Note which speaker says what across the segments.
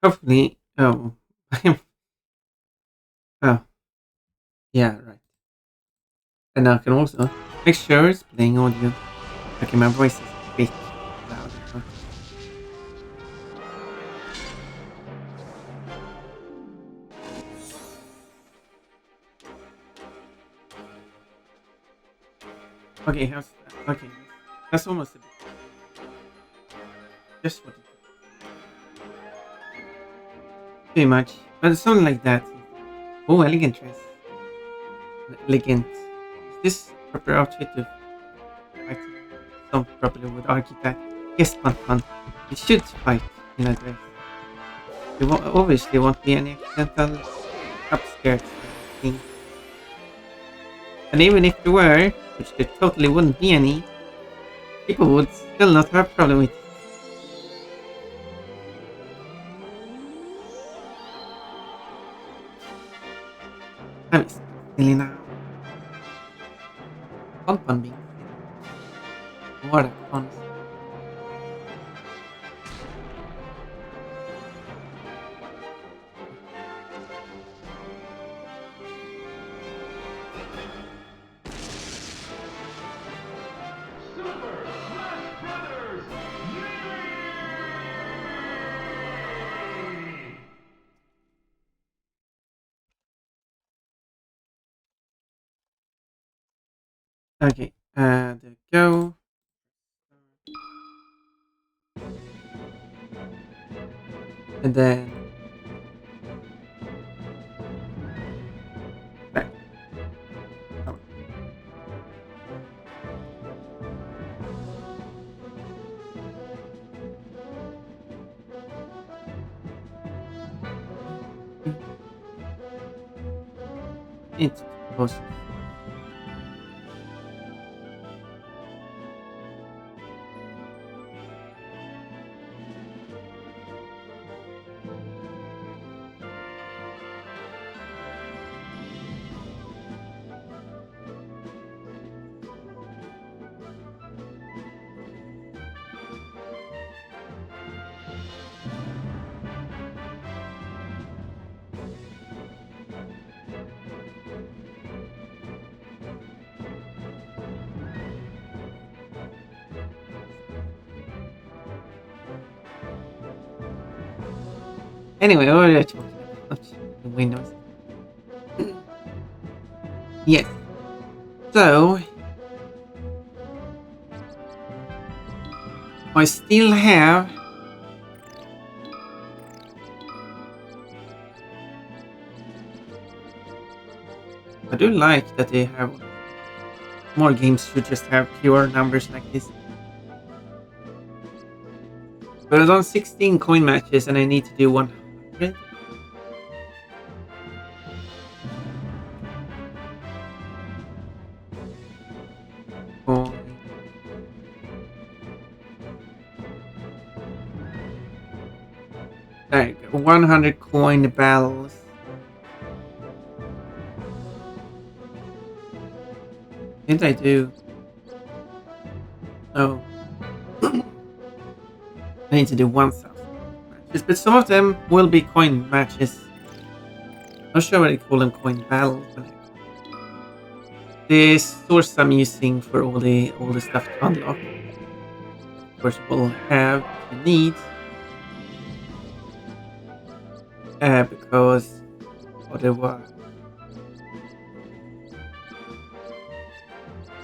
Speaker 1: Hopefully, oh, oh, yeah, right. And I can also make sure it's playing audio. Okay, my voice is a bit loud. Okay, how's that? Okay, that's almost a bit. Just what it too much. But it's something like that. Oh, elegant dress. Elegant. Is this proper outfit to fight? Some probably would argue that. Yes, Pun. You should fight in a dress. Obviously won't be any accidental upskirts or anything. And even if there were, which there totally wouldn't be any, people would still not have a problem with it. I'm silly now. Pun being silly. What a concept. Okay, there we go. And then back. Oh, it's post. Anyway, what are you talking about? The Windows. Yes. So I still have I do like that they have more games should just have pure numbers like this. But I done 16 coin matches and I need to do 100. Coin. There you go. 100 coin battles. Didn't I do? Oh. I need to do 1000 matches, but some of them will be coin matches. Not sure why they call them coin battles. But the source I'm using for all the stuff to unlock, of course, will have what you need. Because otherwise,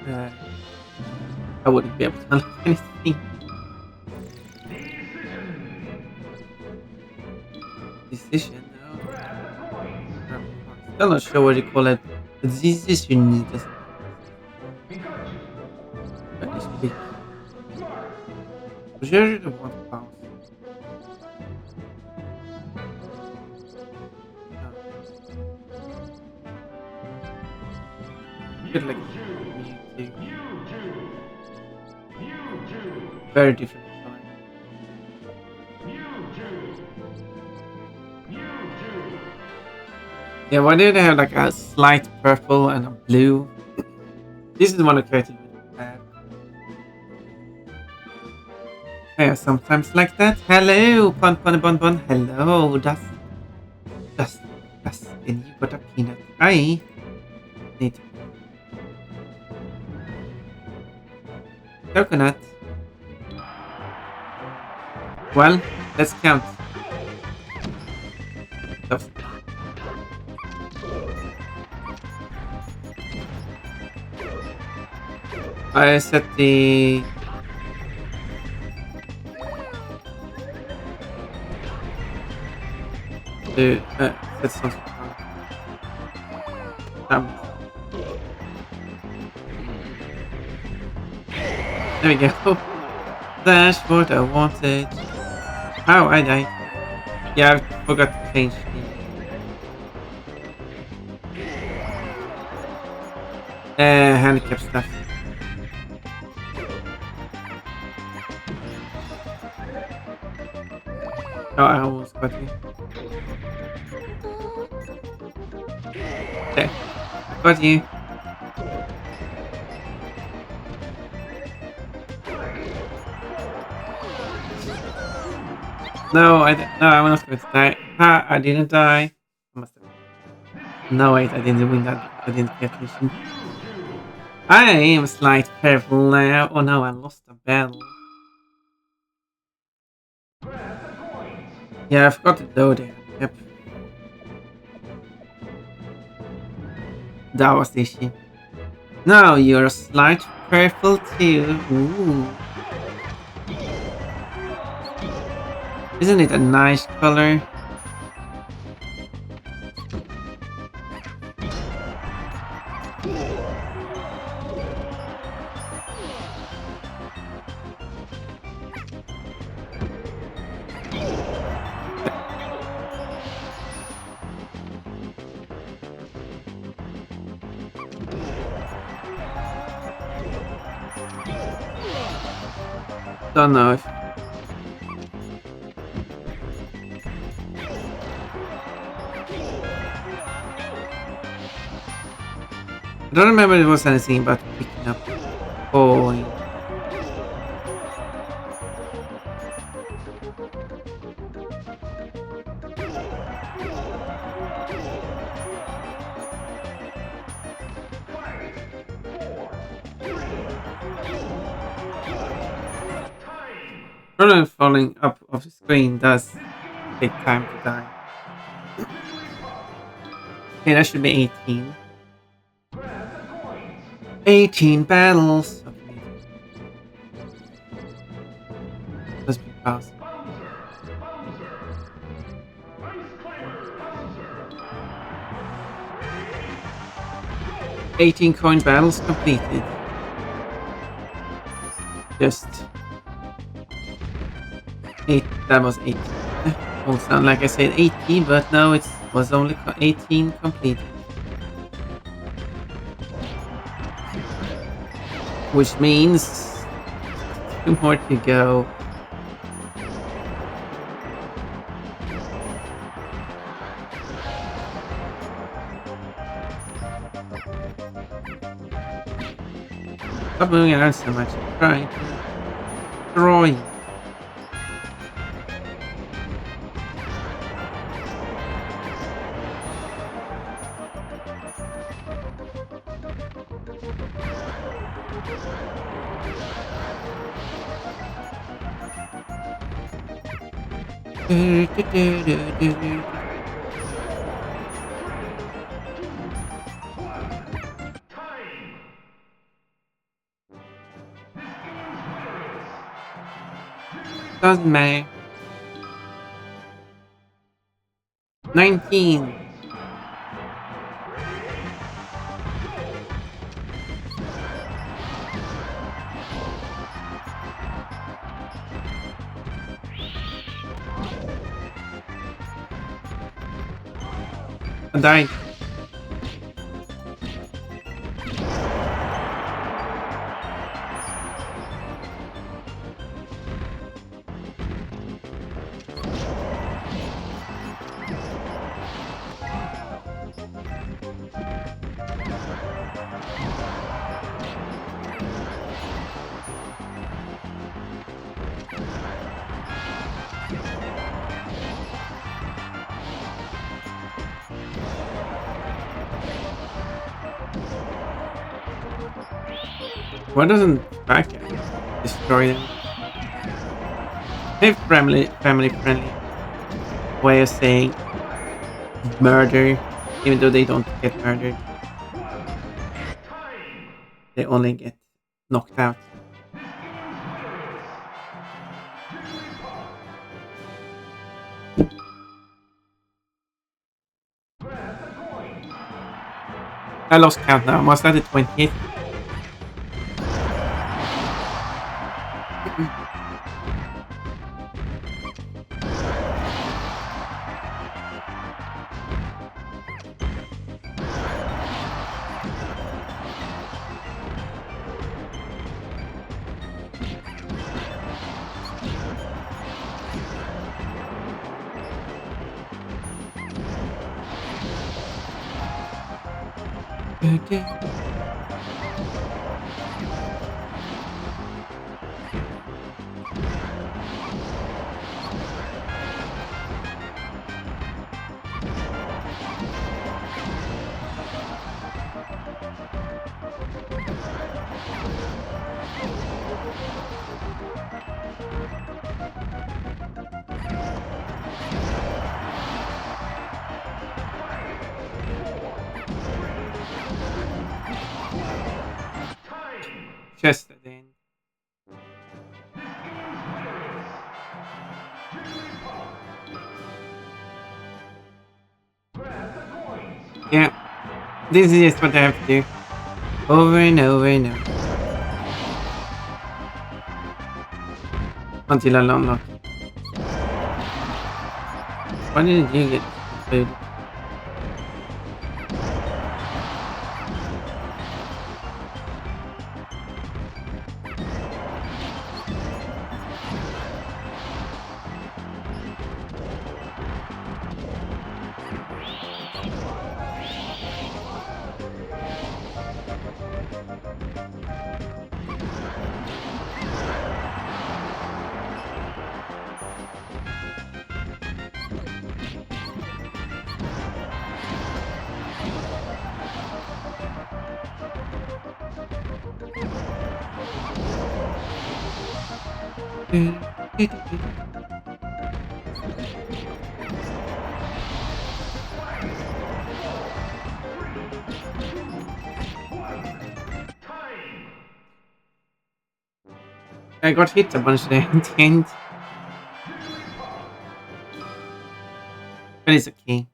Speaker 1: uh, I wouldn't be able to unlock anything. Decision, no. Still not sure what you call it. The decision doesn't. That is big. Sure, the one pound. Bit like me too. Very different color. Yeah, why did they have like a slight purple and a blue? This is one of the characters with bad. Yeah, sometimes like that. Hello, Pun Pun Bun Bun. Hello, Dust, Dustin. You got a peanut. I need coconut. Well, let's count. Dust. I set the set something wrong. Damn it. There we go. That's what I wanted. Oh, I died. Yeah, I forgot to change the handicap stuff. Oh, I almost got you. There. Got you. No, no, I'm not going to die. Ha, I didn't die. I must have. No, wait, I didn't win that because I didn't pay attention. I am slight careful now. Oh no, I lost the battle. Yeah, I forgot to do there. Yep. That was the issue. Now you're slight purple too. Ooh. Isn't it a nice color? Don't know if I don't remember if it was anything about picking up coin. Probably falling up off the screen does take time to die. Okay, that should be 18. 18 battles. Okay. Must be fast. 18 coin battles completed. Just 8. That was 8. Won't sound like I said 18, but no, it was only 18 completed. Which means 2 more to go. Stop moving around so much. I'm trying to destroy. Doesn't matter. 19. I died. Why doesn't Sparka destroy them? They have family friendly way of saying murder, even though they don't get murdered. They only get knocked out. I lost count now. Was that the 20th? Okay. Chest at the end. Yeah, this is just what I have to do. Over and over and over. Until I unlock it. Why didn't you get food? I got hit a bunch there in the end. But it's okay.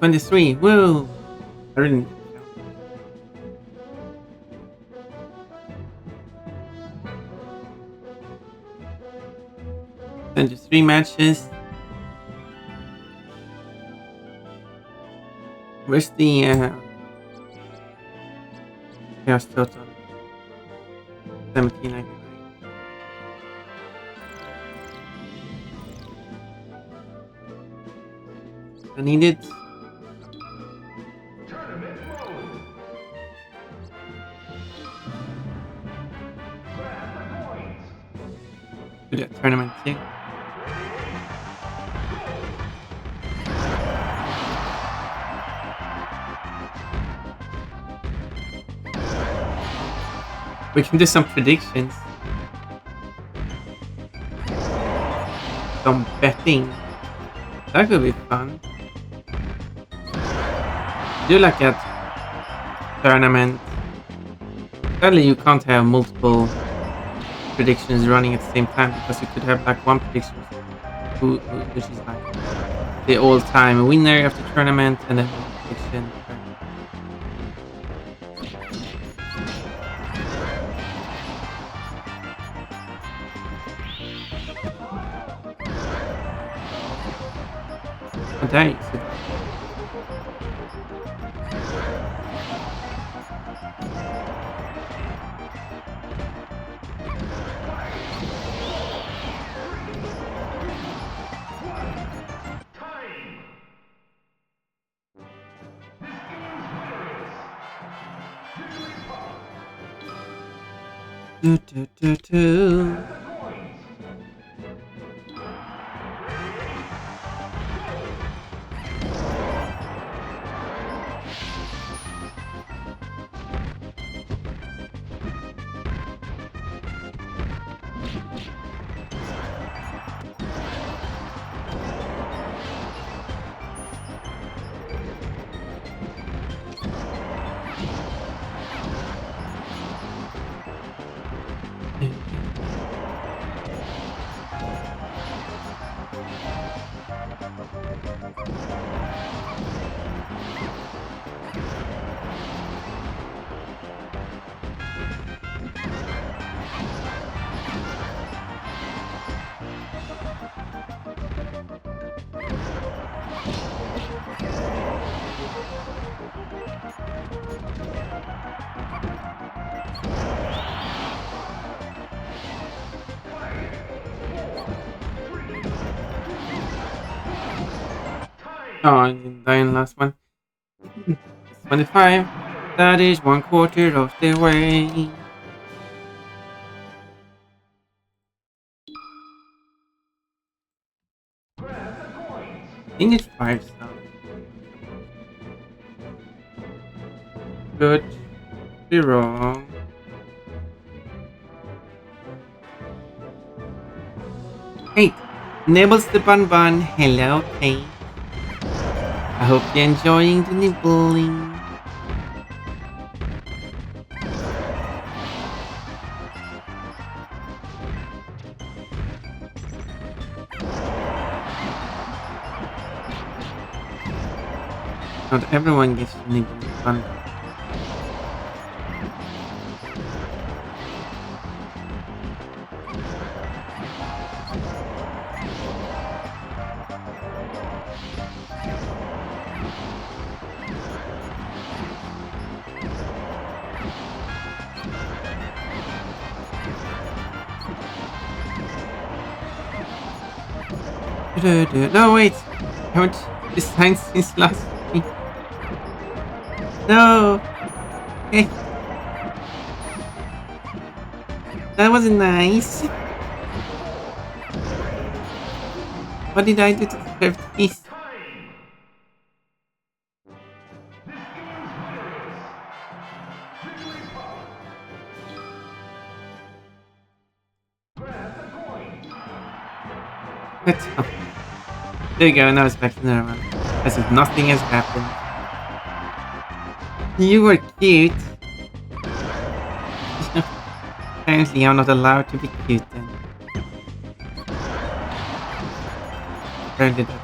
Speaker 1: $23. Woo! I really need to count. 23 matches. Where's the chaos total? 1799. I need it. a tournament too. We can do some predictions. Some betting. That could be fun. Do like a tournament. Sadly, you can't have multiple predictions running at the same time because you could have like one prediction which is like the all-time winner of the tournament and then one prediction. Oh, there you see. Do, do, do, do. Oh, I didn't die in the last one. It's 25. That is 1/4 of the way. I think it's 5 stars. Could be wrong. Hey, nibbles the bun bun. Hello, Kate. I hope you're enjoying the nibbling. Not everyone gets to nibble the bun bun. No, wait! I haven't designed since last week. No! Hey! That wasn't nice! What did I do to deserve this? Let's go. There you go, now it's back to normal. As if nothing has happened. You were cute. Apparently I'm not allowed to be cute then. Apparently that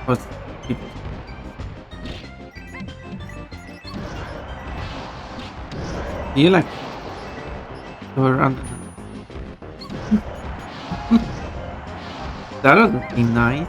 Speaker 1: was people. Do you like go around? That would be nice.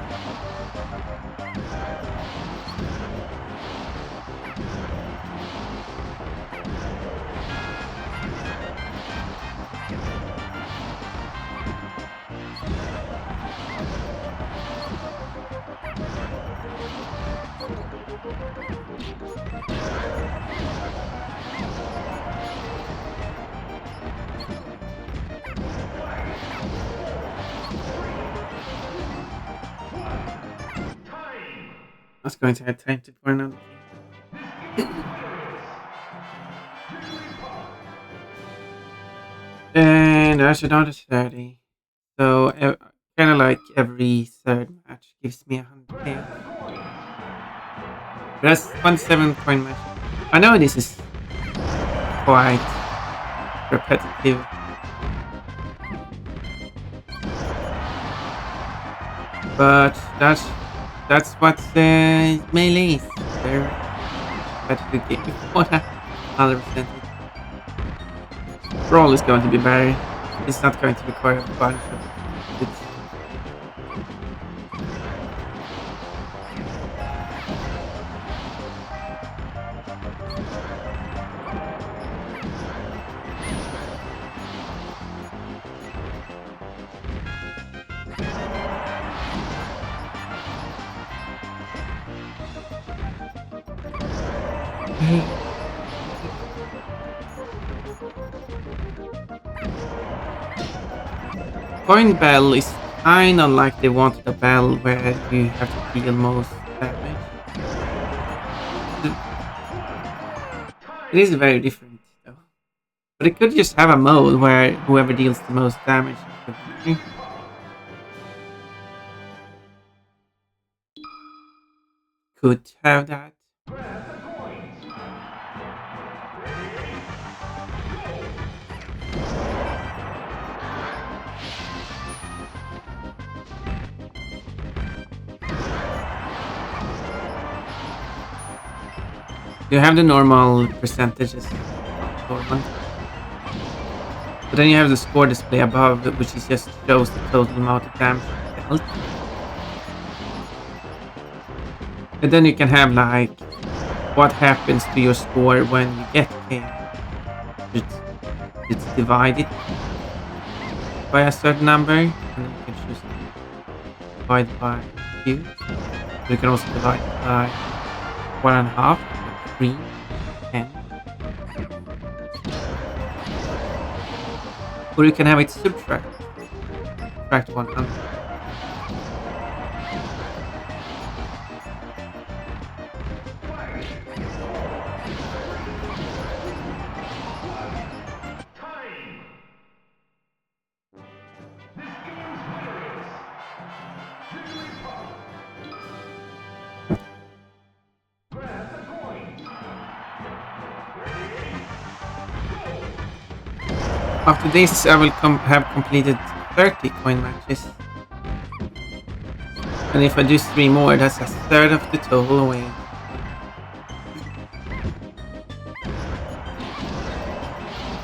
Speaker 1: was going to have time to pour another game. And there's another 30. So kind of like every third match gives me 100k. But that's 27 coin match. I know this is quite repetitive. But that's what melee is. They're repetitive game. 100%. Brawl is going to be better. It's not going to require a bunch of bits. Coin Bell is kinda like they wanted a bell where you have to deal most damage. It is very different though. But it could just have a mode where whoever deals the most damage is the winner. Could have that. You have the normal percentages, but then you have the score display above, which is just shows the total amount of damage dealt. And then you can have like what happens to your score when you get KO. It's divided by a certain number, and then you can choose to divide by 2. You can also divide by 1.5. 3, 10. Or you can have it subtract 100. After this, I will have completed 30 coin matches. And if I do 3 more, that's a third of the total away.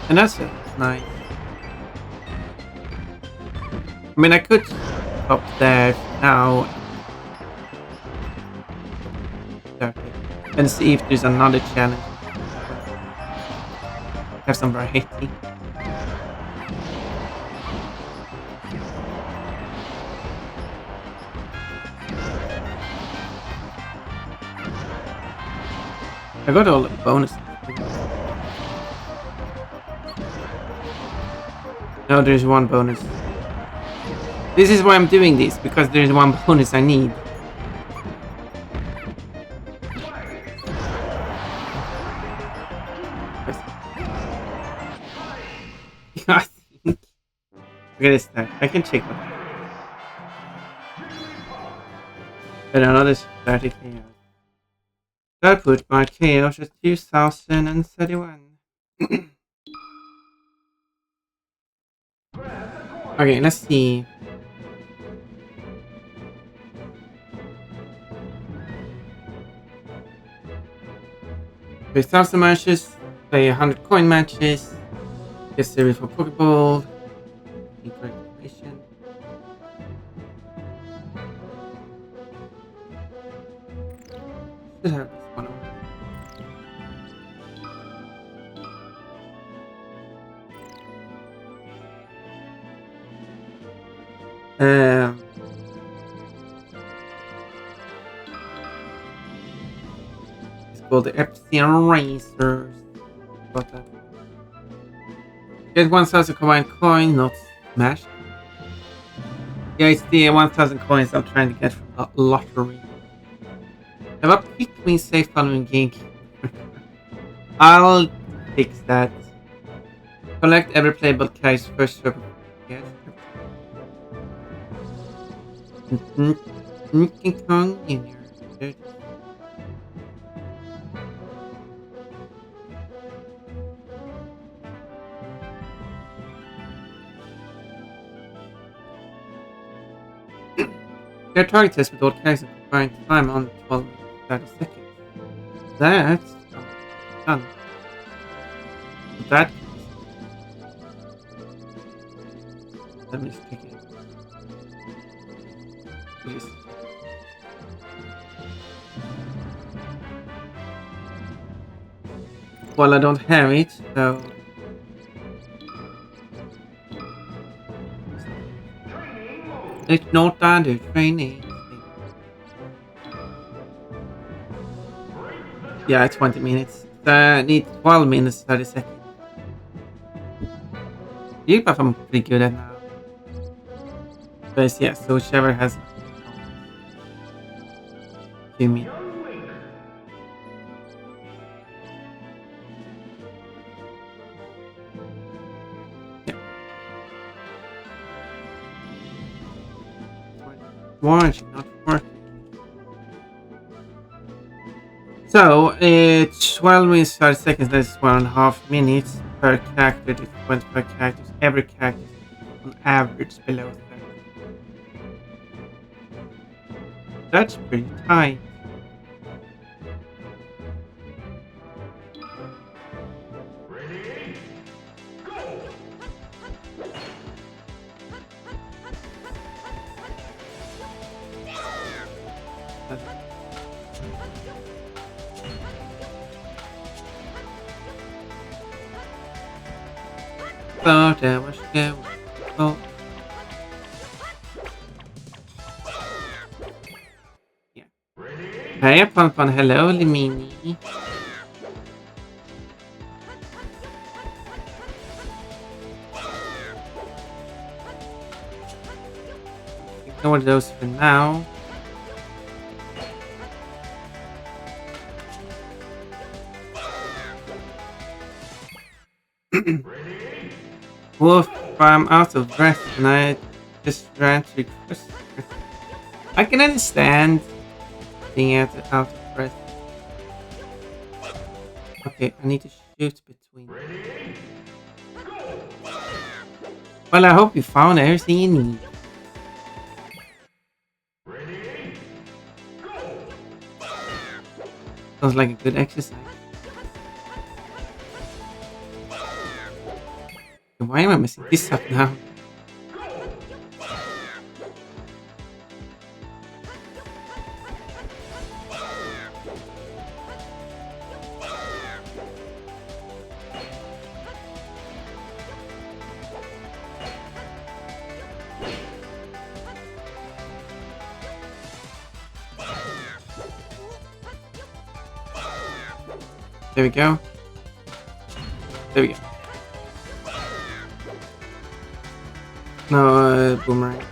Speaker 1: And that's nice. I mean, I could stop there now. 30. And see if there's another challenge. Have some variety. I got all the bonuses. No, there's one bonus. This is why I'm doing this, because there's one bonus I need. I think. Look at this time. I can check what. And another 30k. That put my chaos at 2031. Okay, let's see. Play 1000 matches, play 100 coin matches, get series for Pokeball, incorrect information. Should have this one on. It's called the Epsilon Racers. Got that. Get 1000 combined coin, not smash. Yeah, it's the 1000 coins I'm trying to get from the lottery. Have a pick me safe following game. I'll fix that. Collect every playable character's first server. Yes. Donkey Kong Jr. There it is. Their target test with all characters combined time on 12 minutes 30 seconds. That's done. That let me just check it. Yes. Well, I don't have it, so it's not under training. Yeah, 20 minutes. Need 12 minutes 30 seconds. You buff I'm pretty good at now. But yeah, so whichever has 2 minutes. Yeah. Warranty not working. So it's 12 minutes 30 seconds, that's 1.5 minutes per character, it's 25 characters. Every character on average below 30. That's pretty tight. So there was go. Oh. Yeah. Hey, Pon, hello, Limini. Ignore those for now. Wolf, I'm out of breath and I just ran to request. I can understand being out of breath. Okay, I need to shoot between. Well, I hope you found everything you need. Sounds like a good exercise. Why am I missing this up now? There we go. There we go. No, boomerang.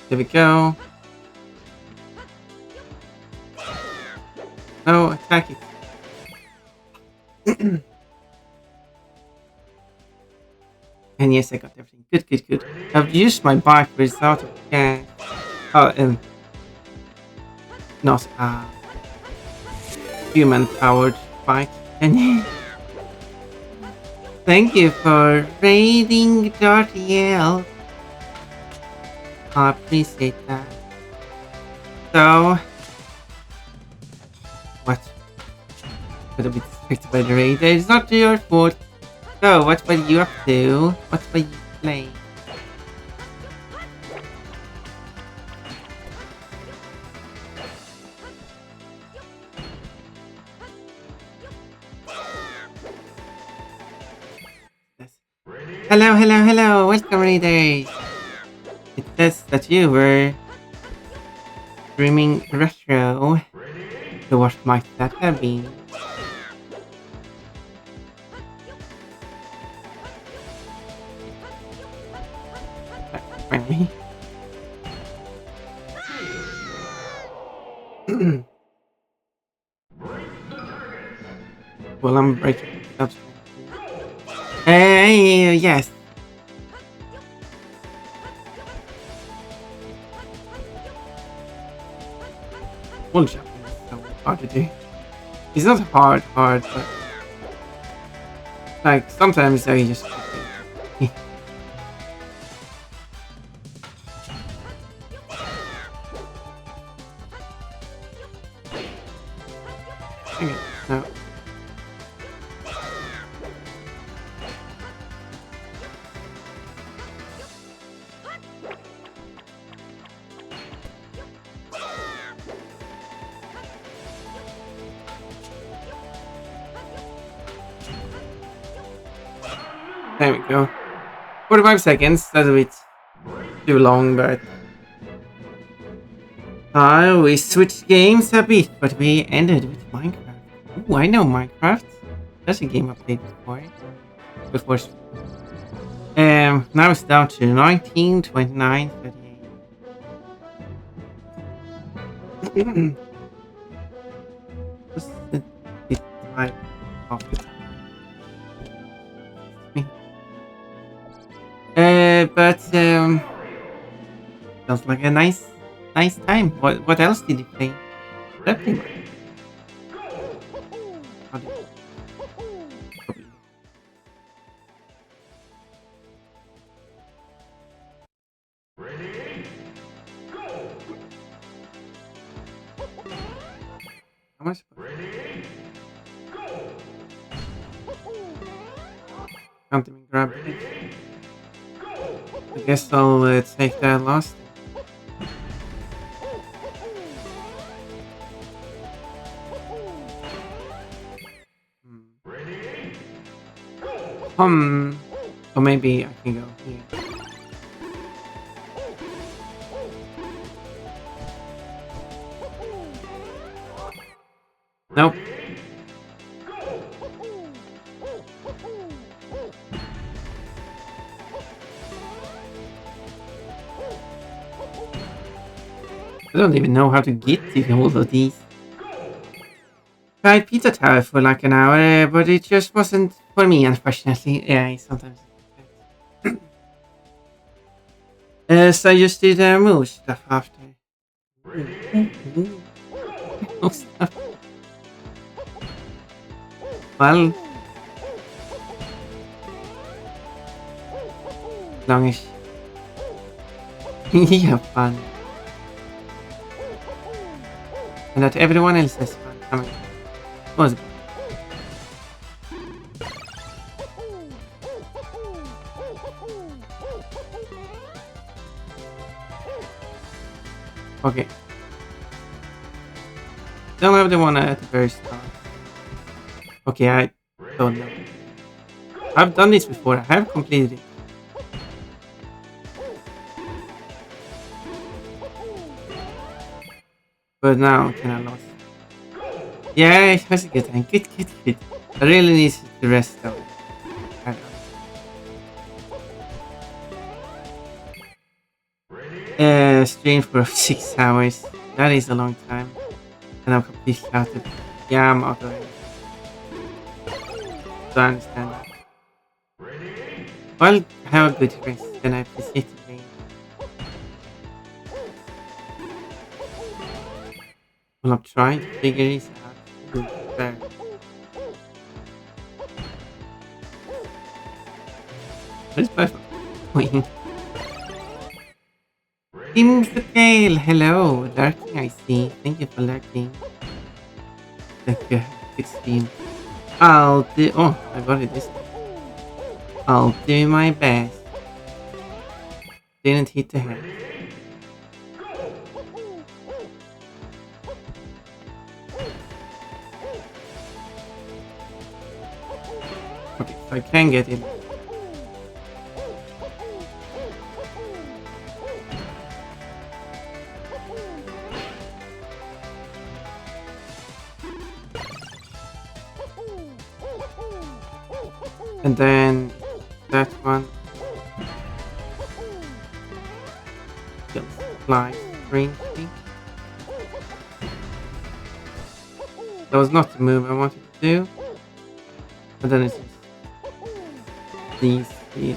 Speaker 1: There we go. No, attack it. And yes, I got everything. Good, good, good. I've used my bike without a gas. Oh, not a human-powered bike. And thank you for raiding Dartiel. I appreciate that. So, what? Gotta be distracted by the raid. It's not your fault. So, what were you up to? What were you playing? Hello, hello, hello! Welcome, Raiders! It says that you were streaming retro. So what might that have been? Well, I'm breaking substance. Hey, yes. Wall jumping is so hard to do. It's not hard, but like sometimes I just okay. No. There we go. 45 seconds. That's a bit too long, but we switched games a bit, but we ended with Minecraft. Oh, I know Minecraft. That's a game I played before. Before. Now it's down to 19, 29, 38. Just a bit like off the top. But sounds like a nice time. What else did you play? Nothing. How did you- probably- How much? Can't even grab it. I guess I'll take that last. Or maybe I can go here. Nope. I don't even know how to get to all of these. Tried Pizza Tower for like an hour, but it just wasn't for me, unfortunately. Yeah, sometimes. So I just did move stuff after. Oh, stuff. Well, longish. Yeah, fun. And that everyone else has fun. I mean, was good. Okay. Don't have the one at the very start. Okay, I don't know. I've done this before. I have completed it. But now, can I lost? Yeah, it was a good time. Good. I really need to rest though. I stream for 6 hours. That is a long time. And I'm completely out of. Yeah, I'm out of it. So I understand that. Well, have a good rest, and I appreciate the game. Well, I'm trying to figure this out. Fair. Where's my phone? Team Scale, hello. Lurking, I see. Thank you for lurking. Thank you. 16. I'll do. Oh, I got it this time. I'll do my best. Didn't hit the head. Okay, so I can get it. And then that one just fly green thing. That was not the move I wanted to do. But then it's just these three.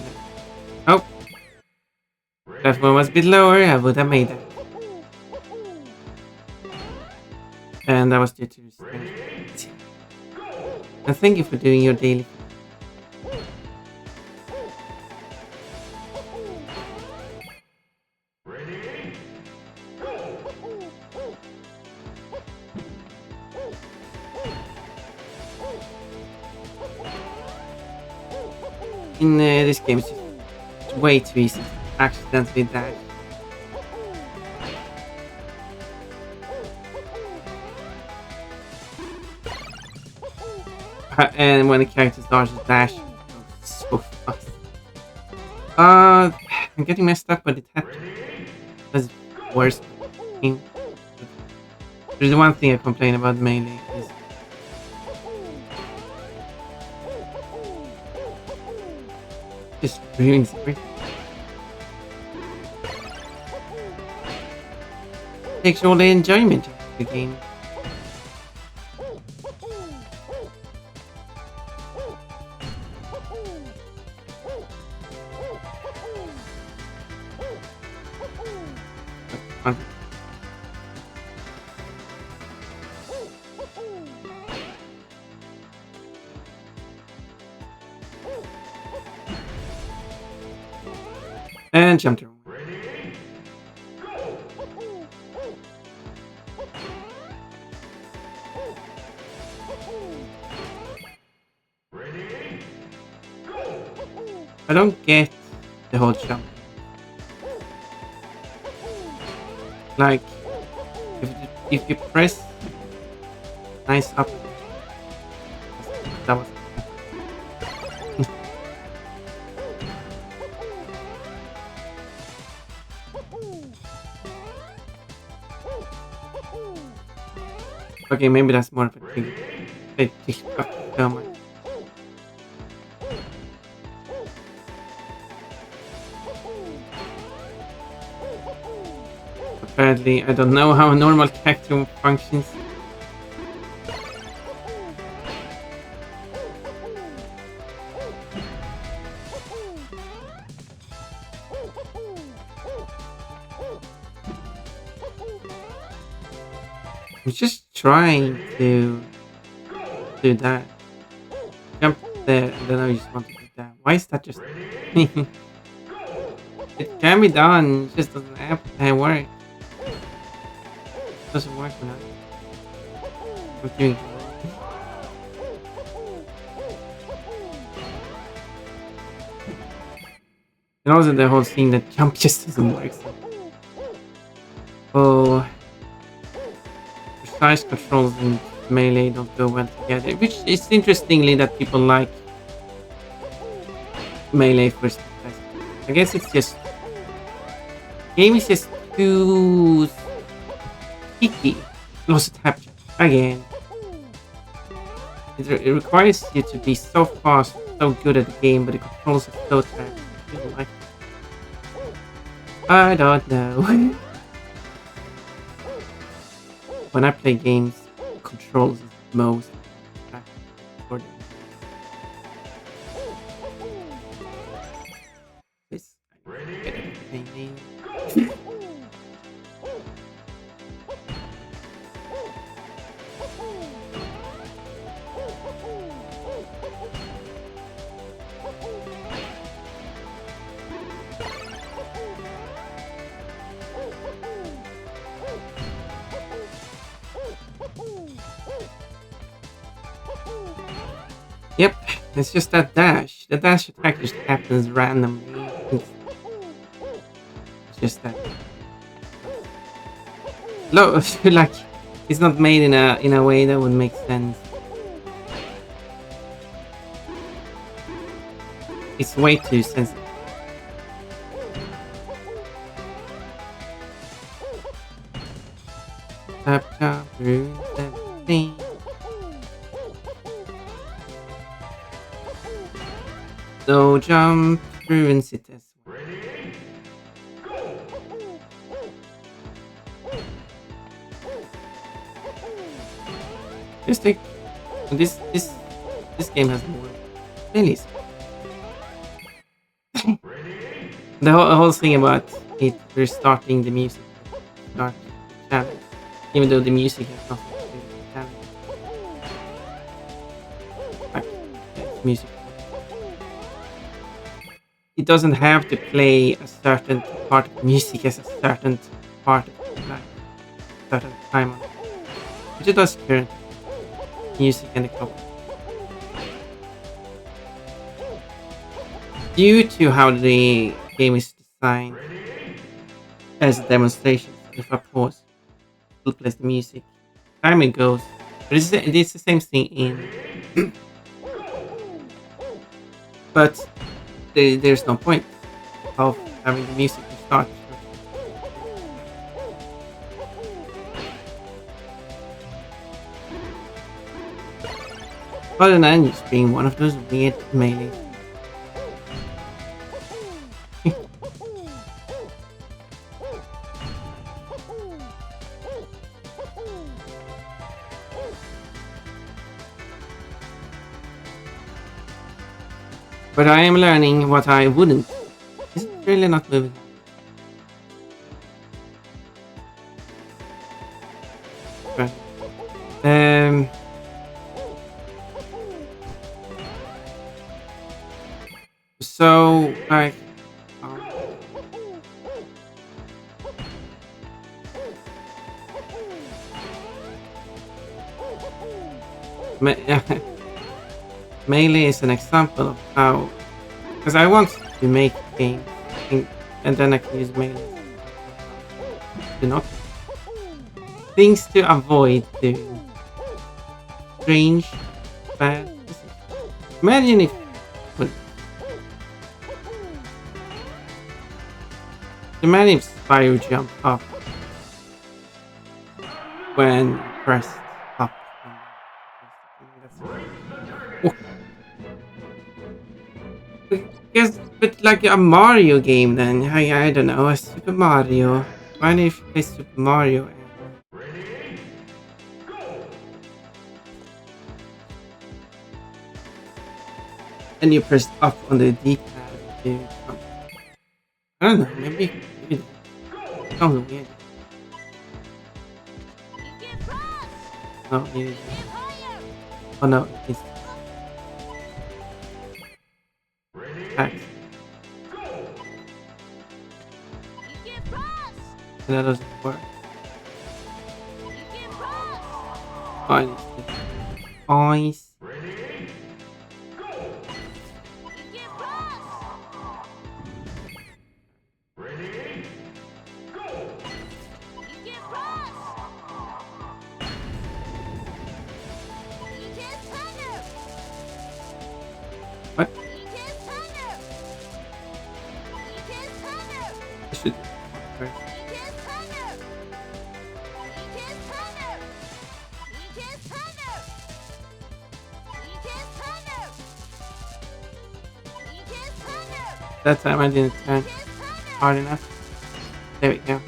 Speaker 1: Oh, that one was a bit lower. I would have made that. And that was due to strength. And thank you for doing your daily. In this game, it's way too easy to accidentally dash. And when the character starts to dash, it goes so fast. I'm getting messed up by the tap. That's the worst thing. There's the one thing I complain about mainly is just ruins everything. Takes all the enjoyment out of the game. And jump to I don't get the whole jump. Like, if you press nice up, that was. Okay, maybe that's more of a thing. So much. Apparently, I don't know how a normal character functions. I'm just trying to do that. Jump there, and then I just want to do that. Why is that just... It can be done, it just doesn't work. It doesn't work now. I'm doing it. And also the whole thing that jump just doesn't work. So. Oh... Precise controls and melee don't go well together, which is interestingly that people like melee first. I guess it's just game is just too picky. Lost tap again. It requires you to be so fast, so good at the game, but the controls are so terrible. I don't like it. I don't know. When I play games, controls is most important. This Yep, it's just that dash. The dash attack just happens randomly. It's just that. No, like it's not made in a way that would make sense. It's way too sensitive. Tap tap through 17. So jump through and sit as well. This take this game has more playlists. The whole thing about it restarting the music, start the challenge, even though the music has nothing to do with the challenge. Like it's music, it doesn't have to play a certain part of music as a certain part of like certain time on it, which it does currently. Music and the clock. Due to how the game is designed as a demonstration, if I pause, it'll play the music. Time it goes. But it's the same thing in. But there's no point of having the music to start. Other than just being one of those weird melee. But I am learning what I wouldn't. Is it really not moving? Right. So like melee is an example of how, because I want to make games and then I can use melee. Do not things to avoid doing strange bad decisions. Imagine if imagine if Spyro jumped up when you pressed up. Yes, but like a Mario game then. I don't know, a Super Mario. Why don't you play Super Mario and you pressed up on the D-pad to jump? I don't know, maybe that sounds weird. No, you oh no, it's attacks. And that doesn't work. Fine, eyes. What? I should. That time I didn't turn hard enough. There we go.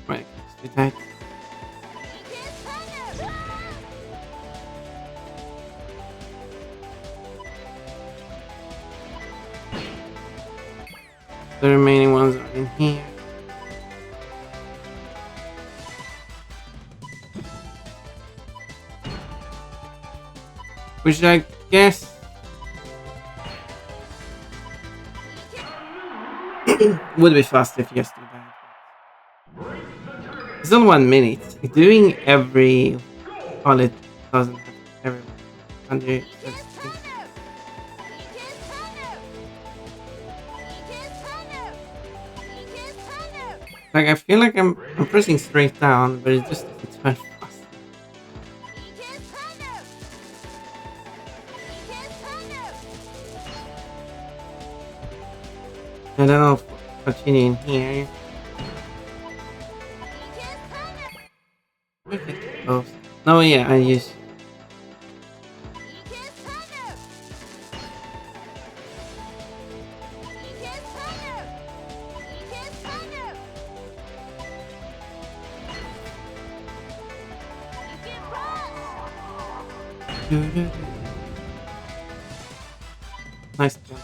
Speaker 1: Right, let's do that. The remaining ones are in here. Which I guess would be fast if you just do that. It's only 1 minute. Doing every all it doesn't have every 100. Like I feel like I'm pressing straight down, but it just doesn't turn fast. And then I'll continue in here. Okay. Oh no, yeah, I use. Nice jump.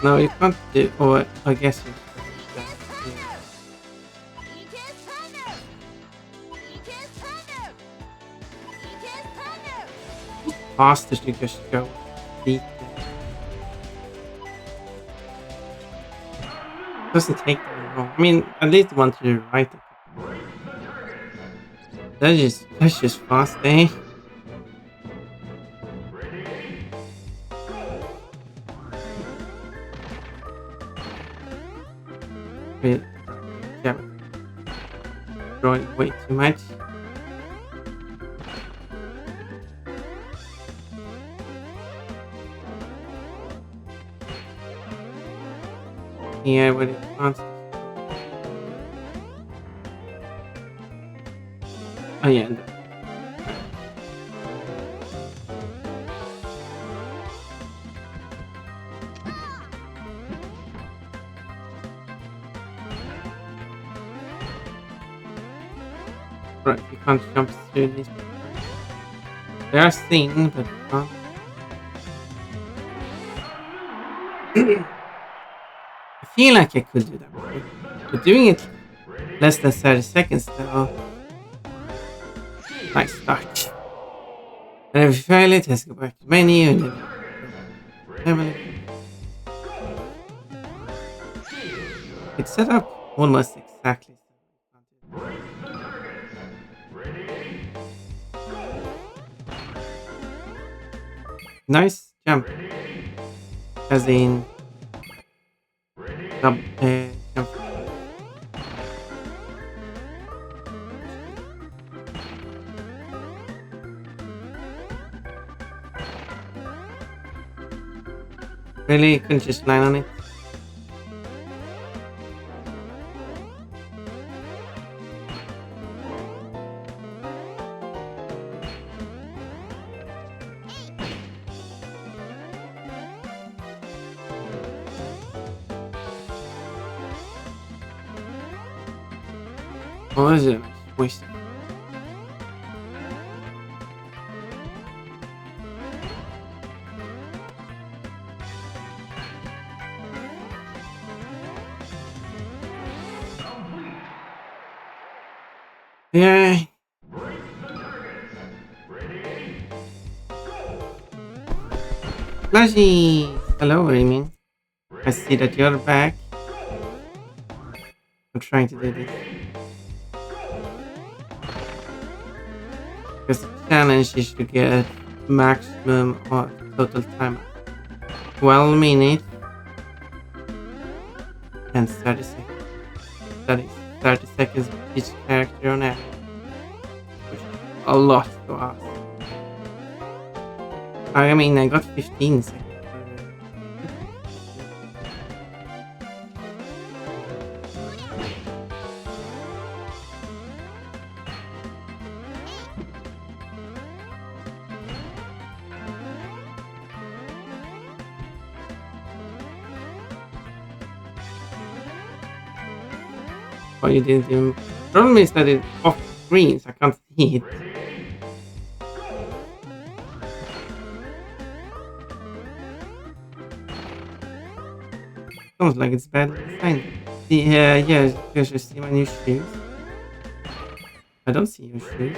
Speaker 1: No, you can't do. Or I guess you. Faster to just go. Beat them. Doesn't take that long. I mean, at least one to the right. That's just fast, eh? Wait, yeah, drawing way too much. Yeah, but it wants. Oh yeah. Right, you can't jump through these. They are seen, but you can't. I feel like I could do that, but doing it less than 30 seconds though. Nice start. And if you fail it, let's go back to menu and then level it. It's set up almost exactly. Nice jump. As in jump. Really? Couldn't just land on it? Oh, is it? Wasted. Yeah. Flashy! Hello, Raymin. I see that you're back. I'm trying to do this. Because the challenge is to get maximum of total time. 12 minutes and 30 seconds. That is 30 seconds with each character on average. Which is a lot to ask. I mean, I got 15 seconds. Oh, you didn't even. Problem is that it's off screen, so I can't see it. Sounds like it's bad design. Yeah, you should see my new shoes. I don't see your shoes.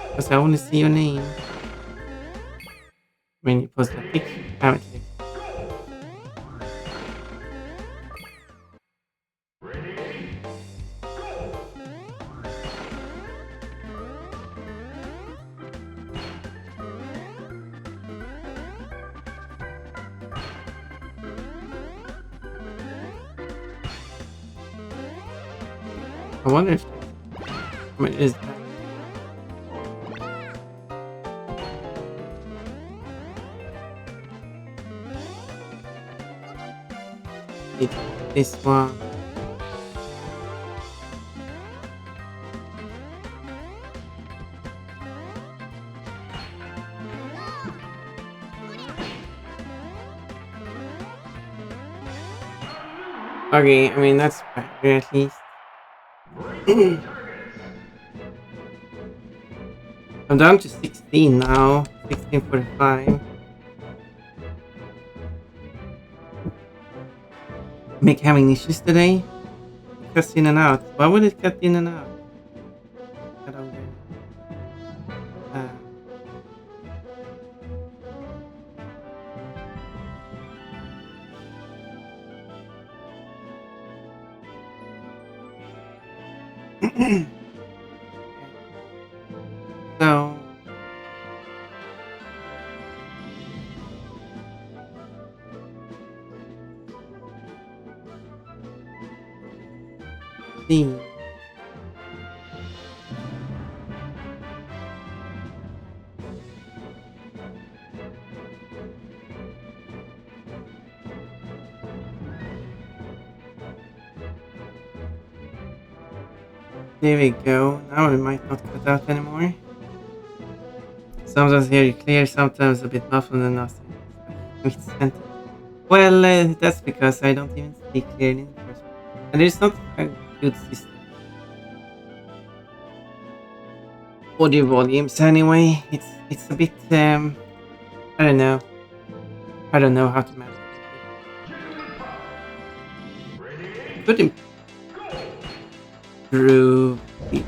Speaker 1: Because I only see your name. When you post a picture, apparently. I wonder if. I mean, is that. It's this one. Okay, I mean that's better at least. I'm down to 16 now. 16:45. Make having issues today? It cuts in and out. Why would it cut in and out? I don't get it. Uh, okay. So, see. There we go. Now it might not cut out anymore. Sometimes hear you clear, sometimes a bit muffled and nothing. Mid-sentence. Well, that's because I don't even speak clearly in the first place. And it's not a good system. Audio volumes anyway. It's a bit I don't know. I don't know how to manage it. Could improve it.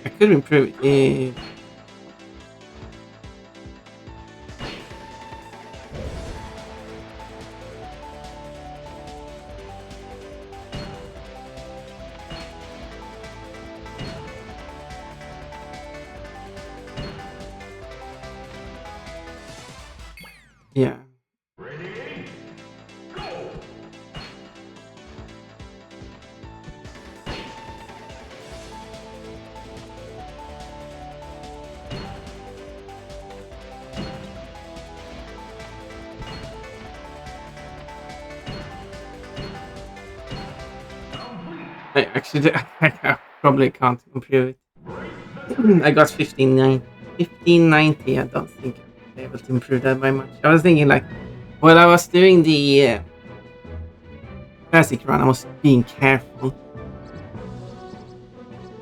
Speaker 1: I could improve it if yeah. I actually I probably can't improve it. I got 1590. I don't think I'll be able to improve that by much. I was thinking like, while I was doing the classic run, I was being careful.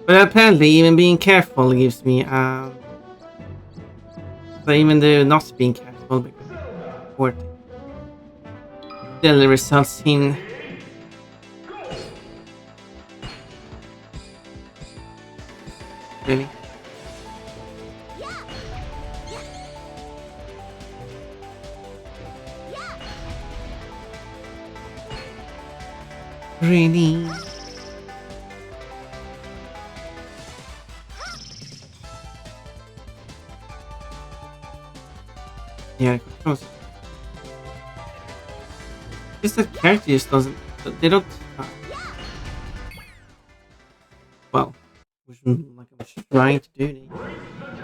Speaker 1: But apparently, even being careful gives me so even though not being careful becomes important. Still results in really. Really? Yeah, controls. Just that character just doesn't. They don't. Uh, well, which like I was trying to do.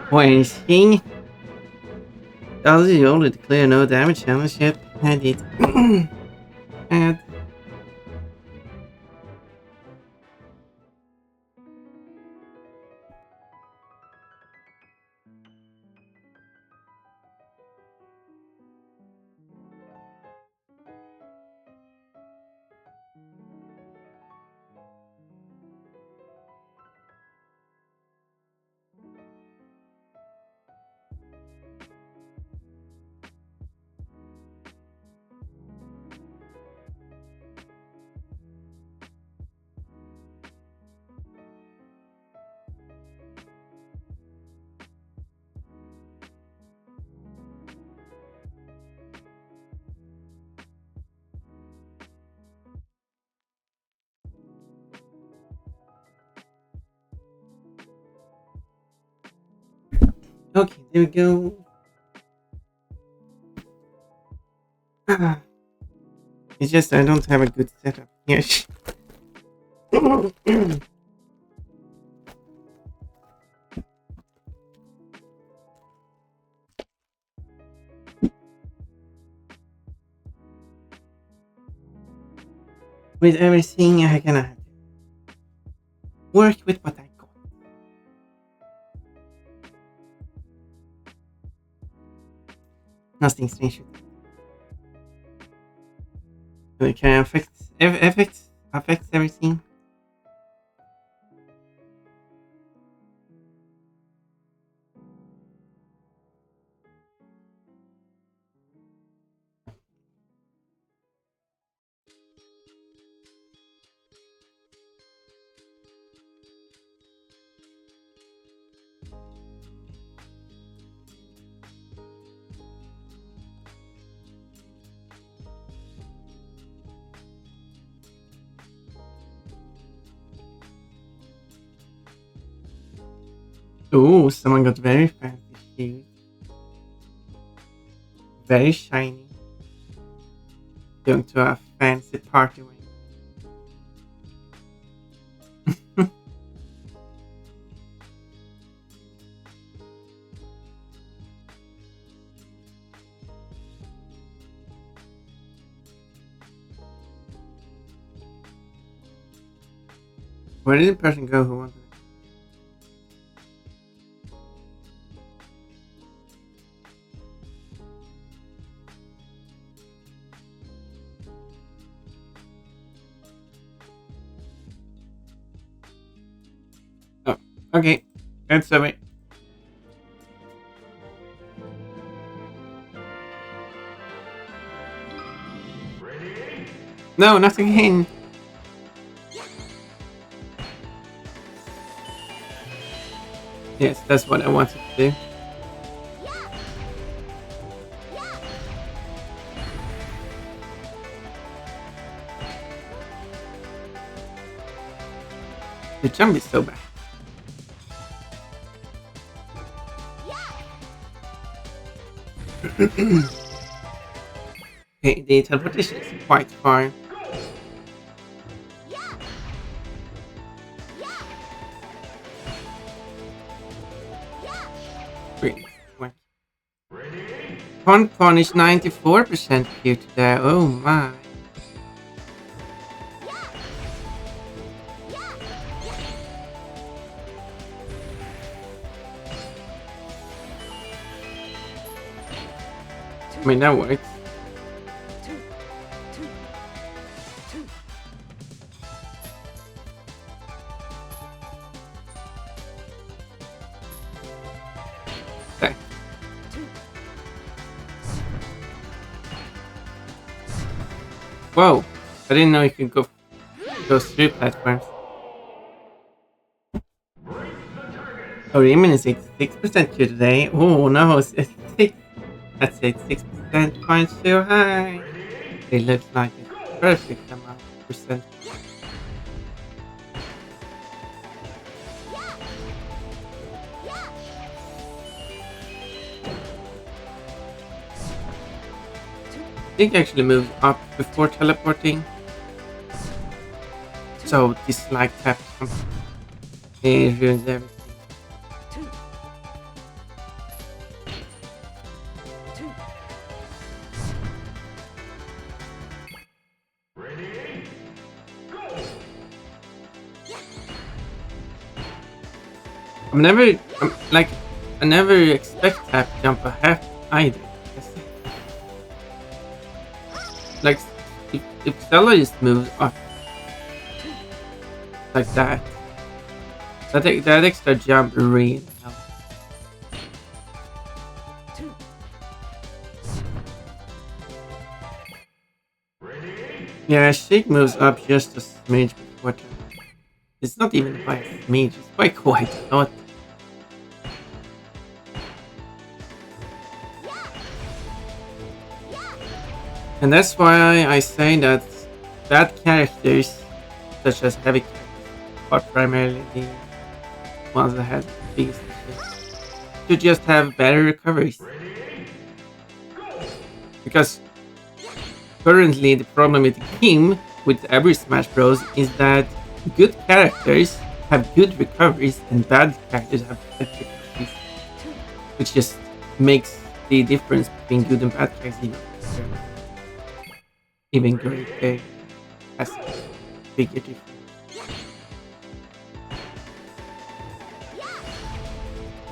Speaker 1: Pointing. Does you only declare no damage challenge yet? And it. And okay, there we go. It's just I don't have a good setup here. With everything I can work with what I got. Nothing strange. It can affect everything. Oh, someone got very fancy shoes. Very shiny. Going to a fancy party wearing. Where did the person go who wanted it? Oh, okay. That's over. No, not again. Yes, that's what I wanted to do. The jump is so bad. Okay, the teleportation is quite far. Really, like Pun Punish 94% here today. Oh my. I mean, that works. Okay. Whoa, I didn't know you could go through platforms. Oh, Riemann is 86% here today. Oh no, it's 6. That's 86% points too high. It looks like it's perfect amount of percent. I think I actually moved up before teleporting. So this like tap it ruins everything. I never expect tap jump a half either. Like if Stella just moves up like that, that extra jump really helps. Yeah, Shake moves up just a smidge before turn. It's not even by a smidge, it's by quite a lot. And that's why I say that bad characters, such as heavy characters, are primarily the ones that have the biggest issues, should just have better recoveries. Because currently the problem with the game, with every Smash Bros, is that good characters have good recoveries and bad characters have bad recoveries. Which just makes the difference between good and bad characters even greater. Has a bigger difference.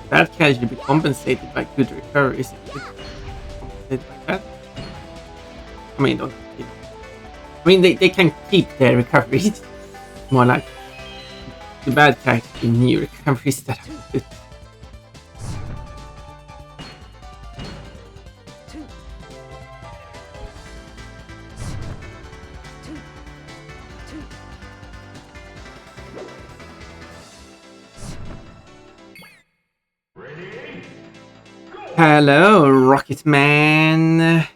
Speaker 1: Bad characters should be compensated by good recoveries and good like that. I mean, don't. I mean, they can keep their recoveries. More like the bad characters in new recoveries that are good. Hello, Rocket Man.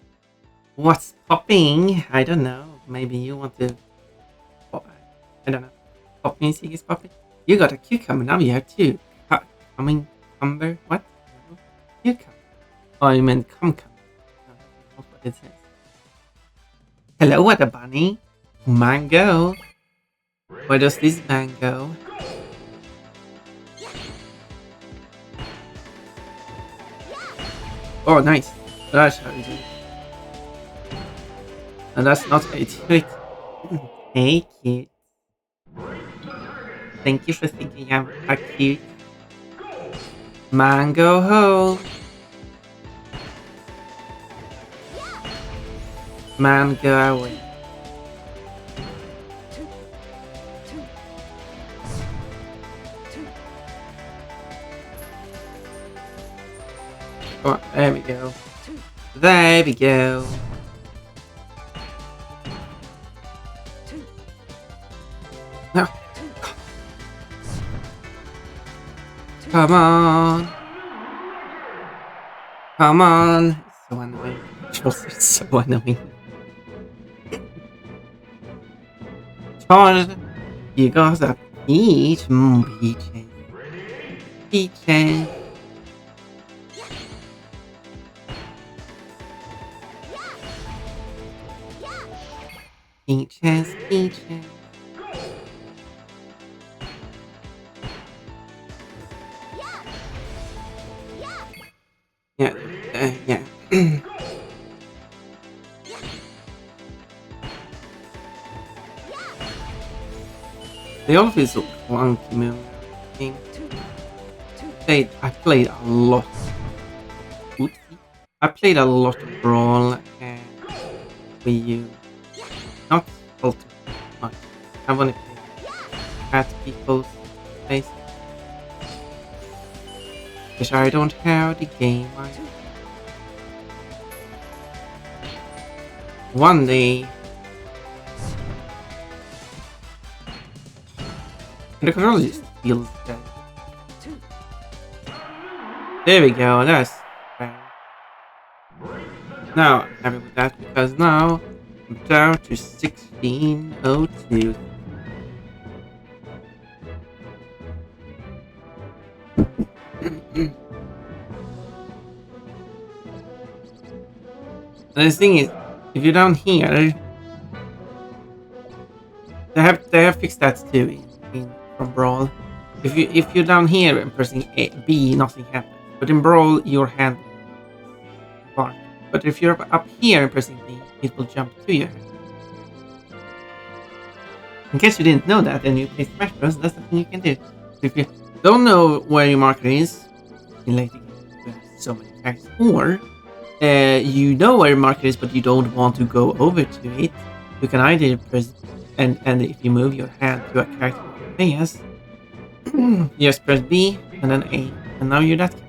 Speaker 1: What's popping? I don't know. Maybe you want to pop. I don't know. Pop music is popping. You got a cucumber now. You have two. Coming, cumber. What? No. Cucumber. Oh, you meant cum. That's what it says. Hello, what a bunny. Mango. Where does this man go? Oh, nice. That's how you do it. And that's not how you do it. Hey, cute. Thank you for thinking I'm a cute mango hole. Man, go away. Come on, there we go. There we go. No. Come on. Come on. It's so annoying. It's so annoying. Charge. You got a peach. Peaches. Peaches. Peaches. Peaches. Yeah. Yeah. They all feel so clunky, man. I played a lot. Oopsie. I played a lot of Brawl and Wii U. Not Ultimate much. I want to play at people's places. Because I don't have the game. One day. The controller just feels dead. There we go, that's better. Now I'm happy with that because now I'm down to 1602. The thing is, if you're down here, they have fixed that too from Brawl. If you're down here and pressing B, nothing happens. But in Brawl, your hand bar. But if you're up here and pressing B, it will jump to your hand. In case you didn't know that and you play Smash Bros, that's the thing you can do. So if you don't know where your marker is, in later games, there's so many characters, or you know where your marker is but you don't want to go over to it, you can either press and if you move your hand to a character you play as, you just press B and then A, and now you're that character.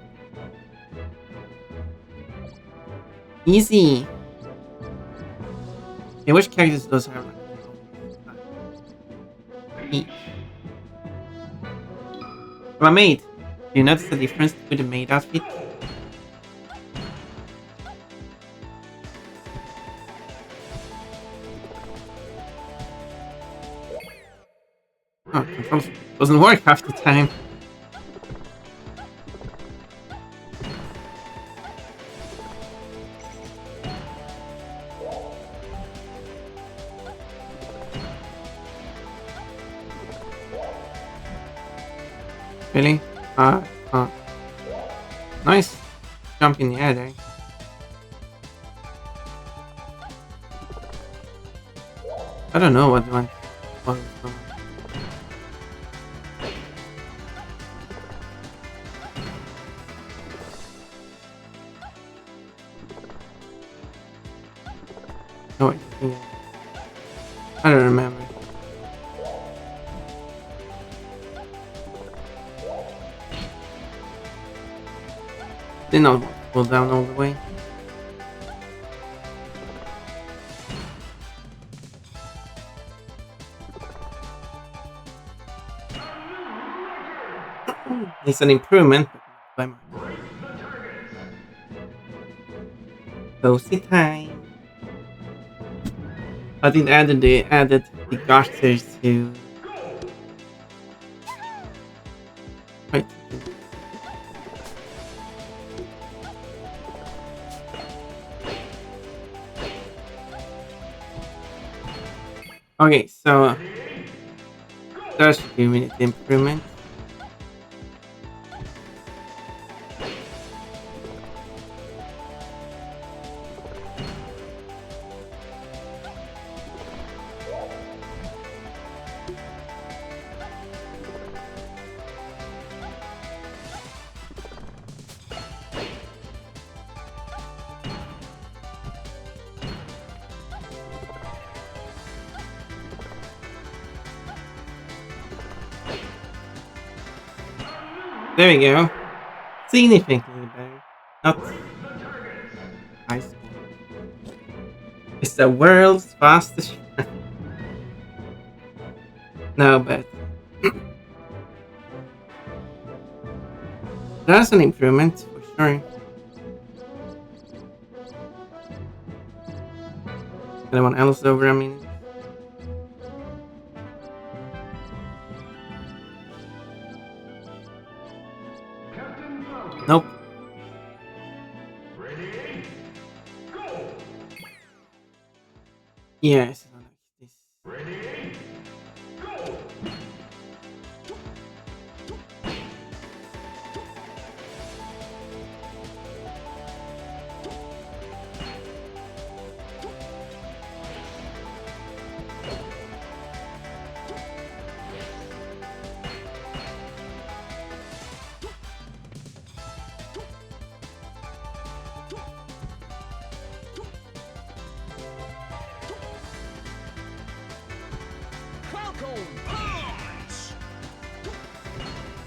Speaker 1: Easy. Okay, which characters does have E? Well, a maid. Do you notice the difference with the maid outfit? Oh, controls doesn't work half the time. Really? Nice jump in the air there. I don't know what went on. No, I don't remember. Did not want to pull down all the way. It's an improvement, but not by much. Cozy time. I think they added the garters to. Wait. Okay, so there's a few minute improvement. There we go. Significantly better. Not high score. It's the world's fastest. No, but that's an improvement for sure. Anyone else over a minute? Nope. Yes, I like this.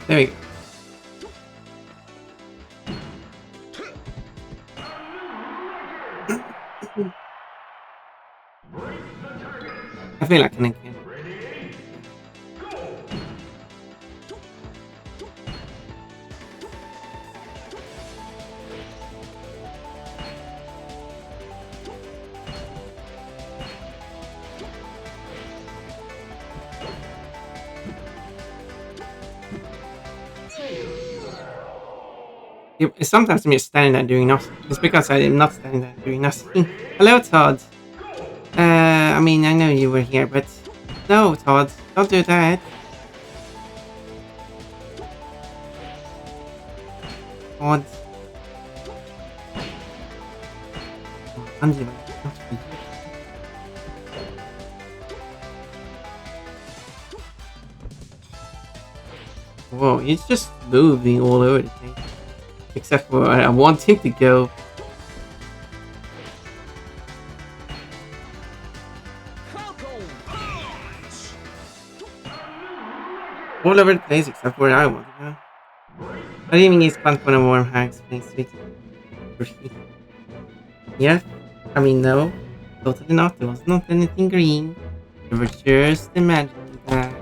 Speaker 1: There we go. I feel like I can. Sometimes I'm just standing there doing nothing. It's because I am not standing there doing nothing. Hello, Todd. I mean, I know you were here, but no, Todd, don't do that. Todd. Angela, not for you. Whoa, he's just moving all over the place. Except for I want him to go. All over the place except where I want to go. I didn't even get spun for the warm hags place. Yeah, I mean, no. Totally not. There was not anything green. You were just imagining that.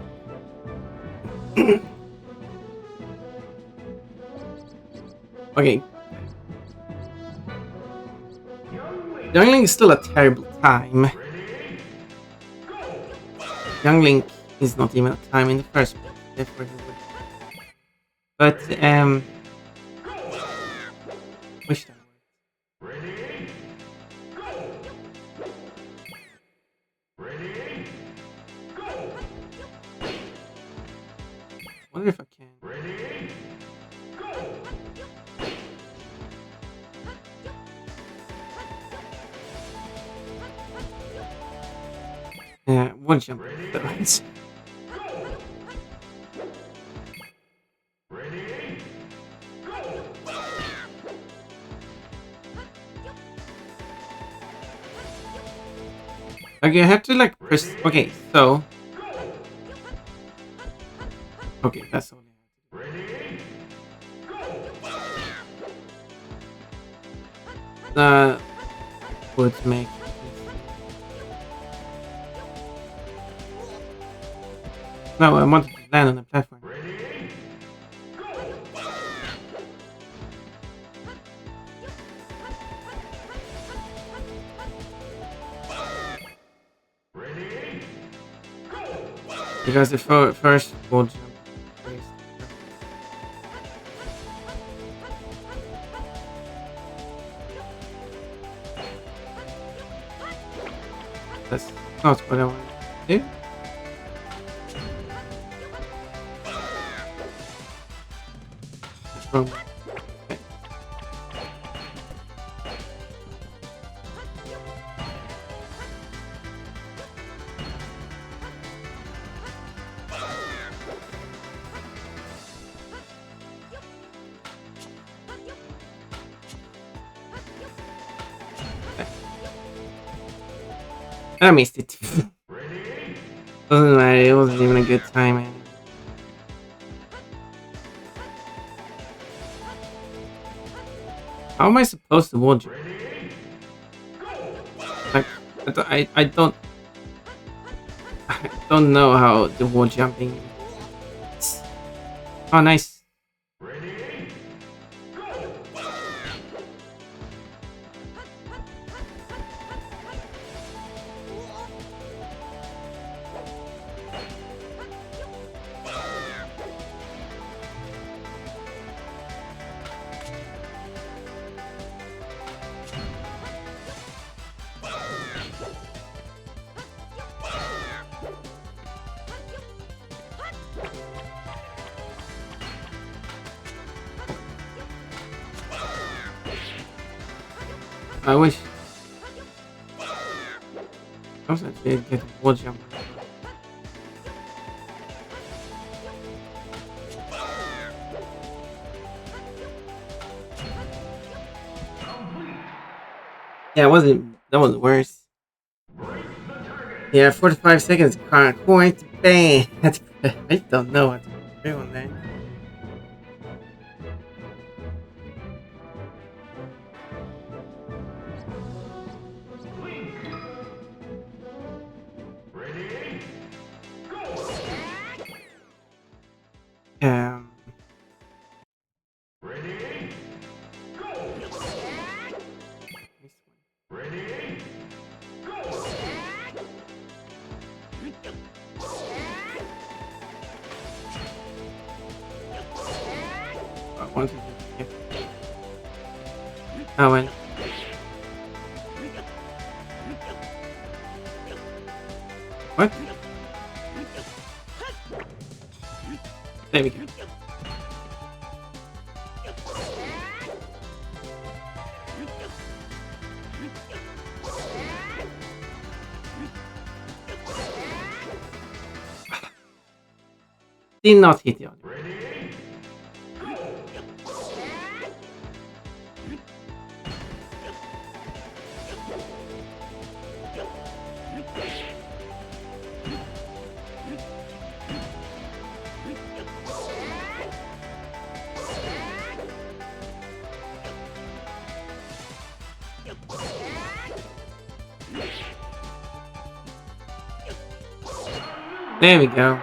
Speaker 1: Okay. Young Link is still a terrible time. Young Link is not even a time in the first place. Therefore he would. But, wish that worked. Wonder if I can. Yeah, one jump. Like you have to like press. Okay, so okay, that's all. That would make it easy. No, I wanted to land on the platform. Because the first wall jump is that's not what I want to do. That's wrong. Okay. I missed it. Doesn't matter, it wasn't even a good time anyway. How am I supposed to wall jump? Like, I don't know how the wall jumping is. Oh, nice. I wish I was actually get a wall jump. Yeah, it wasn't. That was worse. Yeah, 45 seconds. Quite bad. I don't know what to do on that. Um, this one. I wanted to get. Oh well. What? There we go. Did not hit the other. There we go.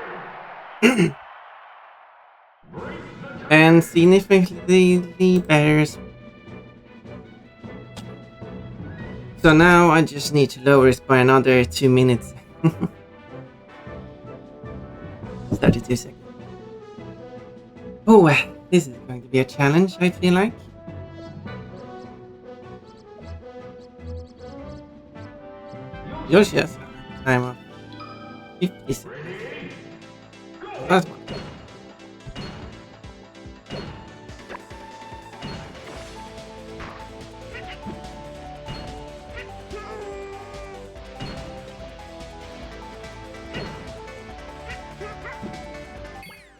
Speaker 1: And significantly better. So now I just need to lower it by another 2 minutes. 32 seconds. Oh, this is going to be a challenge, I feel like. Yoshi has a time of 50 seconds. That's one.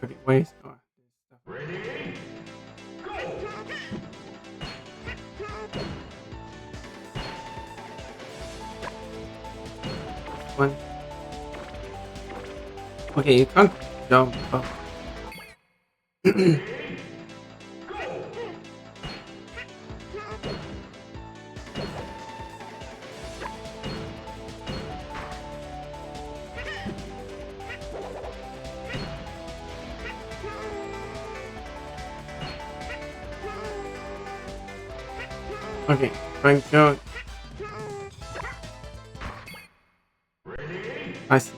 Speaker 1: Okay, wait. Oh, Okay, you can't jump up. Okay, trying to go. I see.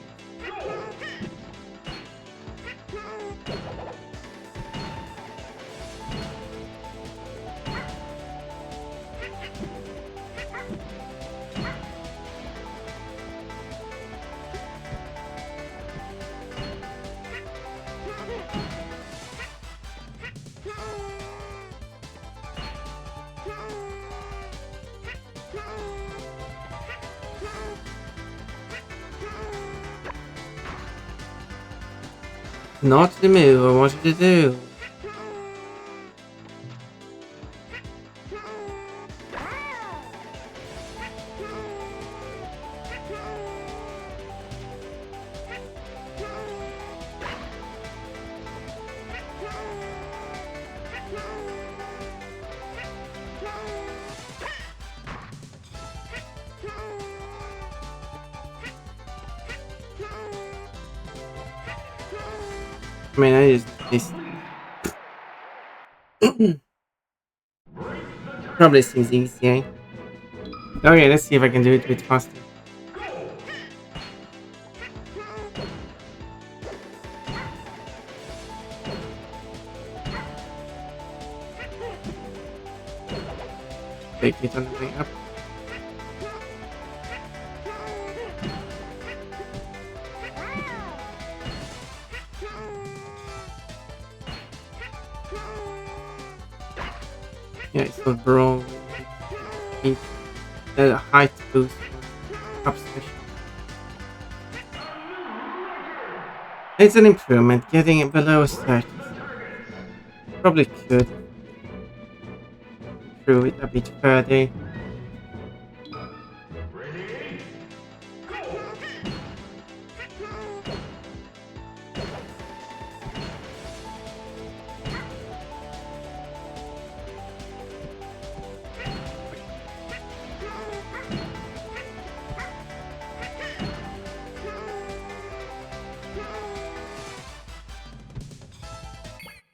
Speaker 1: Not the move I wanted to do. I mean, I just this. Probably seems easy, eh? Okay, let's see if I can do it a bit faster. Take it on the way up. Yeah, it's not brawl. It's a height boost for up smash. It's an improvement, getting it below 30. Probably could improve it a bit further.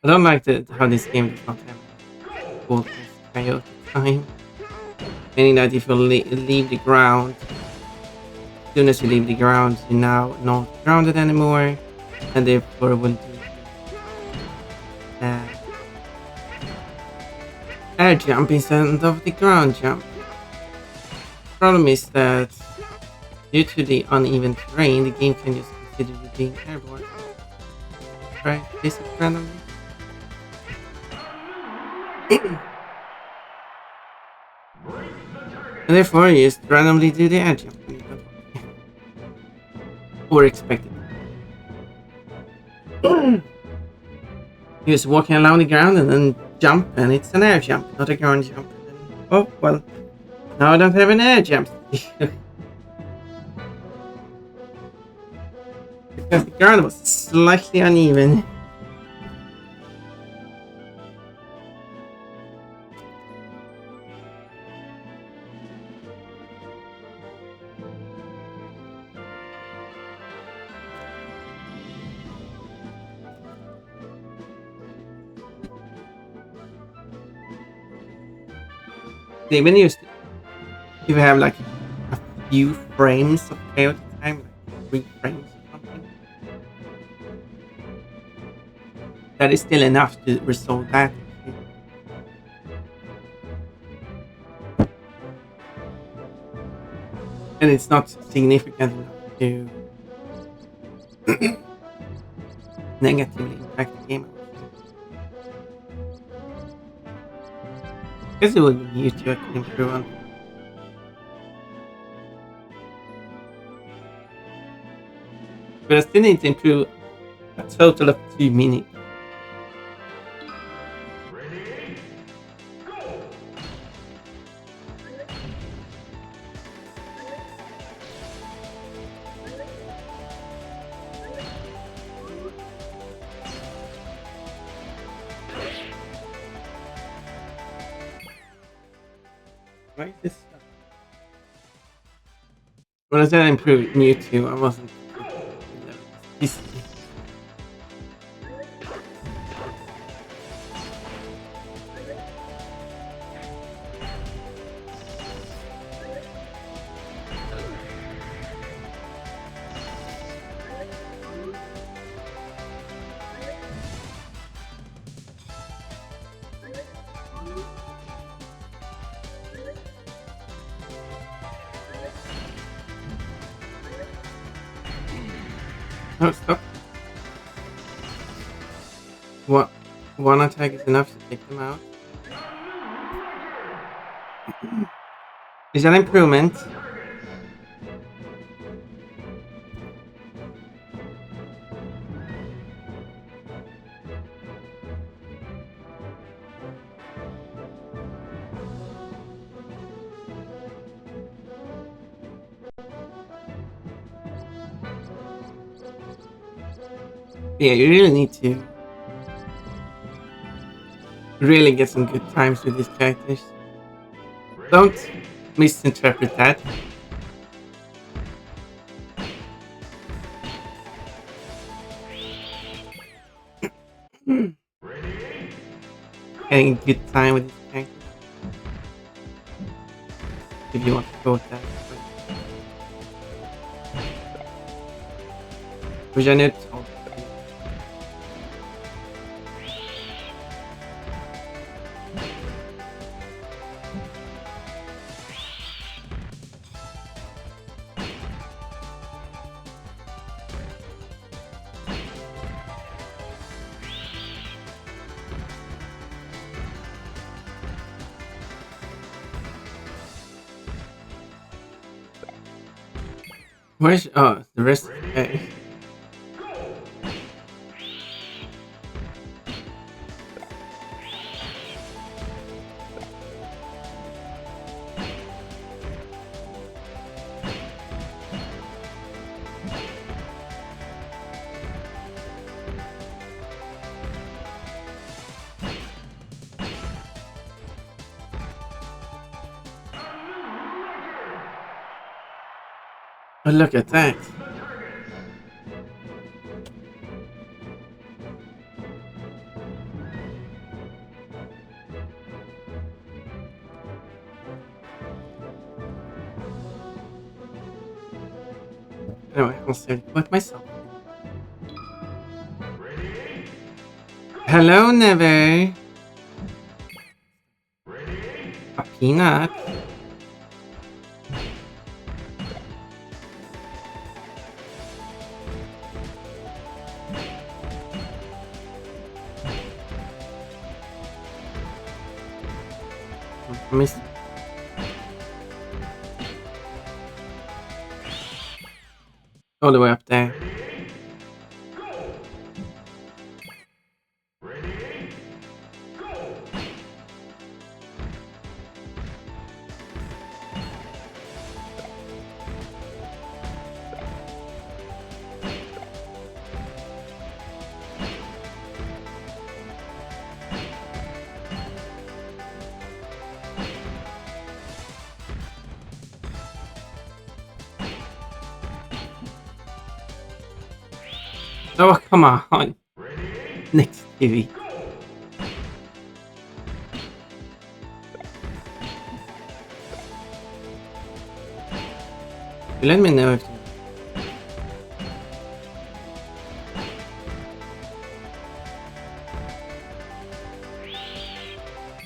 Speaker 1: I don't like how this game does not have full coyote time. Meaning that if you leave the ground, as soon as you leave the ground, you're now not grounded anymore, and therefore will do uh, air jump instead of the ground jump. Problem is that due to the uneven terrain, the game can just consider you being airborne. Right? Basic randomly. And therefore, you just randomly do the air jump when you don't want to. Or expect it. You're just walking along the ground and then jump, and it's an air jump, not a ground jump. Oh, well, now I don't have an air jump. Because the ground was slightly uneven. They even used if you have like a few frames of chaotic time, like 3 frames or something. That is still enough to resolve that. And it's not significant enough to negatively impact the game. I guess it would be huge to improve on. But I still need to improve a total of 2 minutes. Why is this stuff? What does that improve Mewtwo? I wasn't. This. No, stop. What? One attack is enough to take them out. Is that improvement? Yeah, you really need to really get some good times with these characters. Don't misinterpret that. Getting a good time with these characters. If you want to go with that. Which I know. Where's the rest? Okay. Oh, look at that. Anyway, I'll say it myself. Hello, Never. A peanut. Miss. All the way up there. Oh, come on. Next TV. Let me know if.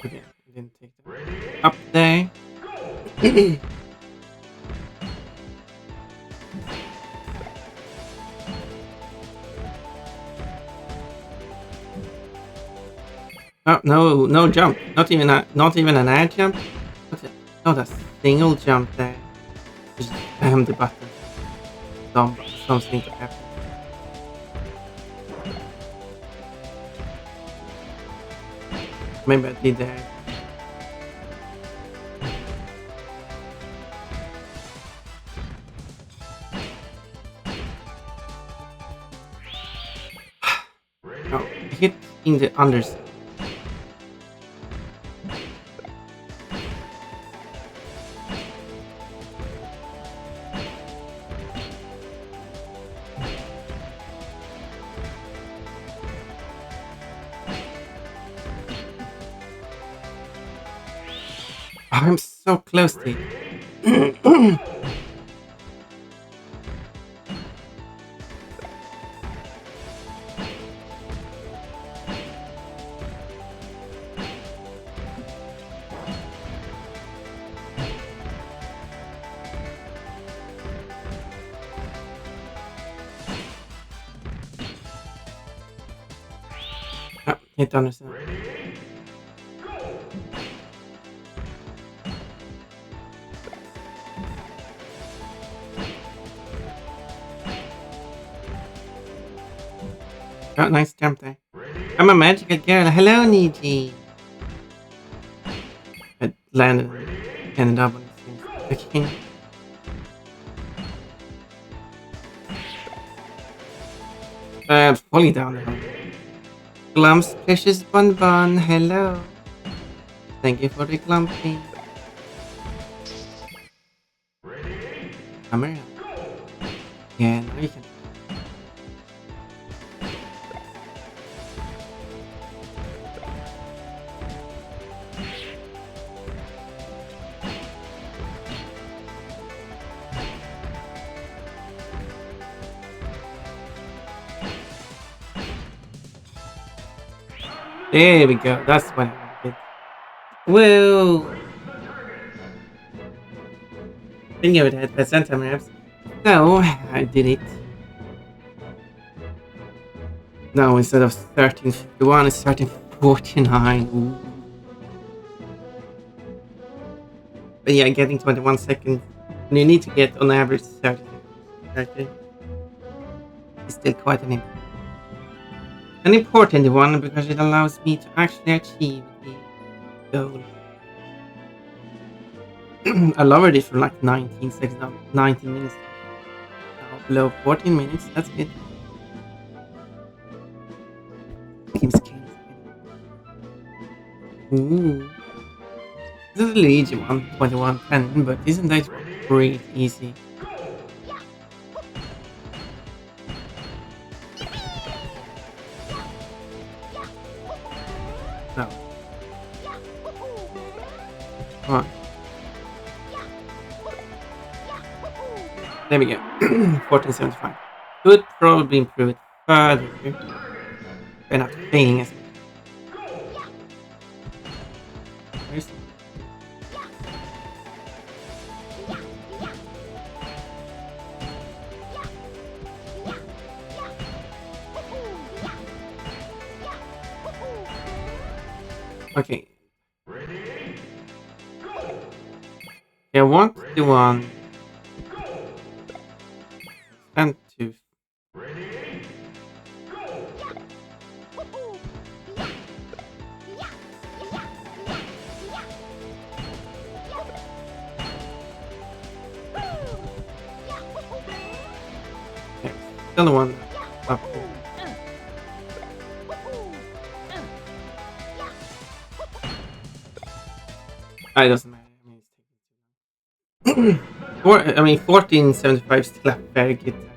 Speaker 1: Okay, I didn't take that. Up there. Oh no, no jump. Not even an air jump. Not a single jump there. Just spam the button. Something to happen. Maybe I did that. Oh, hit in the underside. I'm so close to it. Hit understand. Oh, nice jump there. I'm a magical girl. Hello, Niji. I landed and ended up on the king. Falling down the hill. Glumps, precious bonbon. Hello. Thank you for the clumping. Come here. Yeah, now you can. There we go. That's what I wanted. Whoa! Didn't give it a percent maps. So I did it. Now instead of 1351, it's 1349. Ooh. But yeah, getting 21 seconds. And you need to get on average 30 seconds. It's still quite an important one because it allows me to actually achieve the goal. I lowered it from like 19 seconds down 19 minutes. Now below 14 minutes, that's good. Game's king. Ooh. This is a easy one, 2110, but isn't that pretty easy? No. Come on. There we go. 1475. Could probably improve it further by not failing as much. Where's the... Okay. I want the one and two. Okay, still the one up here. It doesn't matter. I mean, it's taking 1475 is still a very good time.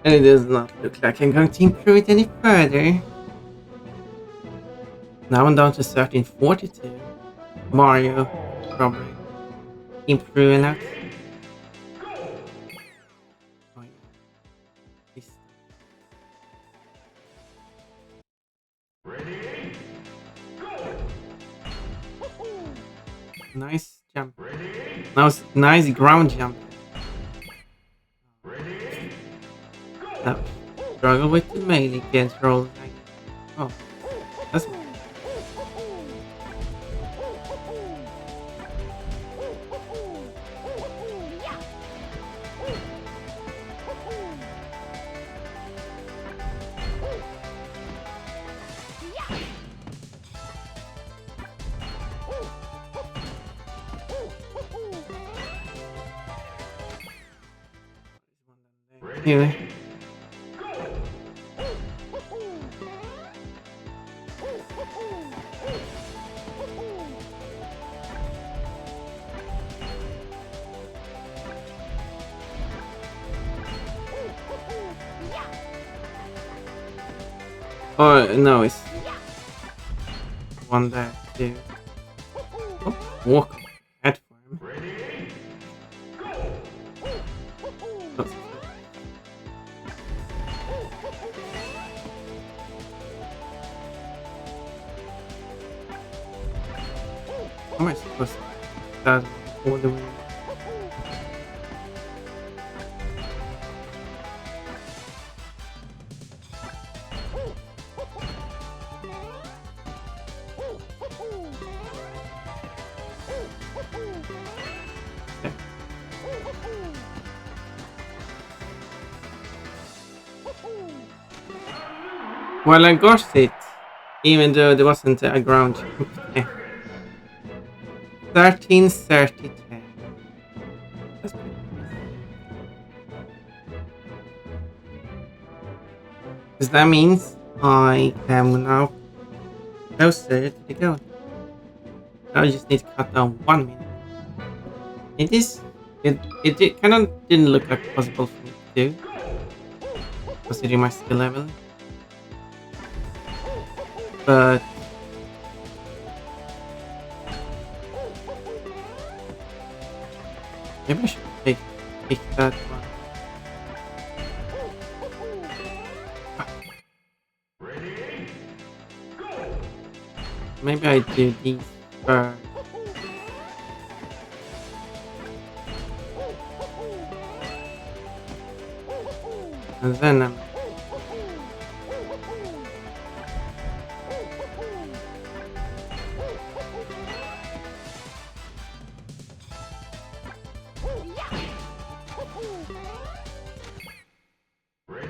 Speaker 1: And it does not look like I'm going to improve it any further. Now I'm down to 1342. Mario probably improve a lot. Oh, yeah. This. Nice jump. Nice ground jump. Now, struggle with the melee control. Oh, that's. Anyway. Oh no, it's one there too. Oh, walk on platform. Oh, how am I supposed to do that all the way? There. Well, I got it, even though there wasn't a ground jump. 13, 30, 10. That's pretty nice. Because that means I am now closer to the goal. Now I just need to cut down 1 minute. It is. It kind of didn't look like possible for me to do, considering my skill level. But maybe I should pick that one. Maybe I do these first. And then I'm...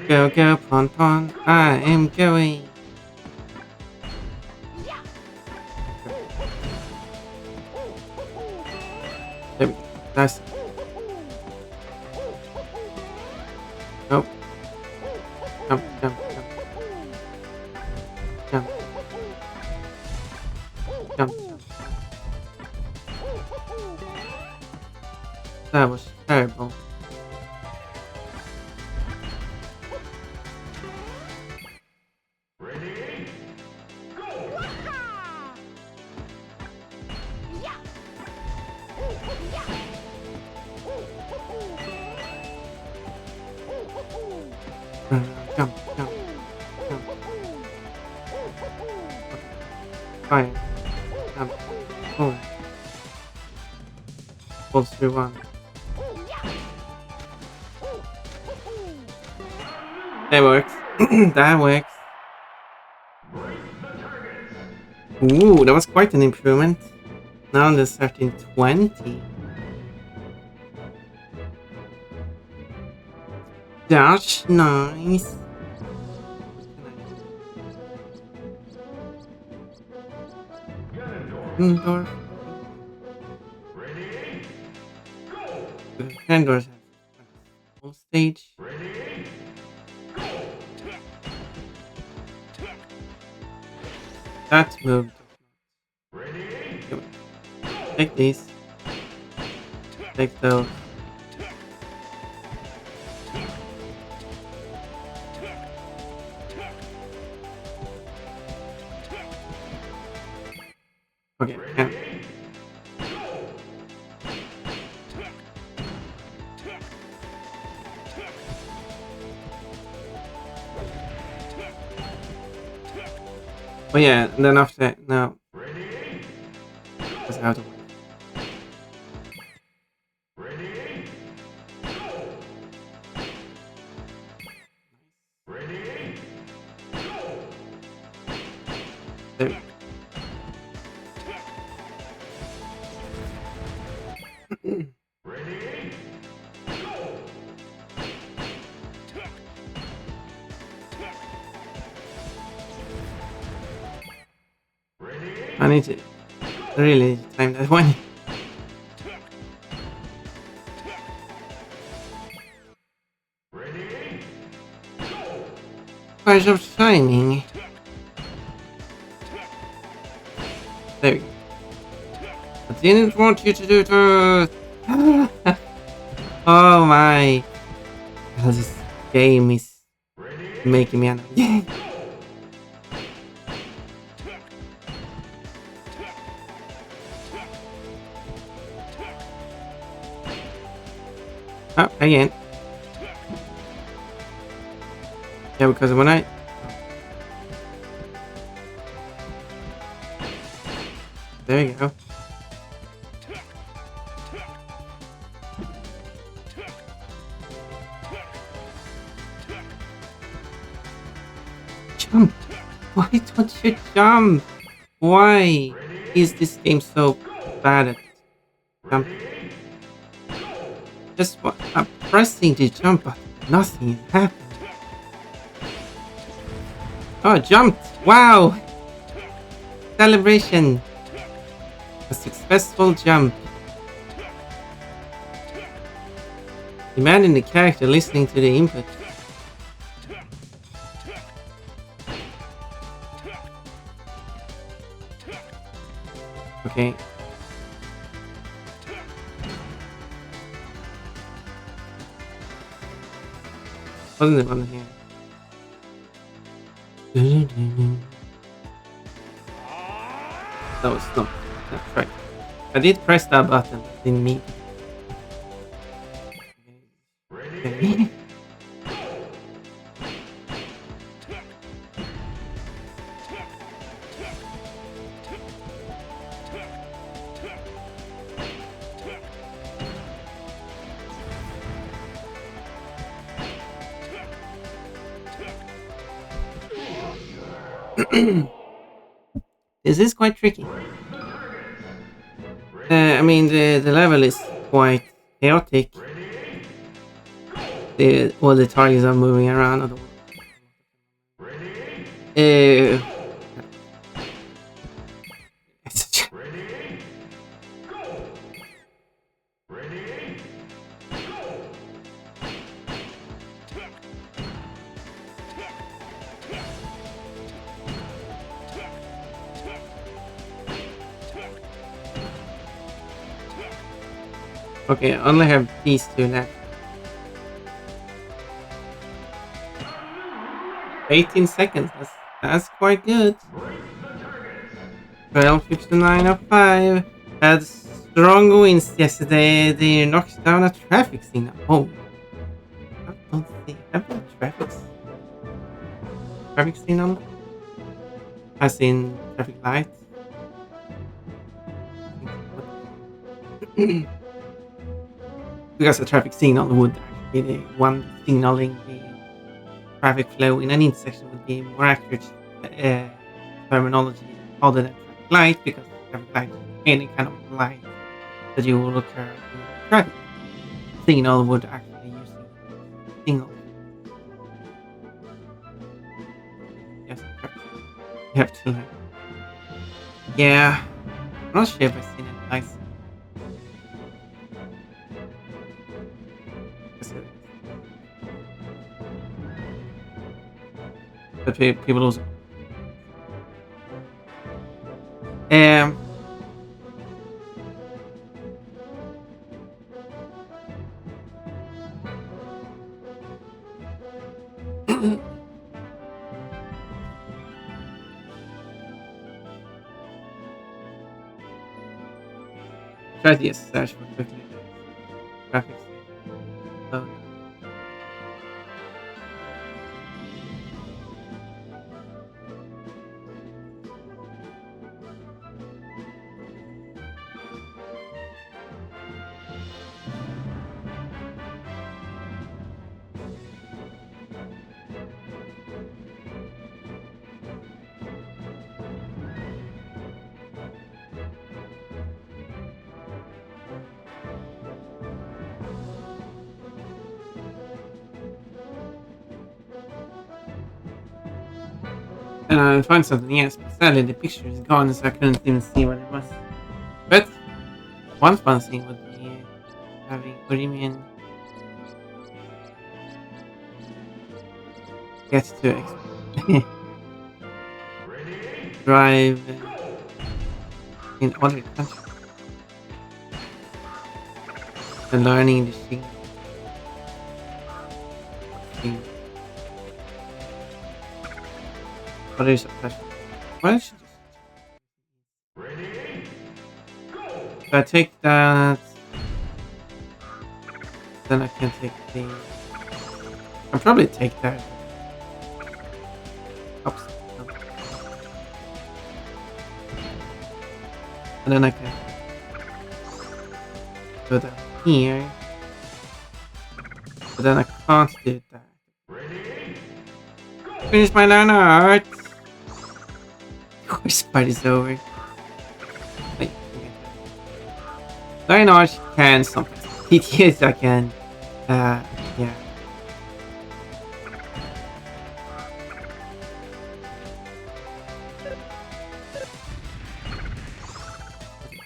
Speaker 1: Go, go, pon, pon. I am going. There we go. That's it. Nope. Jump, jump, jump. Jump. Jump, jump. That was terrible. Jump, jump, jump. Fire. Jump. Boom. Pulse through one. That works. That works. Ooh, that was quite an improvement. Now on the 1320. That's nice. Indoor. The Handors have full stage. That move does not. Take these. Take those. Okay, can. Oh yeah, and then after that, now. That's out of the way. There. I need to really time that one. Fires of timing. There we go. I didn't want you to do it. Oh my. This game is making me annoyed. Oh, again. Yeah, because when I... There you go. Jump! Why don't you jump? Why is this game so bad at jumping? Just what I'm pressing the jump button. Nothing is happening. Oh, jumped! Wow! Celebration! A successful jump. Imagine the character listening to the input. Okay. Wasn't it on here? No, it's not. That's right. I did press that button, but didn't mean to. Okay. This is quite tricky. I mean, the level is quite chaotic. All the targets are moving around. Uh, okay, I only have these two left. 18 seconds. That's quite good. 12:59 of 5. Had strong winds yesterday. They knocked down a traffic signal. Oh, I don't think I have a traffic signal. As in traffic light. Because a traffic signal would actually be the one signaling the traffic flow in an intersection would be more accurate terminology other than traffic light, because traffic light is any kind of light that you will occur in traffic. Signal would actually use signal. Yes, you have to like. Yeah, I'm not sure if I've seen any lights. But people also. Try to just search for quickly the graphics. So, and I found something else, but sadly the picture is gone, so I couldn't even see what it was. But one fun thing would be having Urimian get to drive in other countries and learning the thing. What is a question? Why should I take that Then I can take the... I'll probably take that. Oops. And then I can go down here. But then I can't do that. Finish my line art! Of course, fight is over. Wait, line art can something. TTS I can. Yeah.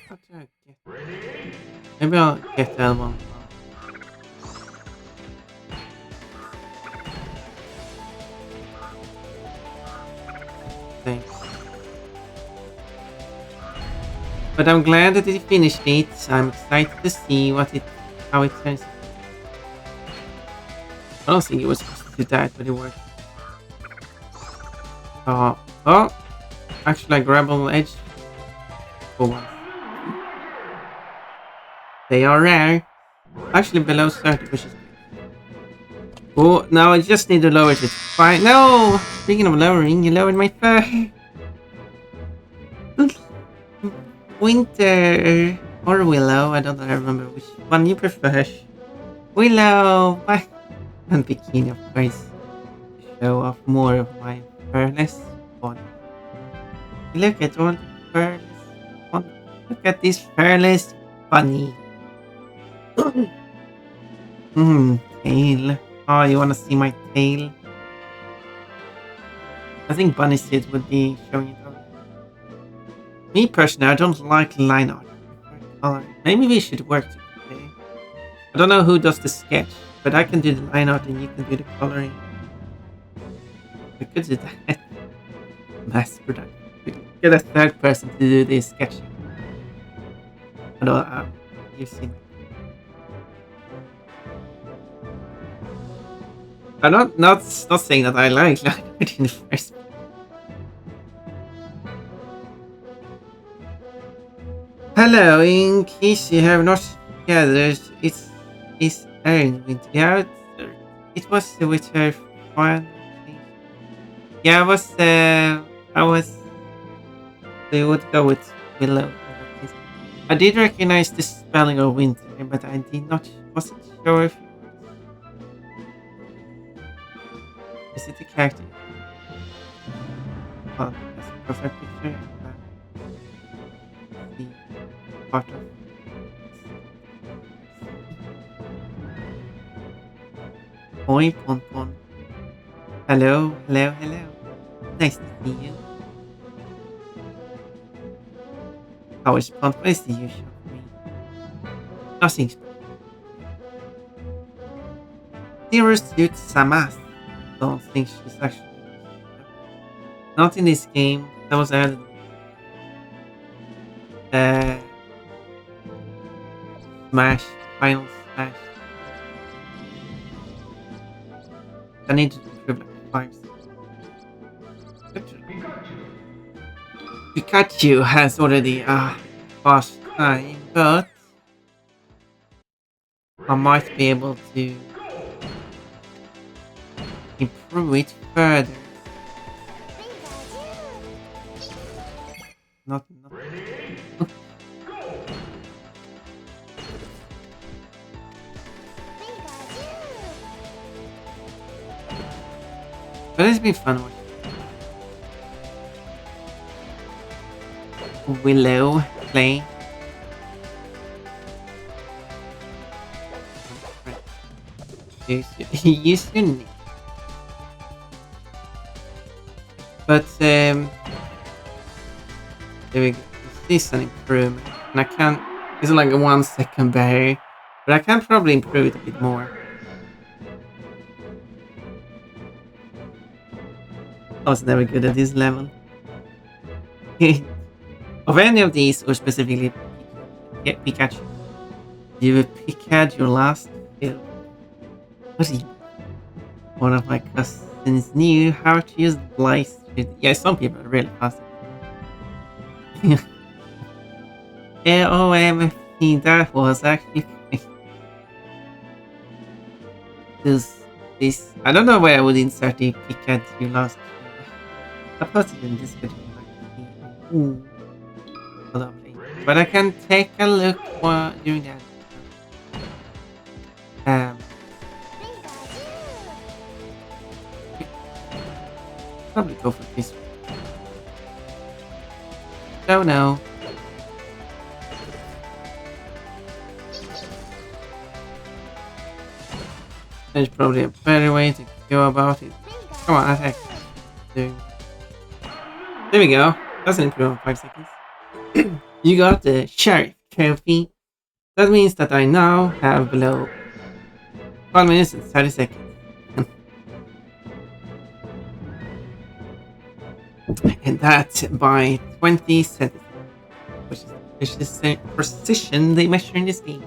Speaker 1: How do I get? Maybe I'll get that one. Thanks. But I'm glad that it finished it. I'm excited to see how it turns out. I don't think it was supposed to do that, but it worked. Oh, actually I grab on the edge for once. They are rare. Actually below 30, which is good. Oh, now I just need to lower it. Fine. No! Speaking of lowering, you lowered my fur. Winter or Willow, I don't remember which one you prefer. Willow! And bikini, of course. Show off more of my furless body. Look at all the furless body. Look at this furless bunny. Tail. Oh, you wanna see my tail? I think bunny suit would be showing it off. Me personally, I don't like line art. Maybe we should work together. I don't know who does the sketch, but I can do the line art and you can do the coloring. We could do that. Mass production. We could get a third person to do the sketching. Although, you've seen it. I'm not saying that I like line art in the first place. Hello, in case you have not gathered, it's Erin with yeah, it was with her fun. Yeah, I was they would go with Willow. I did recognize the spelling of winter, but I wasn't sure if is it the character? Oh, that's a perfect picture. The part of Oi, Pon Pon. Hello. Nice to see you. How is Pon Pon? Is the usual for me. Nothing special. Zero Suit Samas. Don't think she's actually. Not in this game. That was added. Smash. Final Smash. I need to improve like 5 seconds. Pikachu has already passed time, but I might be able to improve it further. Not. But it's been fun watching. Willow play. Use your name. But there we go. This is an improvement. And I can't. It's like a 1 second barrier. But I can probably improve it a bit more. I was never good at this level. Of any of these, or specifically Pikachu, you pick out your last fill. One of my cousins knew how to use Blaze. Yeah, some people are really fast. OMFT, that was actually this. This I don't know where I would insert the picket you lost. I posted in this video like hold on, please. But I can take a look while doing that. Probably go for this one. Don't know. There's probably a better way to go about it. Come on, attack. There we go. That's an improvement 5 seconds. You got the Sheriff Trophy. That means that I now have below 12 minutes and 30 seconds. And that by 20 centimeters, which is the precision they measure in this game.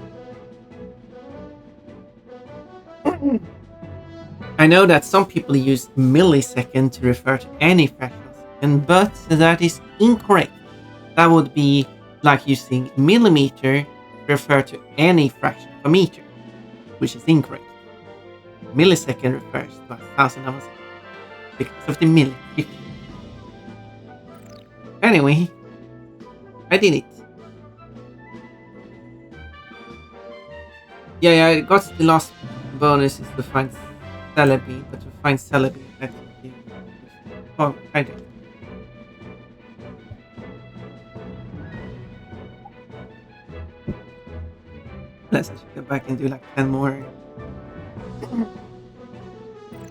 Speaker 1: I know that some people use millisecond to refer to any fractional second, but that is incorrect. That would be like using millimeter to refer to any fraction of a meter, which is incorrect. Millisecond refers to 1,000 of a second because of the milli. Anyway, I did it. Yeah, I got the last bonus is to find Celebi, but to find Celebi, I have to do. Oh, I did. Let's just go back and do like 10 more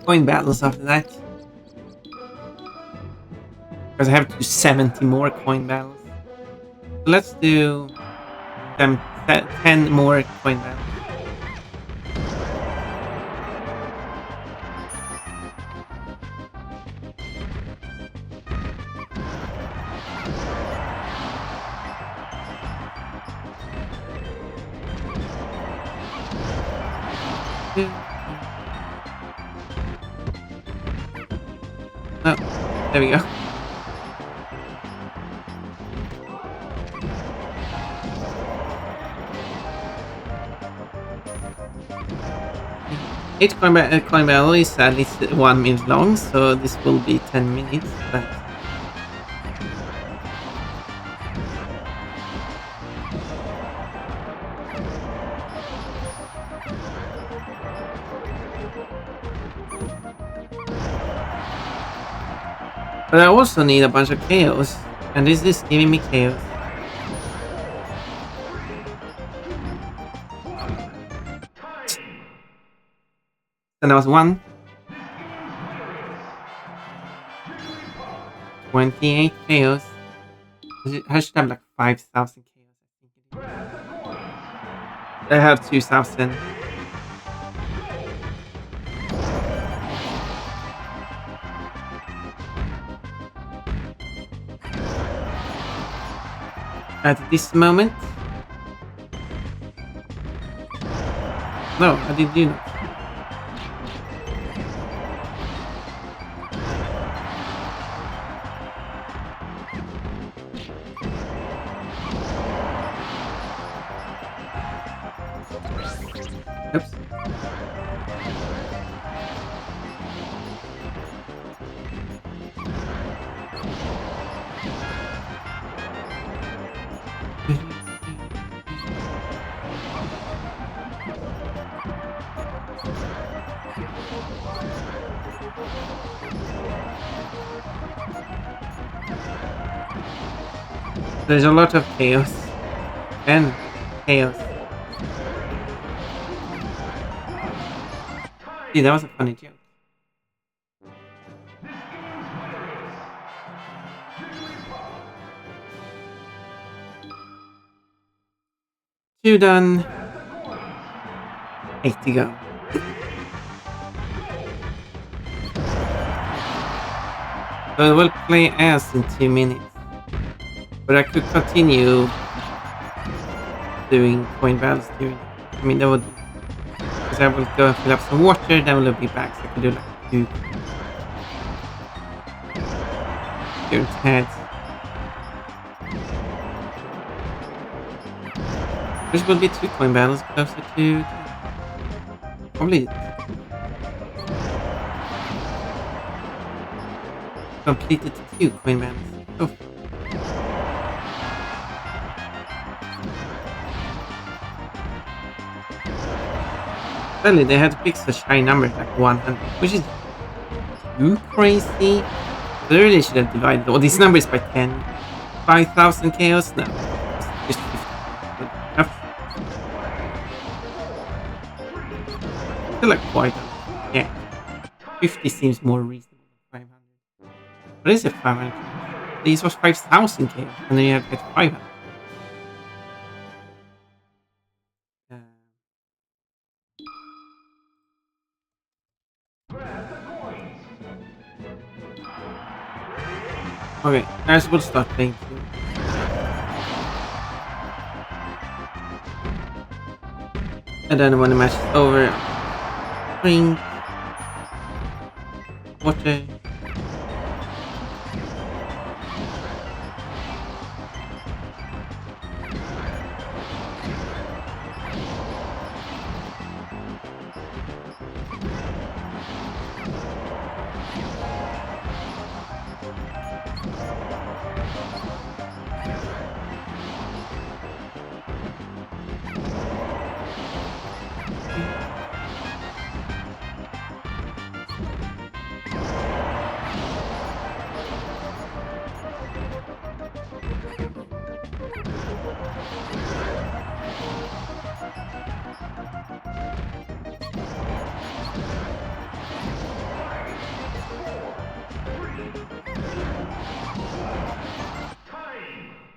Speaker 1: coin battles after that. Because I have to do 70 more coin battles. So let's do 10 more coin battles. Oh, there we go. Each coin battle is at least 1 minute long, so this will be 10 minutes. But I also need a bunch of chaos, and this is giving me chaos. And that was 28 chaos. I should have like 5,000 chaos, I think it is. I have 2,000. At this moment. No, I didn't do that. Oops. There's a lot of chaos. And chaos. See, that was a funny joke. Two done. 8 to go. So I will play as in 2 minutes. But I could continue doing coin battles during it. I mean, that would... Because I will go and fill up some water, then we'll be back. So I can do like 2... During heads. This will be 2 coin battles closer to... Probably... completed 2 coin bands. Oh. Suddenly they had to pick such high numbers like 100, which is too crazy. They really should have divided all these numbers by 10. 5,000 chaos? No. Just 50. But I feel like quite a lot. Yeah. 50 seems more reasonable than 500. What is it, 500? This was 5,000 chaos, and then you have to get 500. Okay, I will start playing too. And then when the match is over, drink, water.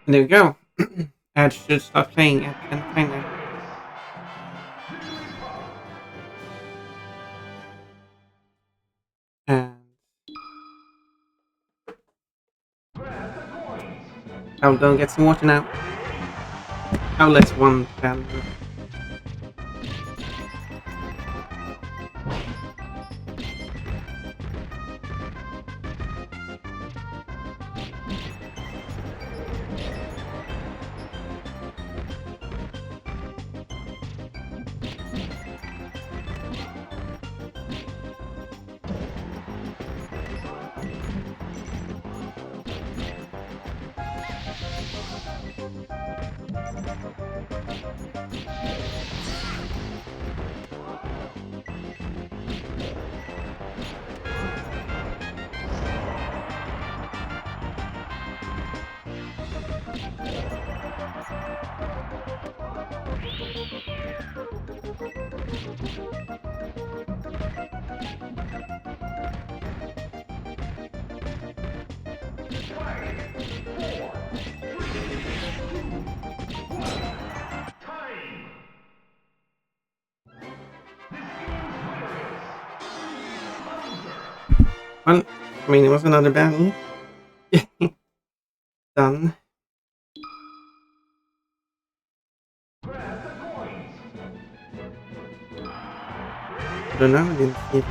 Speaker 1: And there we go. I should start playing at 10 timer. And I'll go get some water now. I'll let one down. Well, I mean, it was another battle. Done. I don't know, I didn't see it.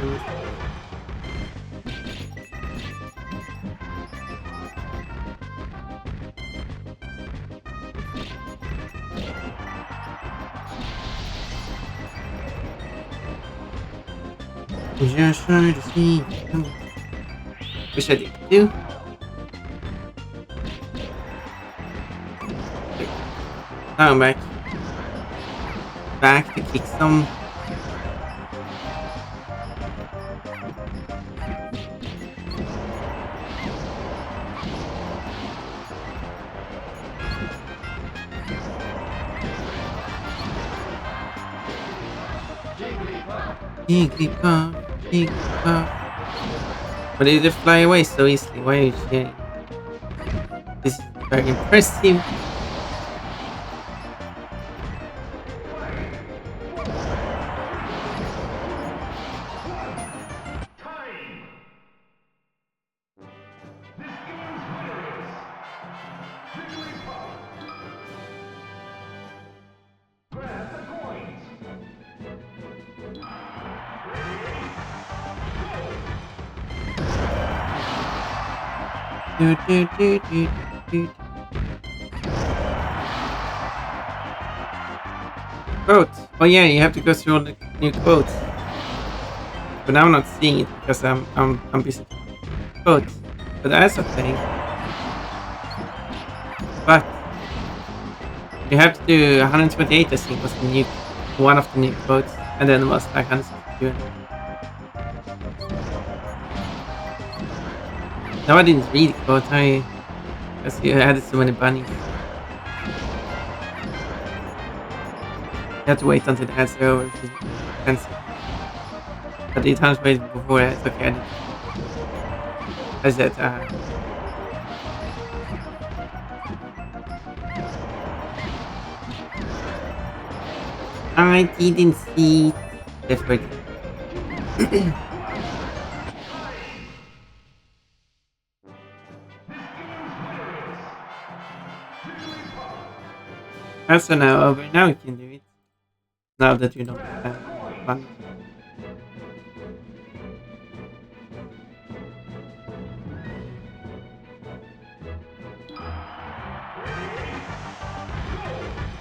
Speaker 1: Just trying to see. Wish I did too. Now I'm back. Back to kick some. Jigglypuff, Jigglypuff. But they just fly away so easily. Why are you sharing? This is very impressive. Quote. Oh yeah, you have to go through all the new quotes. But now I'm not seeing it because I'm busy. Quote. but that's okay. But you have to do 128, I think, was the new one of the new quotes, and then it was like 162. No, I didn't read the quote. I because you added so many bunnies. You have to wait until the ads are over if you cancel. But the times wait before it's okay. I said, I didn't see. That's right. Also now over. Now you can do it. Now that you don't have bunnies.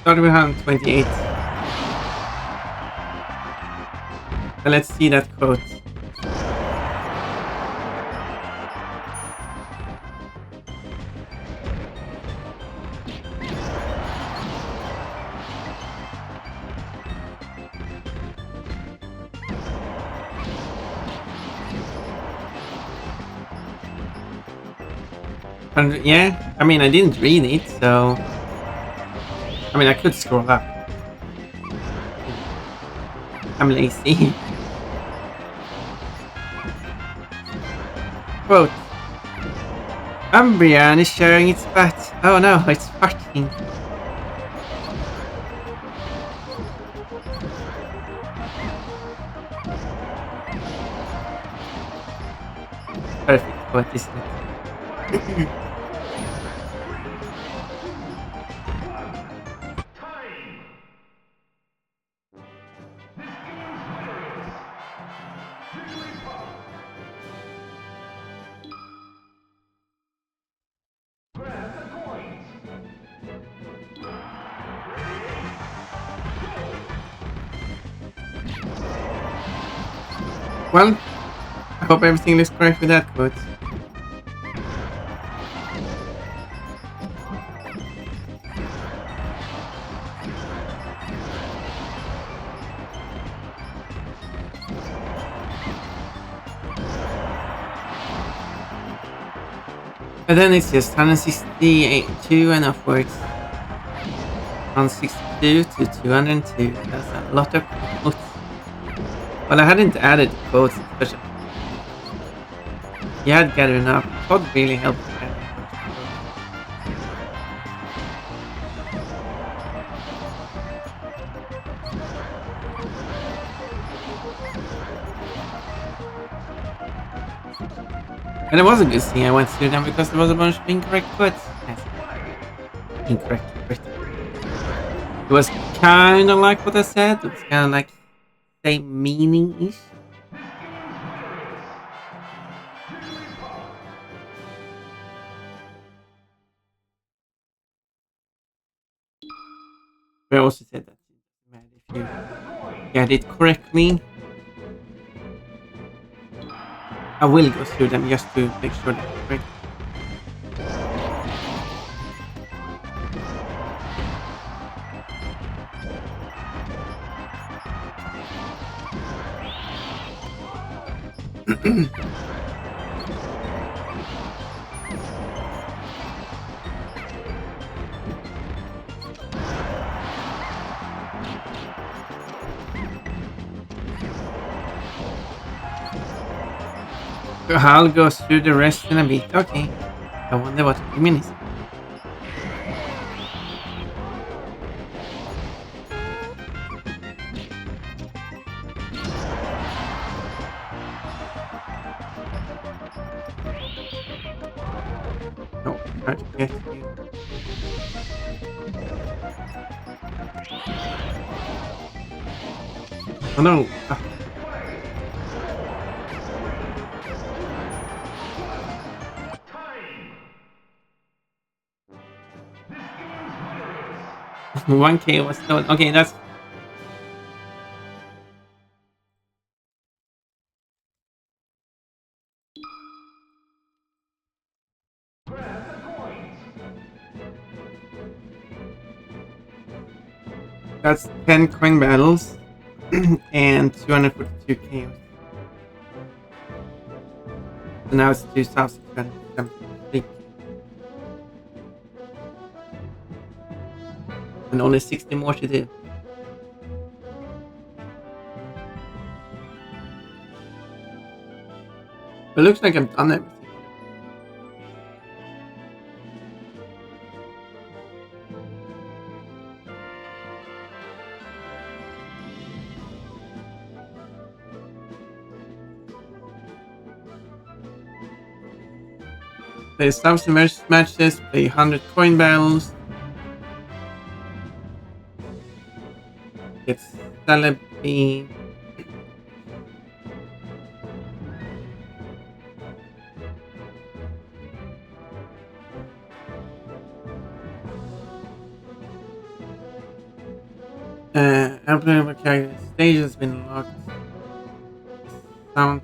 Speaker 1: Start with 128. So let's see that quote. And yeah, I mean, I didn't read it, so I mean, I could scroll up. I'm lazy. Quote: Umbreon is sharing its butt. Oh no, it's farting. Perfect quote, isn't it? Well, I hope everything looks correct with that quote. But then it's just 162 and upwards. 162 to 202. That's a lot of quotes. Well, I hadn't added quotes, especially. You had gathered enough. Quote really helped. And it was a good thing I went through them because there was a bunch of incorrect quotes. Yes. Incorrect. It was kind of like what I said. It was kind of like same meaning-ish. But I also said that if you get it correctly, I will go through them just to make sure that it's correct. I'll go through the rest in a bit. Okay. I wonder what it means. No, try to get you. Oh no. Ah. Time. 1k was stolen. Okay, that's That's 10 coin battles and 242 chaos. So now it's 2,673 and only 60 more to do. It looks like I've done everything. Play 1,000 versus matches, play 100 coin battles, get Celebi. Airplane of character stage has been locked. Sound.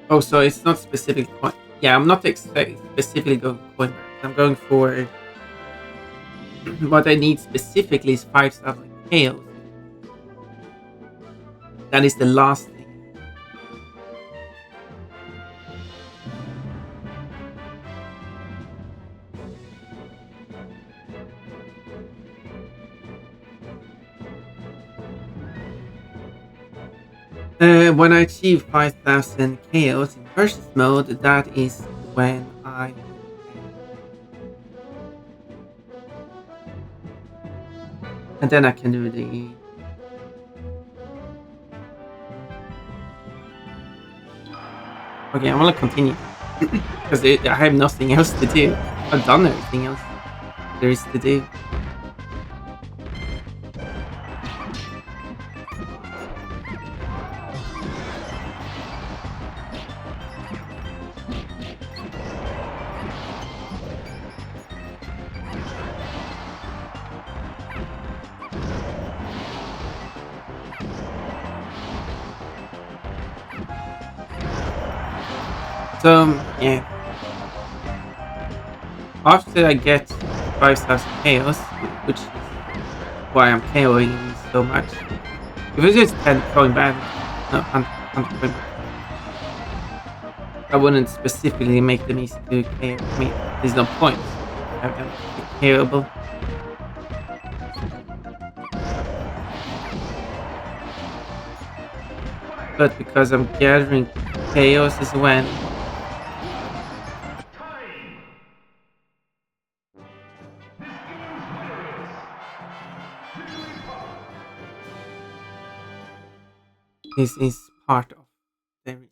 Speaker 1: Oh, so it's not specific coin. Yeah, I'm not specifically going coin battles. I'm going for what I need specifically is 5,000 chaos. That is the last thing. When I achieve 5,000 chaos in versus mode, that is when I. And then I can do the. Okay, I'm gonna continue. Because I have nothing else to do. I've done everything else there is to do. So, yeah. After I get 5,000 chaos, which is why I'm KOing so much. If it's just 10 coin back, no, 100 coin back, I wouldn't specifically make them easy to KO. I mean, there's no point. I have them KOable. But because I'm gathering chaos is when this is part of the reason.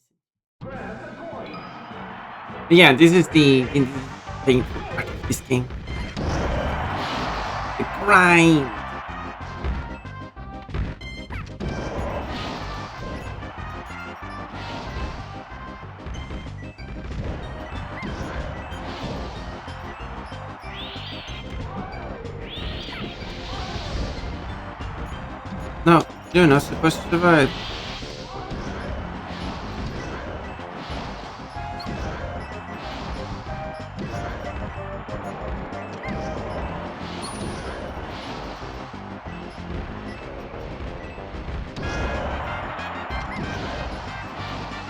Speaker 1: But yeah, this is the painful part of this game. The grind. No, you're not supposed to survive.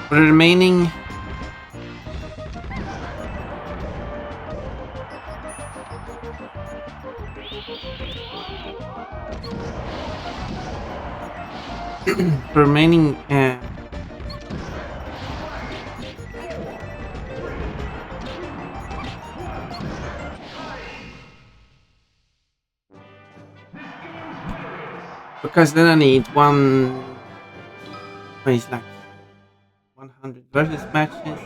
Speaker 1: For the remaining remaining because then I need it's like 100 versus matches.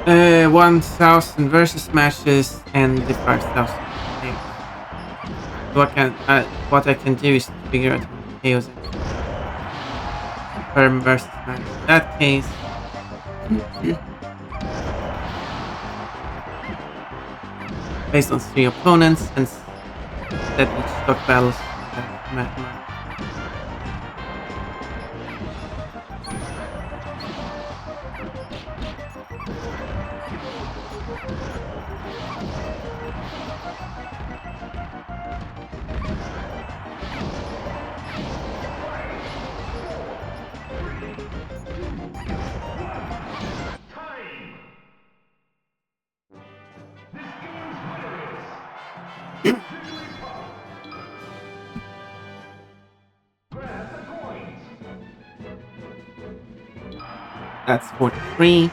Speaker 1: Uh, 1,000 versus matches and the 5,000. What I can do is figure out chaos and firm versus match. In that case, based on 3 opponents and that each stock battles that match. That's 43.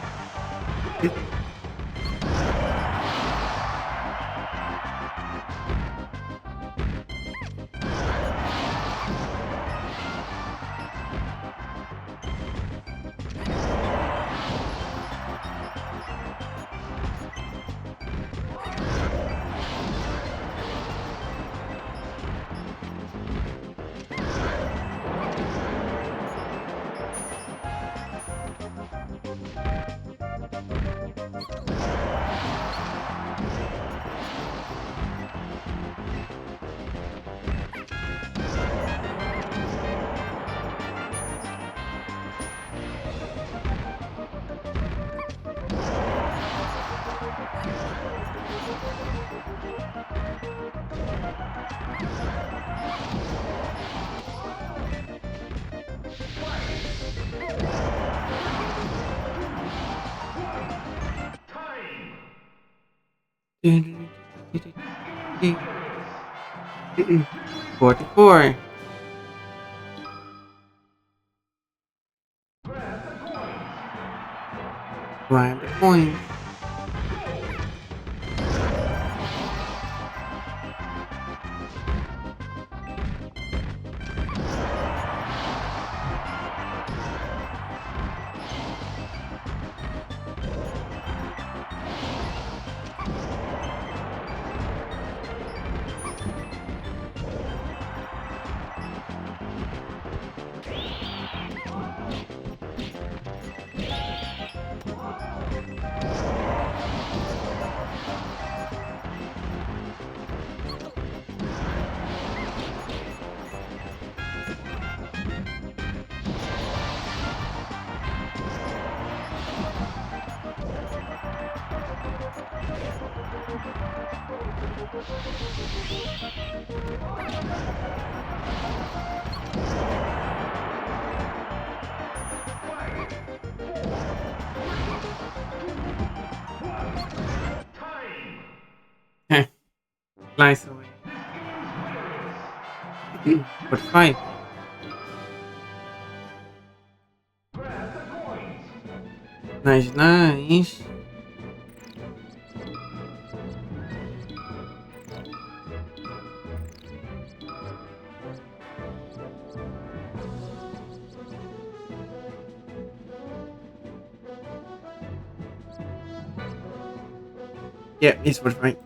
Speaker 1: Time. 44. Grab the coin. Heh, flies away. 45. Nice, nice. Yeah, it's 45.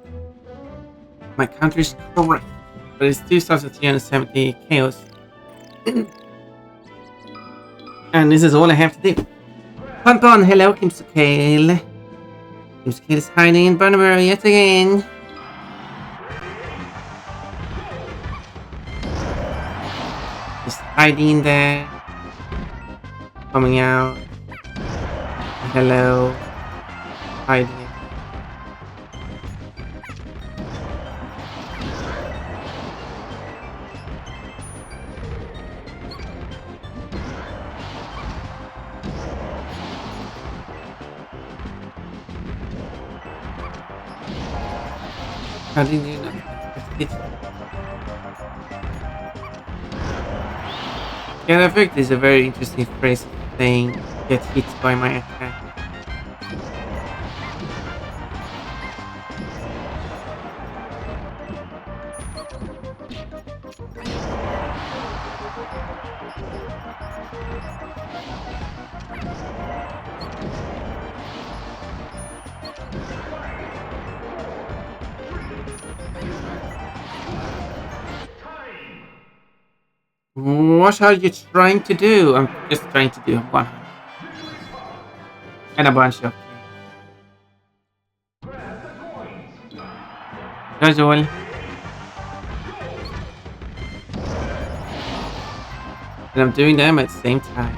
Speaker 1: My country is correct, but it's 2,370 chaos. And this is all I have to do. Pon, hello, Kimsukale. Kimsukale is hiding in Bonneville yet again. Just hiding there. Coming out. Hello. Hiding it. How did you know? Get effect is a very interesting phrase of saying get hit by my attack. What are you trying to do? I'm just trying to do 100. And a bunch of casual. And I'm doing them at the same time.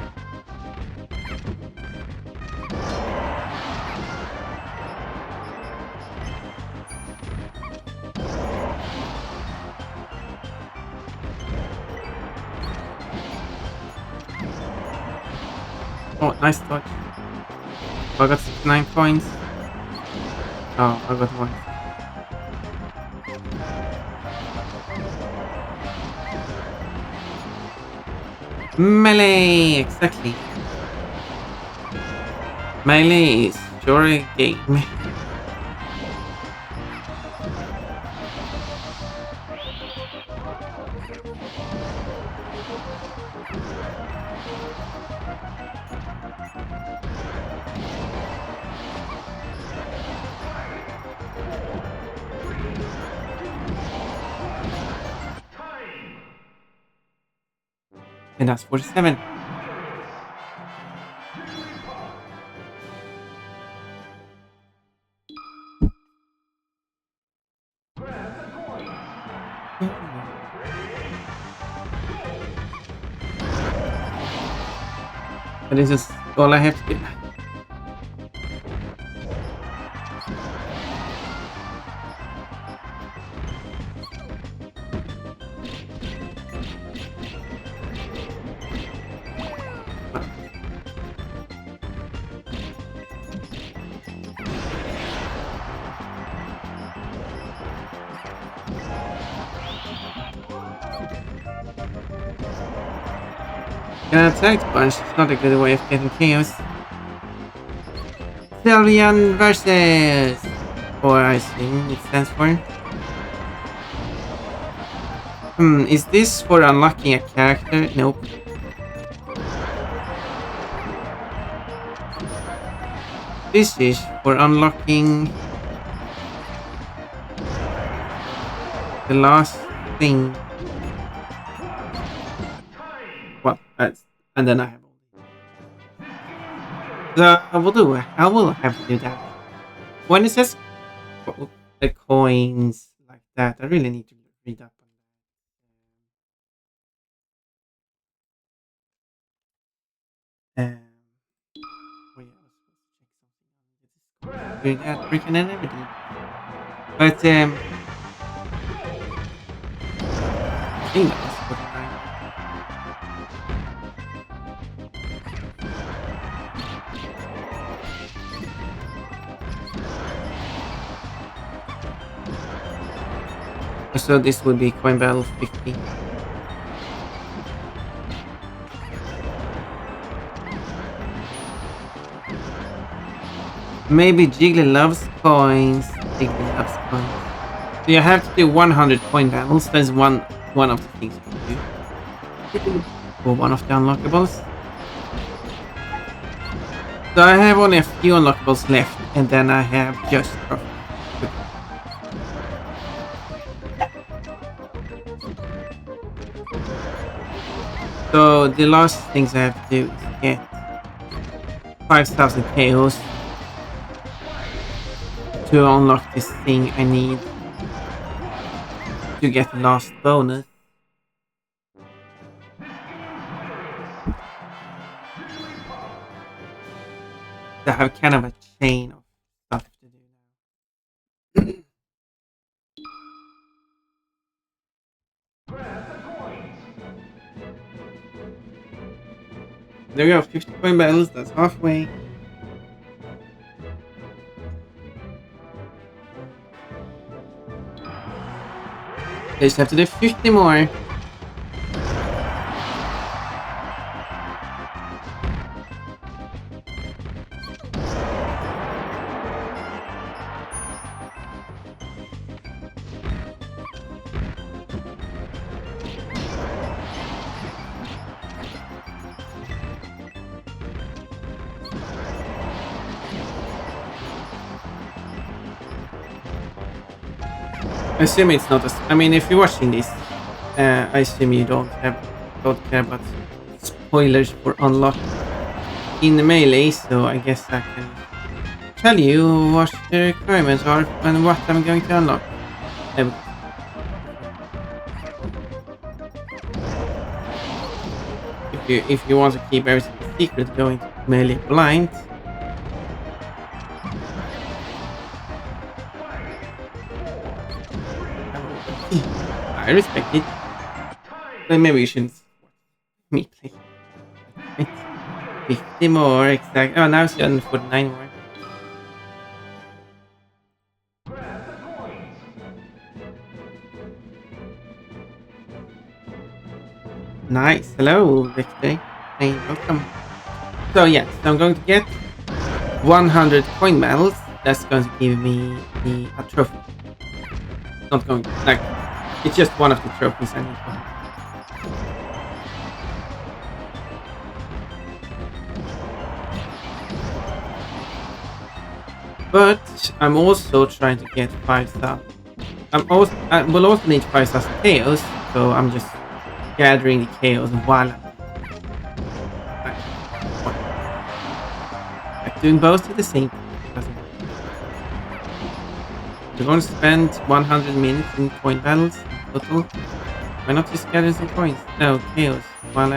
Speaker 1: Oh, nice touch. I got 69 points. Oh, I got one. Melee! Exactly. Melee is your game. And that's 47. And this is all I have to do. An attack punch is not a good way of getting chaos. Therian versus... Or I assume it stands for. Is this for unlocking a character? Nope. This is for unlocking the last thing. Well, and then I have I will do it. I will have to do that. When it says the coins like that, I really need to read up on that. Oh yeah, I was supposed to check something. Doing that freaking and everything. But I think that was 49. So this would be coin battle 50. Maybe Jiggly loves coins. Jiggly loves coins. So you have to do 100 coin battles. That's one of the things you can do. Or one of the unlockables. So I have only a few unlockables left, and then I have just So the last things I have to do is get 5,000 KOs to unlock this thing I need to get the last bonus. I have kind of a chain of stuff to do now. There we go, 50 coin battles, that's halfway. I just have to do 50 more. I assume it's not I mean, if you're watching this, I assume you don't have don't care about spoilers for unlock in the melee, so I guess I can tell you what the requirements are and what I'm going to unlock. There we go. If you want to keep everything secret, going to melee blind. I respect it. But maybe you shouldn't me play. 50 more, exactly. Oh, now it's on 49 more. Nice. Hello, Victor. Hey, welcome. So yeah, so I'm going to get 100 coin medals. That's going to give me a trophy. Not going to, like, it's just one of the trophies I need for him. But I'm also trying to get 5,000. I will also need 5,000 chaos, so I'm just gathering the chaos while I'm doing both at the same time. We're going to spend 100 minutes in coin battles in total. Why not just gather some coins? No, chaos. While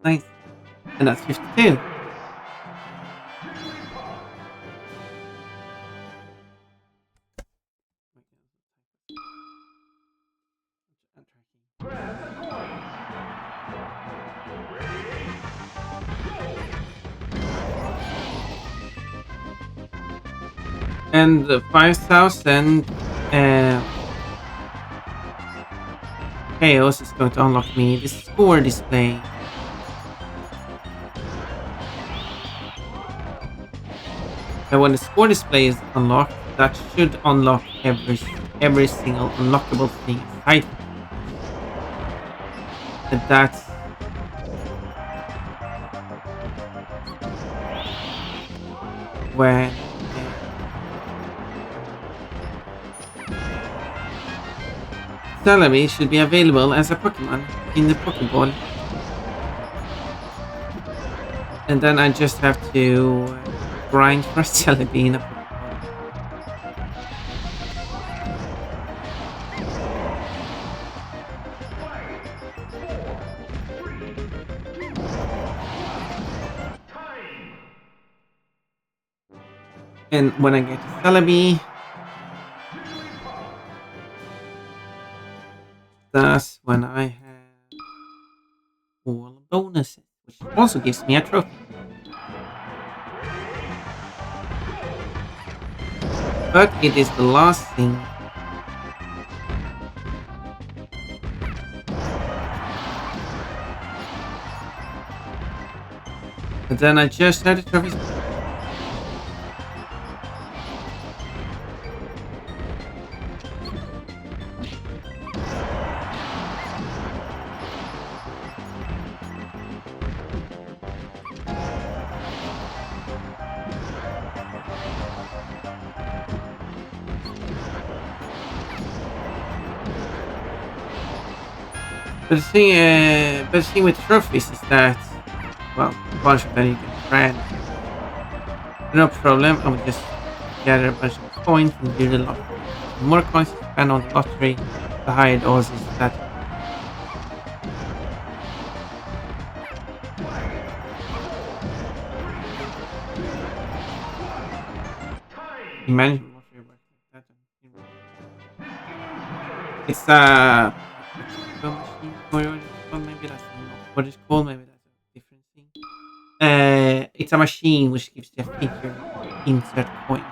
Speaker 1: nice. And that's 52. And the 5,000 chaos is going to unlock me the score display. And when the score display is unlocked, that should unlock every single unlockable thing inside. And that's when Celebi should be available as a Pokemon in the Pokeball. And then I just have to grind for Celebi in a Pokeball. And when I get to Celebi, that's when I have all bonuses, which also gives me a trophy. But it is the last thing. And then I just had the trophies. But the thing with trophies is that, well, a bunch of them you can brand. No problem, I will just gather a bunch of coins and do the lottery. The more coins you spend on the lottery, the higher the odds is that. Management lottery works like that. It's a machine, or maybe that's not what it's called, maybe that's a different thing. It's a machine which gives you a figure insert coin.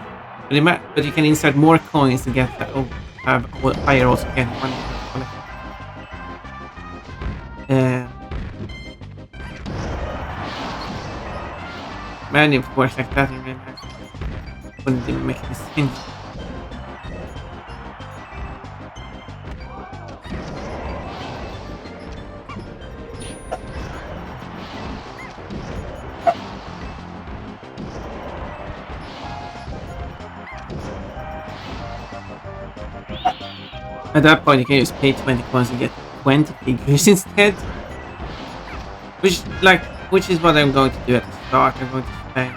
Speaker 1: But you can insert more coins to get have higher also get money. Man, if it works like that, it wouldn't even make any sense. At that point, you can just pay 20 coins and get 20 figures instead. Which is what I'm going to do at the start. I'm going to spend.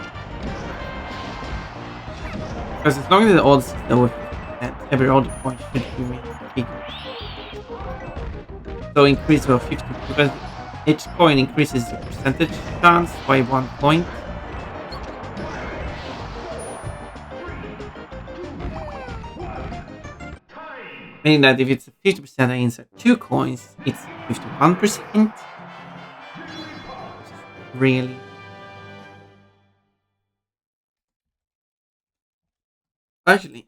Speaker 1: Because as long as the odds is lower, every other coin should give me a figure. So increase of 50, because each coin increases the percentage chance by 1 point. Meaning that if it's 50%, I insert 2 coins, it's 51%. Really? Actually,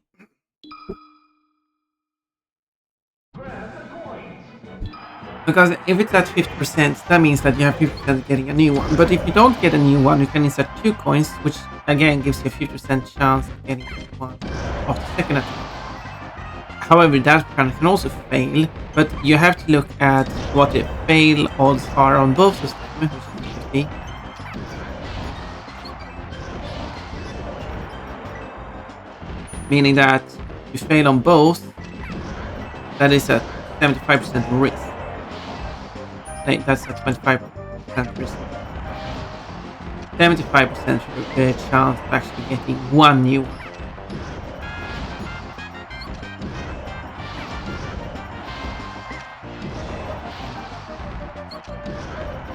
Speaker 1: because if it's at 50%, that means that you have 50% getting a new one. But if you don't get a new one, you can insert 2 coins, which again gives you a 50% chance of getting one of the second attack. However, that can also fail, but you have to look at what the fail odds are on both systems, which is 50. Meaning that if you fail on both, that is a 75% risk. That's a 25% risk. 75% chance of actually getting one new one.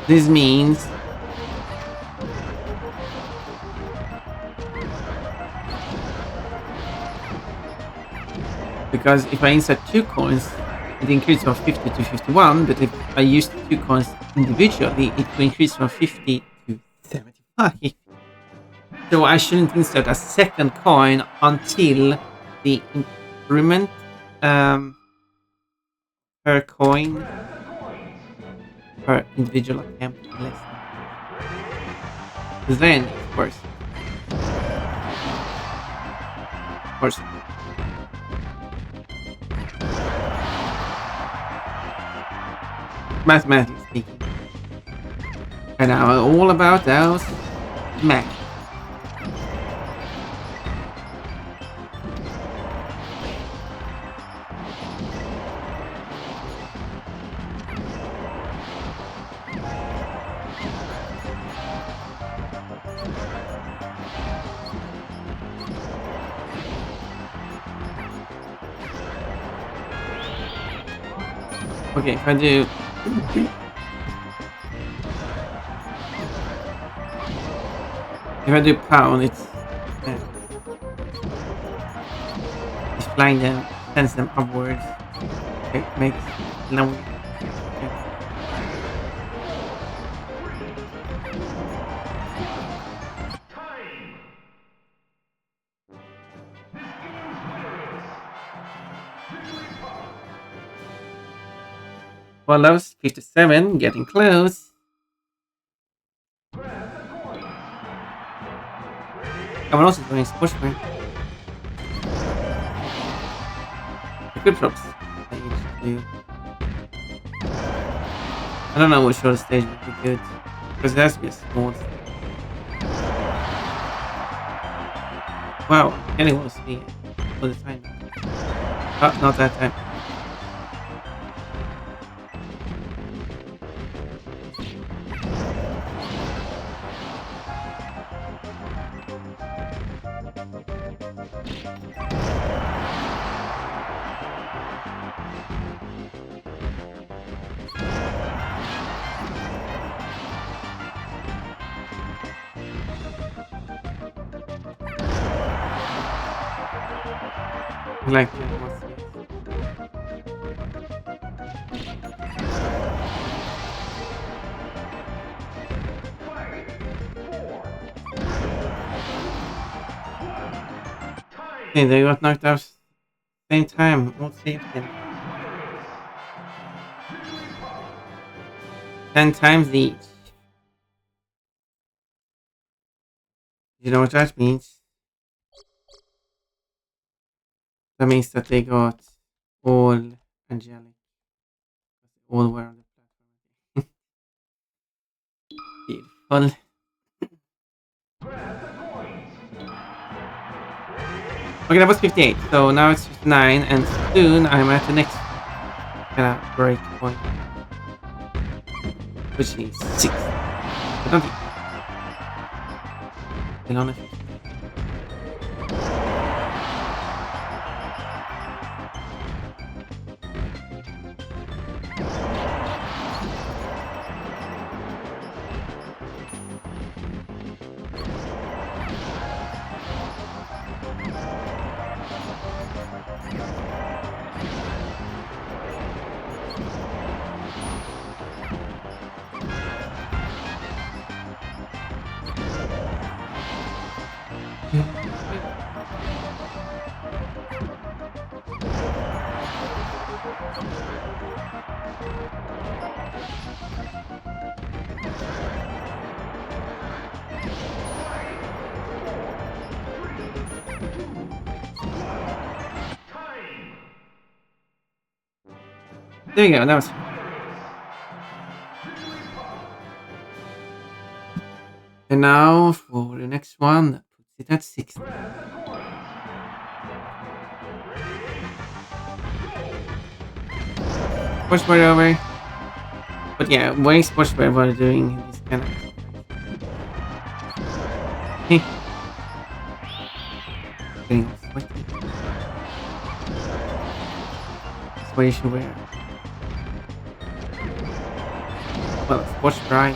Speaker 1: This means because if I insert 2 coins, it increases from 50 to 51, but if I use the 2 coins individually, it will increase from 50 to 75. So I shouldn't insert a second coin until the increment per coin per individual attempt less than. Then, of course. Mathematically speaking. And now all about those math. Okay, if I do pound, it's flying them, sends them upwards. It makes no. Well, that was 57, getting close. I'm also doing sportsman. The good drops I usually do. I don't know which sort of stage would be good, because it has to be a small stage. Wow, Kenny wants me all the time. Oh, not that time. Like okay, they got knocked out same time. We'll see them. 10 times each. You know what that means? That means that they got all angelic. All were on the platform. Beautiful. Okay, that was 58. So now it's 59, and soon I'm at the next kind of break point, which is 6. I don't think. Still on it. There you go, that was. And now for the next one, that puts it at 60. Sportswear over. But yeah, why Sportswear what are doing this kind of. Getting all sweaty. Situation where. Well, sports bra.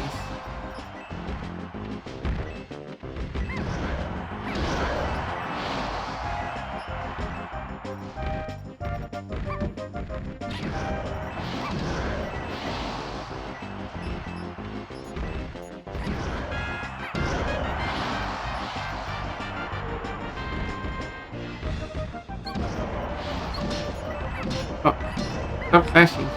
Speaker 1: Oh, stop flashing.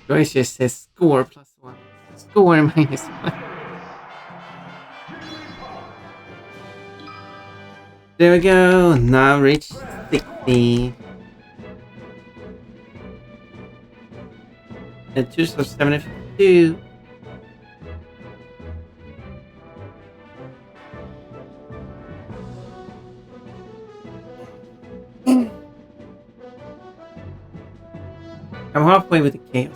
Speaker 1: Joyce just says score +1. Score -1. There we go. Now reach 60. And 2 of 752. I'm halfway with the chaos.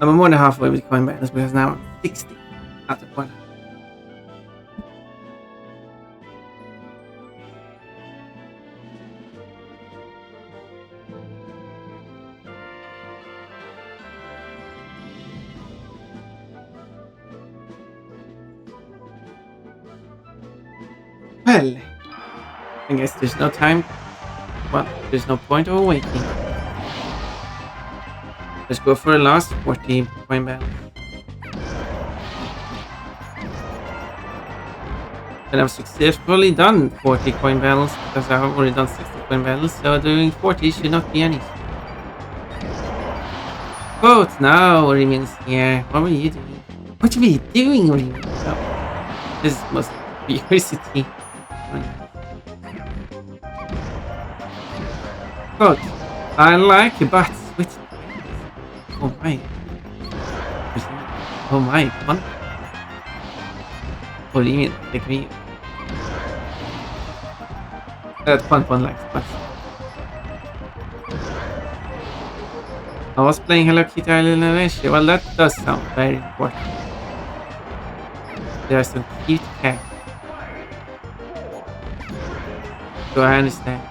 Speaker 1: I'm more than halfway with coin balance because now I'm 60 out of 100. Well, I guess there's no time. Well, there's no point of waiting. Let's go for the last 40 coin balance. And I've successfully done 40 coin balance because I've already done 60 coin balance, so doing 40 should not be any. Quote now, Orimin's here. What were you doing? What were you doing, Orimin? Oh, this must be curiosity. Quote, I like your butts with. Oh my. Oh my, one. What do you mean? Like me? That one likes butts. I was playing Hello Kitty Island Adventure. Well, that does sound very important. There are some cute cats. So I understand.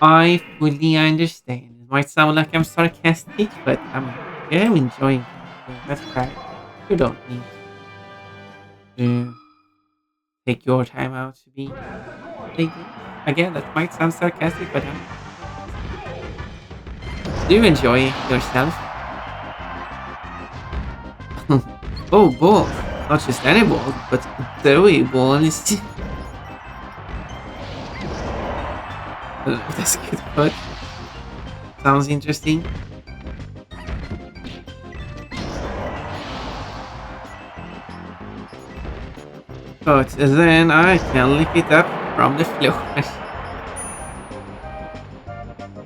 Speaker 1: I fully understand. It might sound like I'm sarcastic, but I'm enjoying it. That's right. You don't need to take your time out to be like this. Again, that might sound sarcastic, but do you enjoy yourself? Oh, balls. Not just any ball, but throwy ball is. That's good, but sounds interesting. But then I can lick it up from the floor.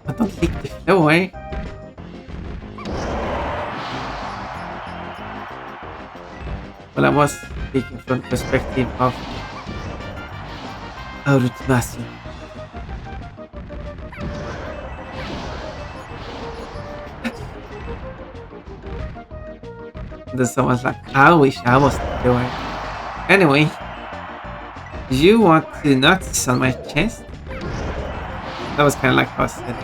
Speaker 1: I don't lick the floor. Well, I was speaking from the perspective of Aurutmasu. Then someone's like, I wish I was the door. Anyway, you want to nuts on my chest? That was kind of like how I said it.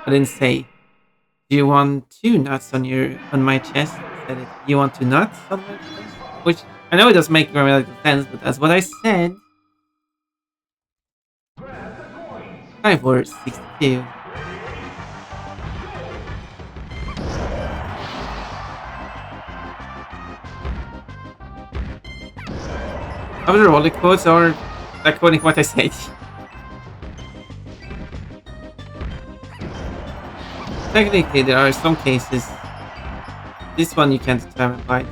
Speaker 1: I didn't say, do you want two nuts on my chest? I said it, you want two nuts on my chest? Which I know it doesn't make grammatical sense, but that's what I said. Time for 62. After all, the quotes are according to what I said. Technically, there are some cases. This one you can't determine by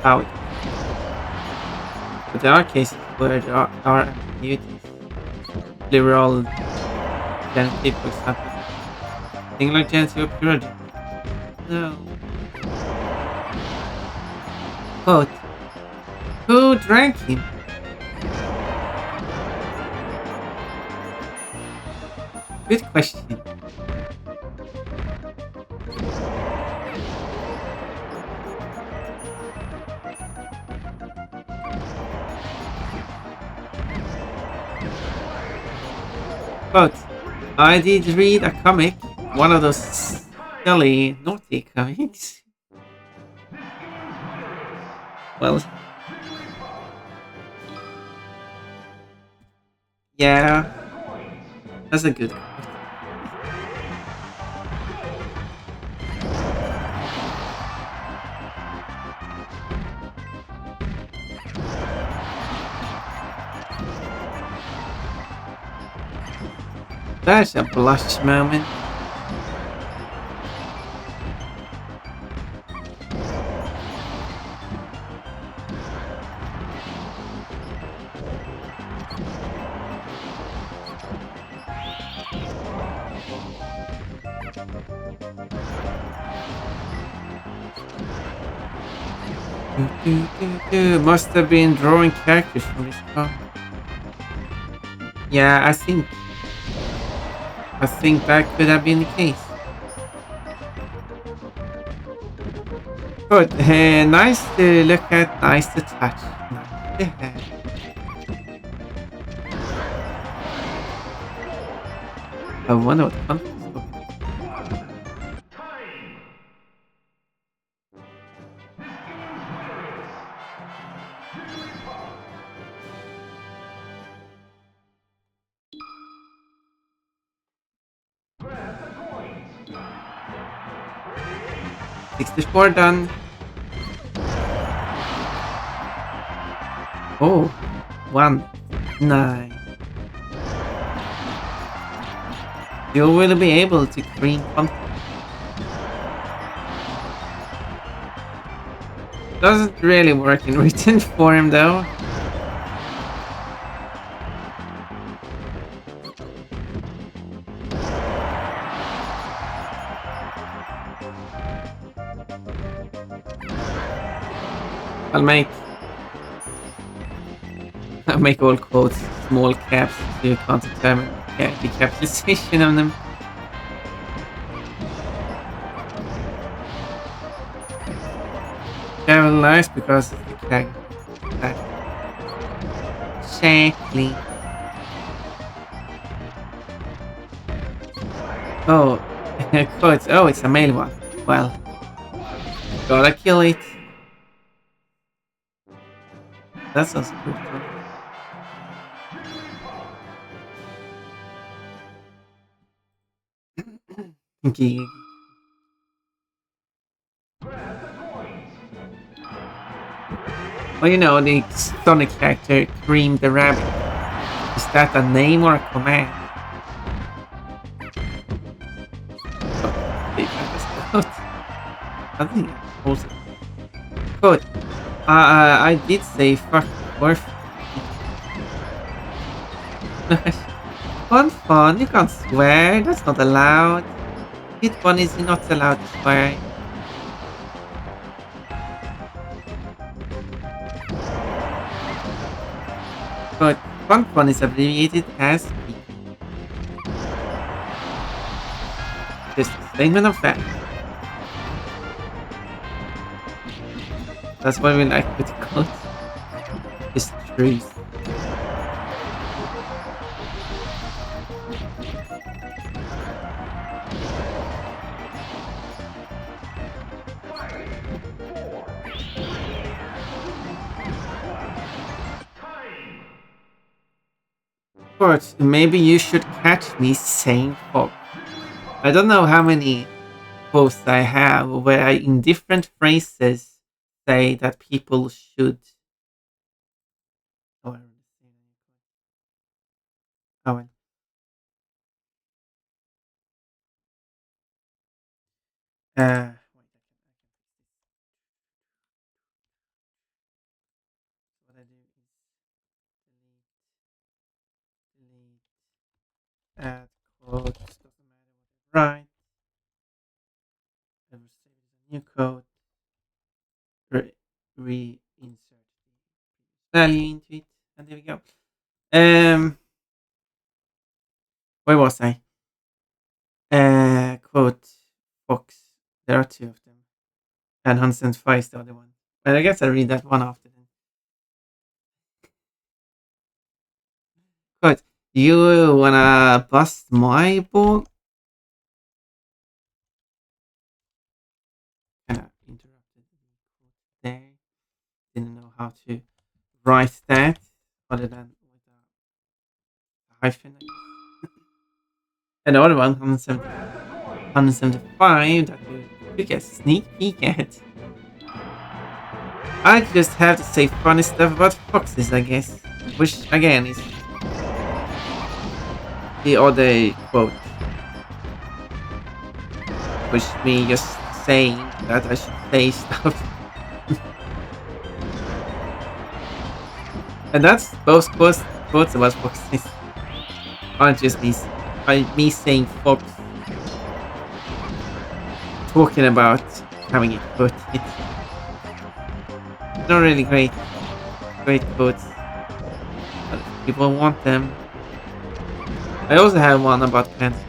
Speaker 1: how it is. But there are cases where there are ambiguities. Liberal genitive, for example. Singular genitive or plurative. No. Quote. Who drank him? Good question. Quote. I did read a comic, one of those silly, naughty comics. Well, yeah, that's a good quote. That's a blush moment. Must have been drawing characters from this comic. Yeah, I think that could have been the case. Good. Nice to look at, nice to touch. Nice to have. I wonder what confidence is. 64 done. Oh, 1-9. You will be able to cream content. Doesn't really work in written form though. I'll make all quotes small caps so you can't determine the capitalization of them. Capitalized because of the character. Exactly. Oh, quotes. Oh, it's a male one. Well, gotta kill it. That sounds pretty cool. Gig. Well, you know, the Sonic character, Cream the Rabbit. Is that a name or a command? I think also. Good. I did say fuck worth. Fun, you can't swear, that's not allowed. Hit one is not allowed to swear. but fun is abbreviated as P. Just a statement of fact. That's why we like with quotes. It's truth. But maybe you should catch me saying fuck. I don't know how many posts I have where I, in different phrases, say that people should. Oh, well. What I do is delete, add quotes, doesn't matter what I write. I will save a new code, reinsert value into it, and there we go. Where was I? Quote Fox. There are two of them, and 105 is the other one. But I guess I read that one after then. Quote: You wanna bust my ball? Kind of interrupted there. Didn't know how to write that other than with a hyphen. And the other one, 175, that we took a sneak peek at. I just have to say funny stuff about foxes, I guess. Which, again, is the other quote. Which me just saying that I should say stuff. And that's both quotes about foxes. Aren't just me saying fox. Talking about having it quoted. Not really great quotes. But if people want them. I also have one about cancer.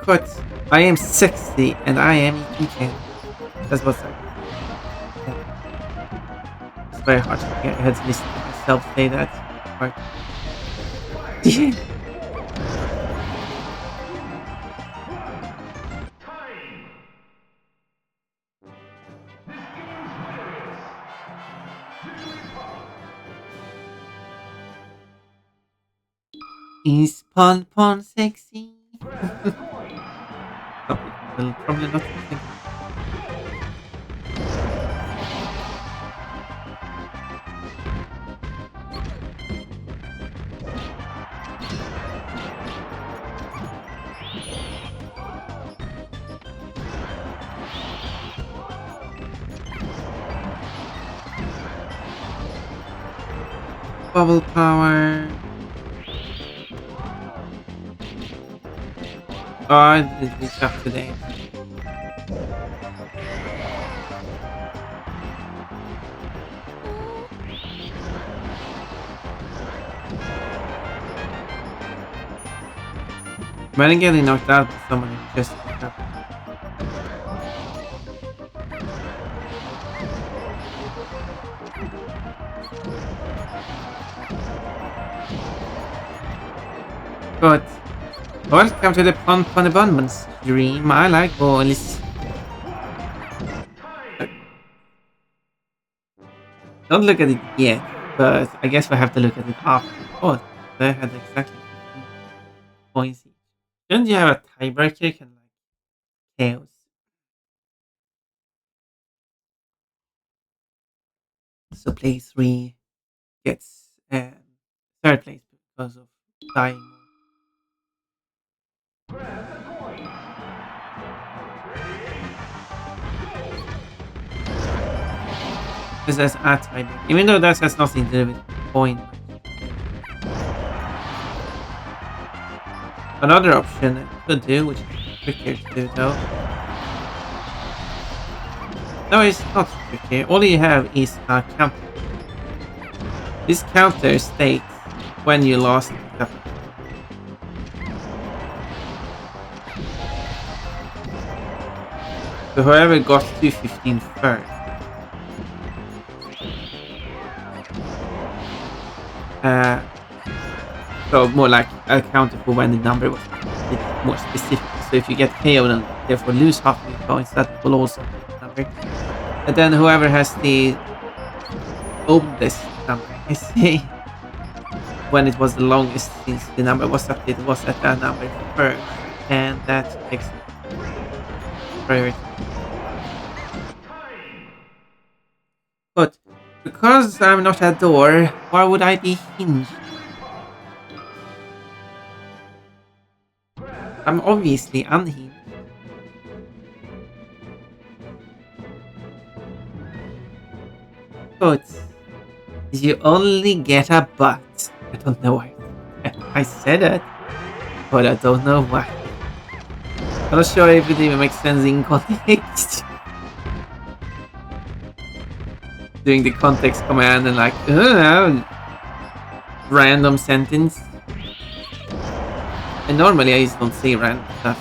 Speaker 1: Quote, I am sexy and I am eating candy. That's what's up. It's very hard to get ahead to listen to myself say that. Right. Is Pon Pon sexy? Some people will probably not think. Bubble power. Oh, I didn't reach up today. Imagine getting knocked out by someone who just woke up. But welcome to the Pon Pon Abundance stream. I like balls. Don't look at it yet, but I guess we have to look at it after. Oh, they had exactly 15 points each. Don't you have a tiebreaker? Can like chaos. So place 3 gets third place because of dying. This is a tiebreaker, even though that has nothing to do with point. Another option I could do, which is trickier to do though, No, it's not tricky. All you have is a counter. This counter states when you last picked up. So whoever got to 15 first. Uh, so more like a counter for when the number was more specific. So if you get KO'd and therefore lose half of your points, that will also be the number. And then whoever has the oldest number, I say, when it was the longest since the number was updated, was at that number first, and that takes priority. But because I'm not a door, why would I be hinged? I'm obviously unhinged. But you only get a butt. I don't know why. I said it, but I don't know why. I'm not sure if it even makes sense in context. Doing the context command and like, random sentence. And normally I just don't say random stuff.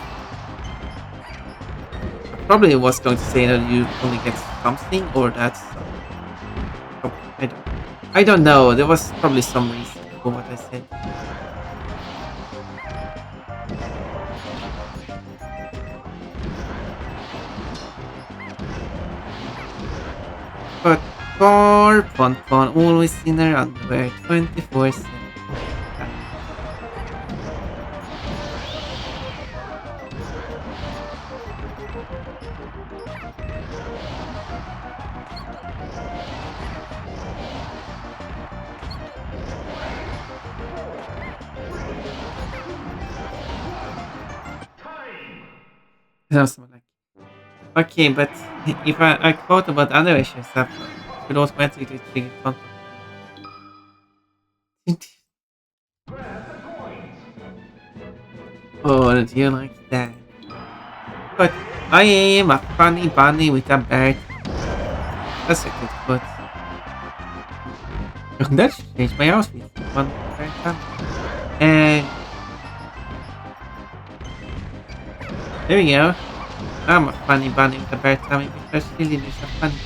Speaker 1: I probably was going to say that you only get something or that's... Oh, I don't know. There was probably some reason for what I said. But bar, pon always in her underwear, 24/7. Something like, okay, but if I quote about underwear stuff, it would automatically trigger contact. Oh, do you like that? But I am a funny bunny with a bird. That's a good quote. That should change my outfit. One bird time. And there we go. I'm a funny bunny with a bird tummy because Lily is a funny.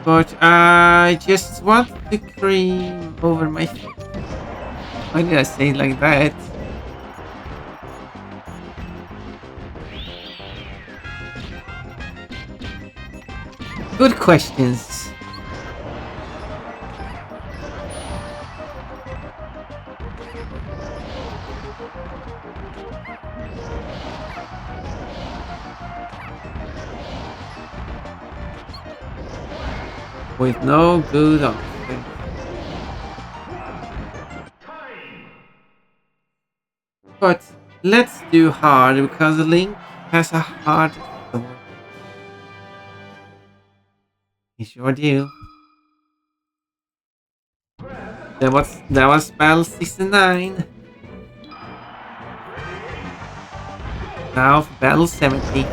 Speaker 1: But I just want the cream over my face. Why did I say it like that? Good questions. With no good answer. But let's do hard because Link has a hard sword. He sure do. That was spell 69. Now for battle 70.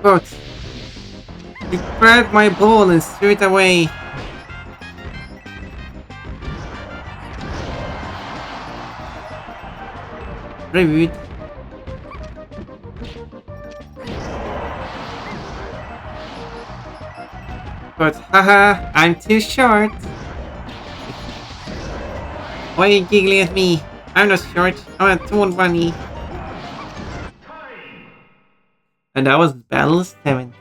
Speaker 1: But he grabbed my ball and threw it away. Rude. But haha, I'm too short. Why are you giggling at me? I'm not short, I'm a tall bunny. And that was battle 70.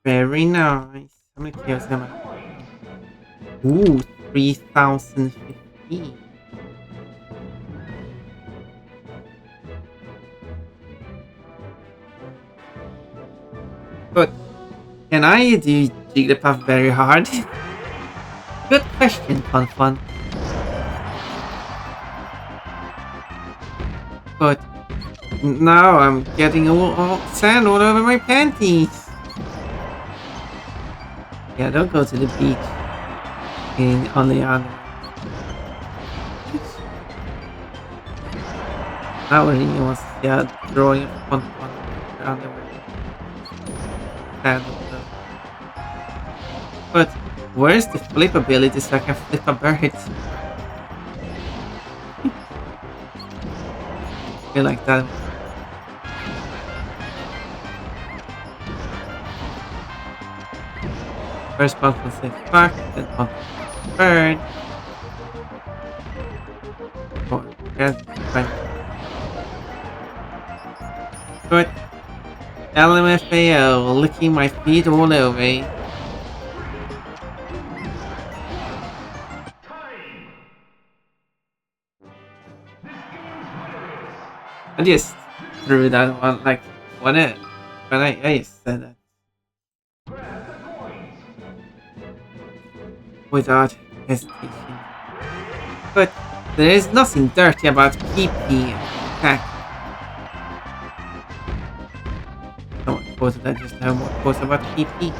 Speaker 1: Very nice. How many kills am I? Ooh, 3050. But can I do Jigglypuff very hard? Good question, Fun Fun. But now I'm getting all sand all over my panties. Yeah, don't go to the beach in only underwear. Now really wants drawing Fun Fun underwear. Sand all over. But where's the flip ability so I can flip a bird? I feel like that. First Pokemon says fuck, then Pokemon bird. Oh, yes, fine. Good. LMFAO, licking my feet all over. I just threw that one like when I just said that without hesitation. But there is nothing dirty about PP attack. Someone posted that just now. More post about PP.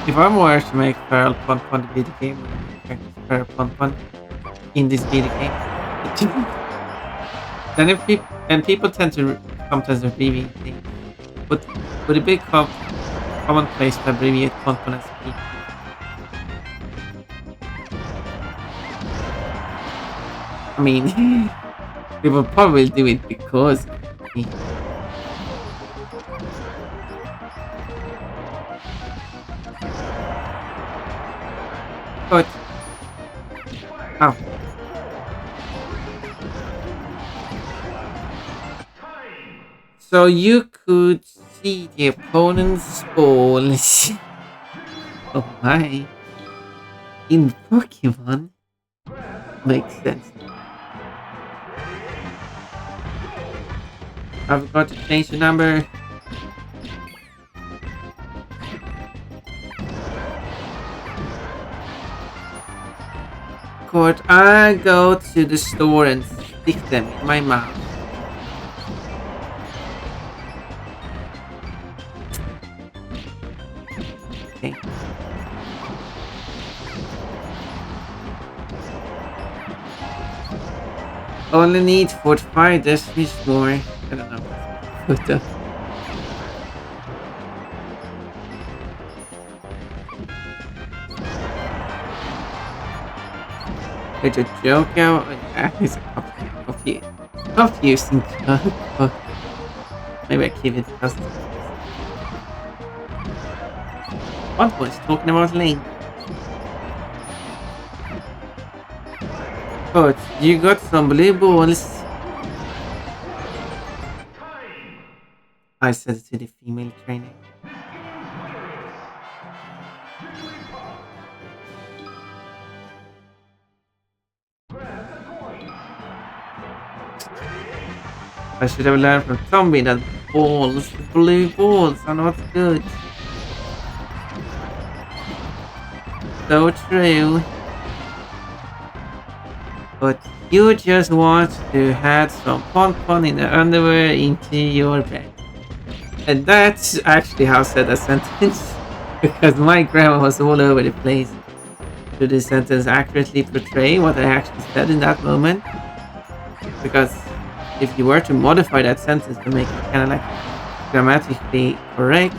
Speaker 1: If I were to make Feral Pun Pun the video game, would I make Feral Pun Pun in this video game? Then if people tend to sometimes abbreviate things, but would it be commonplace to abbreviate Pun Pun as P? I mean, people probably do it because P. But oh. So you could see the opponent's balls. Oh my. In Pokemon? Makes sense. I've got to change the number. Could I go to the store and stick them in my mouth? Okay. Only need 45 decimals more. I don't know. What the? It's a joke out. It's a confusing joke. Maybe I keep it just. One was talking about Link. But you got some blue balls. I said it to the female trainer. I should have learned from Tommy that blue balls are not good. So true. But you just want to add some pon in the underwear into your bed. And that's actually how I said that sentence. Because my grammar was all over the place. Should this sentence accurately portray what I actually said in that moment? Because if you were to modify that sentence to make it kind of like grammatically correct,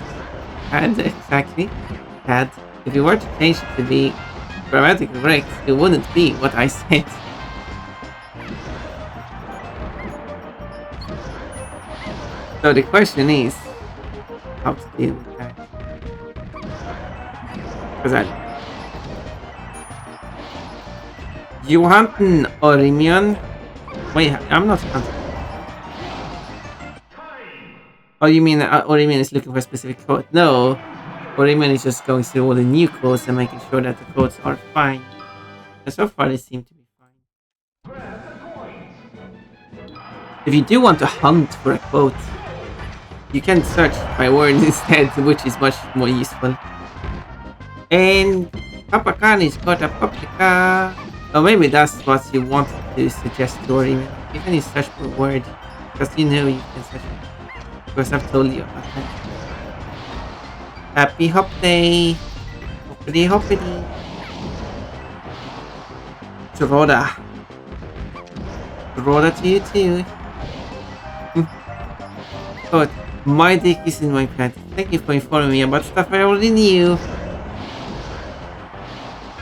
Speaker 1: and exactly, and if you were to change it to be grammatically correct, it wouldn't be what I said. So the question is how to deal with that. Because You want an Orimion? Wait, I'm not hunting. Oh, you mean Orimion is looking for a specific code? No, Orimion is just going through all the new codes and making sure that the codes are fine. And so far, they seem to be fine. If you do want to hunt for a quote, you can search by word instead, which is much more useful. And Papa Kani's got a paprika. Or maybe that's what you wanted to suggest to Orimion. You can use search for word, because you know you can search for it. Because I've told you about that. Happy Hop Day! Hoppity hoppity! Rhoda. Rhoda to you too. But my dick is in my pants. Thank you for informing me about stuff I already knew.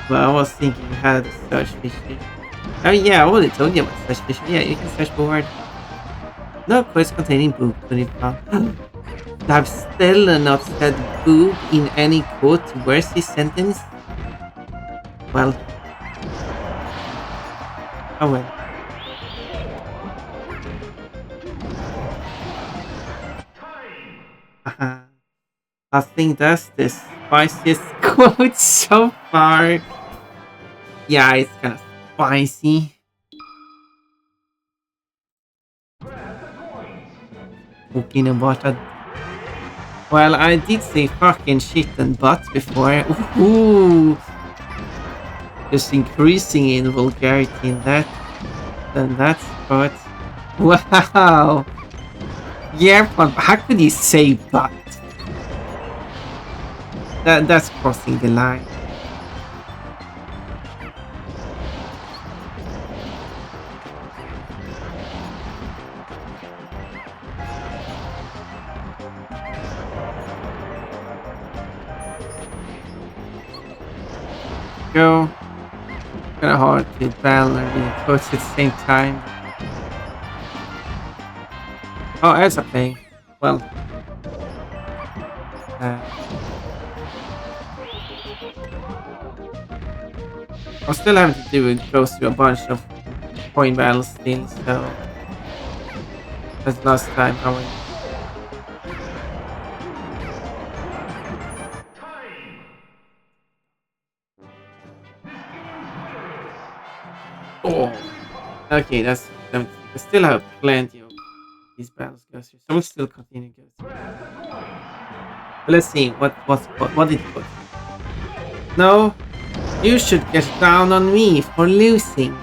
Speaker 1: Well, I was thinking you had a search feature. Oh yeah, I already told you about search feature. Yeah, you can search for word. No quotes containing boob to be found. I've still not said boob in any quote. Where's this sentence? Well. Oh well. I think that's the spiciest quote so far. Yeah, it's kind of spicy. Talking about a... Well, I did say fucking shit and butt before. Ooh. Just increasing in vulgarity in that. Then that's but... Wow. Yeah, but how could you say butt? That's crossing the line. Go. Kinda hard to battle and really close at the same time. Oh, as a play. Well. I'm still having to do it, go through a bunch of coin battles still, so as last time I went. Oh, okay, that's. I still have plenty of these battles go through, so we'll still continue to go through. But let's see what did it put. No, you should get down on me for losing.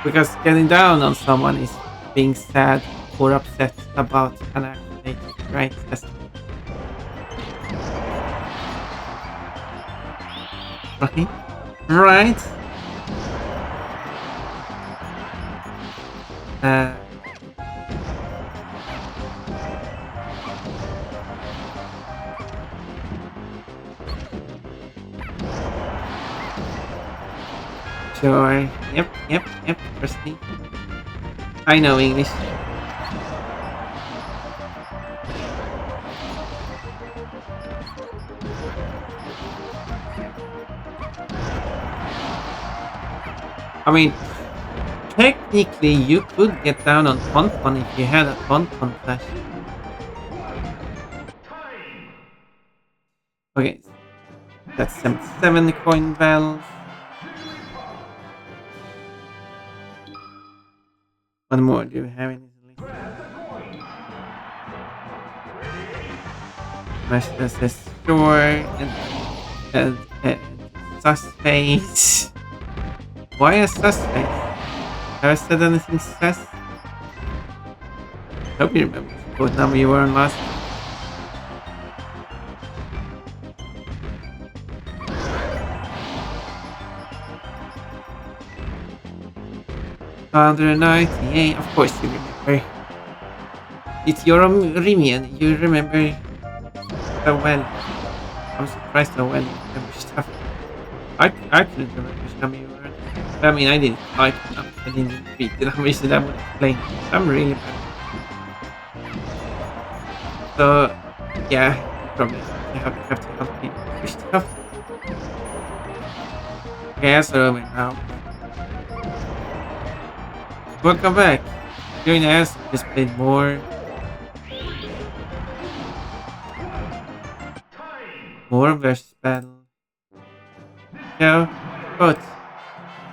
Speaker 1: Because getting down on someone is being sad or upset about an action, right? That's right. Right. Sure. Yep. Trust me. I know English. I mean, technically you could get down on Ponpon if you had a Ponpon flash. Okay, that's 77 coin bells. What more do we have in this list? Master says sure and susface. Why a susface? Have I said anything sus? Hope you remember what number you were on last. $198, of course you remember. It's your Rimian, you remember so well. I'm surprised how well you remember stuff. I couldn't remember which number you were on. I mean, I didn't type it up. I didn't read the numbers that I would explain. I'm really bad. So, yeah, probably have to help me with stuff. Gas are over now. Welcome back. During the ass, just played more versus battle. Yeah, but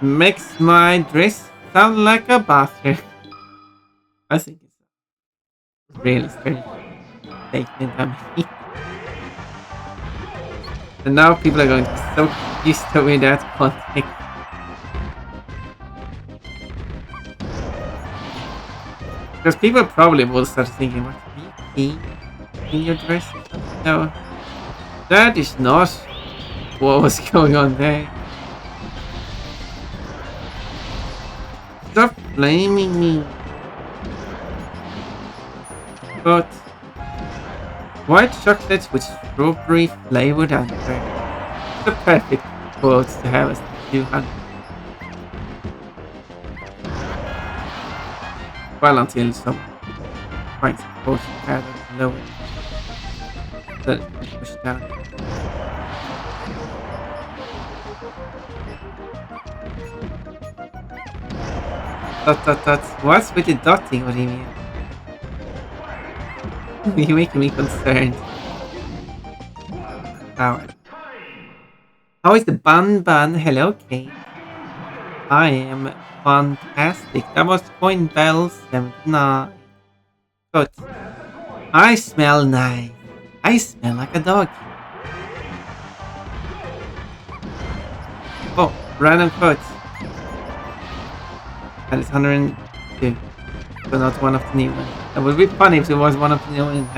Speaker 1: makes my dress sound like a bathroom. I think it's a really strange statement. I mean, and now people are going to be so used to me that context. Because people probably will start thinking, what, VP in your dress or something? No, that is not what was going on there. Stop blaming me. But white chocolate with strawberry flavored underwear. The perfect quote to have as 200. Well, until someone finds a quote higher than lower, then it can push down. Dot dot dot. What's with the dotting, what do you mean? You're making me concerned. How? How is the bun? Hello, Kate. I am fantastic. That was Coin Bell 79. But I smell nice. I smell like a dog. Oh, random quotes. And it's 102. But not one of the new ones. It would be funny if it was one of the new ones.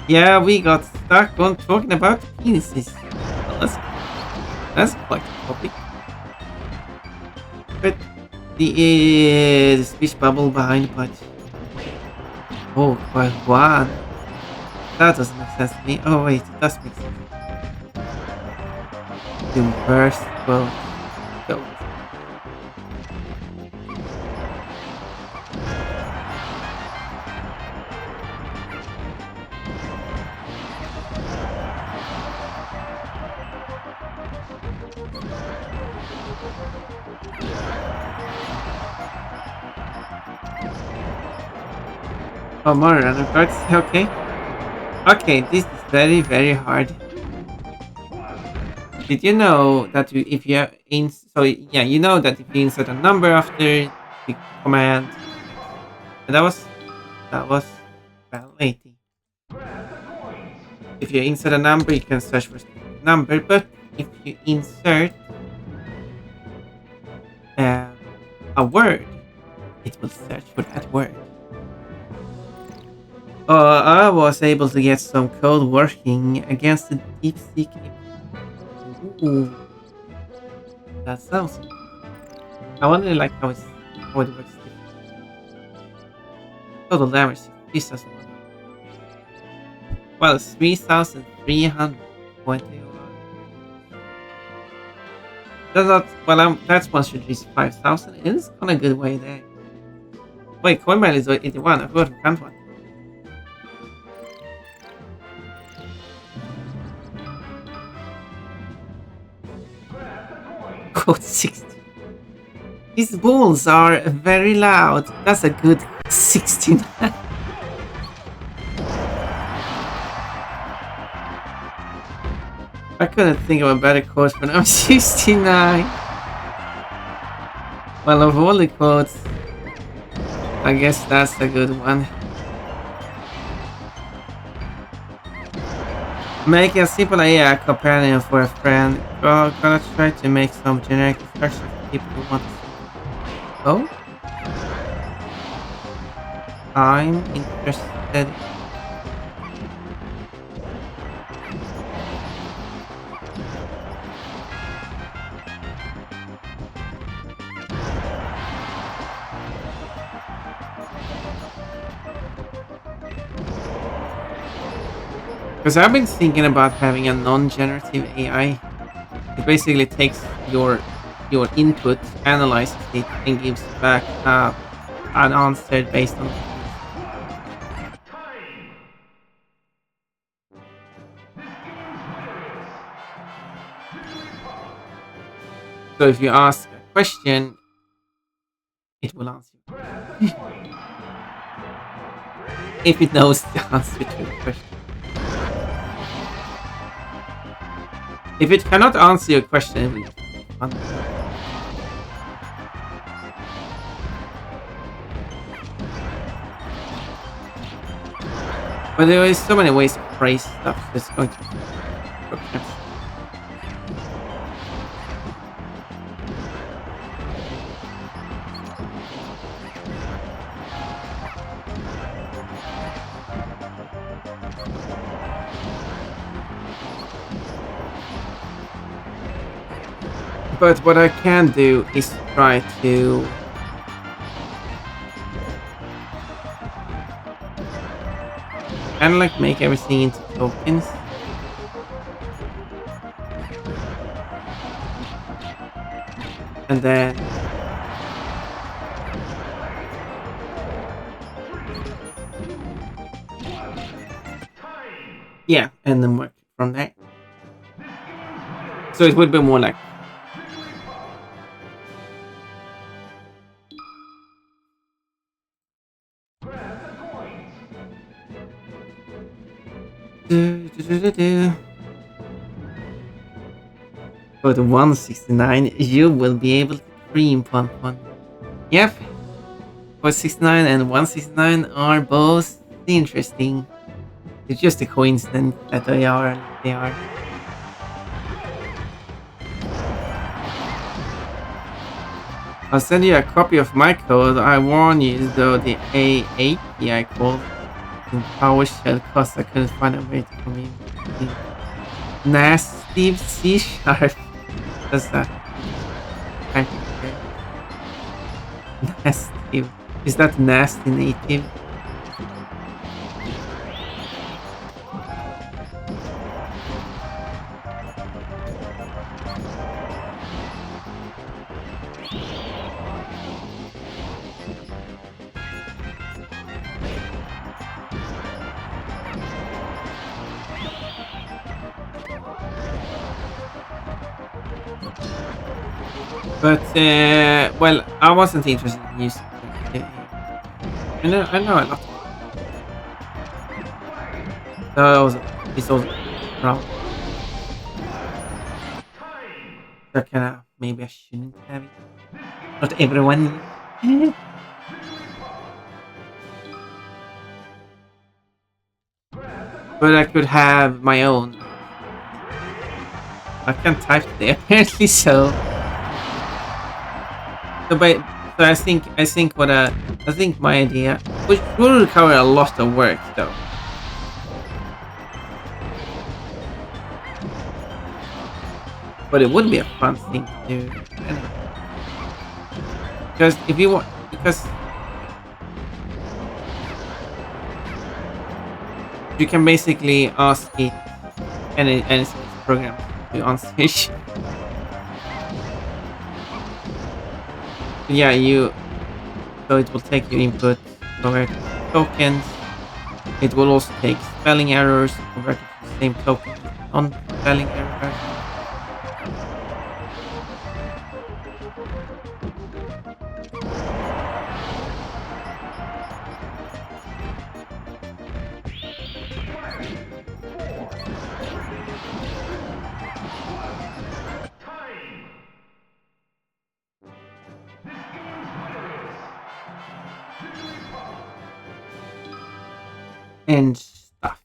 Speaker 1: Yeah, we got stuck on talking about penises. Well, that's quite a topic. But the speech bubble behind the punch. Oh, quite one. That doesn't make sense to me. Oh wait, it does make sense. The worst quote. Go. Oh, more random cards. Okay. Okay, this is very, very hard. Did you know that if you so yeah, you know that if you insert a number after the command, and that was well 80. If you insert a number, you can search for a specific number, but if you insert um, a word, it will search for that word. I was able to get some code working against the DeepSeek. Ooh, that sounds. I wonder like how it works. Total damage 3,100. Well, 3,321. That's not well. That one should reach 5,000. It is on a good way there. Wait, coin mile is 81. I forgot to count one. Code 60. These balls are very loud. That's a good 69. I couldn't think of a better quote for now. 69. Well, of all the quotes, I guess that's a good one. Make a simple AI companion for a friend. Gonna try to make some generic instructions for people who want to see. Oh? I'm interested. Because I've been thinking about having a non-generative AI. It basically takes your input, analyzes it, and gives back an answer based on. So if you ask a question, it will answer you. If it knows the answer to the question. If it cannot answer your question, it will just be fun. But there is so many ways to phrase stuff that's going to be. But what I can do is try to kind of like make everything into tokens. And then yeah, and then work from there. So it would be more like for the 169, you will be able to cream Pon Pon. Yep, for 69 and 169 are both interesting. It's just a coincidence that they are like they are. I'll send you a copy of my code. I warn you, though, the API code in PowerShell because I couldn't find a way to communicate. Nasty C#. That's that. Nasty. Is that nasty native? But well, I wasn't interested in using it. I know a lot. So it's also wrong. So kind of maybe I shouldn't have it. Not everyone. But I could have my own. I can't type today apparently, so. So I think my idea, which will require a lot of work though. But it would be a fun thing to do. Because if you want, because you can basically ask it any program to answer. Yeah, so it will take your input, convert it to tokens. It will also take spelling errors, convert it to the same token, non-spelling errors. And stuff.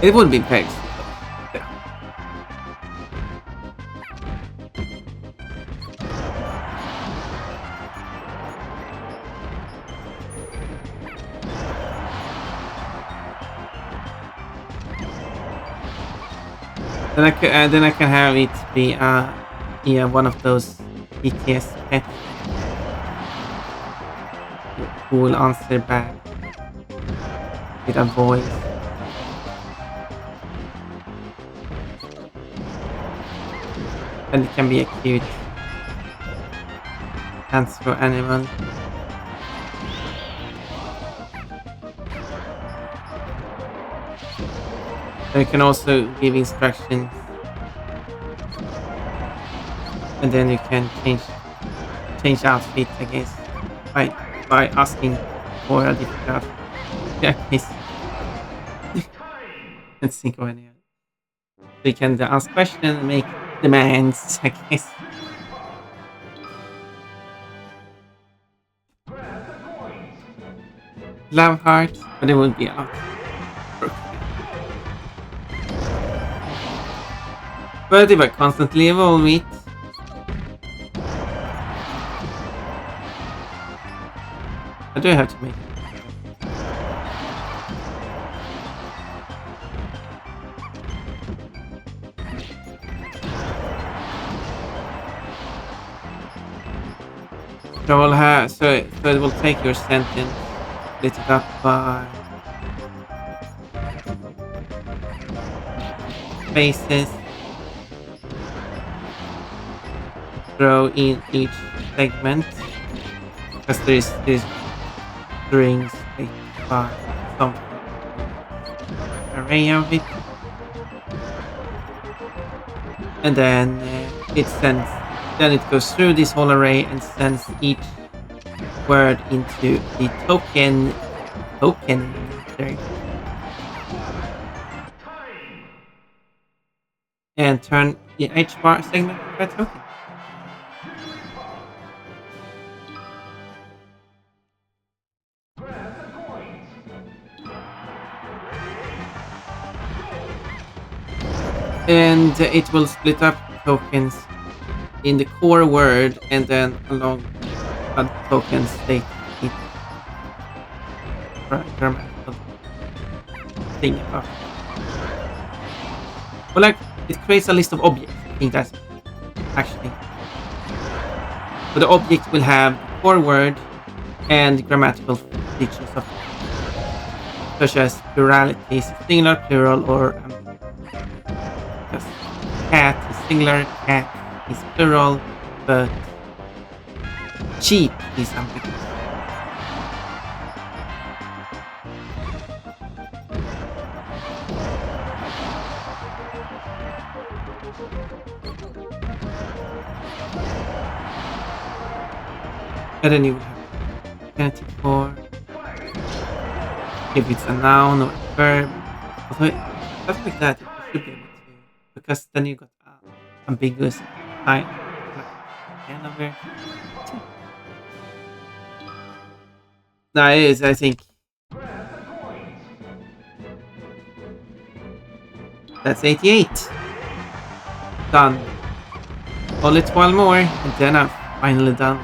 Speaker 1: It would be very simple. Yeah. Then I can have it be yeah, one of those ETS pets who will answer back with a voice. And it can be a cute answer animal. You can also give instructions, and then you can change outfit, I guess, by asking for a different outfit. Yeah, I guess. Let's think of any. So you can ask questions and make demands, I guess. Love heart, but it would be a lot. But if I constantly evolve it, I do have to make it. So, so it will take your sentence, split it up by spaces, throw in each segment, because there's strings split by something, array of it, and then then it goes through this whole array and sends each word into the token. There you go. And turn each bar segment into a token. And it will split up tokens in the core word, and then along other tokens state each grammatical thing about. Well, like it creates a list of objects. I think that's actually. So the object will have the core word and grammatical features of such as plurality, singular, plural, or just cat is singular, cat is plural, but cheap is ambiguous. And then you will have alternative for if it's a noun or a verb. Although stuff like that, you should be able to, because then you got ambiguous time, like kind of verb. No, it is. I think that's 88. Done. Hold it one more, and then I'm finally done.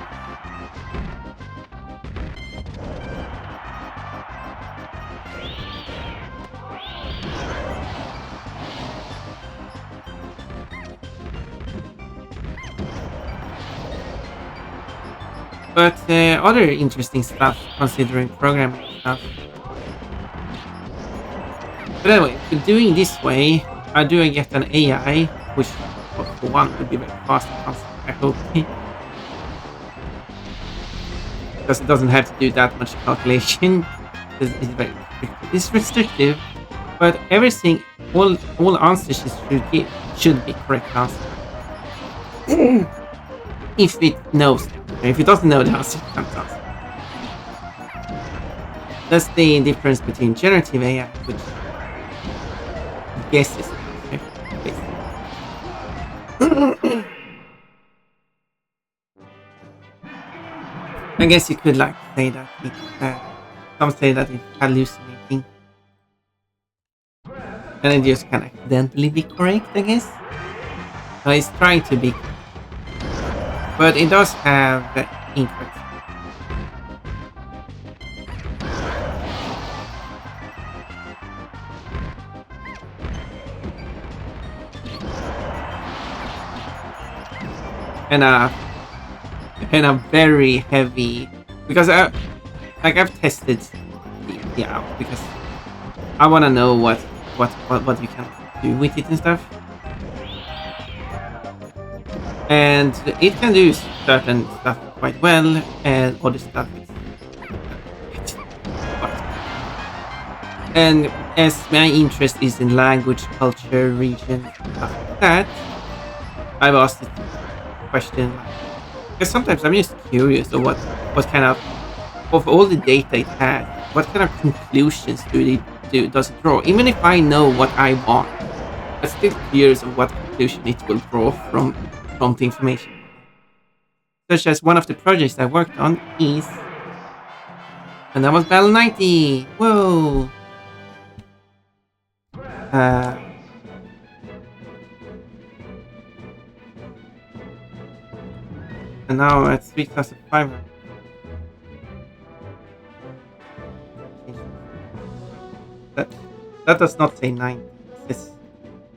Speaker 1: But other interesting stuff, considering programming stuff. But anyway, doing this way, I do get an AI, which for one would be very fast, I hope. Because it doesn't have to do that much calculation. It's restrictive, but everything, all answers should be correct answer. If it knows them. If it doesn't know the answer, it can't answer. That's the difference between generative AI, which guesses. I guess you could like say that some say that it's hallucinating, and it just can accidentally be correct. I guess. So it's trying to be, but it does have incorrect. And a very heavy, because I've tested the app because I want to know what you can do with it and stuff, and it can do certain stuff quite well, and other stuff And as my interest is in language, culture, region, stuff like that, I've asked the question like, because sometimes I'm just curious of what kind of all the data it has, what kind of conclusions does it draw? Even if I know what I want, I'm still curious of what conclusion it will draw from the information. Such as one of the projects I worked on is, and that was Battle 90. Whoa! Uh, and now I'm at 3,500. That that does not say 90. It says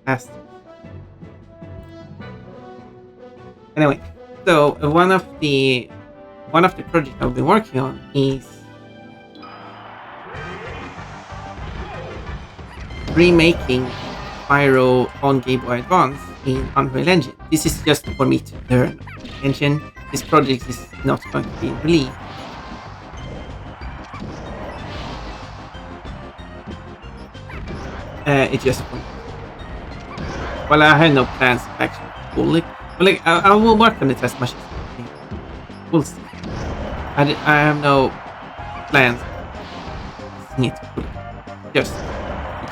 Speaker 1: asterisk. Anyway, so one of the projects I've been working on is remaking Spyro on Game Boy Advance in Unreal Engine. This is just for me to learn Unreal Engine. This project is not going to be released. It's just for me. Well, I have no plans to actually fully. But like, I will work on it as much as I can. We'll see. I have no plans. It's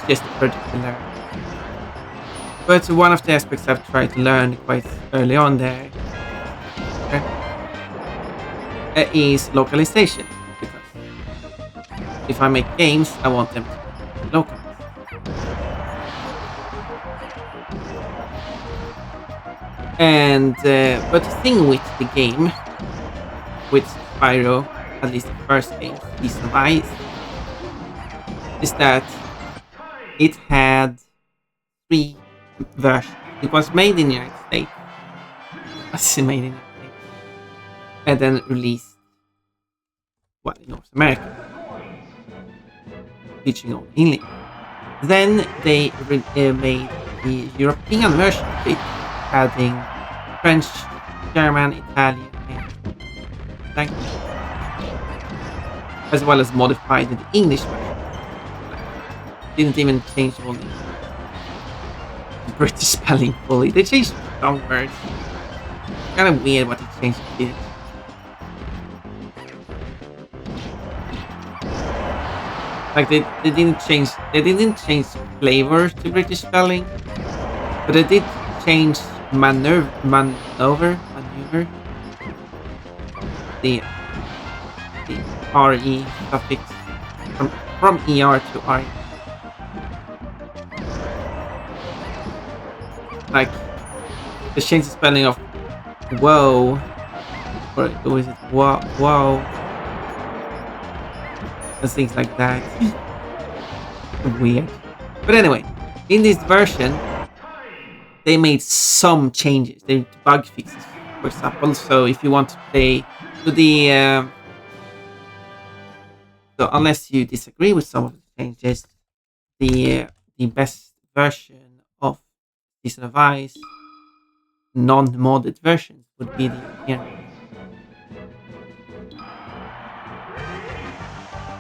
Speaker 1: just a project to learn. But one of the aspects I've tried to learn quite early on there is localization. Because if I make games, I want them to be localized. And but the thing with the game, with Spyro, at least the first game, Season of Ice, is that it had 3 versions. It was made in the United States. Made in the United States. And then released in North America. Featuring only English. Then they made the European version of it, adding French, German, Italian, and language. As well as modified the English version. Didn't even change all the British spelling fully. They changed some words. Kind of weird what they changed it. Like they didn't change flavor to British spelling, but they did change maneuver, the re suffix from er to re. Like they changed the spelling of whoa, or was it whoa, and things like that. Weird. But anyway, in this version, they made some changes. They did bug fixes, for example. So if you want to play to the so unless you disagree with some of the changes, the best version of Season of Ice non-modded versions would be the European.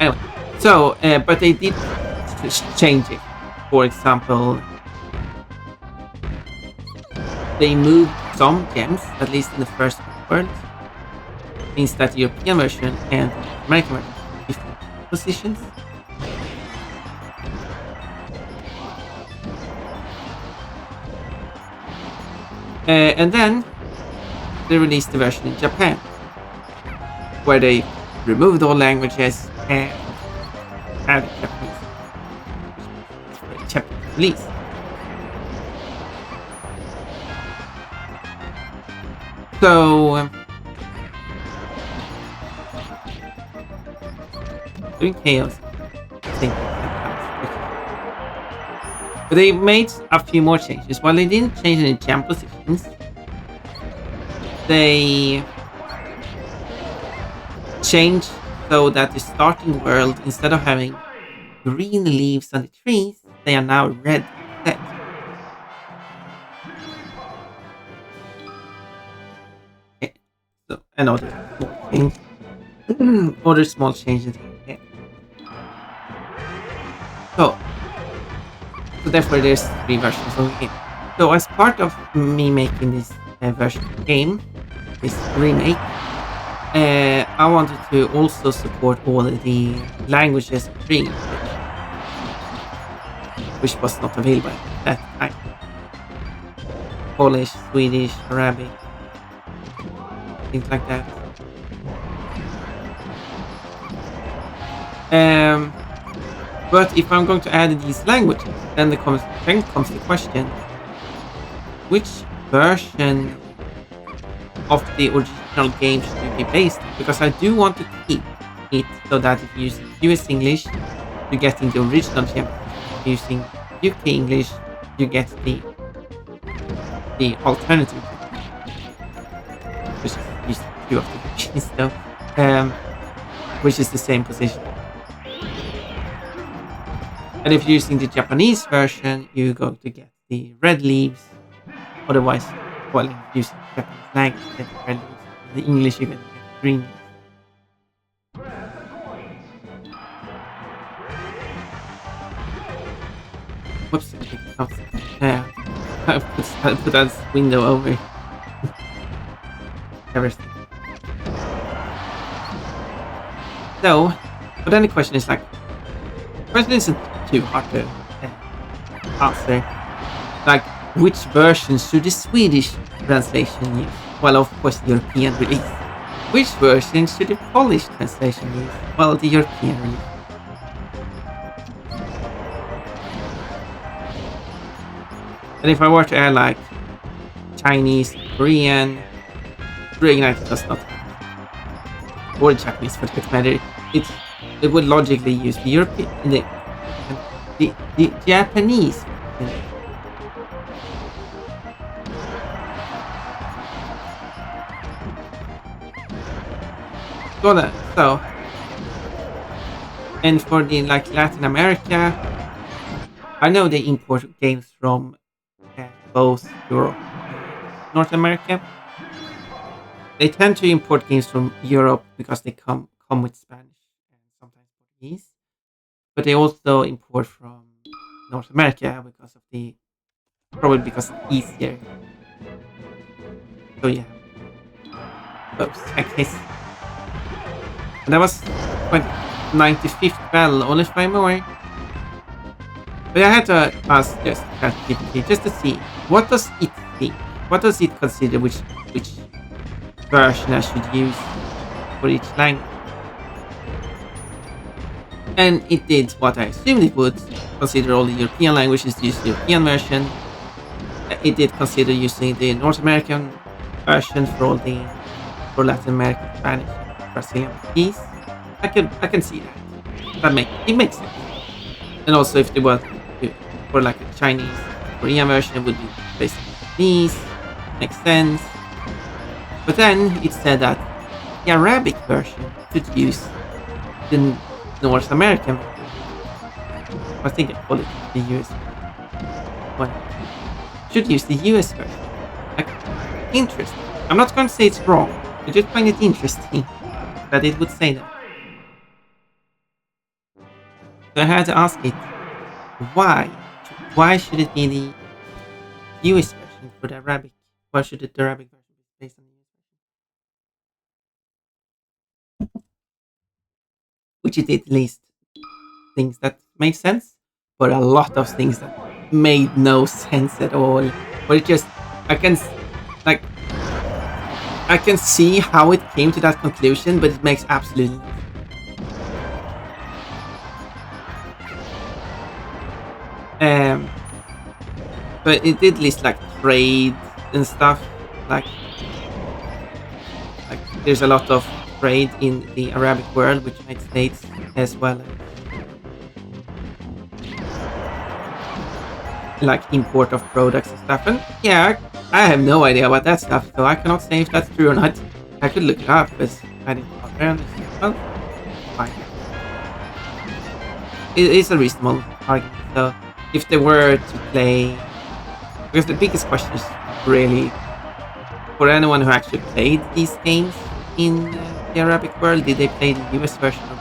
Speaker 1: Anyway, so but they did change it. For example, they moved some gems, at least in the first world. Means that the European version and the American version have different positions. And then they released the version in Japan, where they removed all languages and added Japanese. Japanese release. So doing chaos. But they made a few more changes. While they didn't change any gem positions, they changed so that the starting world, instead of having green leaves on the trees, they are now red instead. Okay. So another small change. Other small changes here. So So therefore, there's three versions of the game. So as part of me making this version of the game, this remake, I wanted to also support all the languages pre, which was not available at that time. Polish, Swedish, Arabic, things like that. But if I'm going to add these languages, then comes the question: which version of the original game should it be based on? Because I do want to keep it so that if you use US English, you're getting the original Japanese. Using UK English, you get the alternative, which is using two of the versions though, which is the same position. And if you're using the Japanese version, you're going to get the red leaves. Otherwise, well, if you're using Japanese language, you get the red leaves. In the English, you're going to get the green leaves. Whoops, I put that window over everything. So, but then the question is like, the question isn't too hard to answer. Like, which version should the Swedish translation use? Well, of course, the European release. Which version should the Polish translation use? Well, the European release. And if I were to add like Chinese, Korean, Reignited does not have, or Japanese for that matter, it would logically use the European, the Japanese. So, and for the like Latin America, I know they import games from both Europe and North America. They tend to import games from Europe because they come with Spanish and sometimes Portuguese, but they also import from North America because of probably because it's easier. So yeah, oops, I guess. And that was 95th battle, only 5 more. But I had to ask just ChatGPT just to see what does it think, what does it consider which version I should use for each language. And it did what I assumed it would, consider all the European languages to use the European version. It did consider using the North American version for Latin American Spanish, Brazilian Portuguese. I can see that. It makes sense. And also if they were for like a Chinese Korean version, it would be based on Japanese. Makes sense. But then it said that the Arabic version should use the North American version. I think I call it the US one. Should use the US version. Like, interesting. I'm not going to say it's wrong. I just find it interesting that it would say that. So I had to ask it, why? Why should it be the US version for the Arabic? Why should the Arabic version be based on the US version? Which it did list things that made sense, but a lot of things that made no sense at all. But it just, I can see how it came to that conclusion, but it makes absolutely no sense. But it did list like trade and stuff. Like there's a lot of trade in the Arabic world, which United States as well as like import of products and stuff. And yeah, I have no idea about that stuff, so I cannot say if that's true or not. I could look it up, but I didn't bother. And well, fine. It is a reasonable argument. So if they were to play, because the biggest question is really for anyone who actually played these games in the Arabic world, did they play the US version of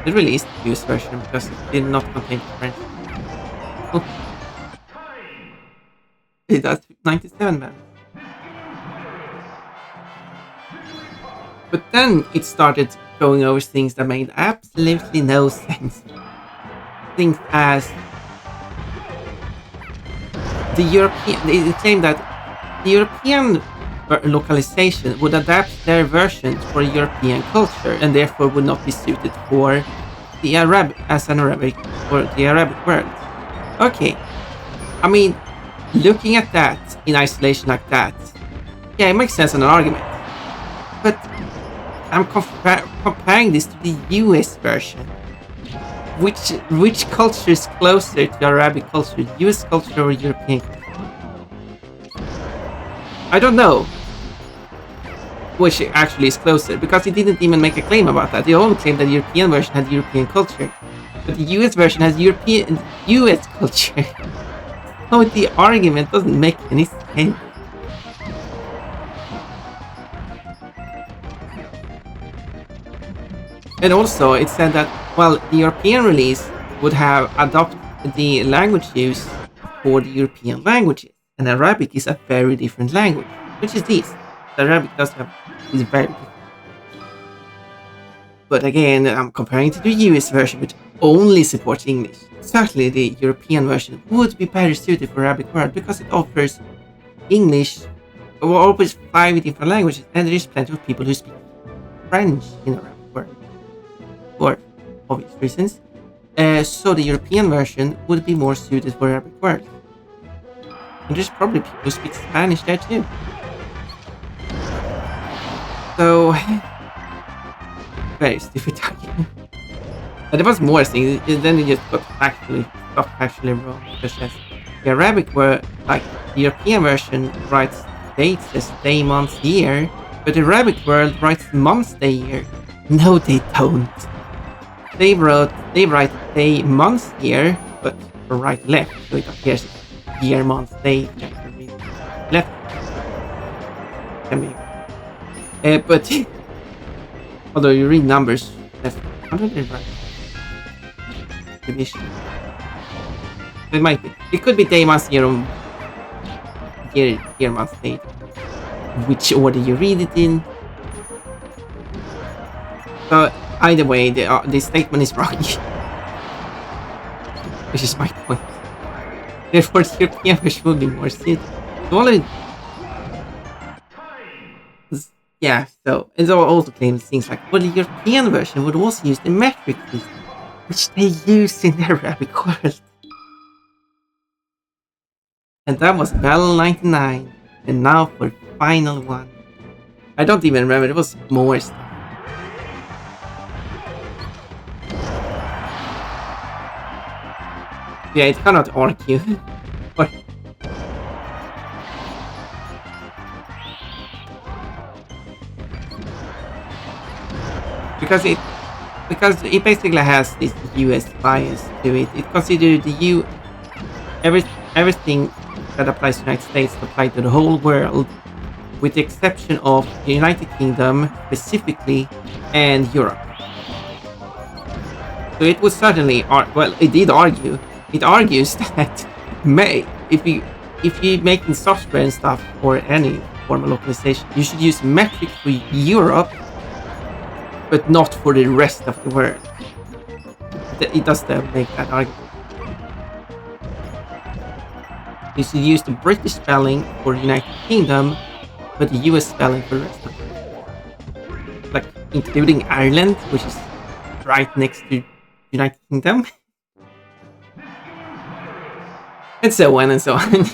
Speaker 1: They released the US version because it did not contain French. Oh, it does 97 man. But then it started going over things that made absolutely no sense. Things as the European, they claimed that the European localization would adapt their versions for European culture and therefore would not be suited for the Arabic or the Arabic world. Okay, I mean, looking at that in isolation like that, yeah, it makes sense in an argument. But I'm comparing this to the US version. Which culture is closer to Arabic culture, US culture or European culture? I don't know which actually is closer, because he didn't even make a claim about that. He only claimed that the European version had European culture, but the US version has European US culture. So the argument doesn't make any sense. And also, it said that, well, the European release would have adopted the language use for the European languages, and Arabic is a very different language, which is this. The Arabic does have is very different. But again, I'm comparing to the US version, which only supports English. Certainly, the European version would be better suited for Arabic world because it offers English, or offers 5 different languages, and there is plenty of people who speak French in Arabic world, for obvious reasons. So the European version would be more suited for Arabic world. And there's probably people who speak Spanish there too. So, very stupid argument. But there was more things, then it just got factually wrong. Such as the Arabic word, like the European version writes dates as day, month, year, but the Arabic world writes month, day, year. No, they don't. They write day, month, year, but right left, so it appears year, month, day, left. Can be. But although you read numbers, left. How did they write? Division. It might be. It could be day, month, year, year, month, date. Which order you read it in. So either way, the statement is wrong. Which is my point. Therefore, the European version will be more suited. Yeah, so it also claims things like, well, the European version would also use the metric system, which they use in the Arabic world. And that was Battle 99, and now for final one. I don't even remember, there was more stuff. Yeah, it cannot argue. But because it basically has this US bias to it. It considers everything that applies to the United States apply to the whole world, with the exception of the United Kingdom specifically and Europe. So it was certainly it did argue. It argues that if you're making software and stuff or any form of localization, you should use metric for Europe, but not for the rest of the world. It does make that argument. You should use the British spelling for the United Kingdom, but the US spelling for the rest of the world. Like, including Ireland, which is right next to United Kingdom. And so on and so on.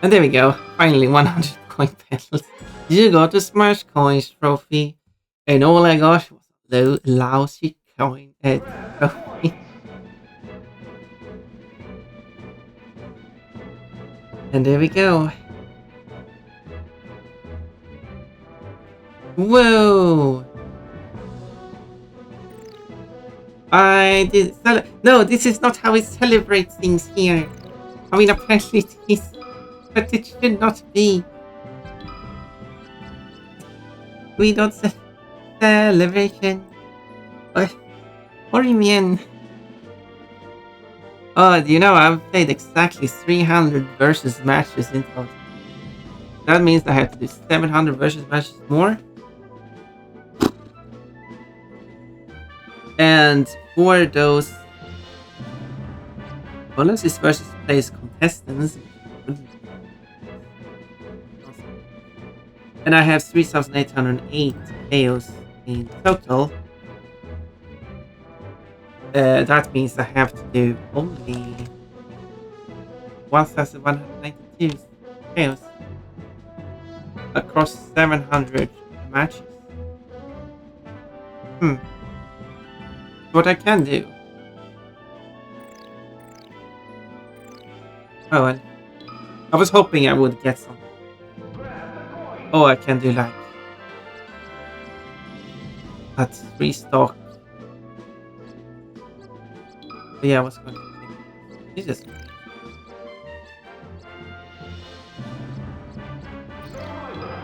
Speaker 1: And there we go. Finally, 100 coin petals. You got a Smash Coins trophy. And all I got was a lousy coin trophy. And there we go. Whoa! I did. No, this is not how we celebrate things here. I mean, apparently it is, but it should not be. We don't celebration. What do you mean? Oh, do you know I've played exactly 300 versus matches in total. That means I have to do 700 versus matches more. And for those bonuses versus plays contestants, and I have 3,808 KOs in total. That means I have to do only 1,192 KOs across 700 matches. Hmm. What I can do. Oh, well. I was hoping I would get some. Oh, I can do like that restock. But yeah, I was going to think. Jesus.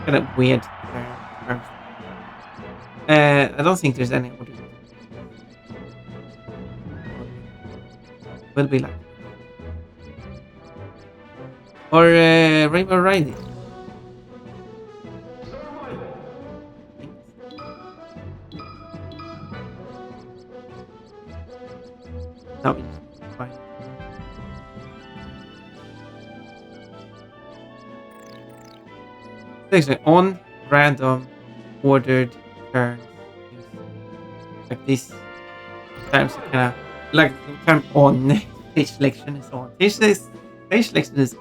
Speaker 1: Kind of weird terms. I don't think there's any audio. Will be like. Or Rainbow Riding. No, it's fine. Actually, on random ordered turns. Like this times kind of like the term on stage selection is on. Stage selection is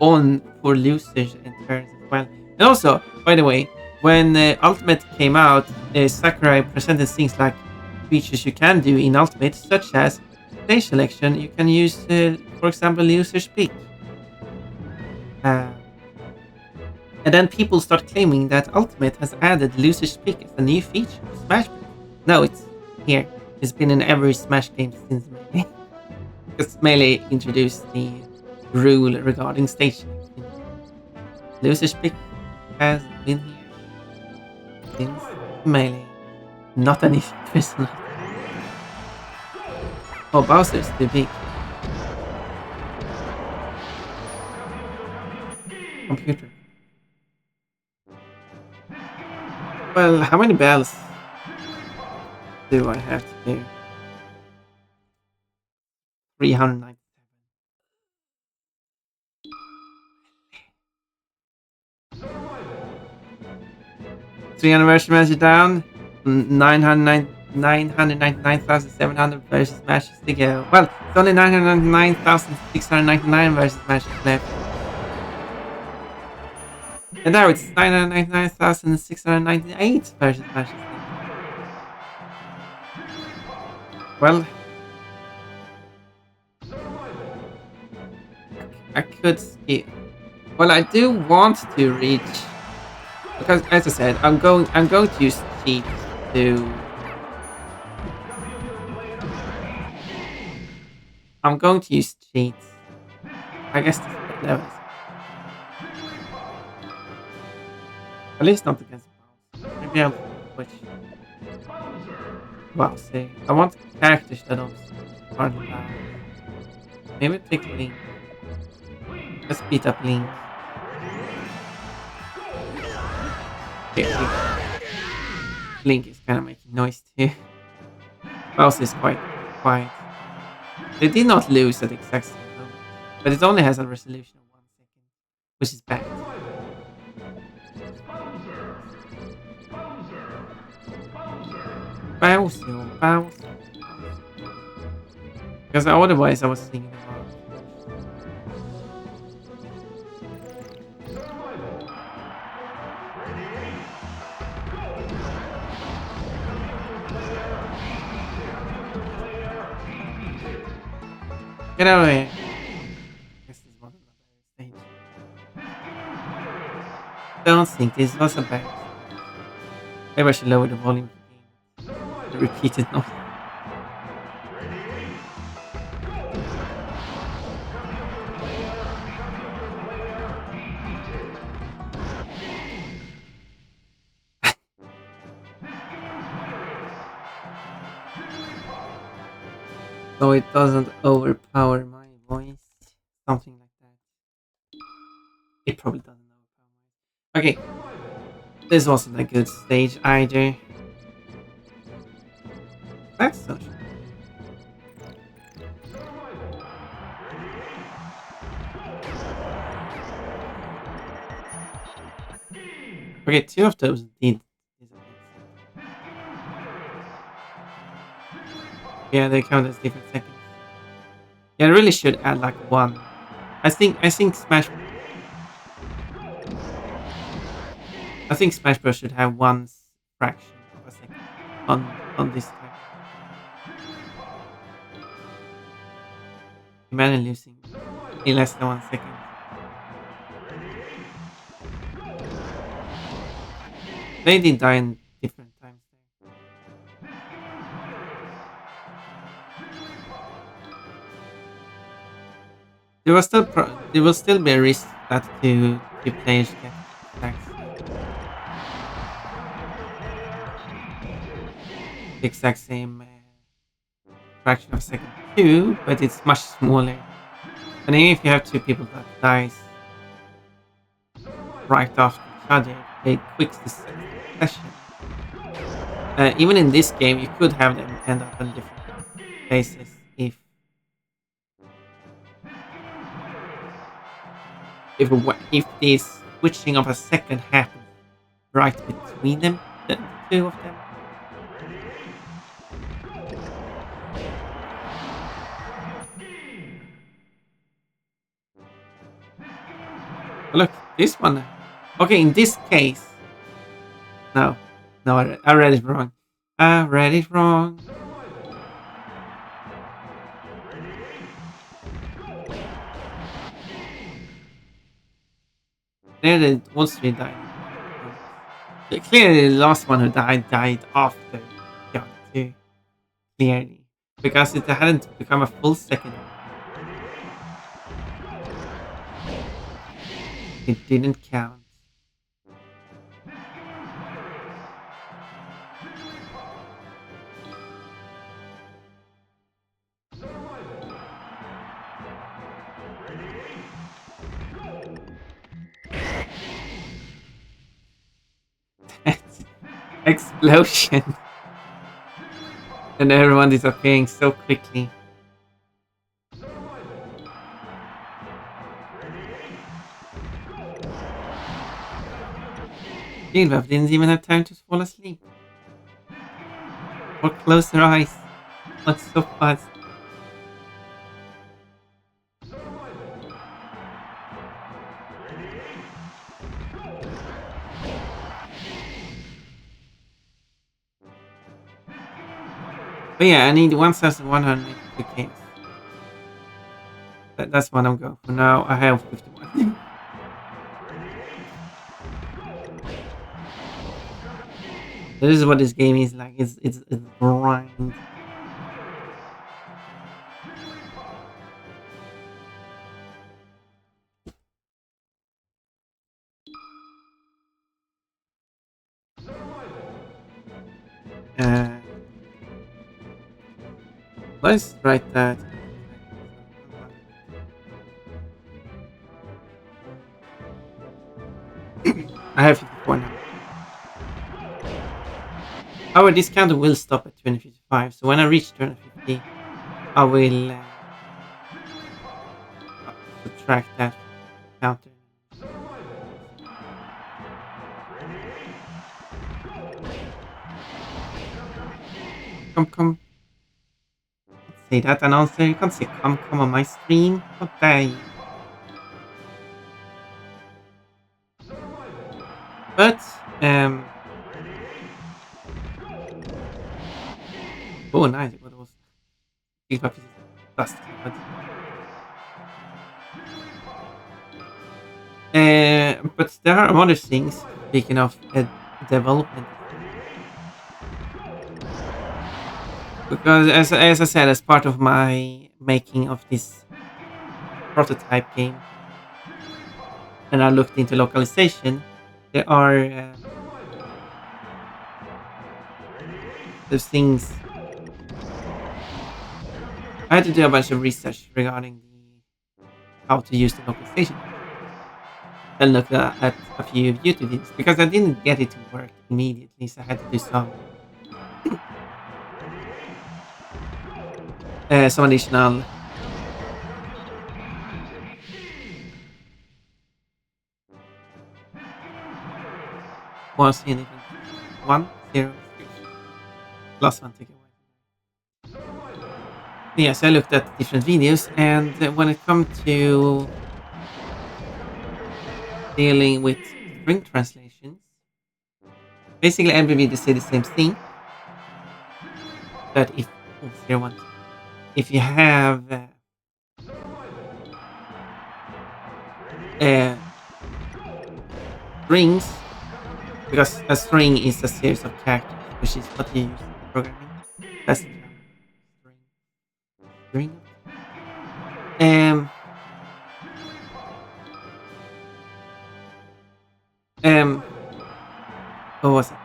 Speaker 1: on for losers and turns as well. And also, by the way, when Ultimate came out, Sakurai presented things like features you can do in Ultimate, such as stage selection. You can use, for example, user speak. Uh, and then people start claiming that Ultimate has added loser speak as a new feature to Smash Bros. No, it's here. It's been in every Smash game since Melee. Because Melee introduced the rule regarding stage selection. Loser speak has been here since Melee. Not an issue personally. Oh, Bowser's too big. Computer. Well, how many bells do I have to do? 397. 300 versus matches down. 999,700 versus matches to go. Well, it's only 999,699 versus matches left. And now it's 999,698 versus matches left. Well, I could skip. Well, I do want to reach because, as I said, I'm going to use cheats to. I'm going to use cheats. I guess this levels. At least not against mouse. Maybe I'll switch. Well, see. I want characters that aren't loud. Maybe take Link. Let's beat up Link. Okay, Link is kind of making noise too. Mouse is quite quiet. They did not lose at the exact same moment, but it only has a resolution of 1 second, which is bad. Bounce. Because otherwise I was thinking about. Get out of here. I guess this wasn't a better stage. Don't think this was a better stage. Maybe I should lower the volume of the game. The repeated noise. so it doesn't overpower my voice. Something like that. It probably doesn't overpower my. Okay, this wasn't a good stage either. That's so. Okay, two of those did. Yeah, they count as different seconds. Yeah, I really should add like one. I think Smash. I think Smash Bros should have one fraction of a second on this type. Imagine losing in less than 1 second. They did die in different times. There will still be a risk that two players get the exact same fraction of a second too, but it's much smaller. And even if you have two people that dies right after each other, they quick succession. Even in this game, you could have them end up in different places if this switching of a second happens right between them, the two of them. Look, this one. Okay, in this case, no, no, I read it wrong. I read it wrong. There, the one street died. Clearly, the last one who died after Young too. Clearly, because it hadn't become a full second. It didn't count. Explosion. And everyone disappearing so quickly. Chillhop didn't even have time to fall asleep. Or close their eyes. Not so fast. But yeah, I need 1,100 case. That's what I'm going for now. I have 51. This is what this game is like. It's grind. Uh, let's write that. I have 54 now. However, this counter will stop at 255. So when I reach 250, I will subtract that counter. Come. Say that announcer. You can't say come on my stream. How dare you? But oh nice. What was dust? But there are other things. Speaking of development, because as I said, as part of my making of this prototype game, and I looked into localization, there are those things I had to do a bunch of research regarding how to use the localization. And look at a few YouTube videos because I didn't get it to work immediately, so I had to do some additional. Was anything 103 plus one takeaway. Yeah, so I looked at different videos, and when it comes to dealing with string translations, basically every video say the same thing. But if you have uh, strings, because a string is a series of characters, which is what you use in programming. That's the term. String. Um. Um. What was it?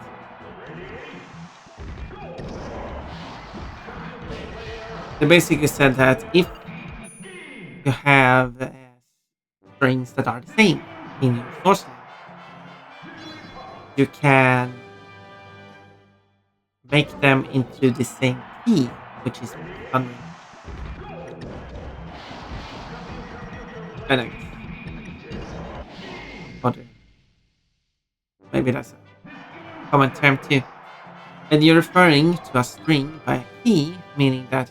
Speaker 1: They basically said that if you have strings that are the same in your source language, you can make them into the same key, which is unreal. And I guess other, maybe that's a common term too. And you're referring to a string by a key, meaning that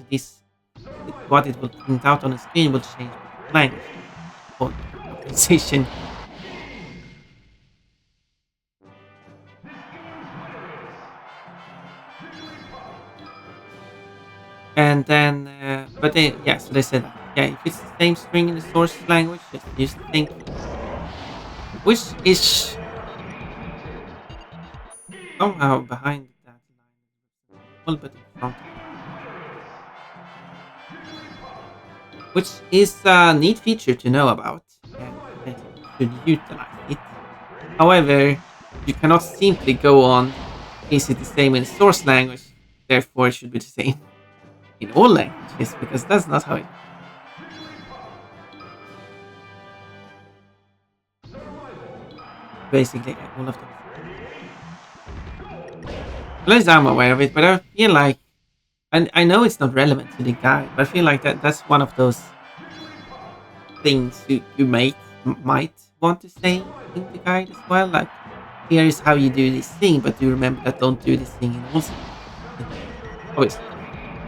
Speaker 1: what it will print out on the screen will change language called localization. And then, so they said that, yeah, if it's the same string in the source language, just use the same key. Which is somehow behind that line, a little bit in front of it. Which is a neat feature to know about, and you should utilize it. However, you cannot simply go on, is it the same in the source language, therefore it should be the same in all languages, because that's not how it basically all of them. At least I'm aware of it, but I feel like, and I know it's not relevant to the guide, but I feel like that's one of those things you might want to say in the guide as well. Like, here is how you do this thing, but do remember that don't do this thing in also. Obviously,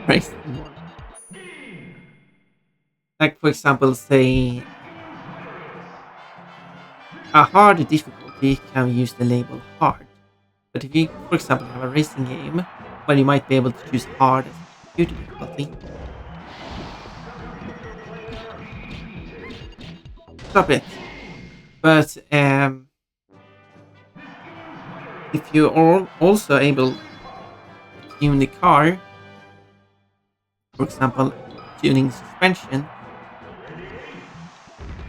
Speaker 1: right? Like, for example, say a hard difficulty can use the label hard. But if you, for example, have a racing game, well, you might be able to choose hard as a computer difficulty. Stop it. But if you are also able to tune the car, for example, tuning suspension,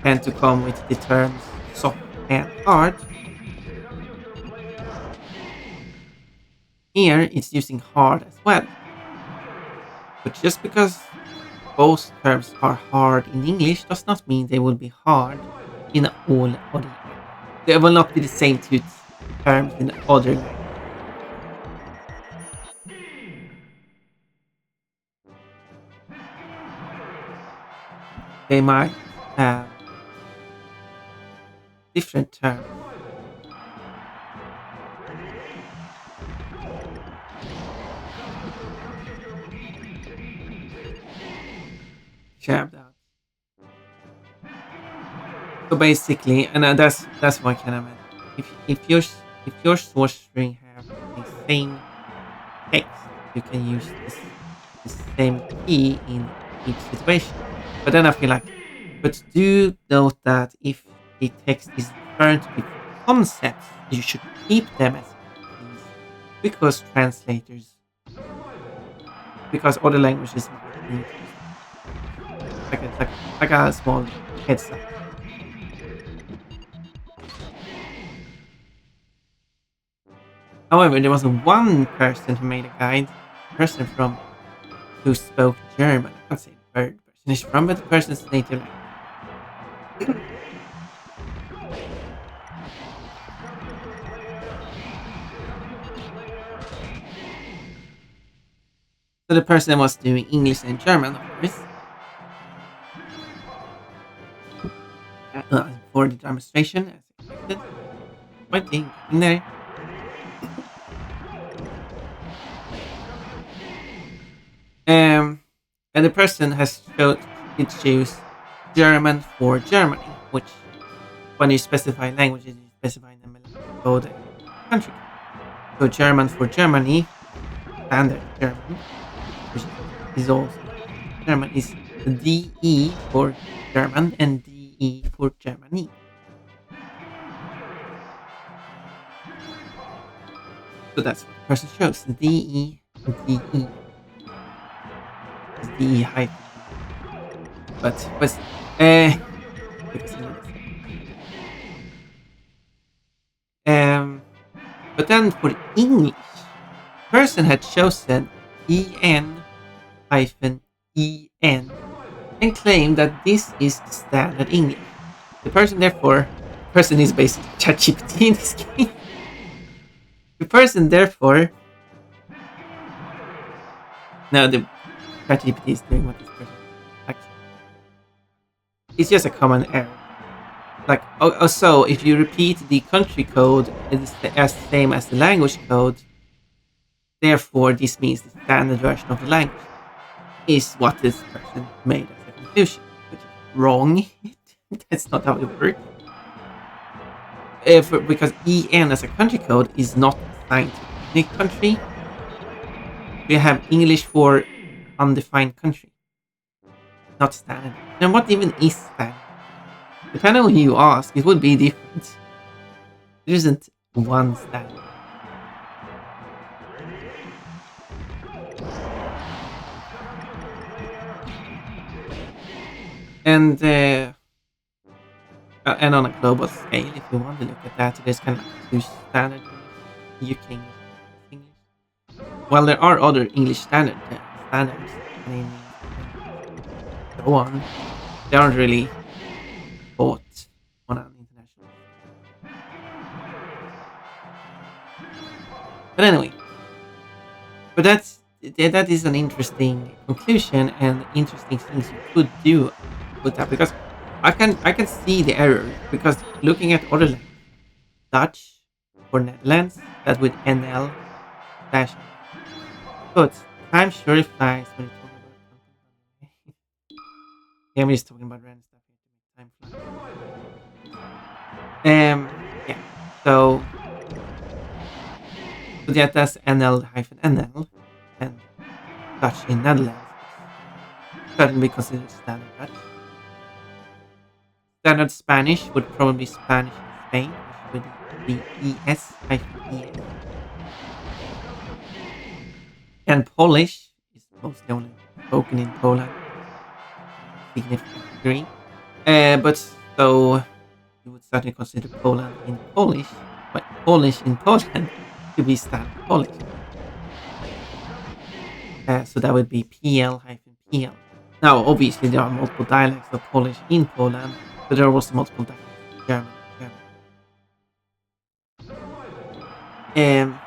Speaker 1: and to come with the terms soft and hard, here it's using hard as well. But just because both terms are hard in English does not mean they will be hard in all other. They will not be the same two terms in other languages. They might have different terms. Shared out. So basically, and that's what kind of meant. If your source string have the same text, you can use the same key in each situation. But then I feel like, but do note that if the text is referring to different concepts, you should keep them as keys because because other languages might need like a small heads up. However, there was one person who made a guide, a person from who spoke German. I can't say where the person is from, but the person's native language. So the person was doing English and German, of course, for the demonstration, as expected. Waiting, getting there. And the person has it choose German for Germany, which when you specify languages, you specify them code and country. So German for Germany, standard German, which is also German, is DE for German and DE for Germany. So that's what the person chose, DE and DE. It's DE hyphen. But because but then for English, person had chosen EN hyphen EN and claimed that this is standard English. The person is basically ChatGPT in this case. The person therefore, no, the ChatGPT is doing what this person actually. It's just a common error. Like, so if you repeat the country code, it is as the same as the language code. Therefore, this means the standard version of the language is what this person made as a conclusion, which is wrong. That's not how it works. Because EN as a country code is not assigned to any country. We have English for undefined country, not standard. And what even is standard? Depending on who you ask, it would be different. There isn't one standard. And on a global scale, if you want to look at that, there's kind of like two standard English, UK English. Well, there are other English standards, and so on. They aren't really taught on an international. But anyway, but that is an interesting conclusion and interesting things you could do with that, because I can see the error, because looking at other languages, Dutch for Netherlands, that with NL dash. But time surely flies when you're talking about something. Yeah, I'm just talking about random stuff here to make time fly. Yeah. So yeah, that's NL hyphen NL, and Dutch in Netherlands certainly considered standard Dutch. Standard Spanish would probably be Spanish in Spain, which would be ES hyphen ES. And Polish is mostly only spoken in Poland, significant degree. But so you would certainly consider Poland in Polish, but Polish in Poland to be standard Polish. So that would be PL-PL. Now, obviously, there are multiple dialects of Polish in Poland, but there are also multiple dialects of German.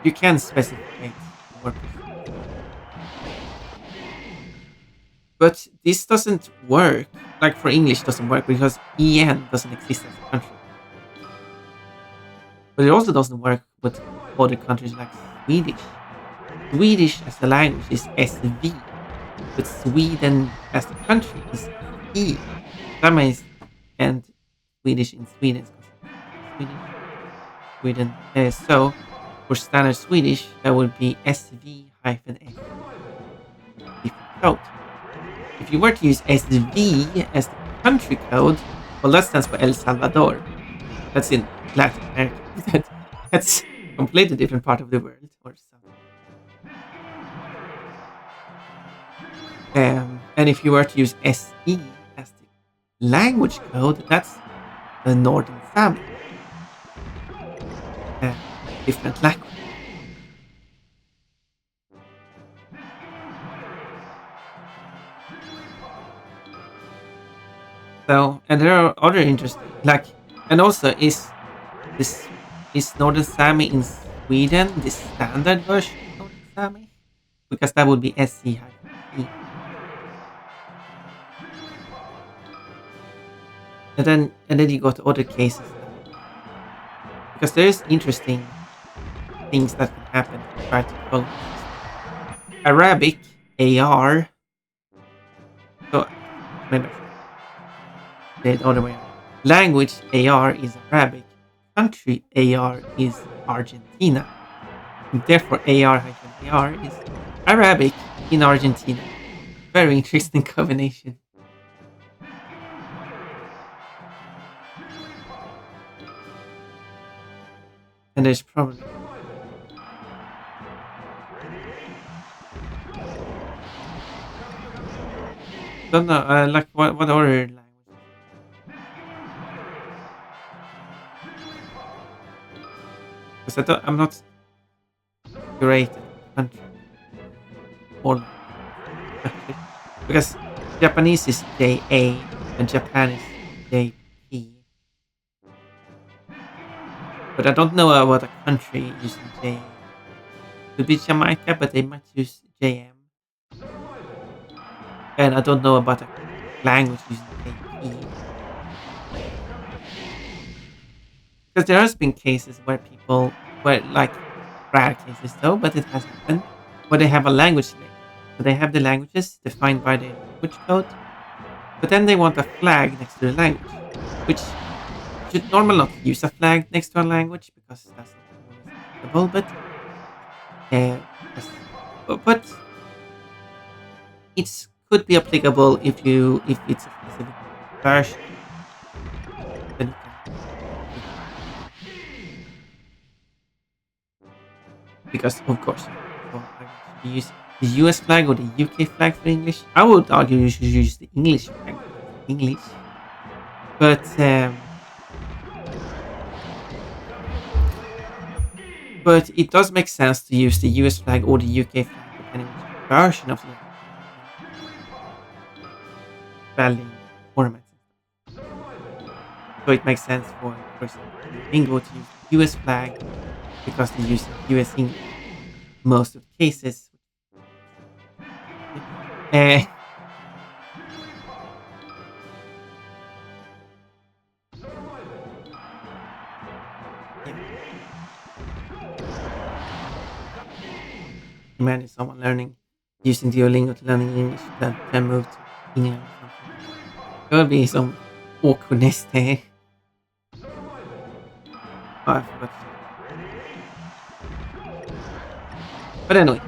Speaker 1: You can specify more, but this doesn't work. Like for English, doesn't work because EN doesn't exist as a country. But it also doesn't work with other countries like Swedish. Swedish as a language is SV, but Sweden as a country is E. That means, and Swedish in Sweden is Sweden. So for standard Swedish, that would be SV-F. Different code. If you were to use SV as the country code, well, that stands for El Salvador. That's in Latin America. That's a completely different part of the world, or something. And if you were to use SE as the language code, that's the Northern family. Different language. So, and there are other interesting, like, and also this is Northern Sami in Sweden the standard version of Northern Sami? Because that would be SC-E. And then you got other cases like, because there is interesting things that can happen if you try to follow the system. Arabic AR. So maybe I should say it the other way around. Language AR is Arabic. Country AR is Argentina. And therefore AR-AR is Arabic in Argentina. Very interesting combination. And there's probably don't know like what other languages. Because I'm not great at country or language. Because Japanese is JA and Japan is JP. But I don't know about a country using JA. Could be Jamaica, but they might use JM. And I don't know about a language using JP. Because there has been cases where people, where like rare cases though, but it has happened, where they have a language link. So they have the languages defined by the language code, but then they want a flag next to the language, which should normally not use a flag next to a language because that's not always applicable. Uh, yes. But it could be applicable if it's a specific version of it, then you can use it. Because of course, for language, you use the US flag or the UK flag for English. I would argue you should use the English flag for English, but but it does make sense to use the US flag or the UK flag depending which version of the language you're using, spelling, formats. So it makes sense for example, Duolingo to use the US flag because they use US English in most of the cases. Uh, yeah, imagine someone learning using Duolingo to learning English, then move to England or something like that. There will be some awkwardness there. Oh, I forgot to say that. But anyway,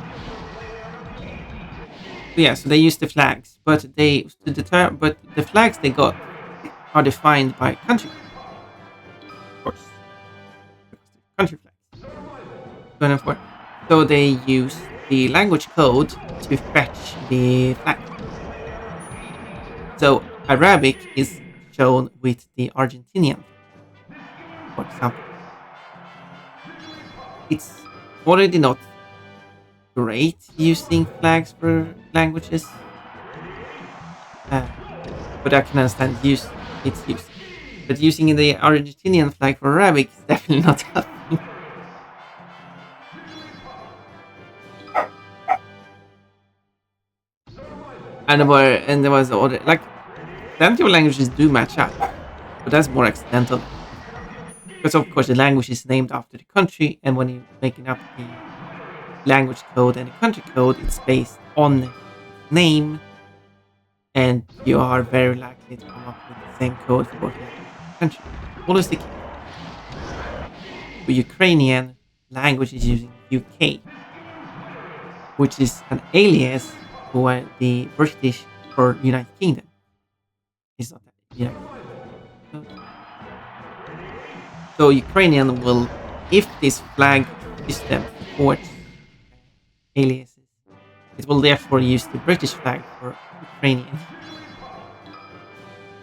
Speaker 1: so yeah, so they use the flags, but but the flags they got are defined by country code, of course, because they're country flags. So therefore, so they use the language code to fetch the flag. So Arabic is shown with the Argentinian flag, for example. It's already not great using flags for languages, uh, but I can understand its use. But using the Argentinian flag for Arabic is definitely not helping. And there was other like plenty of languages do match up, but that's more accidental than anything. Because of course the language is named after the country, and when you're making up the language code and the country code, it's based on its name, and you are very likely to come up with the same code for both language and country. Always the case. For Ukrainian, language is using UK, which is an alias for the British or United Kingdom. It's not that United States. So, so Ukrainian will, if this flag system supports aliases, it will therefore use the British flag for Ukrainian.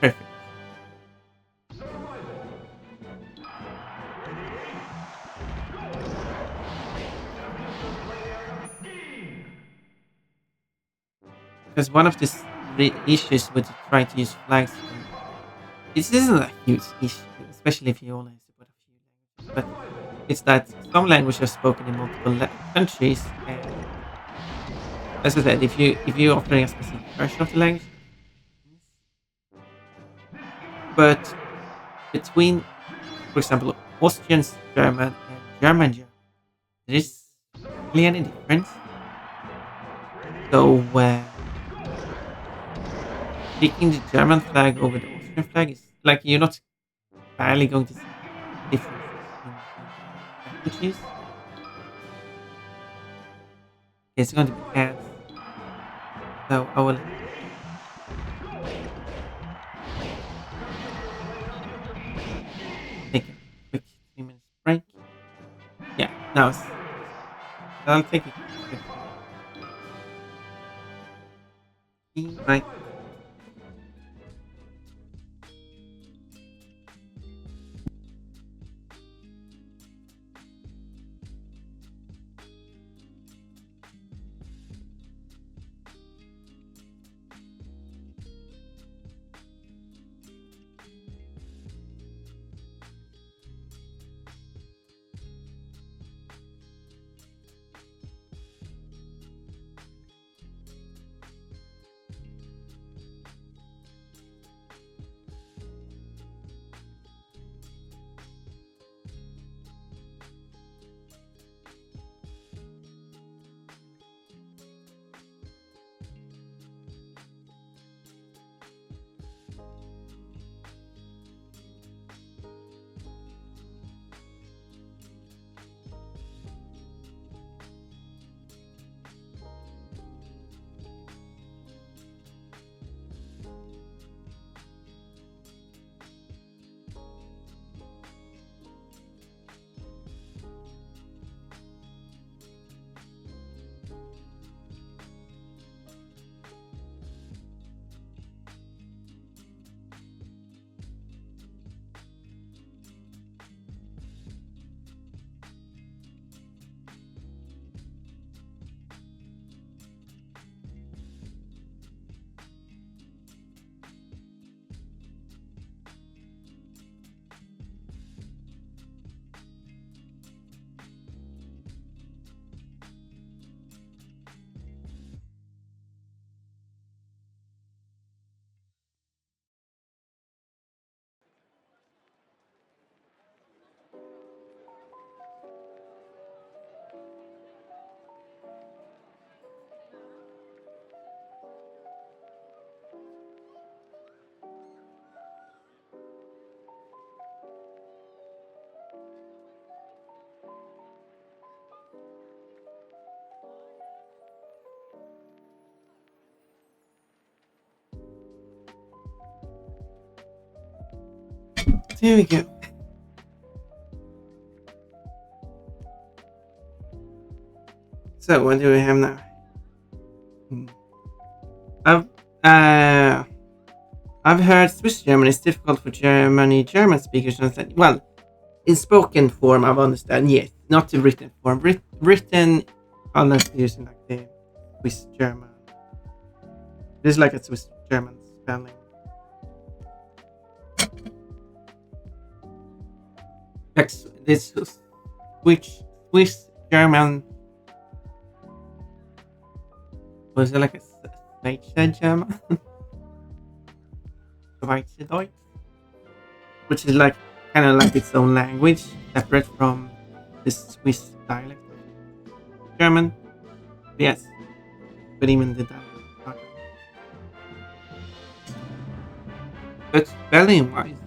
Speaker 1: Perfect. Because one of the issues with trying to use flags This isn't a huge issue, especially if you only support a few languages. But it's that some languages are spoken in multiple countries, and as I said, if you offering a specific version of the language, but between, for example, Austrian German and German German, there is hardly any difference. So picking the German flag over the Austrian flag is like you're not barely going to see differences in languages. It's going to be ants. So I will take a quick 3 minutes break. Yeah, now I'll take a quick break. There we go. So what do we have now? Hmm. I've uh, I've heard Swiss German is difficult for German speakers to understand. Well, in spoken form, I've understand. Yes, not the written form. Written, unless using like the Swiss German. There's like a Swiss German spelling. Like this Swiss German. Was it like a Schweizer German? Schweizerdeutsch, which is like kind of like its own language, separate from the Swiss dialect of German. Yes, but even the dialect. But spelling wise,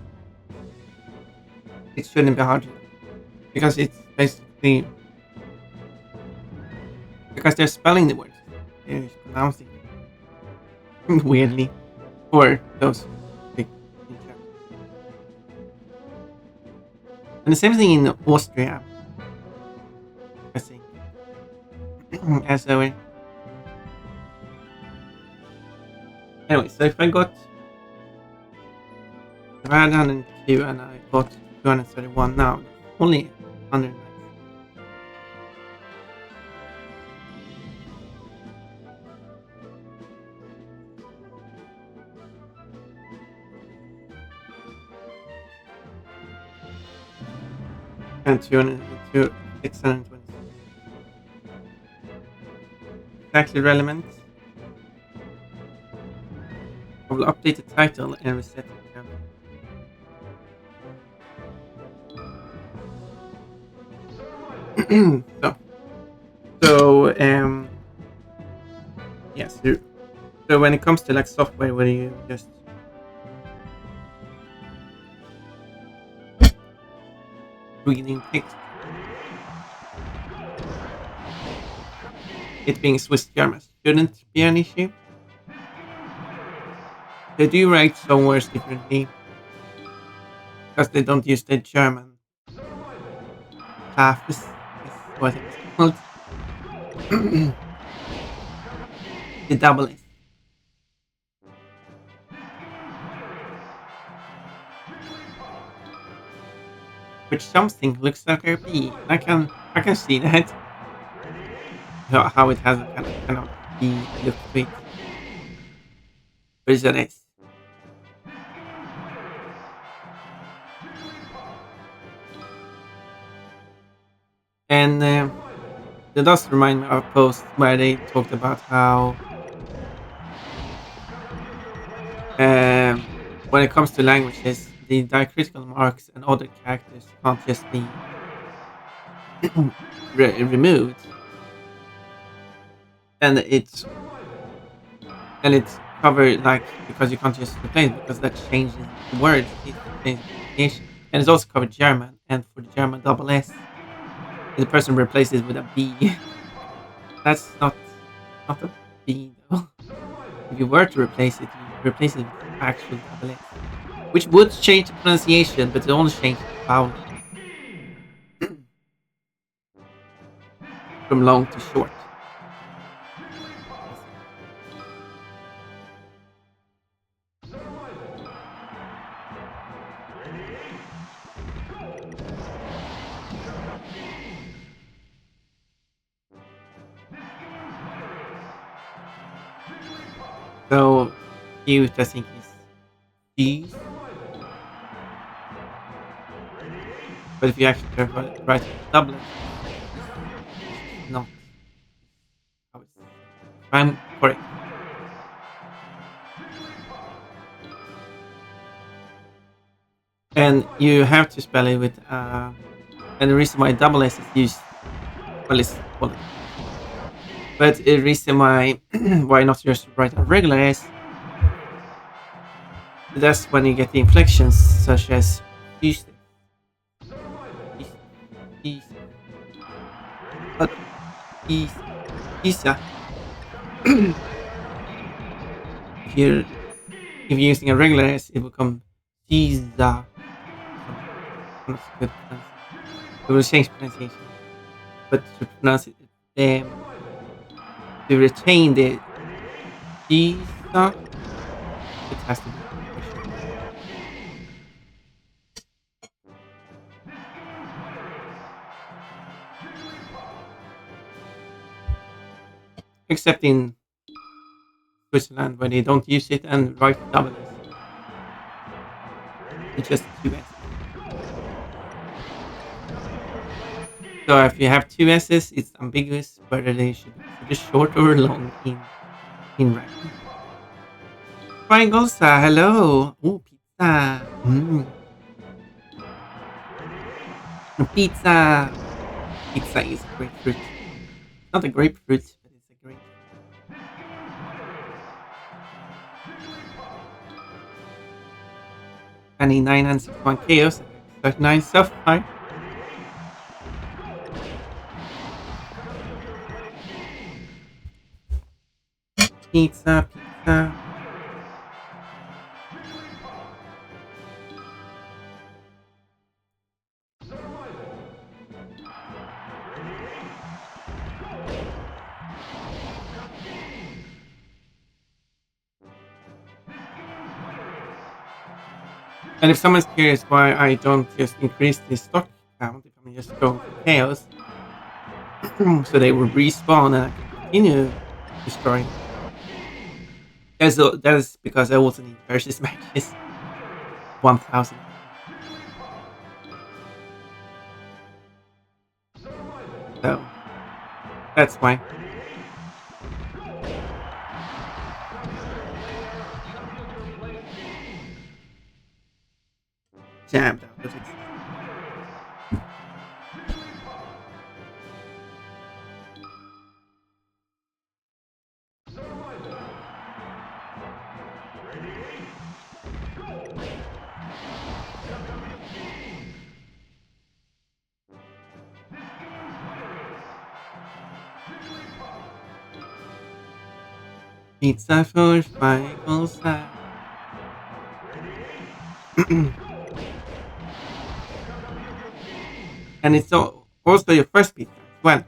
Speaker 1: it shouldn't be hard because it's basically because they're spelling the words, they're just pronouncing it weirdly for those big in German. And the same thing in Austria, I think. As a anyway, so if I got 102 and I got 231 now, only 100. and 200 to 626. Exactly relevant. I will update the title and reset the account. so, so yes. So when it comes to like software, where you just reading text, it being Swiss German shouldn't be an issue. They do write some words differently because they don't use the German Tafis, is what it was called. The double S, which something looks like a B. I can see that how it has a kind of B look to it, but it's an S. And that does remind me of a post where they talked about how when it comes to languages, the diacritical marks and other characters can't just be removed, and it's covered like because you can't just replace it because that changes the words, it changes the pronunciation, and it's also covered German, and for the German double S, if the person replaces it with a B, that's not a B though. If you were to replace it, you replace it with actual double S, which would change the pronunciation, but it only changes the vowel from long to short. I think. So cute, I think is these, but if you actually write it with double S, it's which is not how it's said. If I'm correct. And you have to spell it with and the reason why double S is used, well, it's called a double S, but the reason why why not just write a regular S, that's when you get the inflections such as Tuesday, Tuesday, Tuesday, but Tuesday, Tuesday. if you're if you're using a regular S, it will come Tiza or something. I'm not so good at pronouncing. It will change pronunciation, but to pronounce it, to retain the Tiza, it has to be very short. Except in Switzerland, where they don't use it and write double S. It's just two S's. So if you have two S's, it's ambiguous whether they should be considered short or long in writing. Fine Golsa, hello. Oh, pizza. Pizza. Pizza is a great fruit. Not a grapefruit, but it's a great fruit. 29 and 61 chaos, 39 so far. Pizza, pizza. And if someone's curious why I don't just increase the stock count, if I'm just going for chaos, so they will respawn and I can continue destroying them. That's because I also need versus matches, 1,000 of them. So that's why. Jammed out of it. Pizza for Michael's side. And it's also your first pizza as well.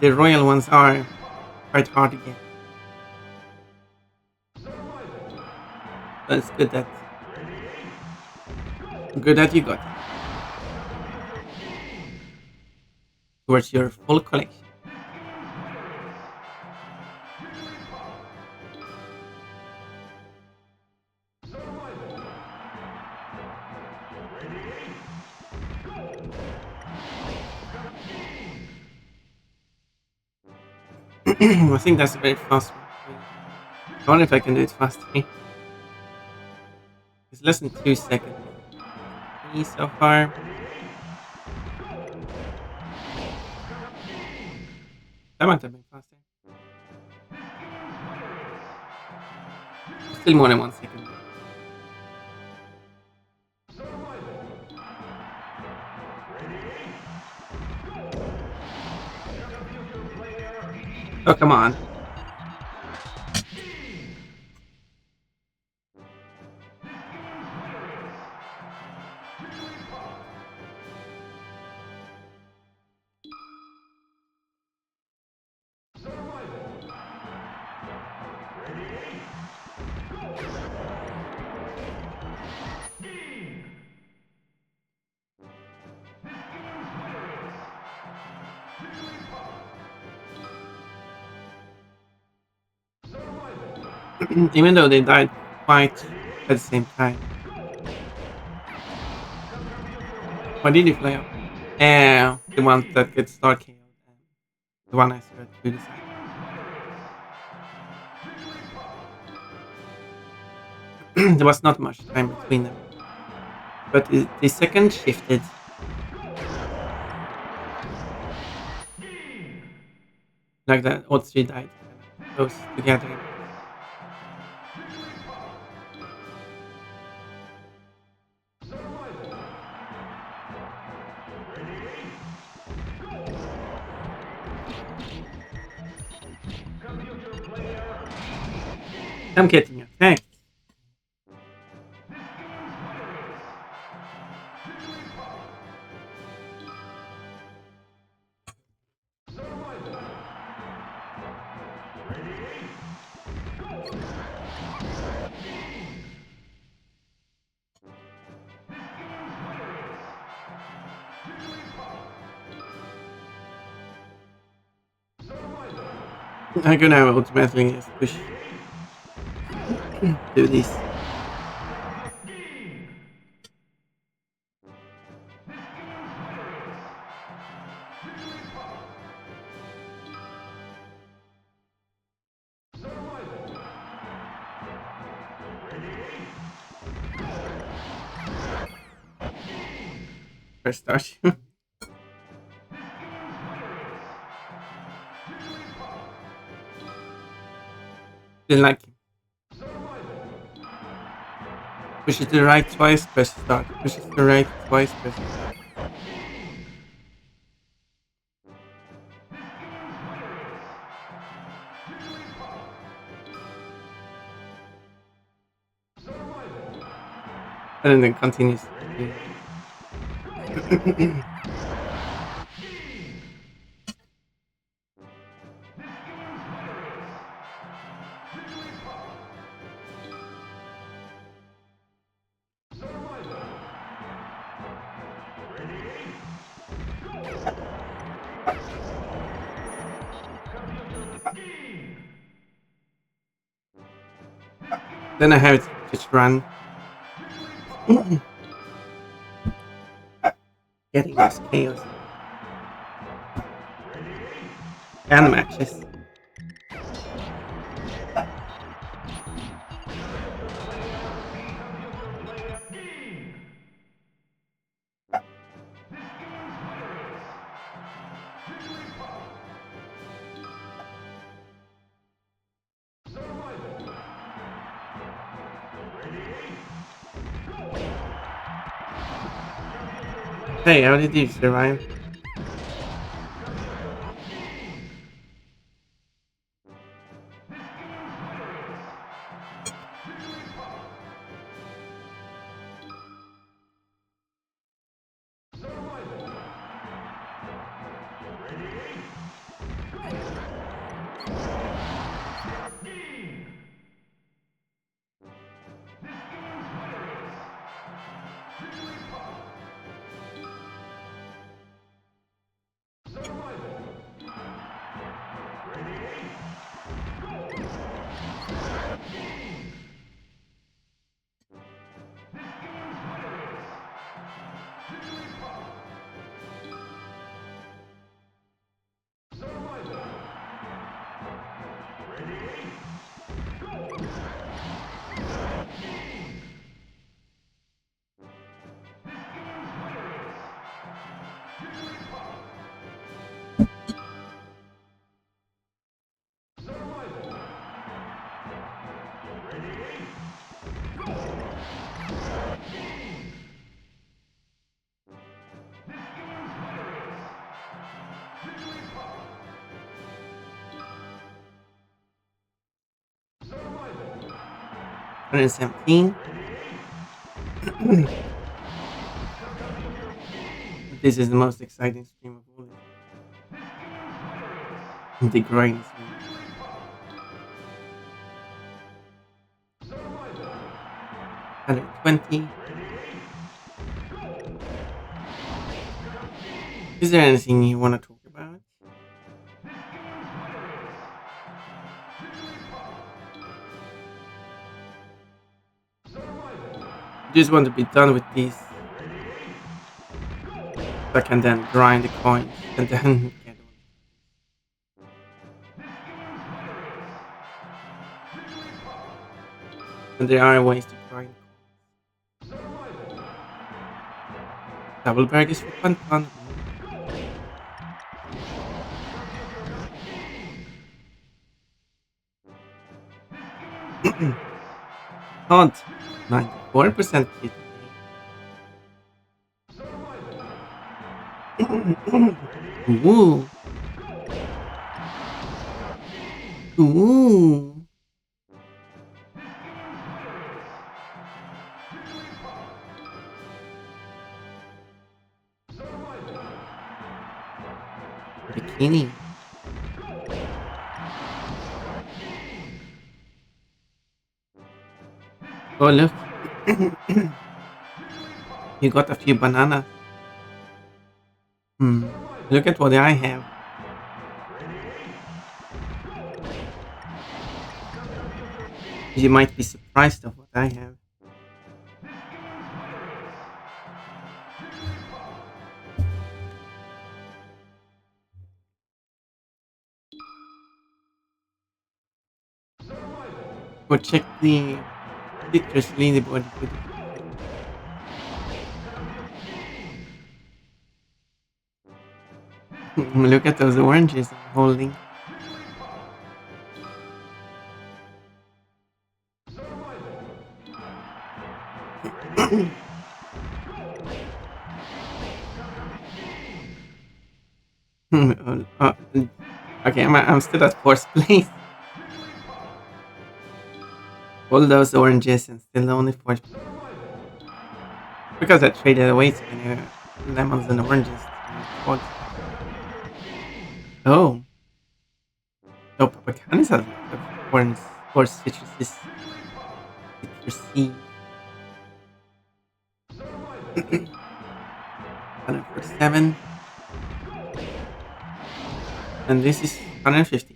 Speaker 1: The royal ones are quite hard to get. But it's good that you got it towards your full collection. I think that's a very fast one. I wonder if I can do it faster. It's less than 2 seconds. 3 so far. That might have been faster. Still more than 1 second. Oh, come on. Even though they died quite at the same time. Why did you fly up? The one that gets star KO'd. The one I saw to the side. There was not much time between them. But the second shifted. Like that, all three died. Close together. I'm getting attacked. I'm gonna automatically just push. Do this. First start. Didn't like him. Push it to the right twice, press start. Push it to the right twice, press start. And then continues. Then I have to just run. Getting this chaos. and matches. Hey, how did you survive? One hundred 17. This is the most exciting stream of all. The grind stream. 120. Is there anything you want to talk about? Just want to be done with these. So I can then grind the coins and then get one. And there are ways to grind coins. Double burgers for fun fun. Odd. 94% kit. Ooh. Ooh. Bikini. Oh, look. You got a few bananas. Look at what I have. You might be surprised of what I have. Go check the citrus leaderboard. Look at those oranges I'm holding. Okay, I'm still at fourth place. All those oranges and still only fourth place. Because I traded away so many lemons and oranges. Oh. Oh, Papacanis has a lot of orange or citruses. Citrusy. 147. And this is 150.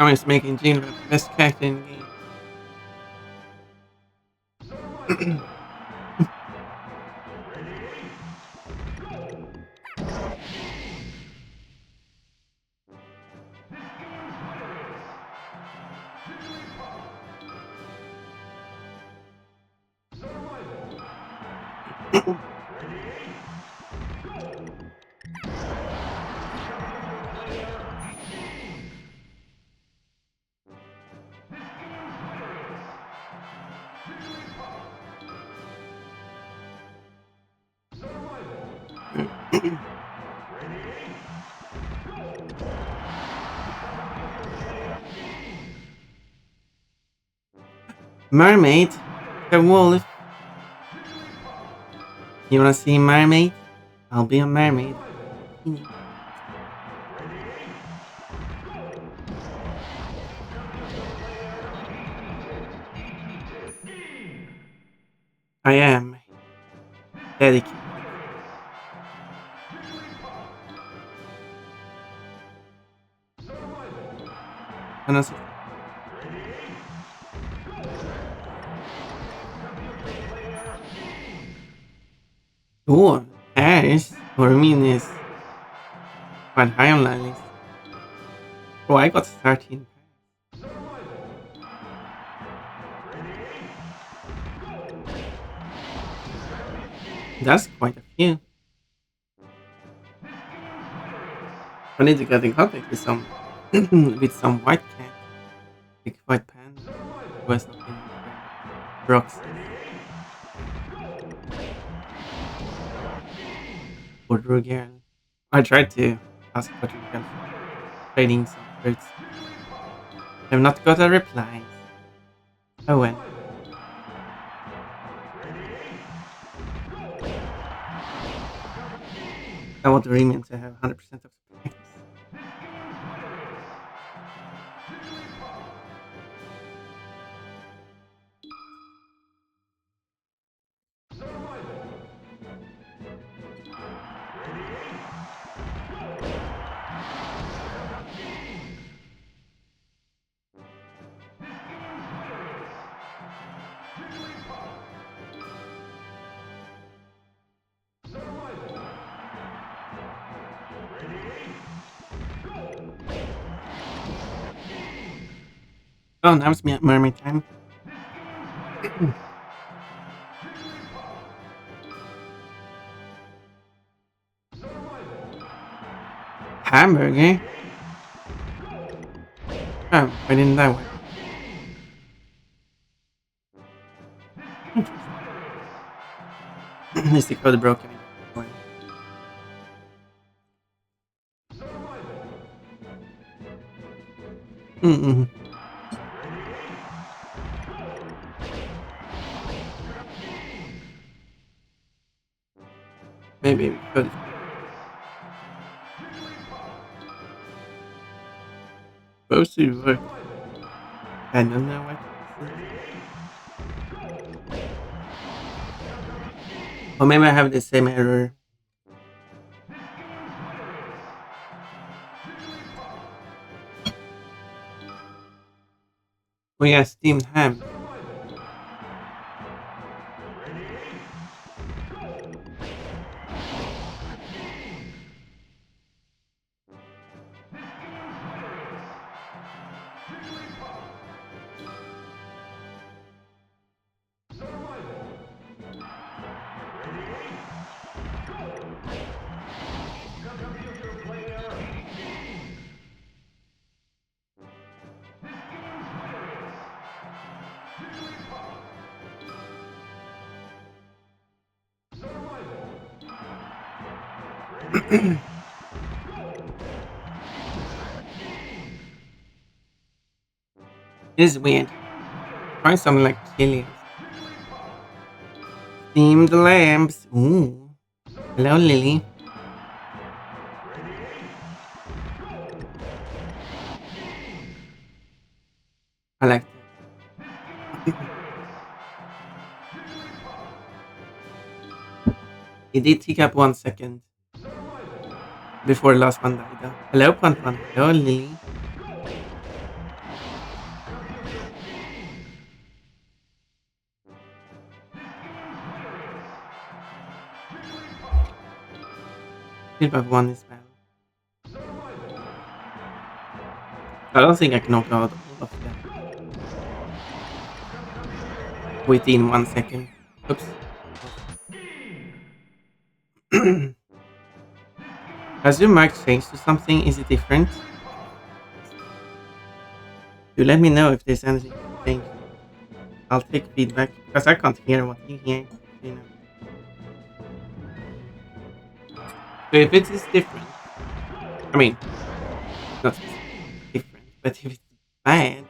Speaker 1: I was making Chillhop the best character in the game. Mermaid? The wolf? You wanna see mermaid? I'll be a mermaid. I am dedicated. And also, oh, Paris, or I mean, is quite high on my list. Oh, I got 13. That's quite a few. I need to get in contact with some with some white cat, like white panda, who has not been Roxy or Rugal. I tried to ask for Rugal for trading some fruits. I've not got a reply. Oh well. I want the remake to have 100% of the packs. Oh, now it's mermaid time. Hamburger? Oh, why didn't that work? Interesting. Is the code broken again? Mm-mm. Maybe the code is broken. Supposed to work. I don't know what it is. Or maybe I have the same error. Oh yeah, steamed ham. This is weird. Try something like chili. Steamed lambs. Ooh. Hello, Lily. I like that. It did take up 1 second before the last one died though. Hello, Pun Pun. Hello, Lily. Chillhop won as well. I don't think I can knock out all of them within 1 second. Oops. Has your mic changed to something? Is it different? Do let me know if there's anything changed. I'll take feedback because I can't hear what you hear. You know. So if it is different, I mean, not different, but if it's bad,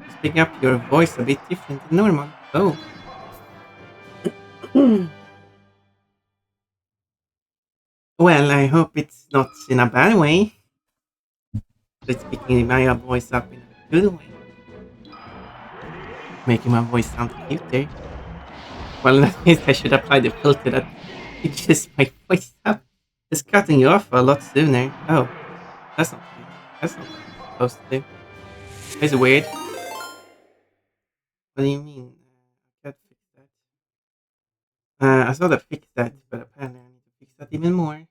Speaker 1: just pick up your voice a bit different than normal. Oh. Well, I hope it's not in a bad way. It's picking my voice up in a good way. Making my voice sound cuter. Well, in that case, I should apply the filter that pitches my voice up. It's cutting you off a lot sooner. Oh, that's not good. That's not what I'm supposed to do. It's weird. What do you mean? I can't fix that. I thought I fixed that, but apparently I need to fix that even more.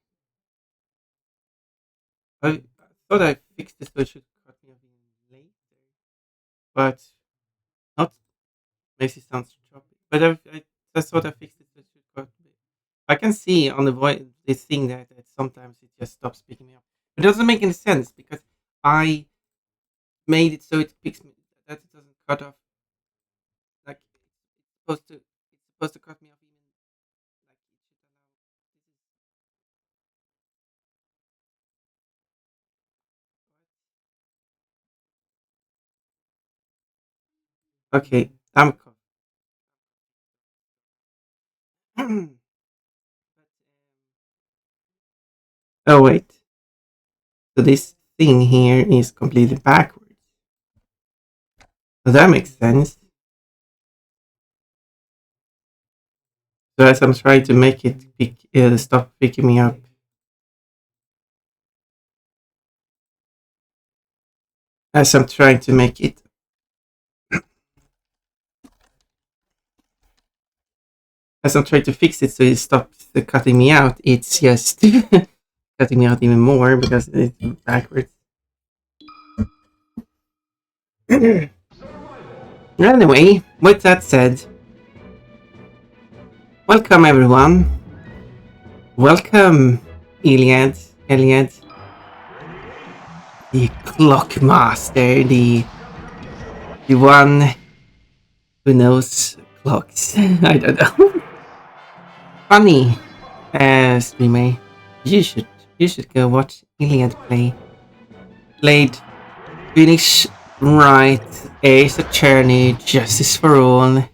Speaker 1: I thought I fixed it so it should cut me off even later, but not makes it sound choppy. But I thought I fixed it so it should cut me. I can see on the voice this thing that sometimes it just stops picking me up. It doesn't make any sense because I made it so it picks me that it doesn't cut off. Like it's supposed to cut me off even like it should allow. Okay, I'm. Oh wait, so this thing here is completely backwards. So that makes sense. So as I'm trying to make it stop picking me up. As I'm trying to make it. As I'm trying to fix it so it stops cutting me out, it's just cutting me out even more because it's backwards. Anyway, with that said, welcome everyone. Welcome, Eliad, the clock master, the one who knows clocks. I don't know. Funny, streamer. You should go watch Eliad play. Played Phoenix Wright, Ace Attorney, Justice for All.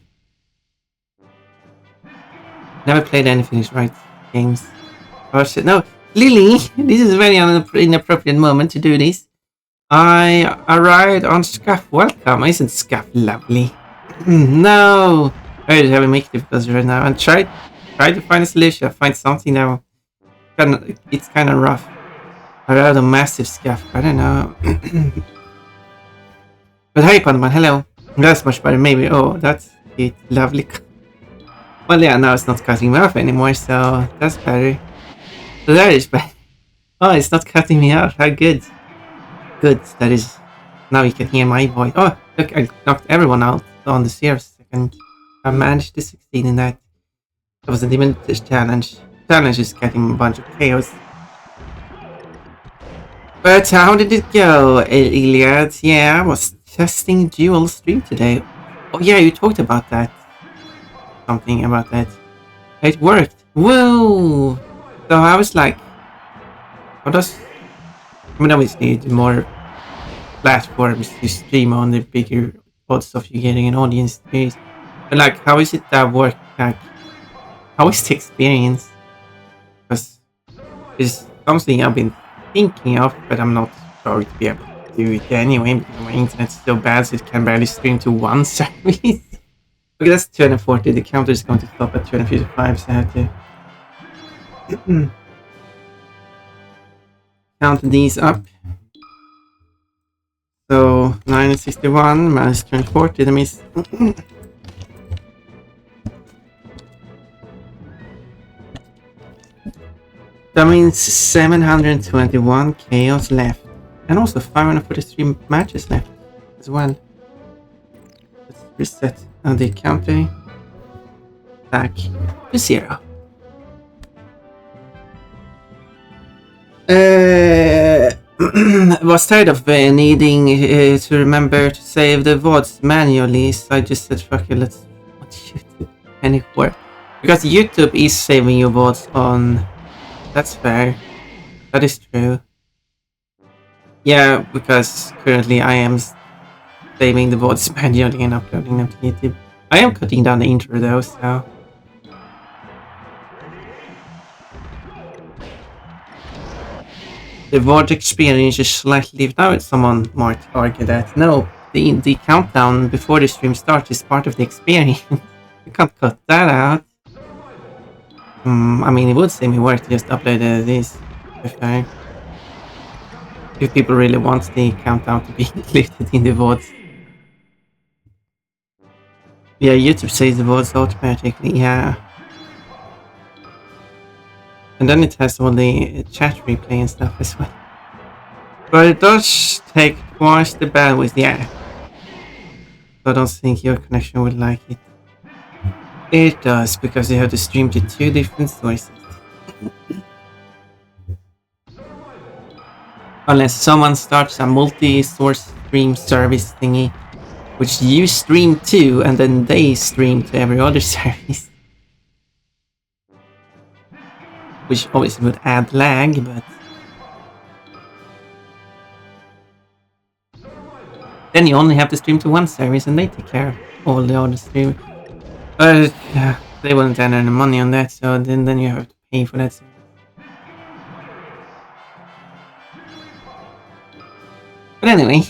Speaker 1: Never played any Phoenix Wright games. No, Lily, this is a very inappropriate moment to do this. I arrived on Scuff. Welcome, isn't Scuff lovely? No, I just have a make difficulties right now. And try to find a solution. Find something that it's kind of rough. I rather a massive Scuff. I don't know. But hey, Padawan, hello. That's much better. Maybe. Oh, that's it. Lovely. Well, yeah, now it's not cutting me off anymore, so that's better. So that is better. Oh, it's not cutting me off. How good. Good, that is. Now you can hear my voice. Oh, look, I knocked everyone out on the 0th second. I managed to succeed in that. It wasn't even this challenge. Challenge is getting a bunch of chaos. But how did it go, Eliad? Yeah, I was testing dual stream today. Oh yeah, you talked about that. Something about that. It worked. Whoa! So I was like, what does... I mean, obviously, the more platforms you stream on, the bigger odds of you getting an audience base. But like, how is it that work? Like, how is the experience? Because it's something I've been thinking of, but I'm not sure to be able to do it anyway because my internet's so bad, so it can barely stream to one service. Okay, that's 240. The counter is going to stop at 255, so I have to count these up. So 961 minus 240, that means That means 721 chaos left. And also 543 matches left as well. Let's reset the counter back to 0. Was tired of needing to remember to save the VODs manually, so I just said fuck it, let's watch YouTube anywhere. Because YouTube is saving your VODs on... That's fair. That is true. Yeah, because currently I am saving the VODs manually and uploading them to YouTube. I am cutting down the intro though, so... The VOD experience is slightly... Now someone might argue that, no, the countdown before the stream starts is part of the experience. You can't cut that out. I mean, it would save me work to just upload this, if people really want the countdown to be included in the VODs. Yeah, YouTube saves the VODs automatically, yeah. And then it has all the chat replay and stuff as well. But it does take twice the bandwidth, yeah. So I don't think your connection would like it. It does, because you have to stream to 2 different sources. Unless someone starts a multi-source stream service thingy, which you stream to, and then they stream to every other service. Which obviously would add lag, but... Then you only have to stream to one service and they take care of all the other streamers. But they wouldn't earn any money on that, so then you have to pay for that service. But anyway...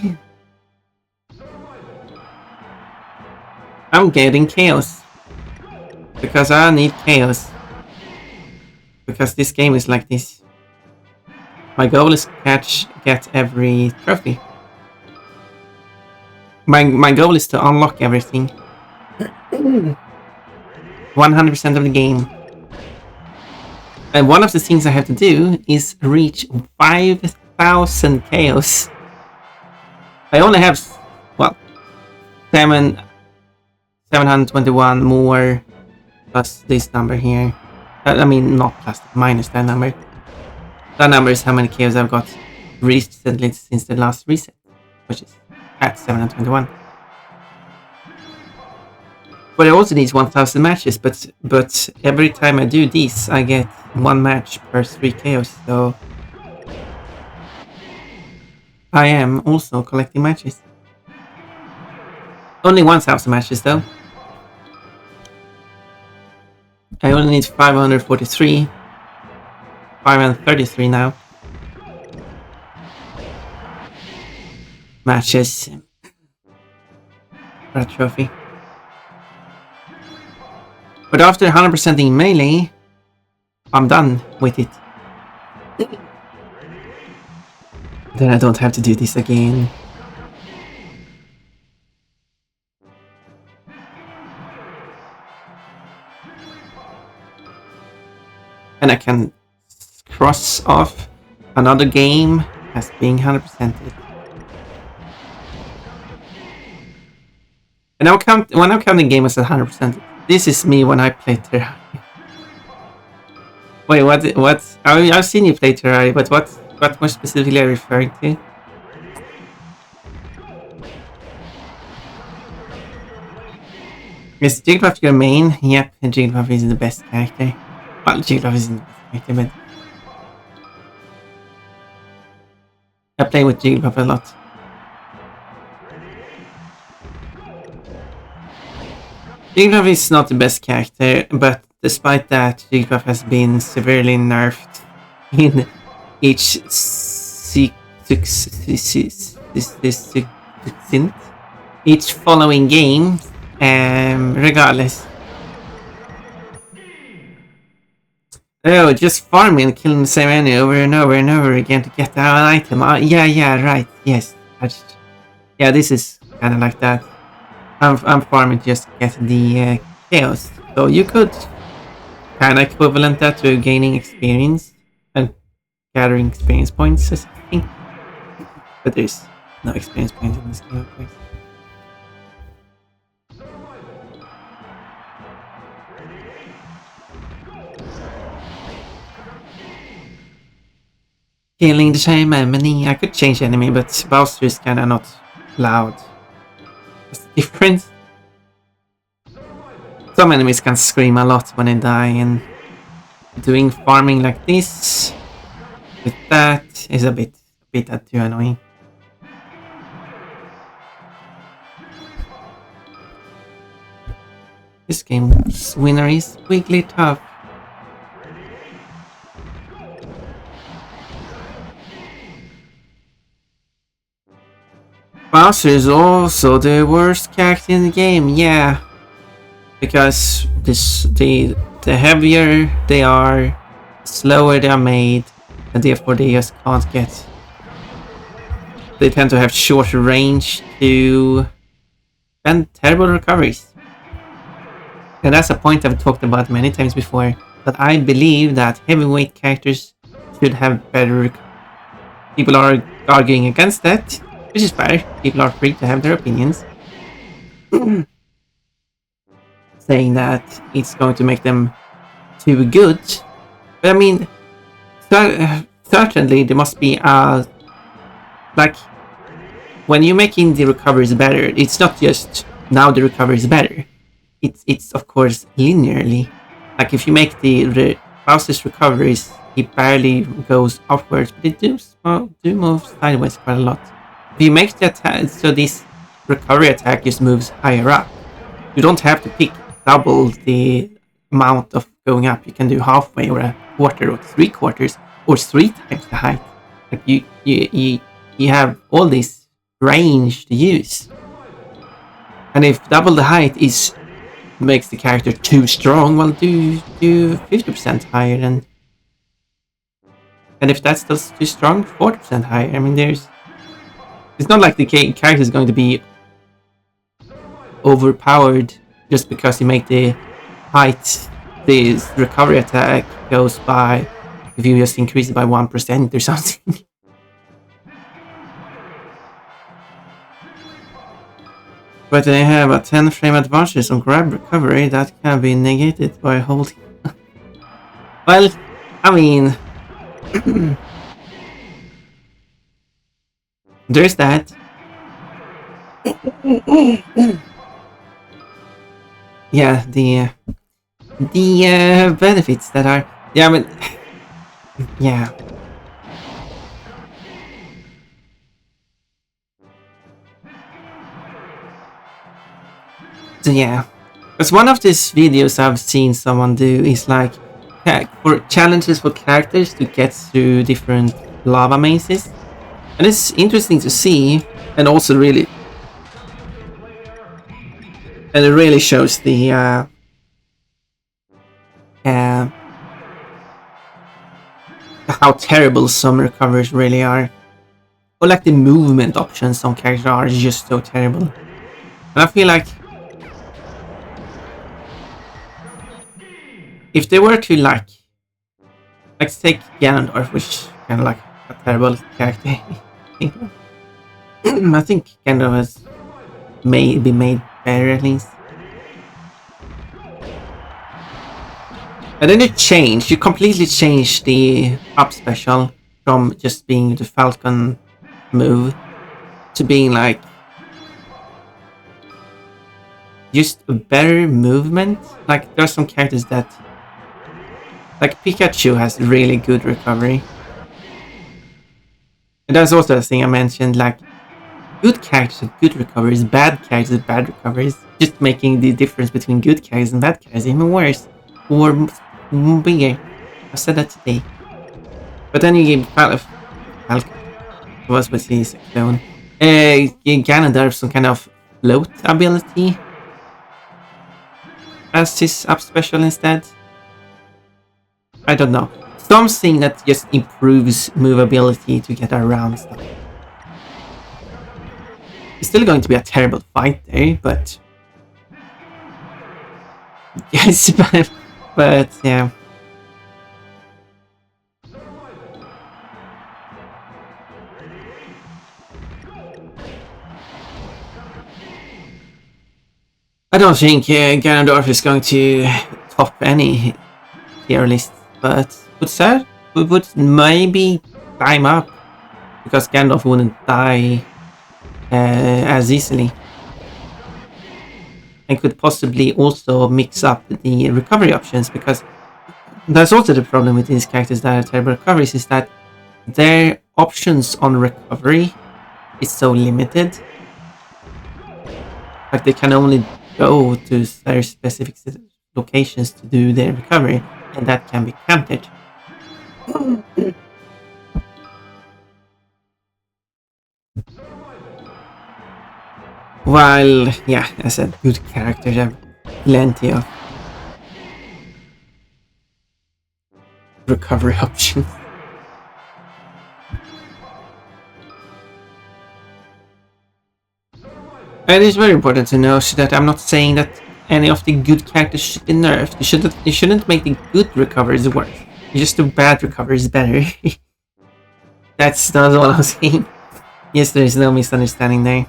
Speaker 1: I'm getting chaos. Because I need chaos. Because this game is like this. My goal is to get every trophy. My goal is to unlock everything. 100% of the game. And one of the things I have to do is reach 5,000 chaos. I only have, well, 721 more plus this number here. I mean, not plus, minus that number. That number is how many chaos I've got recently since the last reset, which is at 721. But I also need 1,000 matches, but every time I do these, I get 1 match per 3 chaos, so... I am also collecting matches. Only 1,000 matches though. I only need 543. 533 now. Matches. For a trophy. But after 100%ing melee, I'm done with it. Then I don't have to do this again. And I can cross off another game as being 100%ed. And when I'm counting game as 100%, this is me when I play Terraria. Wait, what? I've seen you play Terraria, but what more specifically are you referring to? Is Chillhop your main? Yep, Chillhop is the best character. Well, Chillhop isn't the best character, but... I play with Chillhop a lot. Chillhop is not the best character, but despite that, Chillhop has been severely nerfed in each each following game, regardless. Oh, just farming and killing the same enemy over and over and over again to get an item. Yeah, right, yes. Yeah, this is kind of like that. I'm farming just to get the chaos. So you could kind of equivalent that to gaining experience and gathering experience points or something. But there's no experience points in this game, of course. Killing the same enemy. I could change enemy, but Bowser is kinda not loud. What's the difference? Some enemies can scream a lot when they die, and doing farming like this with that is a bit too annoying. This game's winner is Wigglytuff. Bowser is also the worst character in the game, yeah. Because the heavier they are, the slower they are made, and therefore they just can't get. They tend to have shorter range to and terrible recoveries. And that's a point I've talked about many times before, that I believe that heavyweight characters should have better. People are arguing against that, which is fair. People are free to have their opinions. Saying that it's going to make them too good. But I mean, certainly there must be like, when you're making the recoveries better, it's not just now the recovery is better. It's of course linearly. Like if you make the Bowser's recoveries, he barely goes upwards, but it do move sideways quite a lot. If you make the attack so this recovery attack just moves higher up, you don't have to pick double the amount of going up. You can do halfway or a quarter or 3/4 or 3 times the height. Like you have all this range to use. And if double the height is makes the character too strong, well, do 50% higher, and if that's still too strong, 40% higher. I mean, it's not like the character is going to be overpowered just because you make the height, the recovery attack goes by, if you just increase it by 1% or something. But they have a 10 frame advantage on grab recovery that can be negated by holding. Well, I mean, there's that. Yeah, the benefits that are, yeah, but yeah. So yeah, because one of these videos I've seen someone do is like for challenges for characters to get through different lava mazes, and it's interesting to see, and also really, and it really shows the how terrible some recoveries really are, or like the movement options some characters are just so terrible. And I feel like if they were to like take Ganondorf, which is kind of like a terrible character, I think Ganondorf has been made better at least. And then you completely changed the up special from just being the Falcon move to being like just a better movement. Like there are some characters that, like Pikachu has really good recovery. And that's also a thing I mentioned, like good characters have good recoveries, bad characters have bad recoveries, just making the difference between good characters and bad characters even worse. Or bigger. I said that today. But then you gave Falcon was with his clone. Ganondorf some kind of float ability as his up special instead. I don't know. Something that just improves movability to get around stuff. It's still going to be a terrible fight there, but yes, but yeah. I don't think Ganondorf is going to top any tier list, but would maybe climb up because Gandalf wouldn't die as easily, and could possibly also mix up the recovery options, because that's also the problem with these characters that are terrible recoveries, is that their options on recovery is so limited. Like they can only go to very specific locations to do their recovery, and that can be counted. While, yeah, as a good character, have plenty of recovery options. And it's very important to know that I'm not saying that any of the good characters should be nerfed. You shouldn't make the good recoveries worse. You just do bad recoveries better. That's not all I'm saying. Yes, there is no misunderstanding there.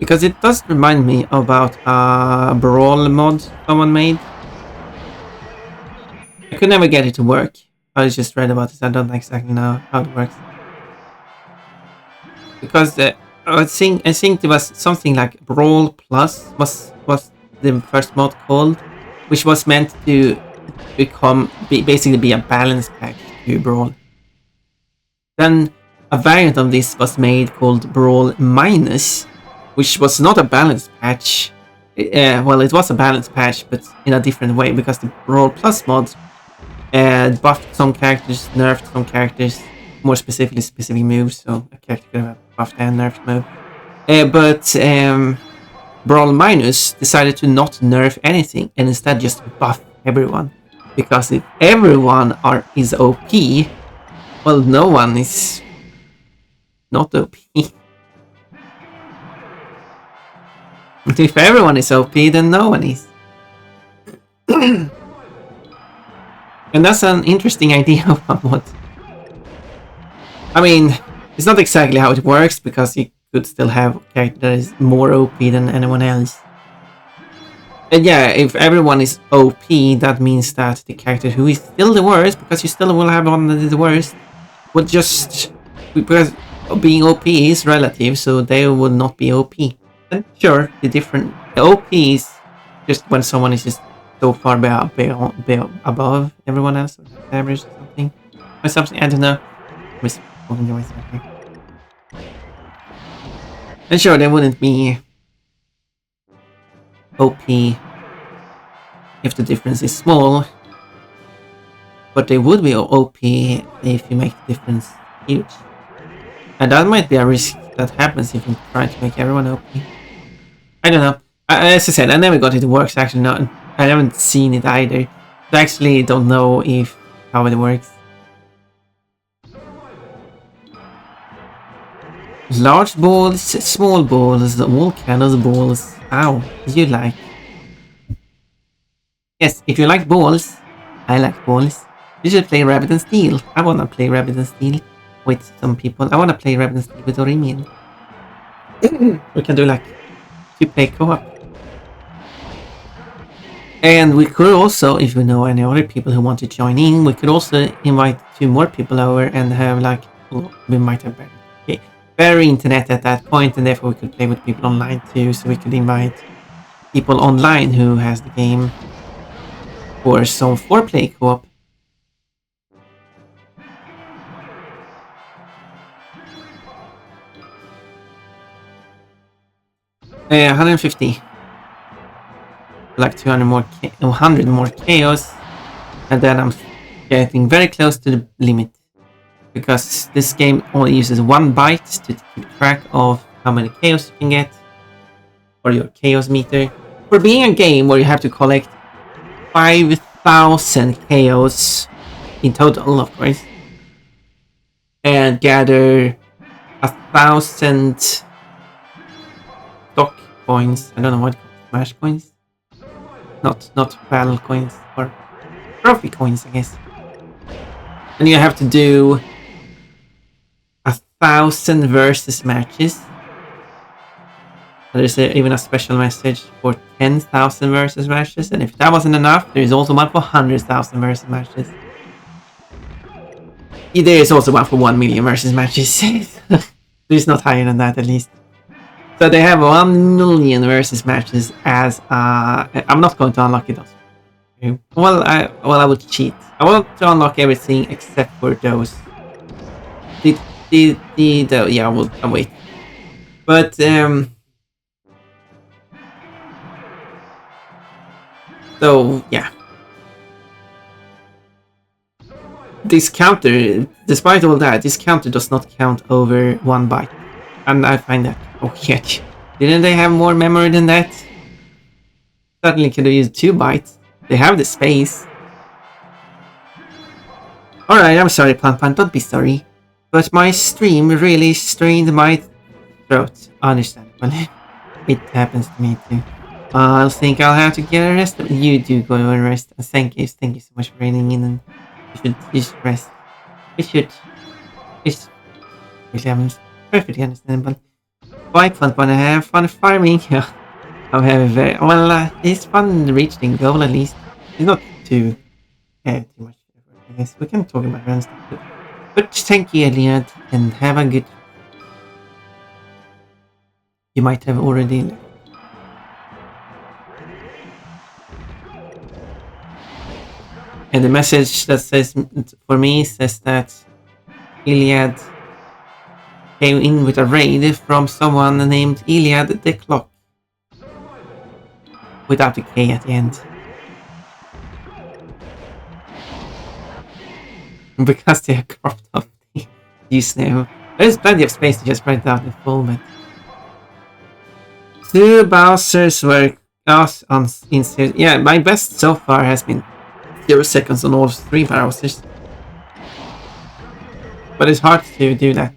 Speaker 1: Because it does remind me about a brawl mod someone made. I could never get it to work. I just read about this. I don't exactly know how it works. Because I think there was something like Brawl Plus was the first mod called, which was meant to basically be a balance patch to Brawl. Then a variant of this was made called Brawl Minus, which was not a balance patch. Well, it was a balance patch, but in a different way, because the Brawl Plus mod buffed some characters, nerfed some characters, more specifically specific moves, so a character could have a buffed and nerfed move. But Brawl Minus decided to not nerf anything and instead just buff everyone. Because if everyone is OP, well, no one is not OP. But if everyone is OP, then no one is. And that's an interesting idea of what. I mean, it's not exactly how it works, because you could still have a character that is more OP than anyone else. And yeah, if everyone is OP, that means that the character who is still the worst, because you still will have one that is the worst, would just... Because being OP is relative, so they will not be OP. And sure, the OP is just when someone is just so far above everyone else, or average or something, I don't know. And sure, they wouldn't be OP if the difference is small, but they would be OP if you make the difference huge. And that might be a risk that happens if you try to make everyone OP. I don't know. As I said, I never got it to work, actually. Not, I haven't seen it either. I actually don't know how it works. Large balls, small balls, all kind of balls. Ow, you like? Yes, if you like balls, I like balls. You should play Rabbit and Steel. I wanna play Rabbit and Steel with some people. I wanna play Rabbit and Steel with Orimin. We can do like 2-player co-op. And we could also, if we know any other people who want to join in, we could also invite 2 more people over and have like, we might have better internet at that point, and therefore we could play with people online too, so we could invite people online who has the game for some 4-player co-op. Uh, 150. Like 200 more, 100 more chaos, and then I'm getting very close to the limit, because this game only uses 1 byte to keep track of how many chaos you can get, or your chaos meter. For being a game where you have to collect 5,000 chaos in total, of course, and gather 1,000 stock coins. I don't know what smash coins. Not battle coins, or trophy coins, I guess. And you have to do 1,000 versus matches. There's even a special message for 10,000 versus matches, and if that wasn't enough, there is also one for 100,000 versus matches. There is also one for 1 million versus matches. It's not higher than that, at least. So they have 1 million versus matches as I'm not going to unlock it also. Well, I would cheat. I want to unlock everything except for those. Yeah, I'll wait. But so yeah. This counter, despite all that, this counter does not count over 1 byte. And I find that okay. Didn't they have more memory than that? Certainly could have used 2 bytes. They have the space. Alright, I'm sorry, Pan, don't be sorry. But my stream really strained my throat. Understandable. It happens to me too. I think I'll have to get a rest. You do go and rest. Thank you so much for raining in, and you should rest. You should. It's perfectly understandable. Bye, Pan, have fun farming. I'll have a very well. It's fun reaching goal at least. It's not too much effort, I guess. We can talk about random stuff, but thank you, Elliot, and have a good. You might have already left. And the message that says for me says that Iliad came in with a raid from someone named Iliad the Clock, without the K at the end. Because they are cropped up the use name. There's plenty of space to just write it out in full, but 2 Bowsers were on yeah, my best so far has been 0 seconds on all 3 Bowsers. But it's hard to do that.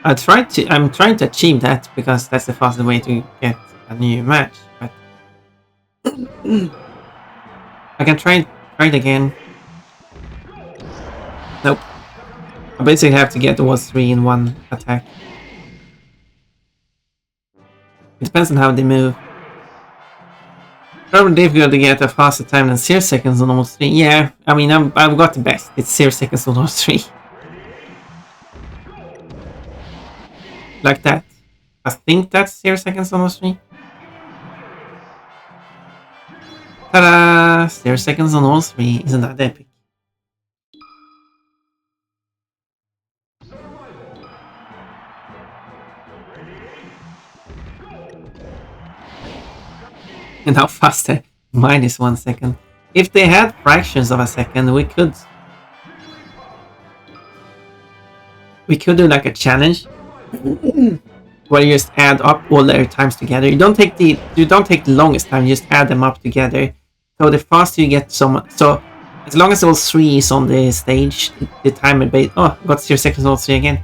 Speaker 1: I'm trying to achieve that because that's the fastest way to get a new match. But I can try it again. Nope. I basically have to get all 3 in one attack. It depends on how they move. Probably difficult to get a faster time than 0 seconds on all 3. Yeah, I mean I've got the best. It's 0 seconds on all 3. Like that. I think that's 0 seconds on all 3. Ta-da! 0 seconds on all 3. Isn't that epic? And how faster? Minus 1 second. If they had fractions of a second, we could do like a challenge where you just add up all their times together. You don't take the longest time, you just add them up together. So the faster you get someone, so as long as all 3 is on the stage, the timer base. Oh, got 0 seconds all 3 again.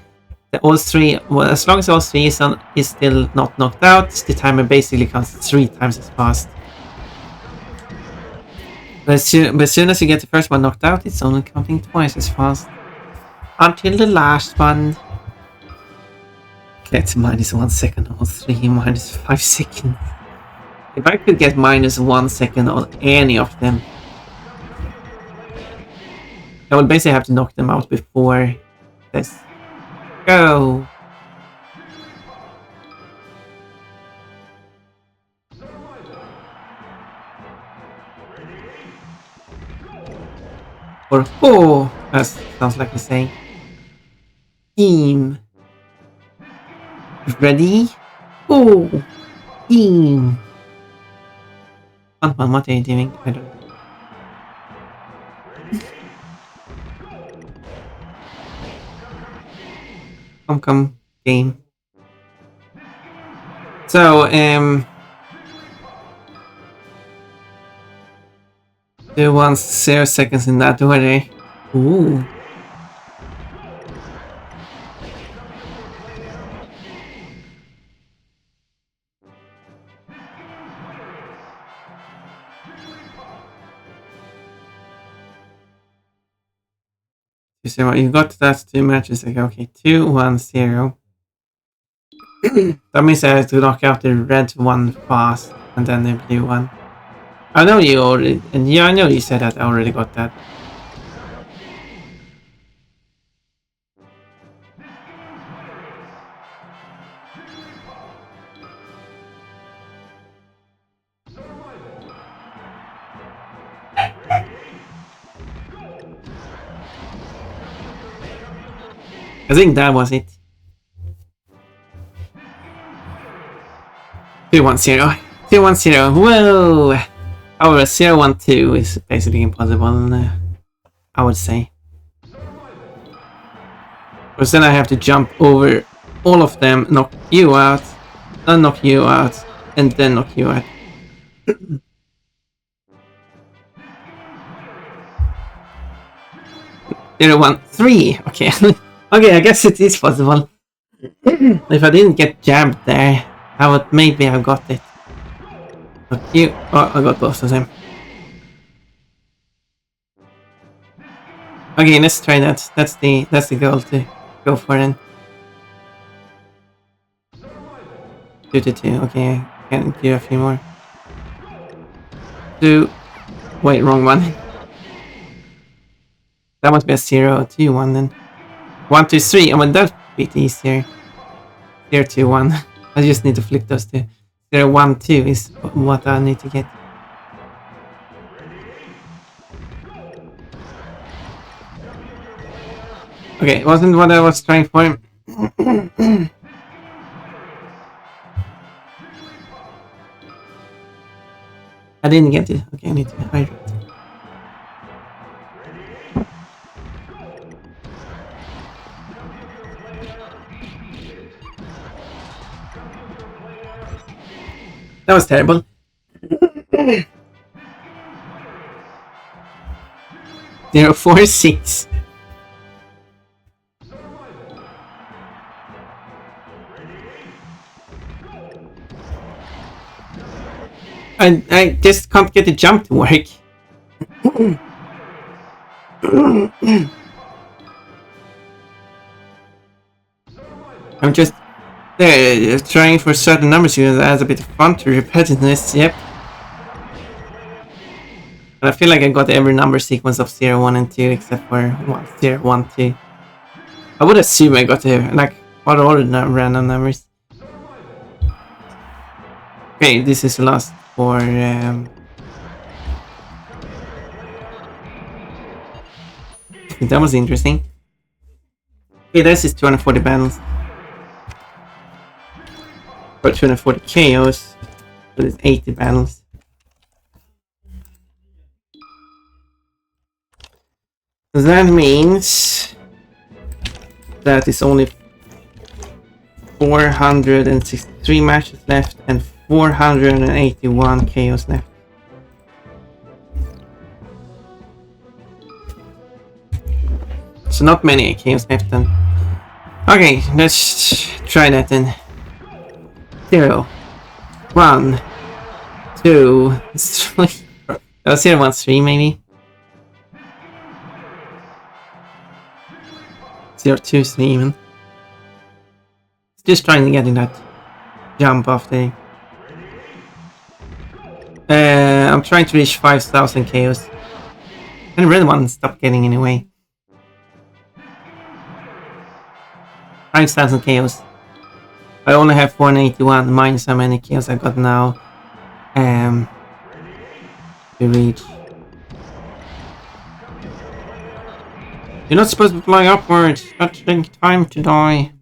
Speaker 1: All 3, well, as long as all 3 is still not knocked out, the timer basically counts 3 times as fast. But as soon as you get the first one knocked out, it's only counting twice as fast. Until the last one gets minus 1 second on 3, minus 5 seconds. If I could get minus 1 second on any of them, I would basically have to knock them out before this. Go! Or oh, that sounds like you're saying. Team. Ready? Oh, team. What are you doing? I don't know. Come, game. So, do 0 seconds in that order. Ooh. You got that 2 matches ago. Okay, 2, 1, 0. That means I have to knock out the red one fast and then the blue one. I know you already, and yeah, I know you said that I already got that. I think that was it. 210. 210. Whoa! However, 012 is basically impossible, I would say. Because then I have to jump over all of them, knock you out, then knock you out, and then knock you out. 013. Okay. Okay, I guess it is possible. If I didn't get jabbed there, I would maybe have got it. But you, oh, I got both of them. Okay, let's try that. That's the goal to go for then. 2 to 2. Okay, I can do a few more. 2. Wait, wrong one. That must be a 0-2-1 then. 1-2-3. Oh, well, that's a bit easier. 0-2-1. I just need to flick those two. 0-1-2 is what I need to get. Okay, wasn't what I was trying for. I didn't get it. Okay, I need to hydrate. That was terrible. 0-4-6. I just can't get the jump to work. I'm just trying for certain numbers here that adds a bit of fun to repetitiveness, yep. And I feel like I got every number sequence of 0, 1, and 2 except for 1, 0, 1, 2. I would assume I got like what are all the random numbers. Okay, this is the last for that was interesting. Okay, this is 240 battles. Or 240 KOs. But it's 80 battles. That means that is only 463 matches left and 481 KOs left. So not many KOs left then. Okay, let's try that then. 0, 1, 2, 3. 0, 1, 3 maybe. 0, 2, 3 even. Just trying to get in that jump off the. I'm trying to reach 5,000 KOs. And the red one stopped getting in the way. 5,000 KOs. I only have 481 minus how many KOs I got now. To reach. You're not supposed to fly upwards. That's the time to die.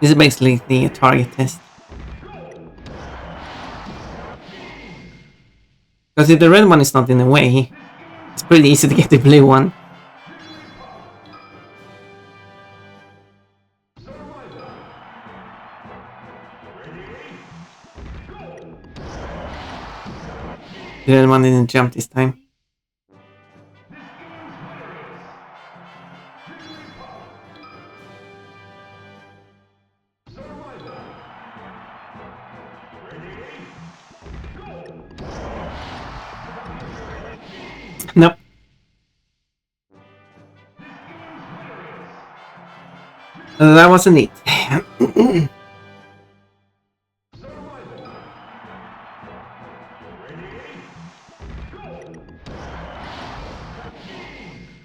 Speaker 1: This is basically the target test. Because if the red one is not in the way, it's pretty easy to get the blue one. The red one didn't jump this time. Nope. That wasn't it.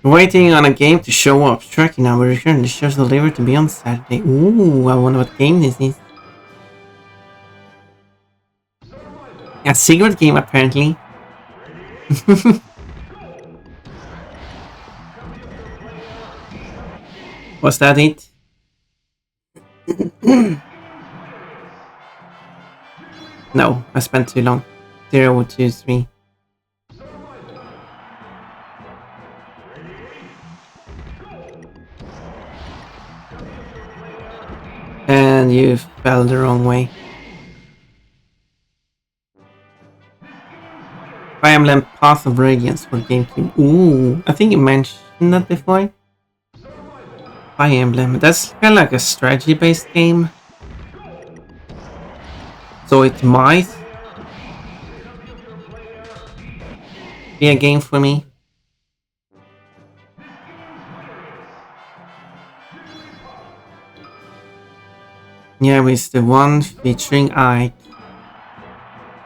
Speaker 1: Waiting on a game to show up. Tracking now. We return. The show's delivered to be on Saturday. Ooh, I wonder what game this is. A secret game, apparently. Was that it? No, I spent too long. 0, 2, 3. And you fell the wrong way. Fire Emblem Path of Radiance for GameCube. Ooh, I think you mentioned that before. Fire Emblem. That's kind of like a strategy-based game. So it might be a game for me. Yeah, it's the one featuring Ike.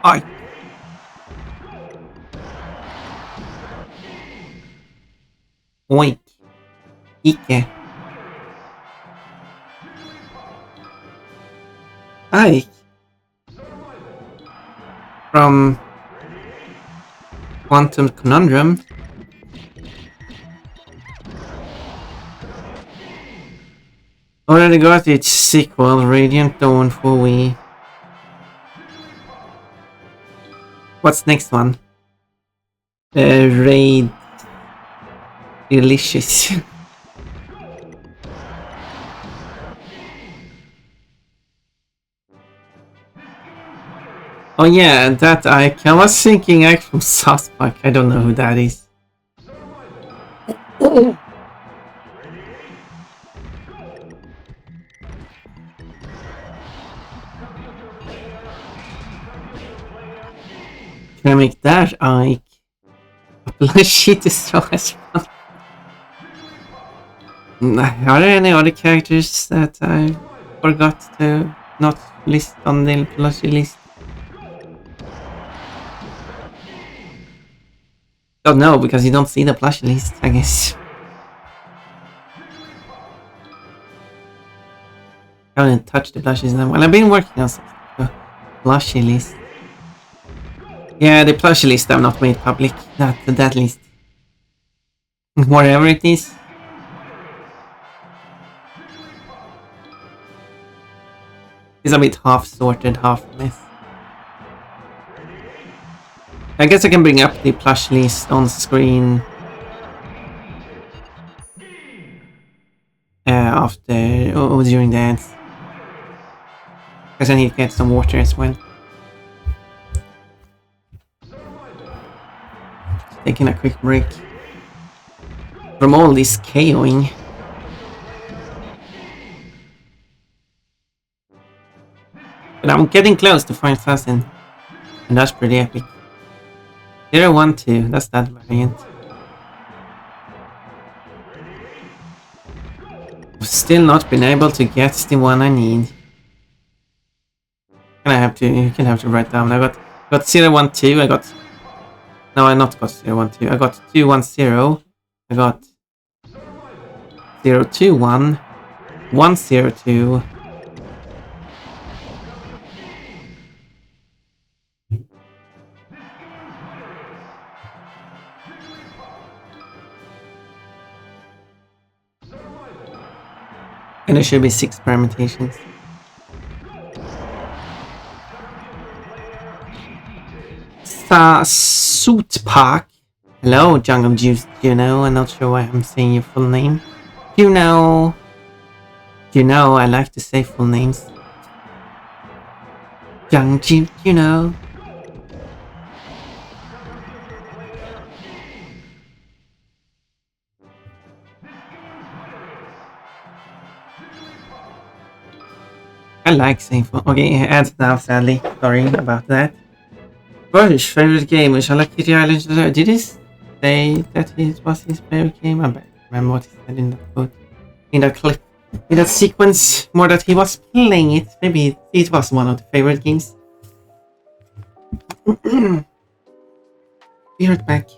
Speaker 1: Ike. Oink. Ike. Ike. From Quantum Conundrum. Already got its sequel, Radiant Dawn for Wii. What's next one? Raid Delicious. Oh yeah, that I was thinking Ike from South Park. I don't know who that is. Can I make that Ike a plushie to throw as well? Are there any other characters that I forgot to not list on the plushie list? Don't know, because you don't see the plushie list, I guess. I haven't touched the plushies now. Well, I've been working on some plushie list. Yeah, the plushie list I've not made public. That list. Whatever it is. It's a bit half sorted, half mess. I guess I can bring up the plush list on screen after or during the ads. Because I need to get some water as well. Taking a quick break from all this KOing. But I'm getting close to 5,000, and that's pretty epic. 0, 1, 2, that's that variant. I've still not been able to get the one I need. You can have to write down. I got 0, 1, 2, I got... No, I not got 0, 1, 2. I got 2, 1, 0. I got 0, 2, 1. 1, 0, 2. And there should be 6 permutations. Suit Park. Hello, Jungle Juice Juno. I'm not sure why I'm saying your full name. Juno. Juno, I like to say full names. Jungle Juice Juno. I like saying full. Okay, ads now, sadly. Sorry about that. Gosh, favorite game is Hello Kitty Island. Did this say that it was his favorite game. I don't remember what he said in that quote, in that clip, in that sequence. More that he was playing it. Maybe it was one of the favorite games. Be right back.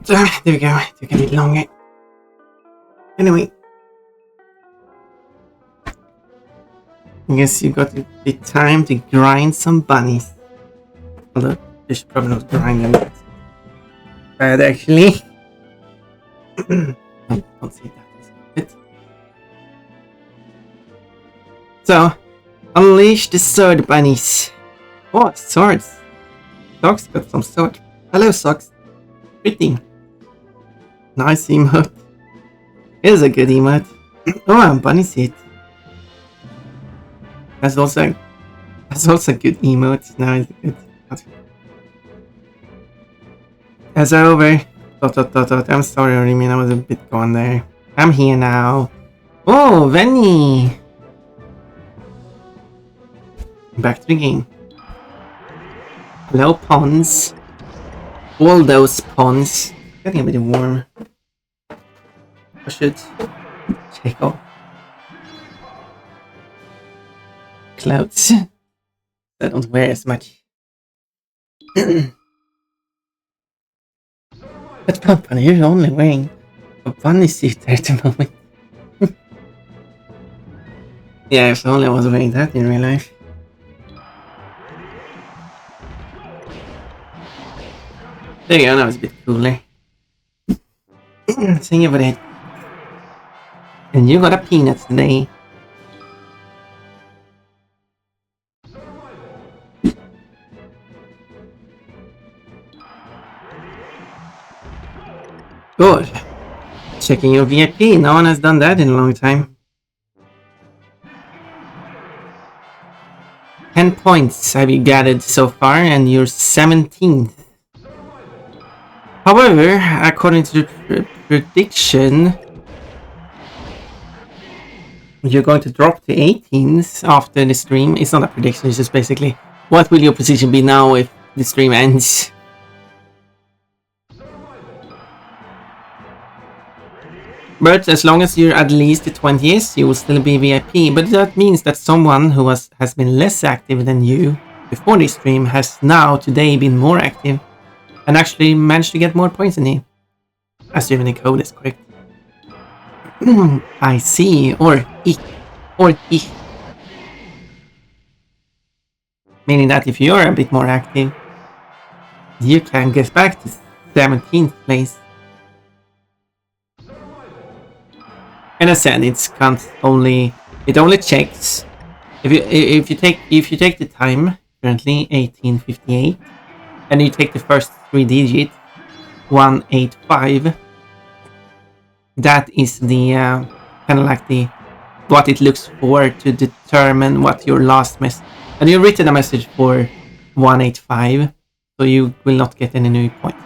Speaker 1: There we go. It took a bit longer. Anyway, I guess you got a bit time to grind some bunnies. Although you should probably not grind them. That's bad, actually. Don't say that. So, unleash the sword bunnies. Oh, swords. Socks got some sword. Hello, Socks. Pretty. Nice emote. Here's a good emote. Oh, and bunny seat. That's also a good emote. Now it's good. That's over. I'm sorry, I mean I was a bit gone there. I'm here now. Oh, Venny! Back to the game. Hello, ponds. All those ponds. Getting a bit warm. I should take off clothes. I don't wear as much. But Papa, you're only wearing a bunny suit there at the moment. Yeah, if only I was wearing that in real life. There you go, that was a bit cooler. Sing it for it. And you got a peanut today. Checking your VIP. No one has done that in a long time. 10 points have you gathered so far, and you're 17th. However, according to the prediction, you're going to drop to 18th after the stream. It's not a prediction, it's just basically what will your position be now if the stream ends. But as long as you're at least the 20th, you will still be VIP. But that means that someone who has been less active than you before this stream has now today been more active and actually managed to get more points than you. Assuming the code is correct. I see. Or ich. Or ich. Meaning that if you're a bit more active, you can get back to 17th place. And as I said, it only checks if you take the time, currently 1858, and you take the first 3 digits 185. That is the kind of like the what it looks for to determine what your last message. And you've written a message for 185, so you will not get any new points.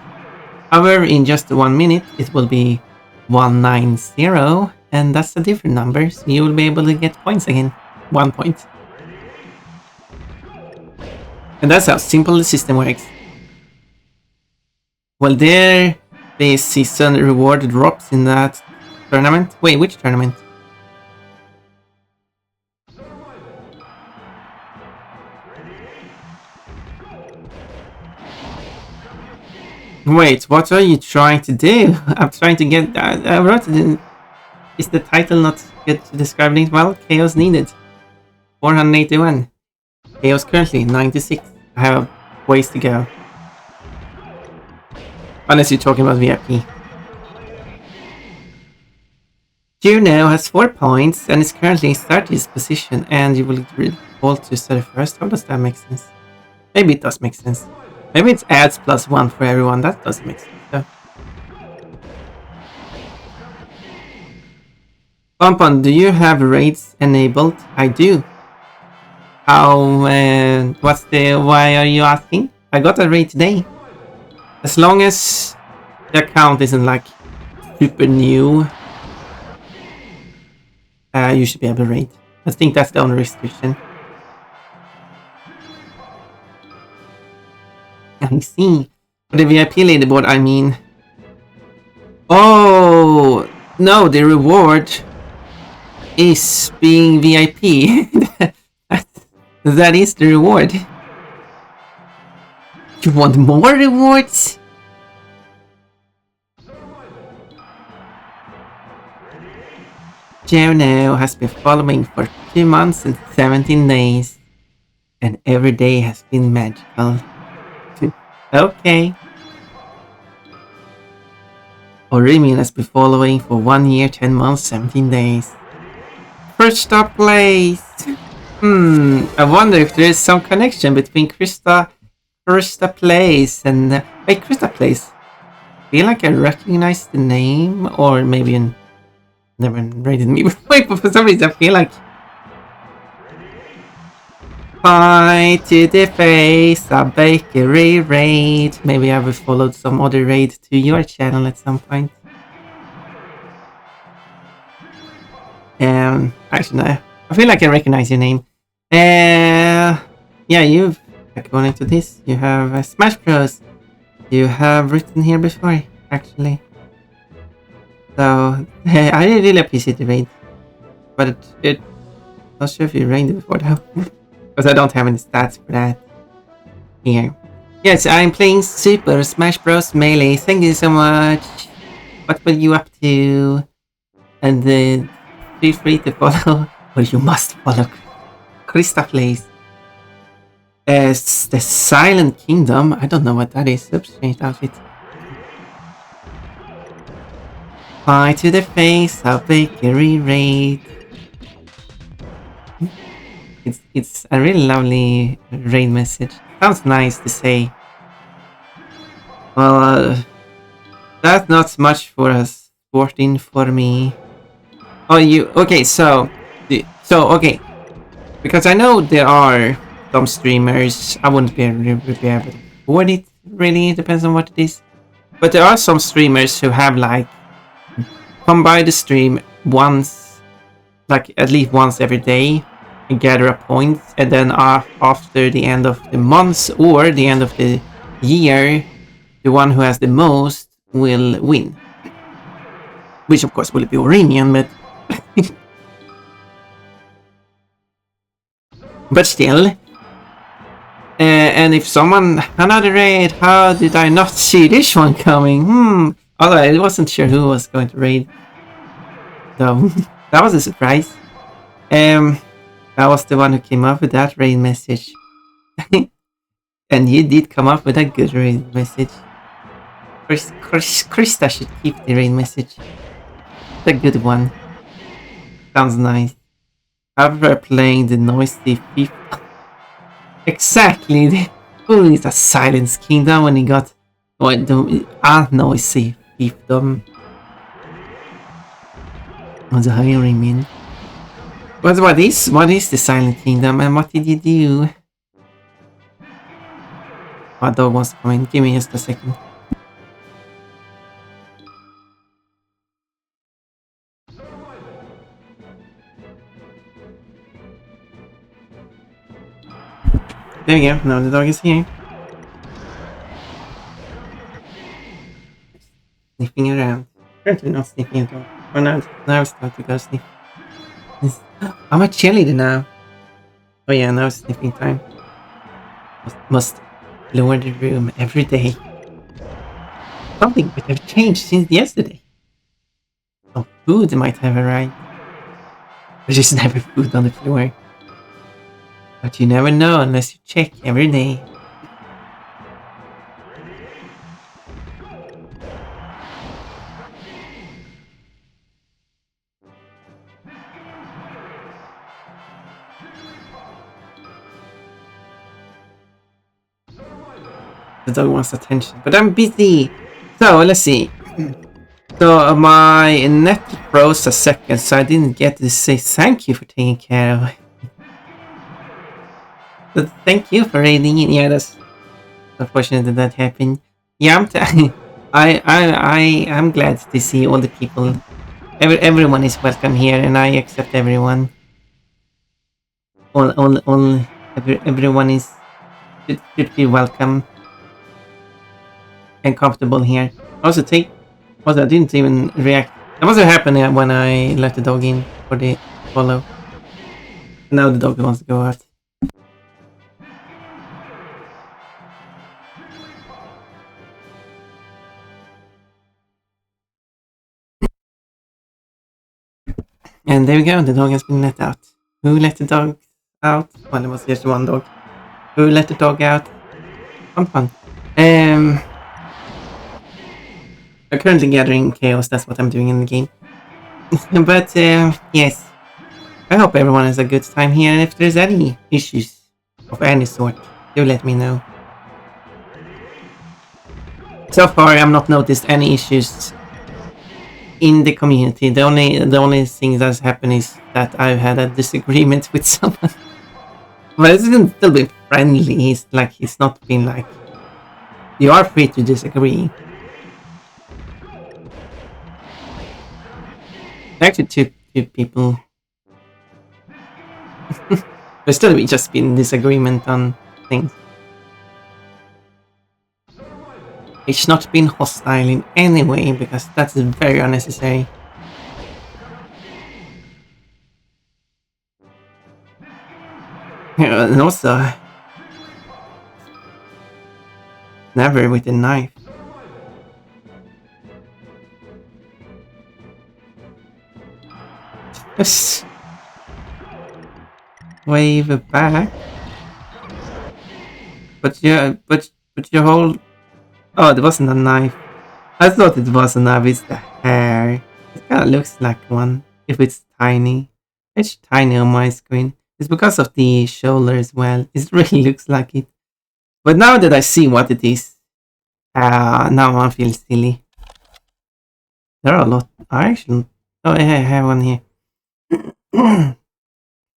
Speaker 1: However, in just 1 minute, it will be 190, and that's a different number, so you will be able to get points again. 1 point. And that's how simple the system works. Well, there, the season reward drops in that tournament. Wait, which tournament? Wait, what are you trying to do? I'm trying to get... I wrote it in... Is the title not good to describe it? Well, chaos needed. 481. Chaos currently 96. I have ways to go. Unless you're talking about VIP. Juno has 4 points and is currently in 30th position, and you will fall to 31st. How does that make sense? Maybe it does make sense. Maybe it adds +1 for everyone. That doesn't make sense though. Pompon, do you have raids enabled? I do. How, why are you asking? I got a raid today. As long as the account isn't like super new, you should be able to raid. I think that's the only restriction. I see. For the VIP leaderboard, I mean... Oh! No, the reward is being VIP. That is the reward. You want more rewards? Juno has been following for 2 months and 17 days. And every day has been magical. Okay. Orimin has been following for 1 year, 10 months, 17 days. First place! I wonder if there is some connection between Krista Place and... wait, Krista Place? I feel like I recognize the name, or maybe you never rated me. Wait, but for some reason I feel like... Pie to the face, a bakery raid. Maybe I will follow some other raid to your channel at some point. Actually no. I feel like I recognize your name. Yeah, you've, according to this, you have Smash Bros. You have written here before, actually. So, I really appreciate the raid. But it not sure if you raided before though. Because I don't have any stats for that. Here. Yes, I'm playing Super Smash Bros. Melee. Thank you so much. What were you up to? And feel free to follow. Well, you must follow Krista Plays. The Silent Kingdom. I don't know what that is. Oops, changed outfit. Pie to the face, a bakery raid. It's a really lovely raid message. Sounds nice to say. Well, that's not much for us 14 for me. Oh, you okay? Okay, because I know there are some streamers. I wouldn't be able to afford it. Really, depends on what it is. But there are some streamers who have like come by the stream once, like at least once every day, and gather a point, and then after the end of the month or the end of the year, the one who has the most will win. Which of course will be Oranian, but but still. And if someone another raid, how did I not see this one coming? Although I wasn't sure who was going to raid, though. That was a surprise. I was the one who came up with that raid message. And you did come up with a good raid message. Krista should keep the raid message. It's a good one. Sounds nice. After playing the noisy fifth. Exactly. Who is a Silence Kingdom when he got a noisy fiefdom? On the hiring mean. What is the Silent Kingdom and what did you do? My dog wants to come in. Give me just a second. There we go. Now the dog is here. Sniffing around. Currently not sniffing at all. Or now it's time to go sniff. I'm a cheerleader now. Oh yeah, now it's sniffing time. Must lower the room every day. Something might have changed since yesterday. Some food might have arrived. There's just never food on the floor. But you never know unless you check every day. The dog wants attention, but I'm busy. So let's see. So my net froze a second, so I didn't get to say thank you for taking care of it. But thank you for raiding it. Yeah, that's unfortunate that happened. Yeah, I'm glad to see all the people. Everyone is welcome here, and I accept everyone. Everyone should be welcome and comfortable here. Also, I didn't even react. That must have happened when I let the dog in for the follow. Now the dog wants to go out. And there we go, the dog has been let out. Who let the dog out? Well, it was just one dog. Who let the dog out? Fun. I'm currently gathering chaos, that's what I'm doing in the game. But, yes. I hope everyone has a good time here, and if there's any issues of any sort, do let me know. So far, I've not noticed any issues in the community. The only thing that's happened is that I've had a disagreement with someone. But it's still been friendly. It's not been like you are free to disagree. Actually, two people. There's still just been disagreement on things. It's not been hostile in any way because that's very unnecessary. And also, never with a knife. Just wave it back. But your whole. Oh, it wasn't a knife. I thought it was a knife. It's the hair. It kind of looks like one if it's tiny. It's tiny on my screen. It's because of the shoulder as well. It really looks like it. But now that I see what it is, now I feel silly. There are a lot. I actually. Oh, I have one here.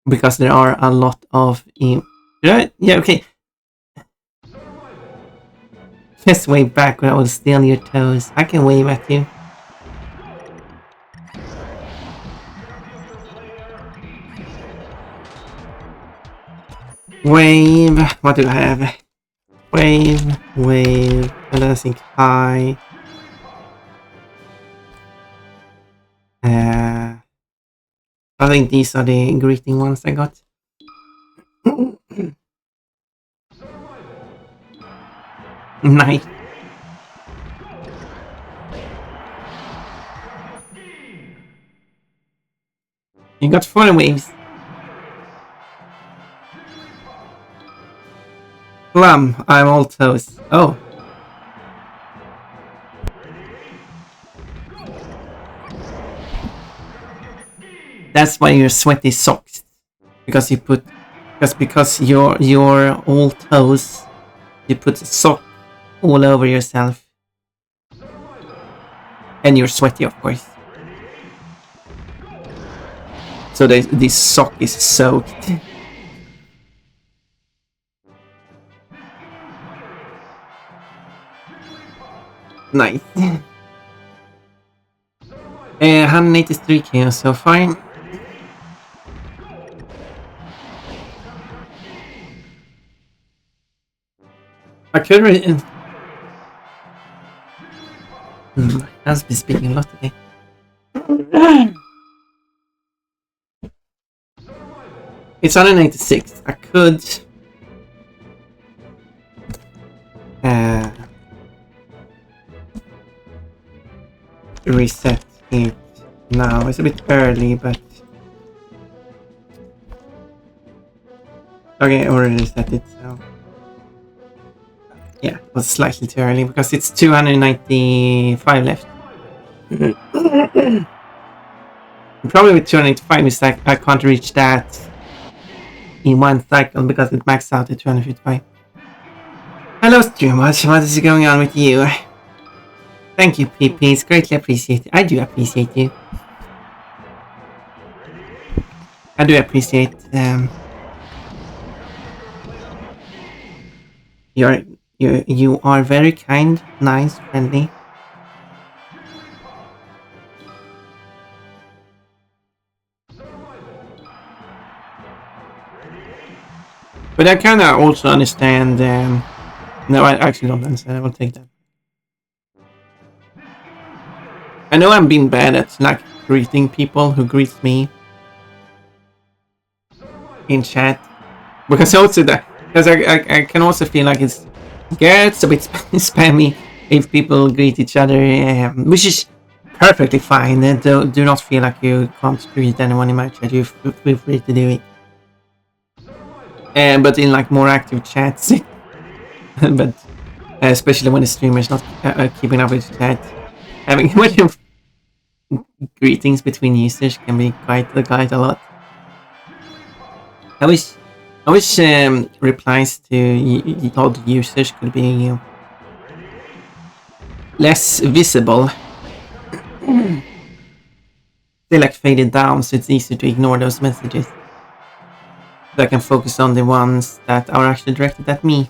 Speaker 1: Because there are a lot of. Yeah, okay. Just wave back when I will steal your toes. I can wave at you. Wave. What do I have? Wave. And then I think hi. I think these are the greeting ones I got. Nice. You got 4 waves. Plum, I'm all toes. Oh. That's why you're sweaty socks. Because you put because you're all toes, you put a sock all over yourself. And you're sweaty, of course. So this sock is soaked. Nice. 183k, so fine. I could I've been speaking a lot today. It's 186. I could reset it now. It's a bit early, but okay, I already set it, so yeah, it was slightly too early because it's 295 left. Probably with 285 is like I can't reach that in one cycle because it maxed out at 255. Hello streamers, what is going on with you? Thank you, PP. It's greatly appreciated. I do appreciate you. I do appreciate you are very kind, nice, friendly. But I kind of also understand. No, I actually don't understand. I will take that. I know I'm being bad at like greeting people who greet me in chat, because also that because I can also feel like it gets a bit spammy if people greet each other, which is perfectly fine. Do not feel like you can't greet anyone in my chat. You feel free to do it. But in like more active chats, but especially when the streamer is not keeping up with chat, having greetings between users can be quite a lot. I wish replies to all the users could be less visible. They're like faded down, so it's easier to ignore those messages. So I can focus on the ones that are actually directed at me.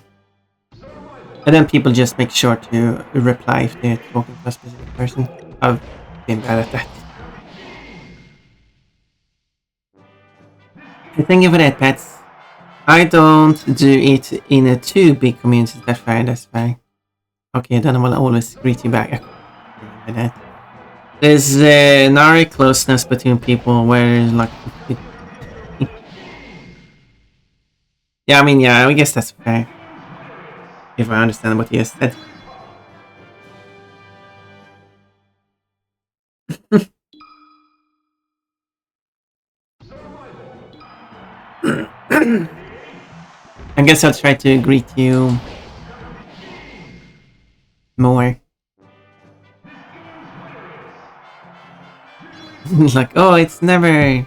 Speaker 1: And then people just make sure to reply if they're talking to a specific person. I've been bad at that. Thank you for that, pets. I don't do it in a too big community. That's fine. That's fine. Okay, then I will always greet you back. Remember that. There's nary closeness between people where like. Yeah, I mean, yeah, I guess that's fair. If I understand what you said. I guess I'll try to greet you more. Like, oh, it's never.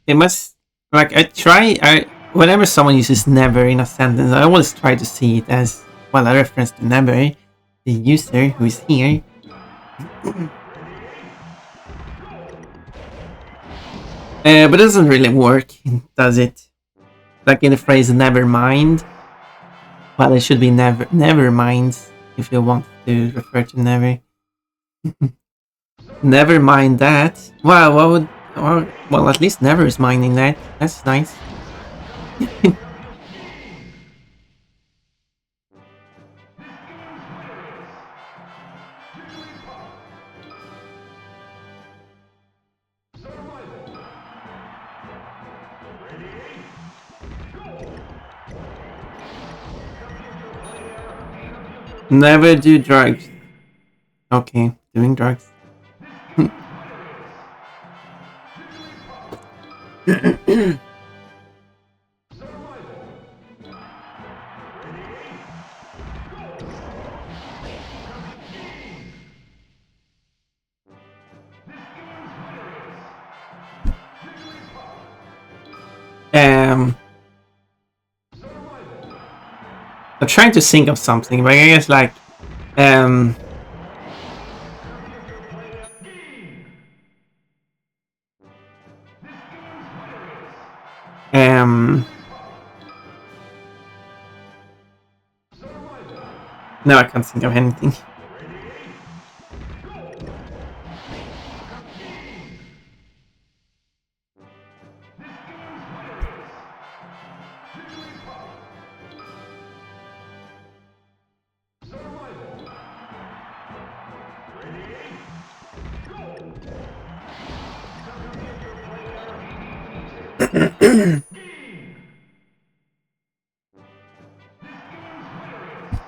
Speaker 1: It must like I try. Whenever someone uses never in a sentence, I always try to see it as, well, a reference to never, the user who is here. But it doesn't really work, does it? Like in the phrase never mind. Well, it should be never mind if you want to refer to never. Never mind that. Well, what would... Well, at least never is minding that. That's nice. Never do drugs. Okay, doing drugs. I'm trying to think of something, but I guess like um um no, I can't think of anything.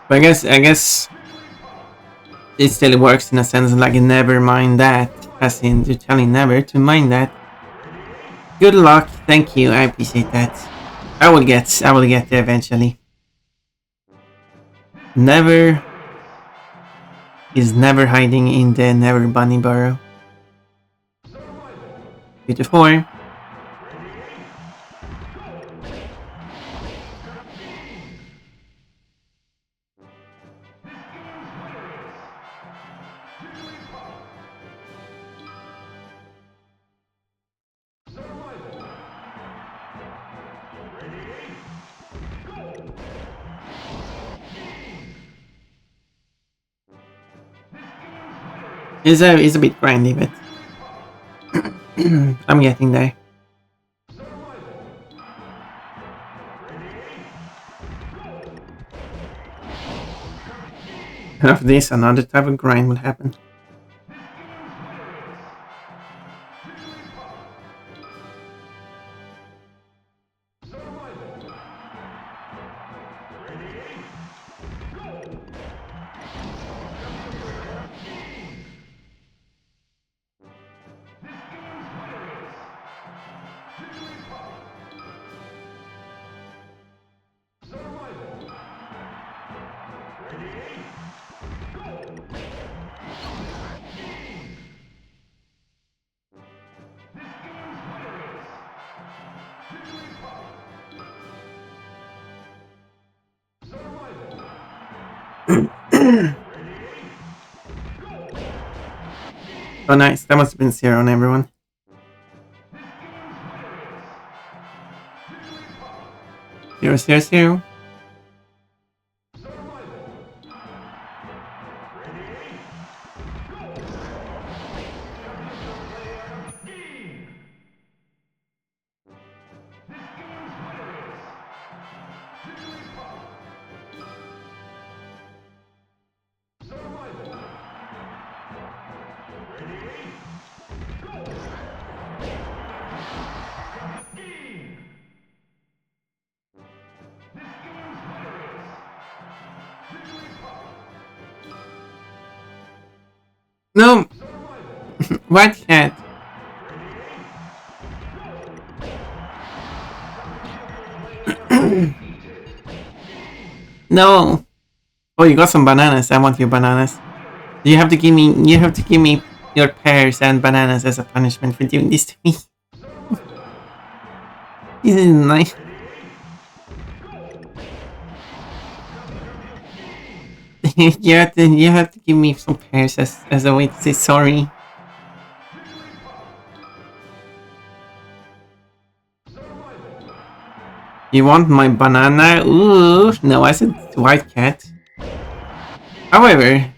Speaker 1: But I guess it still works in a sense like never mind that, as in you're telling never to mind that. Good luck, thank you, I appreciate that. I will get there eventually. Never is never hiding in the never bunny burrow. 2 to 4. It's a bit grindy, but I'm getting there. After this, another type of grind will happen. Oh, nice. That must have been 0 on everyone. Zero, zero, zero. No! What cat? No! Oh, you got some bananas. I want your bananas. You have to give me. You have to give me your pears and bananas as a punishment for doing this to me. This is nice. you have to give me some pears as a way to say sorry. You want my banana? Ooh, no, I said white cat. However,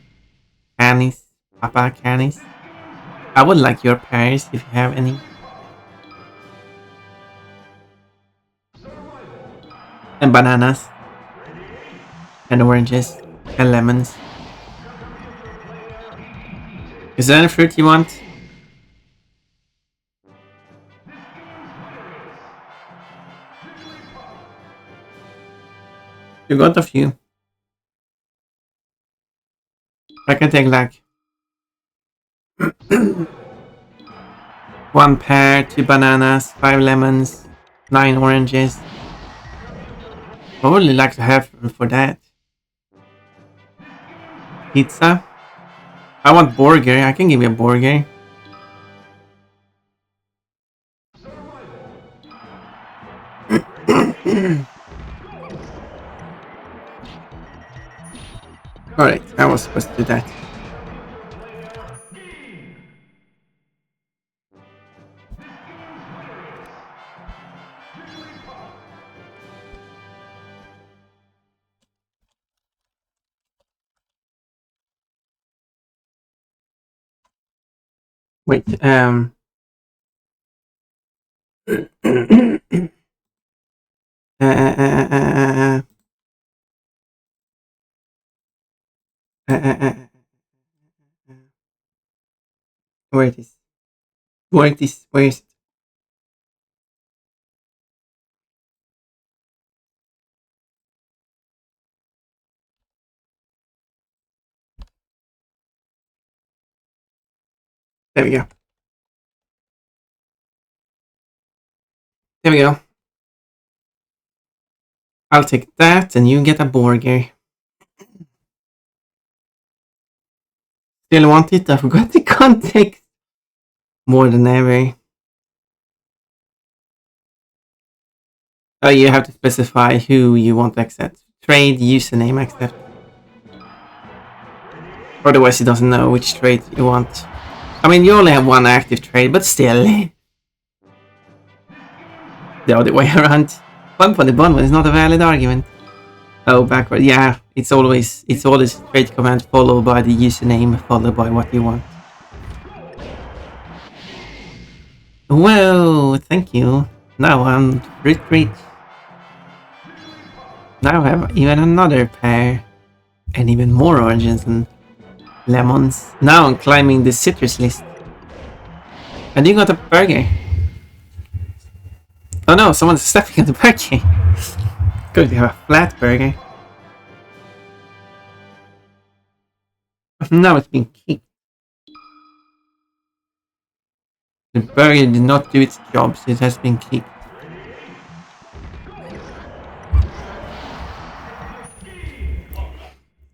Speaker 1: Canis, Papa Canis, I would like your pears if you have any. And bananas. And oranges. And lemons. Is there any fruit you want? You got a few. I can take like 1 pear, 2 bananas, 5 lemons, 9 oranges. I would really like to have for that. Pizza. I want burger. I can give you a burger. Alright, I was supposed to do that. Wait, uh, uh, uh, uh, uh, uh, where it is? Where it is? Where is it? There we go. There we go. I'll take that, and you get a burger. Still want it? I forgot the context. More than ever. Oh, you have to specify who you want to accept. Trade username accept. Otherwise, he doesn't know which trade you want. I mean, you only have one active trade, but still. The other way around. One for the bond is not a valid argument. Oh, backward. Yeah, it's always trade command followed by the username followed by what you want. Well, thank you. Now I'm rich. Now I have even another pair. And even more oranges and lemons. Now I'm climbing the citrus list. And you got a burger. Oh no, someone's stepping on the burger. Going to have a flat burger. Now it's being kicked. The burger did not do its job, so it has been kicked.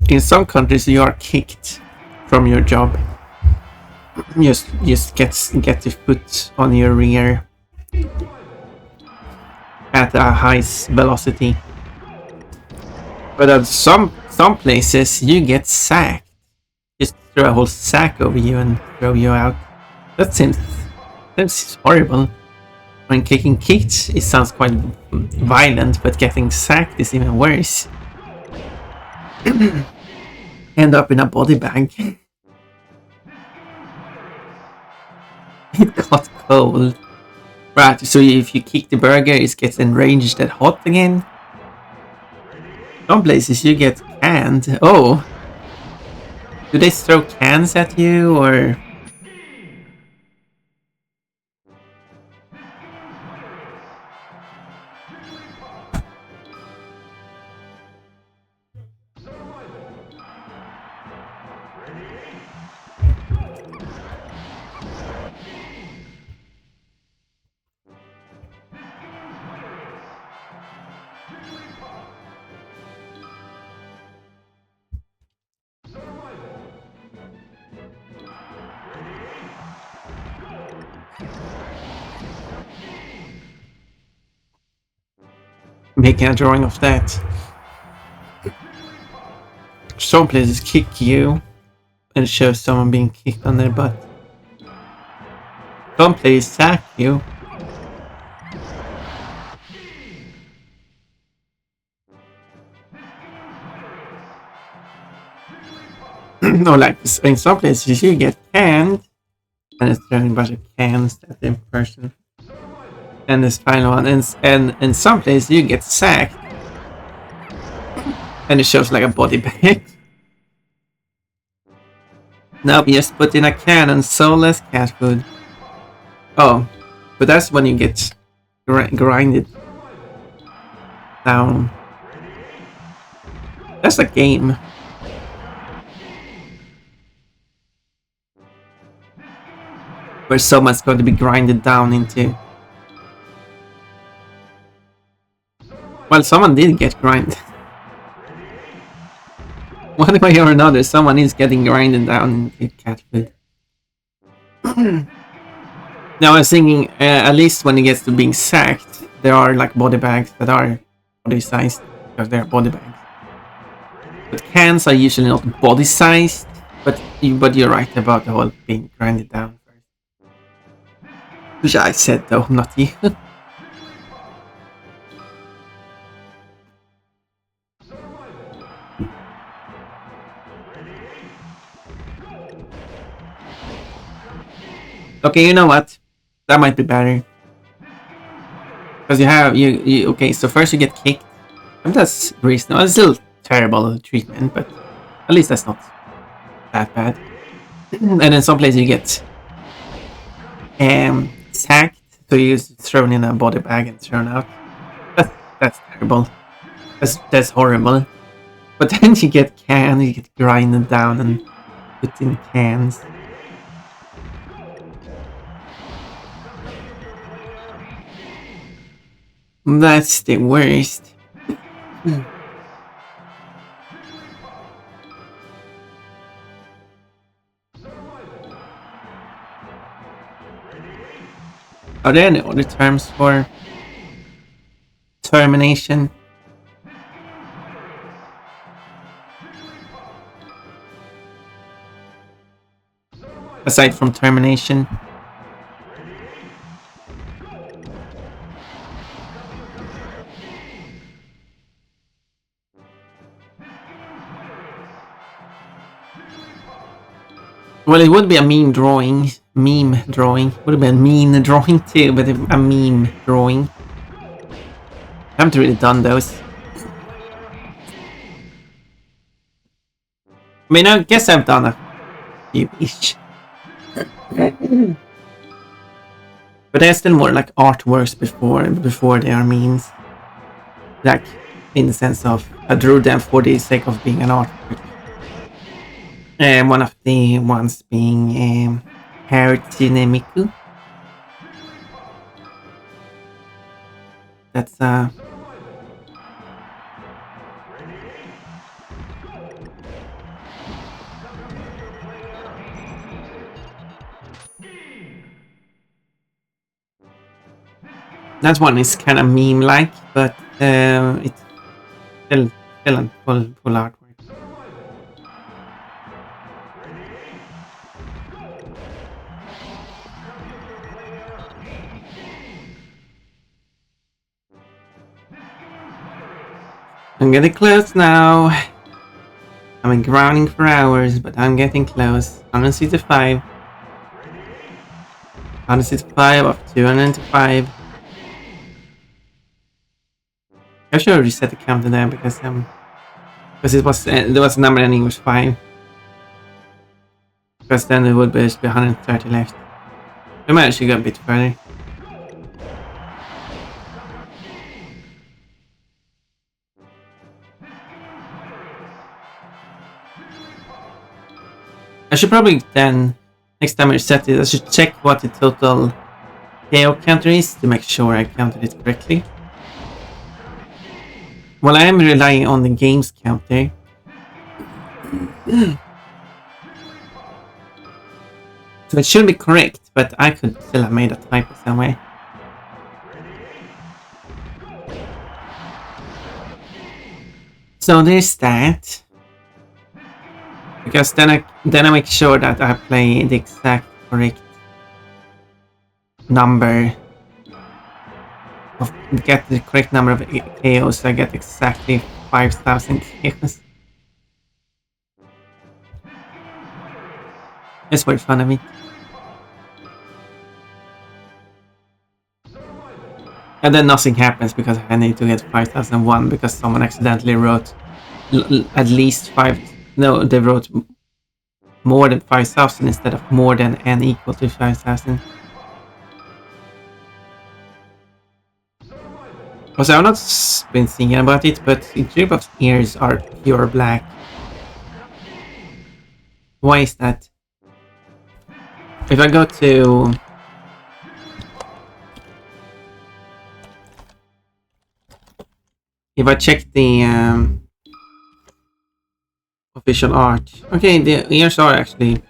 Speaker 1: In some countries, you are kicked from your job. Just get the foot on your rear at a high velocity. But at some places, you get sacked. Just throw a whole sack over you and throw you out. That seems horrible. When kicking kicked, it sounds quite violent, but getting sacked is even worse. End up in a body bag. It got cold. Right, so if you kick the burger, it gets enraged and hot again. Some places you get canned. Oh! Do they throw cans at you, or...? Making a drawing of that. Some places kick you and show someone being kicked on their butt. Some places sack you. No, like in some places you get canned, and it's throwing a bunch of cans at the person. And this final one, and in some places you get sacked, and it shows like a body bag. Nope, just put in a can and soulless cat food. Oh, but that's when you get grinded down. That's a game. Where someone's going to be grinded down into. Well, someone did get grinded. One way or another, someone is getting grinded down into cat food. Now I was thinking, at least when it gets to being sacked, there are like body bags that are body sized because they're body bags. But cans are usually not body sized, but you're right about the whole being grinded down first. Which I said though, not you. Okay, you know what? That might be better. Because you okay, so first you get kicked. And that's reasonable. It's still terrible treatment, but at least that's not that bad. And in some places you get sacked, so you're thrown in a body bag and thrown out. That's terrible. That's horrible. But then you get canned, you get grinded down and put in cans. That's the worst. Are there any other terms for termination? Aside from termination? Well, it would be a meme drawing. Would have been a mean drawing too, but a meme drawing. I haven't really done those. I mean, I guess I've done a few each. But they're still more like artworks before they are memes. Like, in the sense of, I drew them for the sake of being an artwork. One of the ones being Harutsune Miku. That's that one is kind of meme-like, but it's still a full artwork. I'm getting close now. I've been grinding for hours, but I'm getting close. 165. 165 of 205. I should have reset the counter there because it was there was a number ending with 5. Because then there would be 130 left. We might actually go a bit further. I should probably then, next time I reset it, I should check what the total KO counter is to make sure I counted it correctly. Well, I am relying on the games counter. So it should be correct, but I could still have made a typo somewhere. So there's that. Because then I make sure that I play the exact correct number of get the correct number of KOs, so I get exactly 5,000 KOs. It's very fun of me. And then nothing happens because I need to get 5,001 because someone accidentally wrote at least 5. No, they wrote more than 5,000 instead of more than n equal to 5,000. Also, I've not been thinking about it, but Chillhop's ears are pure black. Why is that? If I go to... If I check the official art... Okay, the ears are actually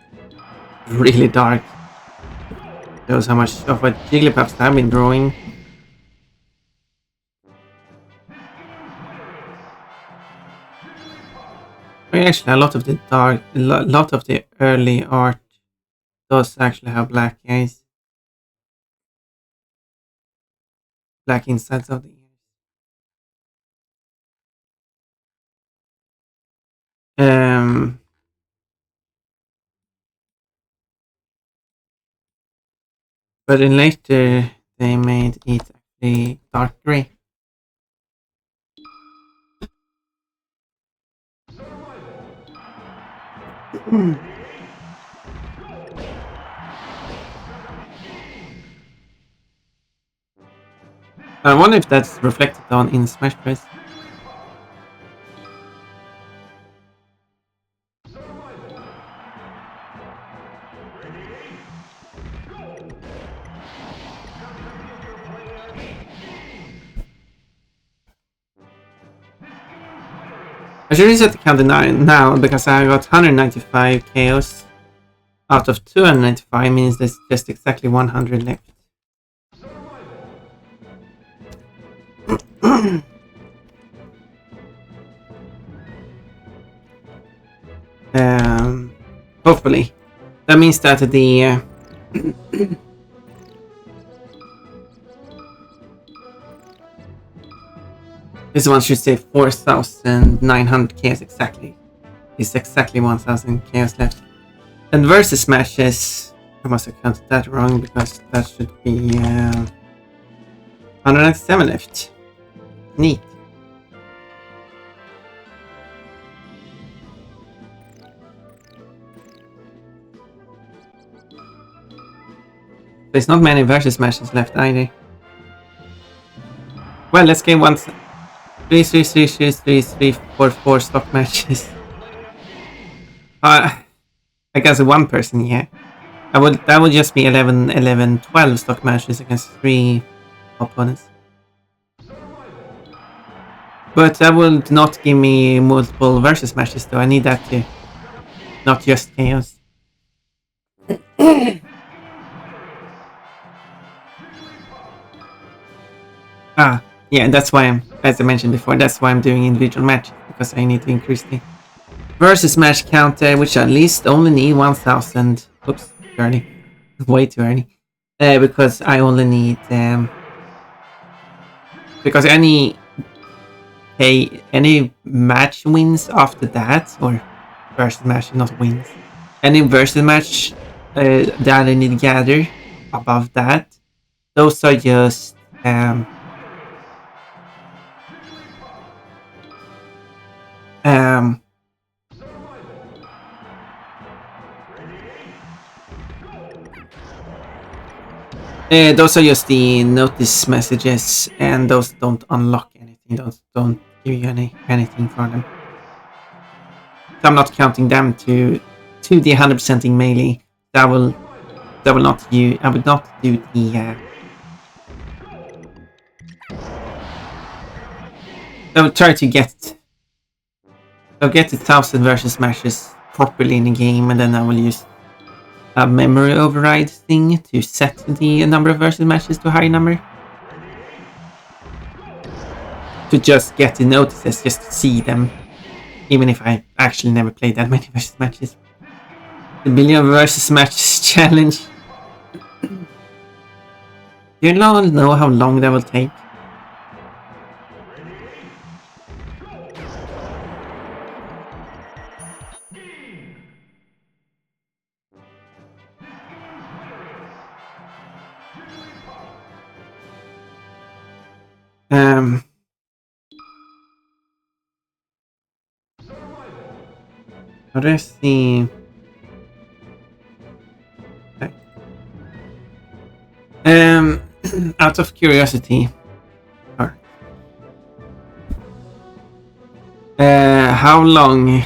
Speaker 1: really dark. Shows how much of what Jigglypuffs have been drawing. Actually, a lot of the early art does actually have black eyes. Black insides of the ears. But in later they made it actually dark gray. I wonder if that's reflected on in Smash Bros. I should reset the count now because I got 195 chaos out of 295, means there's just exactly 100 left. Hopefully. That means that the this one should say 4,900 chaos exactly. It's exactly 1,000 chaos left. And versus matches, I must have counted that wrong because that should be 197 left. Neat. There's not many versus matches left either. Well, let's game once. 3, 3, 3, 3, 3, 3, 4, 4 stock matches. I guess one person, yeah. That would just be 11, 11, 12 stock matches against 3 opponents. But that would not give me multiple versus matches though. I need that too. Not just chaos. Yeah, that's why I'm, as I mentioned before, that's why I'm doing individual matches, because I need to increase the versus match counter, which at least only need 1,000. Oops, too early. Way too early. Because I only need because any match wins after that, or versus match, not wins. Any versus match that I need to gather above that, those are just those are just the notice messages, and those don't unlock anything. Those don't give you anything for them. So I'm not counting them to the 100%ing melee. That will not use. I would not do the. I would try to get. I'll get the 1,000 versus matches properly in the game, and then I will use a memory override thing to set the number of versus matches to a high number. To just get the notices, just to see them. Even if I actually never played that many versus matches. The billion versus matches challenge. Do you know how long that will take? How do I see? Okay. Out of curiosity, or how long?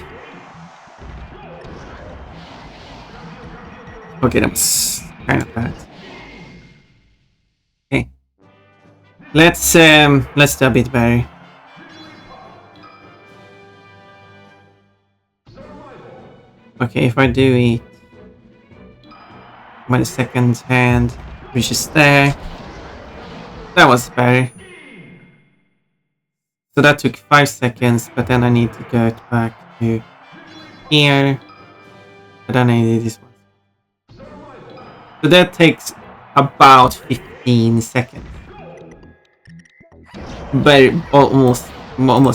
Speaker 1: Okay, that was kind of bad. Okay, let's do a bit better. Okay, if I do it when the second hand reaches there, that was better. So that took 5 seconds, but then I need to get back to here. But then I need this one. So that takes about 15 seconds. Very almost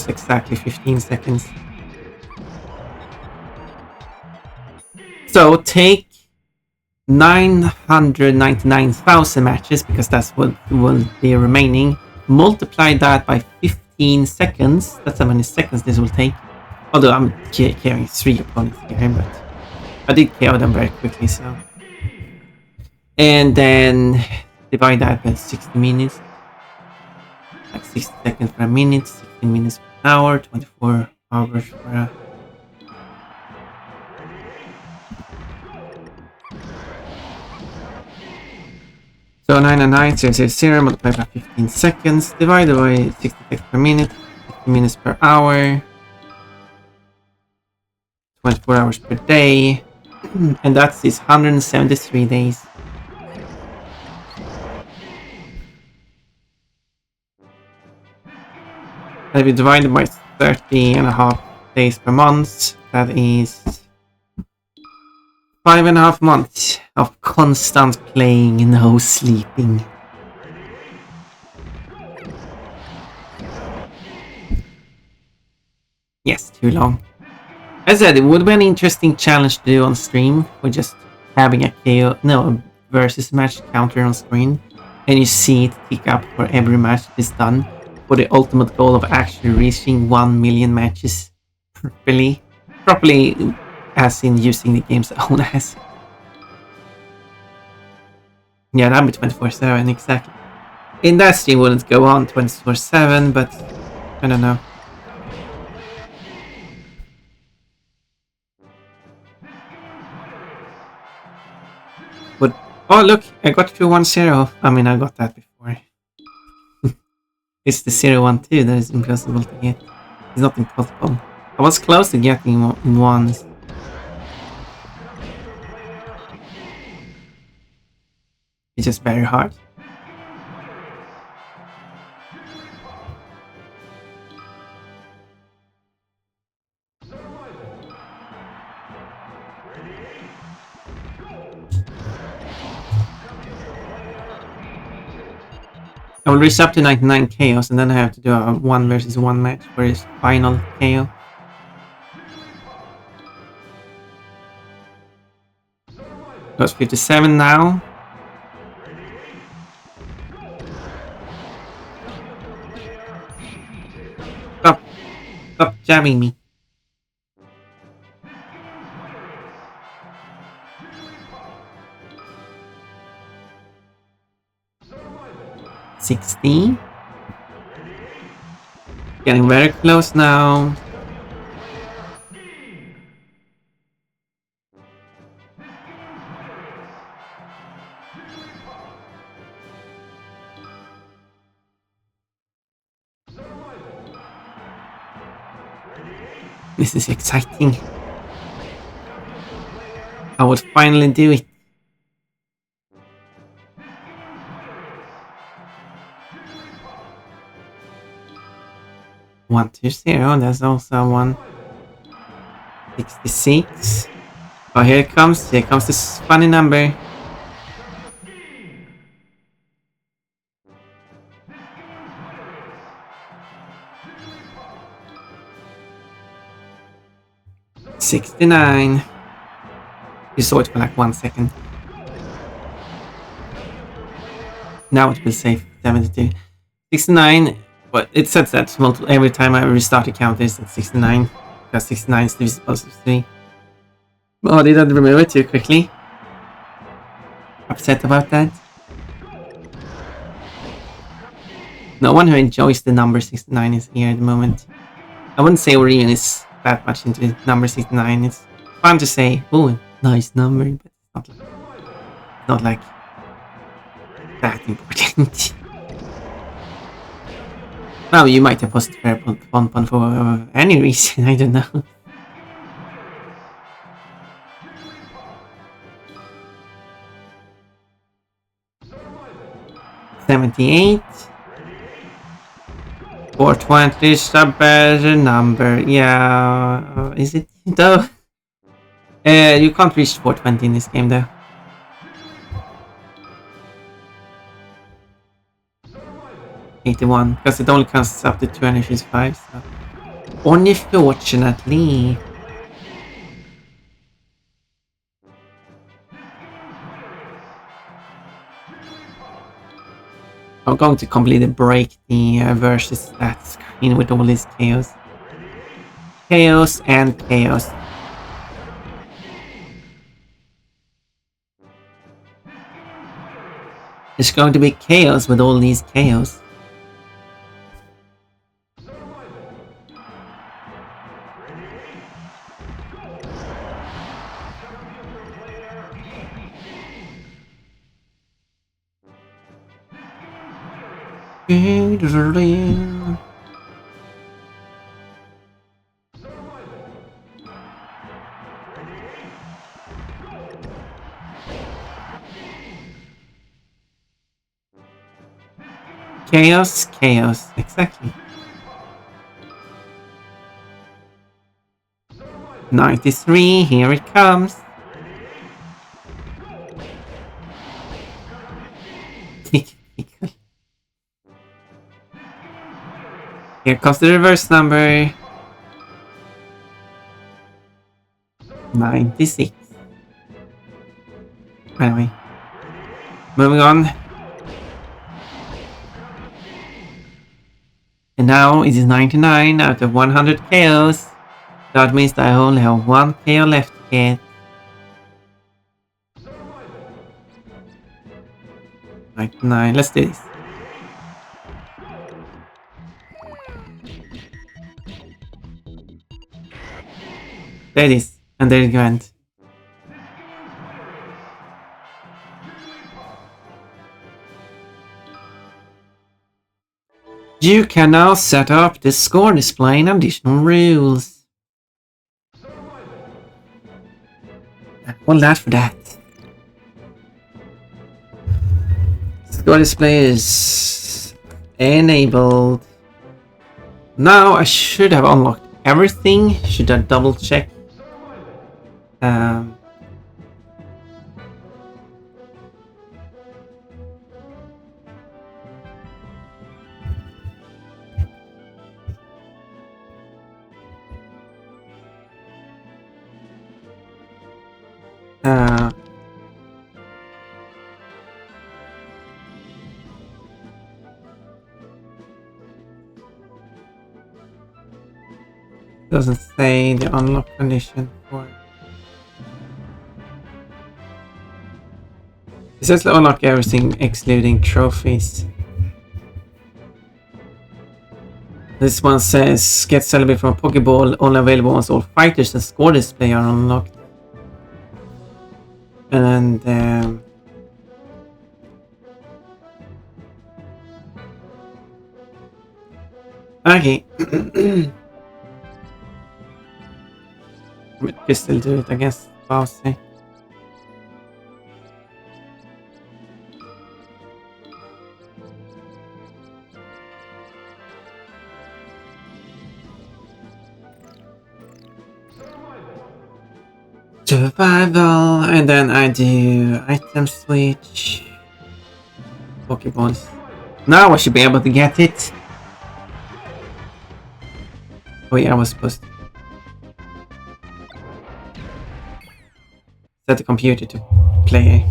Speaker 1: exactly 15 seconds. So take 999,000 matches, because that's what will be remaining. Multiply that by 15 seconds. That's how many seconds this will take. Although I'm carrying 3 opponents here, but I did KO them very quickly, so. And then divide that by 60 minutes. Like 60 seconds per minute, 16 minutes per hour, 24 hours per. So 999,000 multiplied by 15 seconds, divided by 60 seconds per minute, 60 minutes per hour, 24 hours per day, and that's 173 days. If we divide it by 30.5 days per month, that is 5.5 months of constant playing, no sleeping. Yes, too long. As I said, it would be an interesting challenge to do on stream, with just having a KO, no, versus match counter on screen, and you see it tick up for every match that is done, for the ultimate goal of actually reaching 1 million matches properly as in using the game's own asset. Yeah, that'd be 24/7, exactly. In that stream wouldn't go on 24/7, but I don't know. But oh look, I got 210. I mean, I got that before. It's the 012 that is impossible to get. It's not impossible. I was close to getting one. It's just very hard. I will reach up to 99 chaos, and then I have to do a 1 versus 1 match for his final KO. Got 57 now. Stop jabbing me. $60. Getting very close now. This is exciting. I would finally do it. One, 2, 0. That's also one. 66. Oh, here it comes. Here comes this funny number. $69. You saw it for like 1 second. Now it will say 72. 69. But it says that every time I restart the count is at 69. Because 69 is divisible to 3. Oh, did I remove it too quickly? Upset about that? No one who enjoys the number 69 is here at the moment. I wouldn't say Orion is that much into number 69. It's fun to say, oh, nice number, but it's not like that important. Well, you might have posted fair pon for any reason, I don't know. $78. 420 is a better number. Yeah, is it though? You can't reach 420 in this game though. $81, because it only counts up to 255. So. Unfortunately. I'm going to completely break the versus stat screen with all this chaos. Chaos and chaos. There's going to be chaos with all these chaos. Chaos, chaos, exactly. 93, here it comes. Here comes the reverse number. 96. Anyway. Moving on. And now it is 99 out of 100 KOs. That means that I only have 1 KO left to get. 99, let's do this. There it is. And there it went. You can now set up the score display and additional rules. All that for that. Score display is enabled. Now I should have unlocked everything. Should I double check? Doesn't say the unlock condition for it. It says to unlock everything excluding trophies. This one says get celebrate from a Pokeball, only available once all fighters and score display are unlocked. And okay. We can still do it, I guess. Bowser. Survival, and then I do item switch. Pokeballs. Now I should be able to get it. Oh yeah, I was supposed to set the computer to play.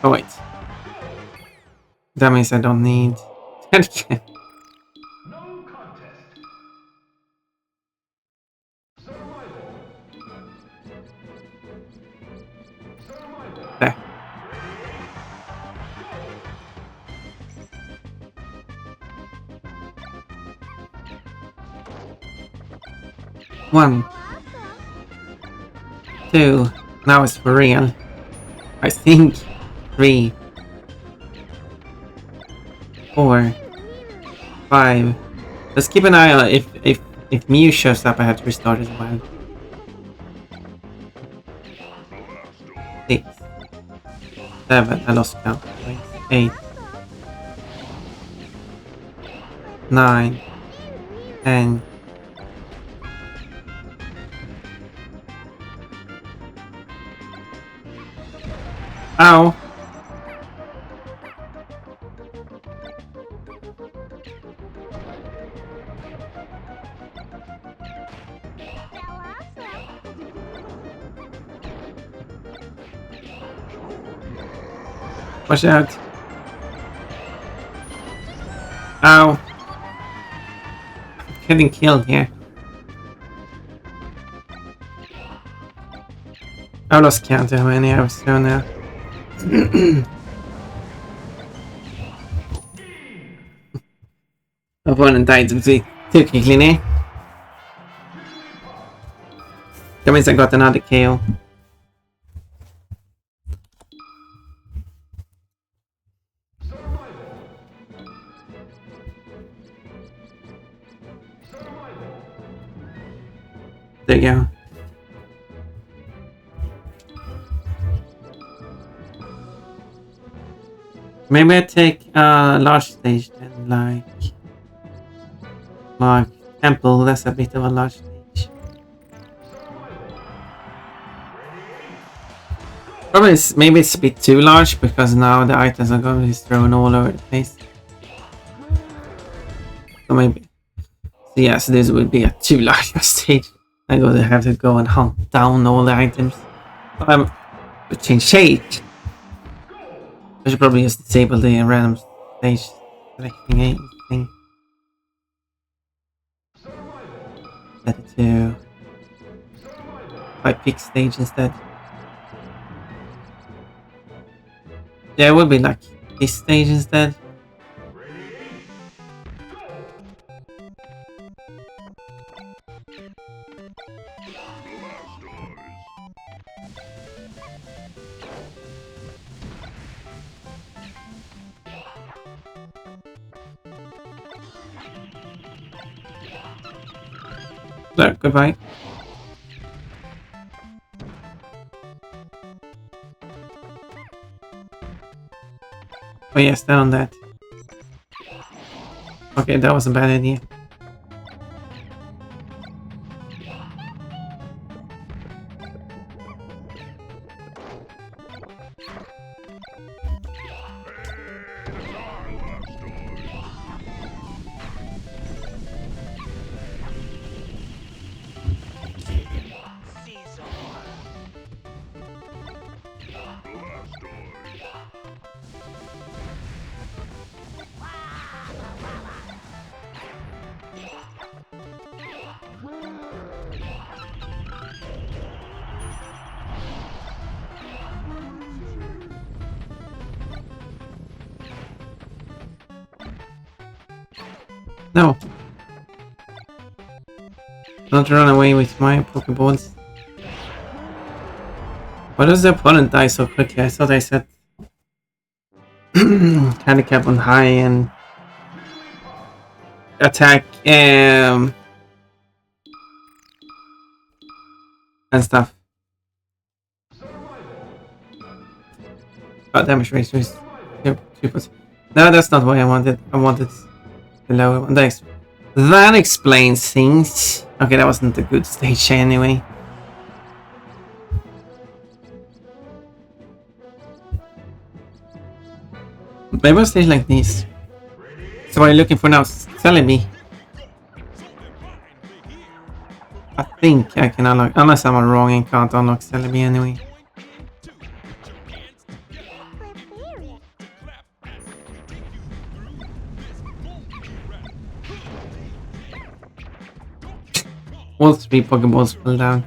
Speaker 1: Oh wait. That means I don't need... There. One. Two. Now it's for real. I think. 3. 4. 5. Let's keep an eye on if Mew shows up. I have to restart as well. 6. 7. I lost count. 8. 9. 10. Ow! Watch out. Ow. I'm getting killed here. I lost count of how many I was thrown now. Opponent died too quickly, ne? That means I got another KO. There you go. Maybe I take a large stage then, like Temple. That's a bit of a large stage. Probably maybe it's a bit too large because now the items are going to be thrown all over the place. So maybe. So yes, this would be a too large a stage. I'm going to have to go and hunt down all the items. Change shade. I should probably just disable the random stage selecting thing. Set it to I pick stage instead. Yeah, it would be like this stage instead. So, goodbye. Oh yeah, stand on that. Okay, that was a bad idea. No. Don't run away with my Pokeballs. Why does the opponent die so quickly? I thought I set handicap on high and attack and stuff. Oh, damage ratio is 2%. No, that's not what I wanted. I wanted the lower one. That explains things. Okay, that wasn't a good stage anyway. Maybe a stage like this. So what are you looking for now? Telling me. I think I can unlock, unless I'm wrong and can't unlock Celebi anyway. All 3 Pokeballs fell down.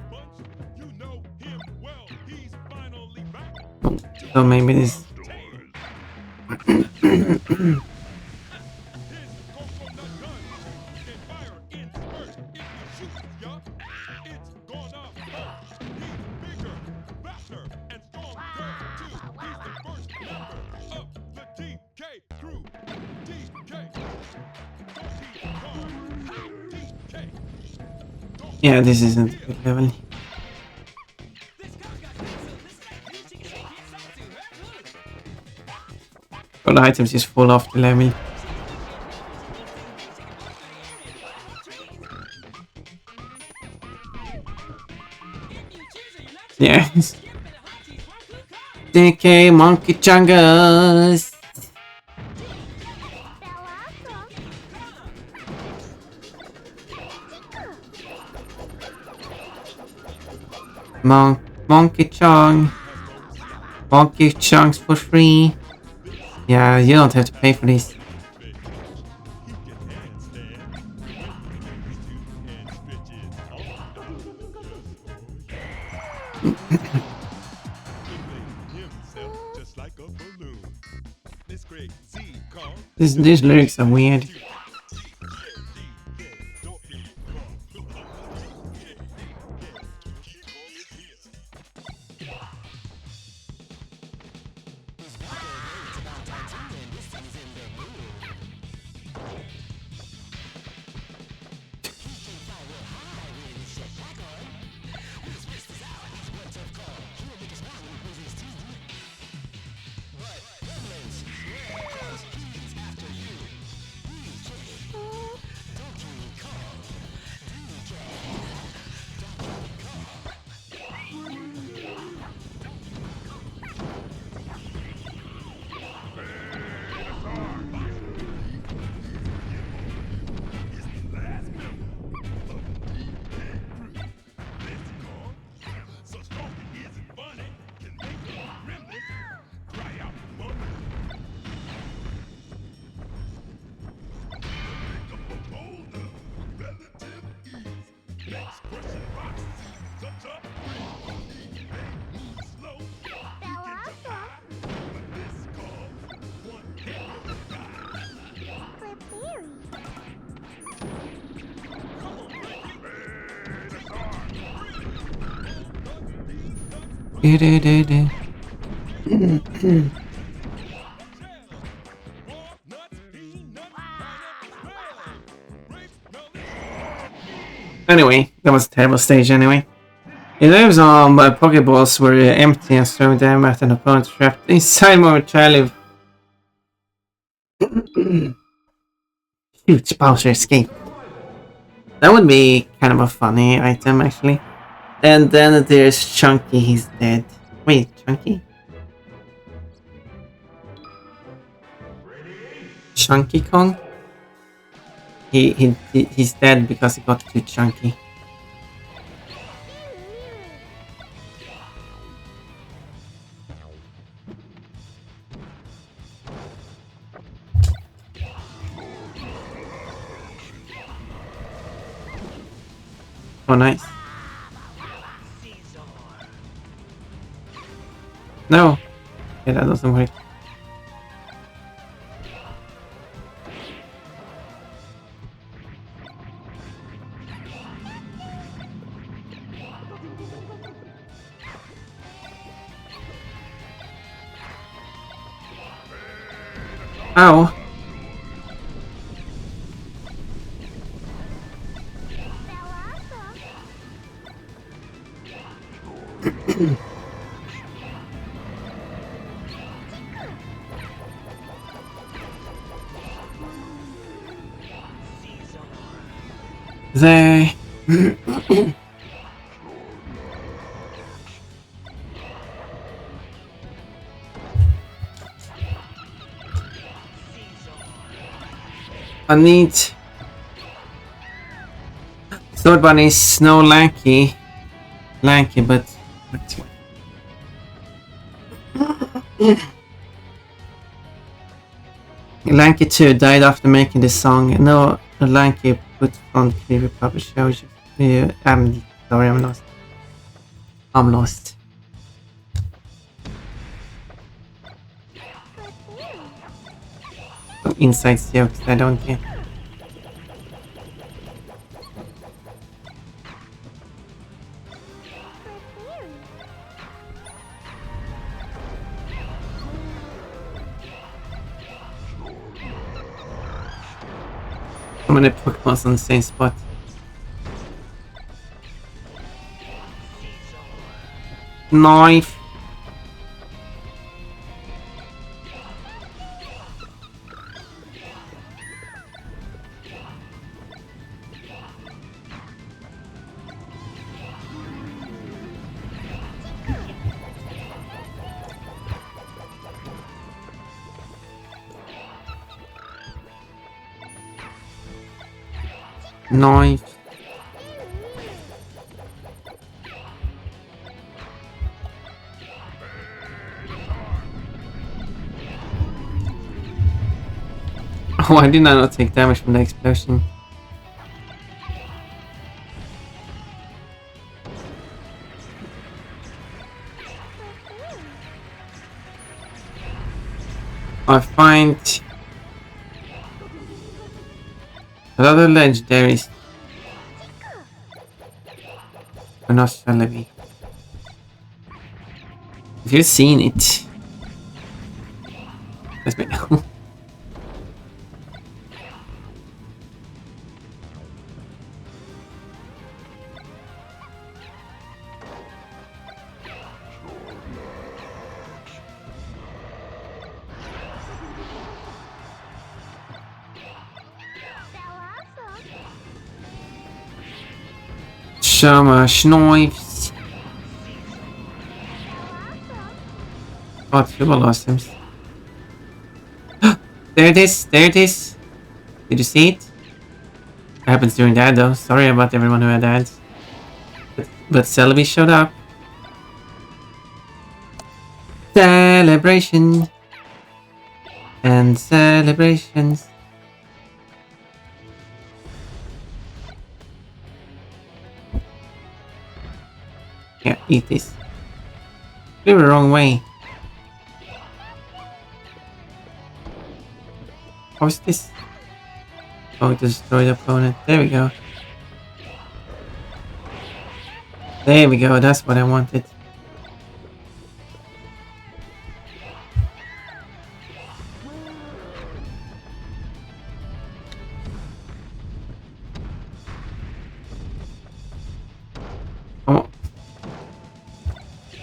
Speaker 1: Oh, so maybe this. Yeah, this isn't a good level. All the items just fall off the level. Yes. DK Monkey Chungus. Monkey Chung. Monkey Chunks for free. Yeah, you don't have to pay for these. These lyrics are weird. Anyway, that was a terrible stage anyway. It lives on Pokeballs were empty and throwing them at an opponent trapped inside momentarily. Huge Bowser escape. That would be kind of a funny item actually. And then there's Chunky, he's dead. Wait, Chunky? Chunky Kong? He's dead because he got too chunky. Oh, nice. No. Yeah, that doesn't work. Ow. There. I need third one is no lanky, but Lanky 2 died after making the song. No, Lanky put on creepy publisher. I'm sorry, I'm lost. I'm lost. Some inside jokes I don't get. How many Pokemon's on the same spot? Knife. Knife. Oh, I did not take damage from the explosion. I find a lot of legendaries. But not Celebi. Have you seen it? Let me know. Some knives. Oh, triple awesomes. There it is, there it is. Did you see it? It happens during that though. Sorry about everyone who had ads. But Celebi showed up. Celebration. And celebrations. Yeah, eat this. You're the wrong way. How's this? Oh, destroy the opponent. There we go. There we go, that's what I wanted.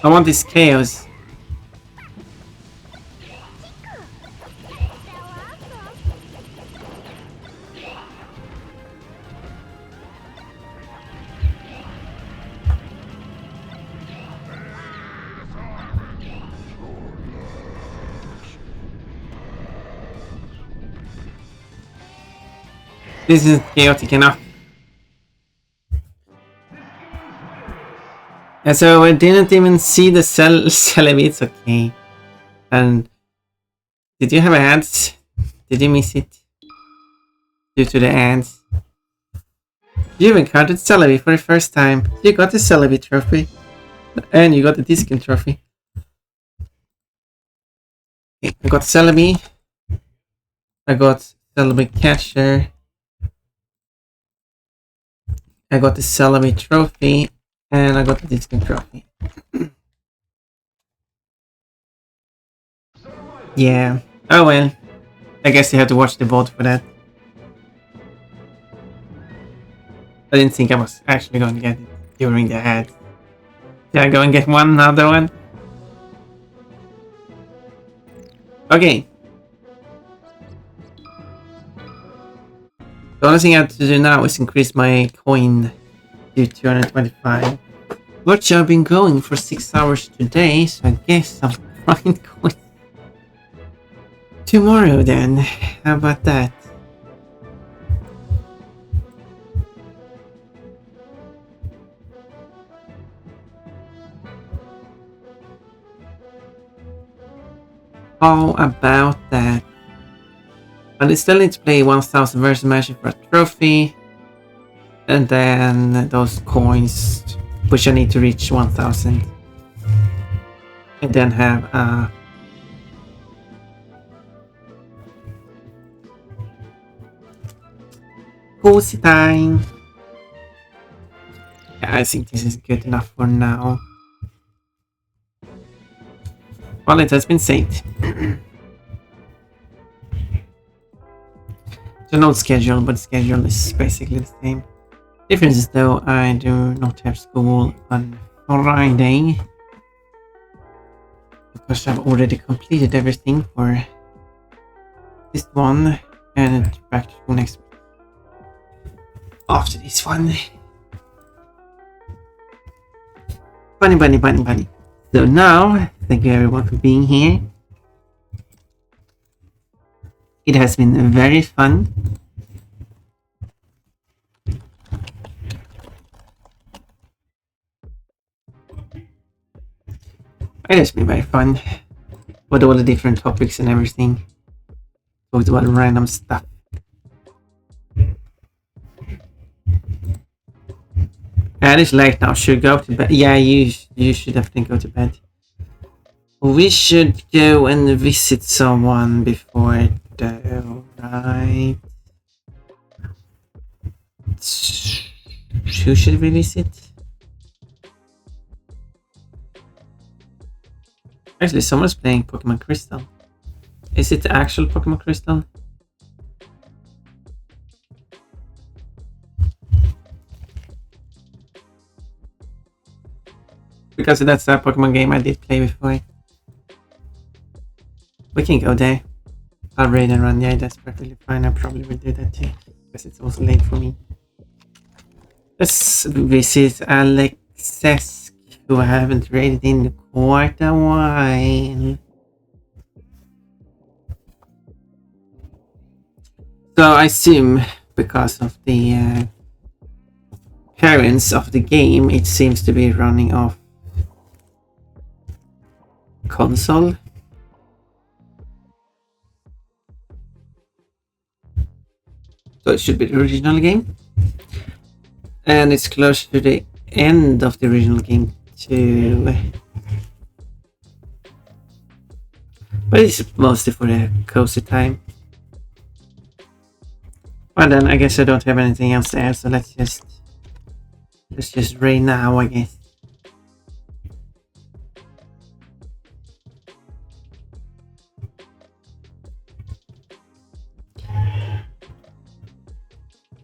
Speaker 1: I want this chaos. This is chaotic enough. And so I didn't even see the Celebi, it's okay. And did you have ads? Did you miss it? Due to the ads? You've encountered Celebi for the first time. You got the Celebi trophy. And you got the Discount trophy. Okay, I got Celebi. I got Celebi Catcher. I got the Celebi trophy. And I got the Discount trophy. Yeah. Oh well. I guess you have to watch the VOD for that. I didn't think I was actually going to get it during the ad. Did I go and get another one? Okay. The only thing I have to do now is increase my coin to 225. Watch, I've been going for 6 hours today, so I guess I'll find coin tomorrow then. How about that? How about that? But I still need to play 1000 versus matches for a trophy. And then those coins, which I need to reach 1000. And then have a cozy time. Yeah, I think this is good enough for now. Well, it has been saved. So no schedule, but schedule is basically the same. Difference is though I do not have school on Friday because I've already completed everything for this one and back to school next week after this one. Bunny. So now, thank you everyone for being here. It has been very fun. It has been very fun with all the different topics and everything. Talked about random stuff. Yeah, it is late now. Should go to bed. Yeah, you should definitely go to bed. We should go and visit someone before though, right? Who should we visit? Actually, someone's playing Pokemon Crystal. Is it the actual Pokemon Crystal? Because that's a Pokemon game I did play before. We can go there. I'll raid and run. Yeah, that's perfectly fine. I probably will do that too. Because it's also late for me. Let's visit Alexis, who I haven't raided in quite a while. So I assume because of the parents of the game, it seems to be running off console. So it should be the original game. And it's close to the end of the original game too. But it's mostly for the cozy time. Well then, I guess I don't have anything else there, so let's just raid now, I guess.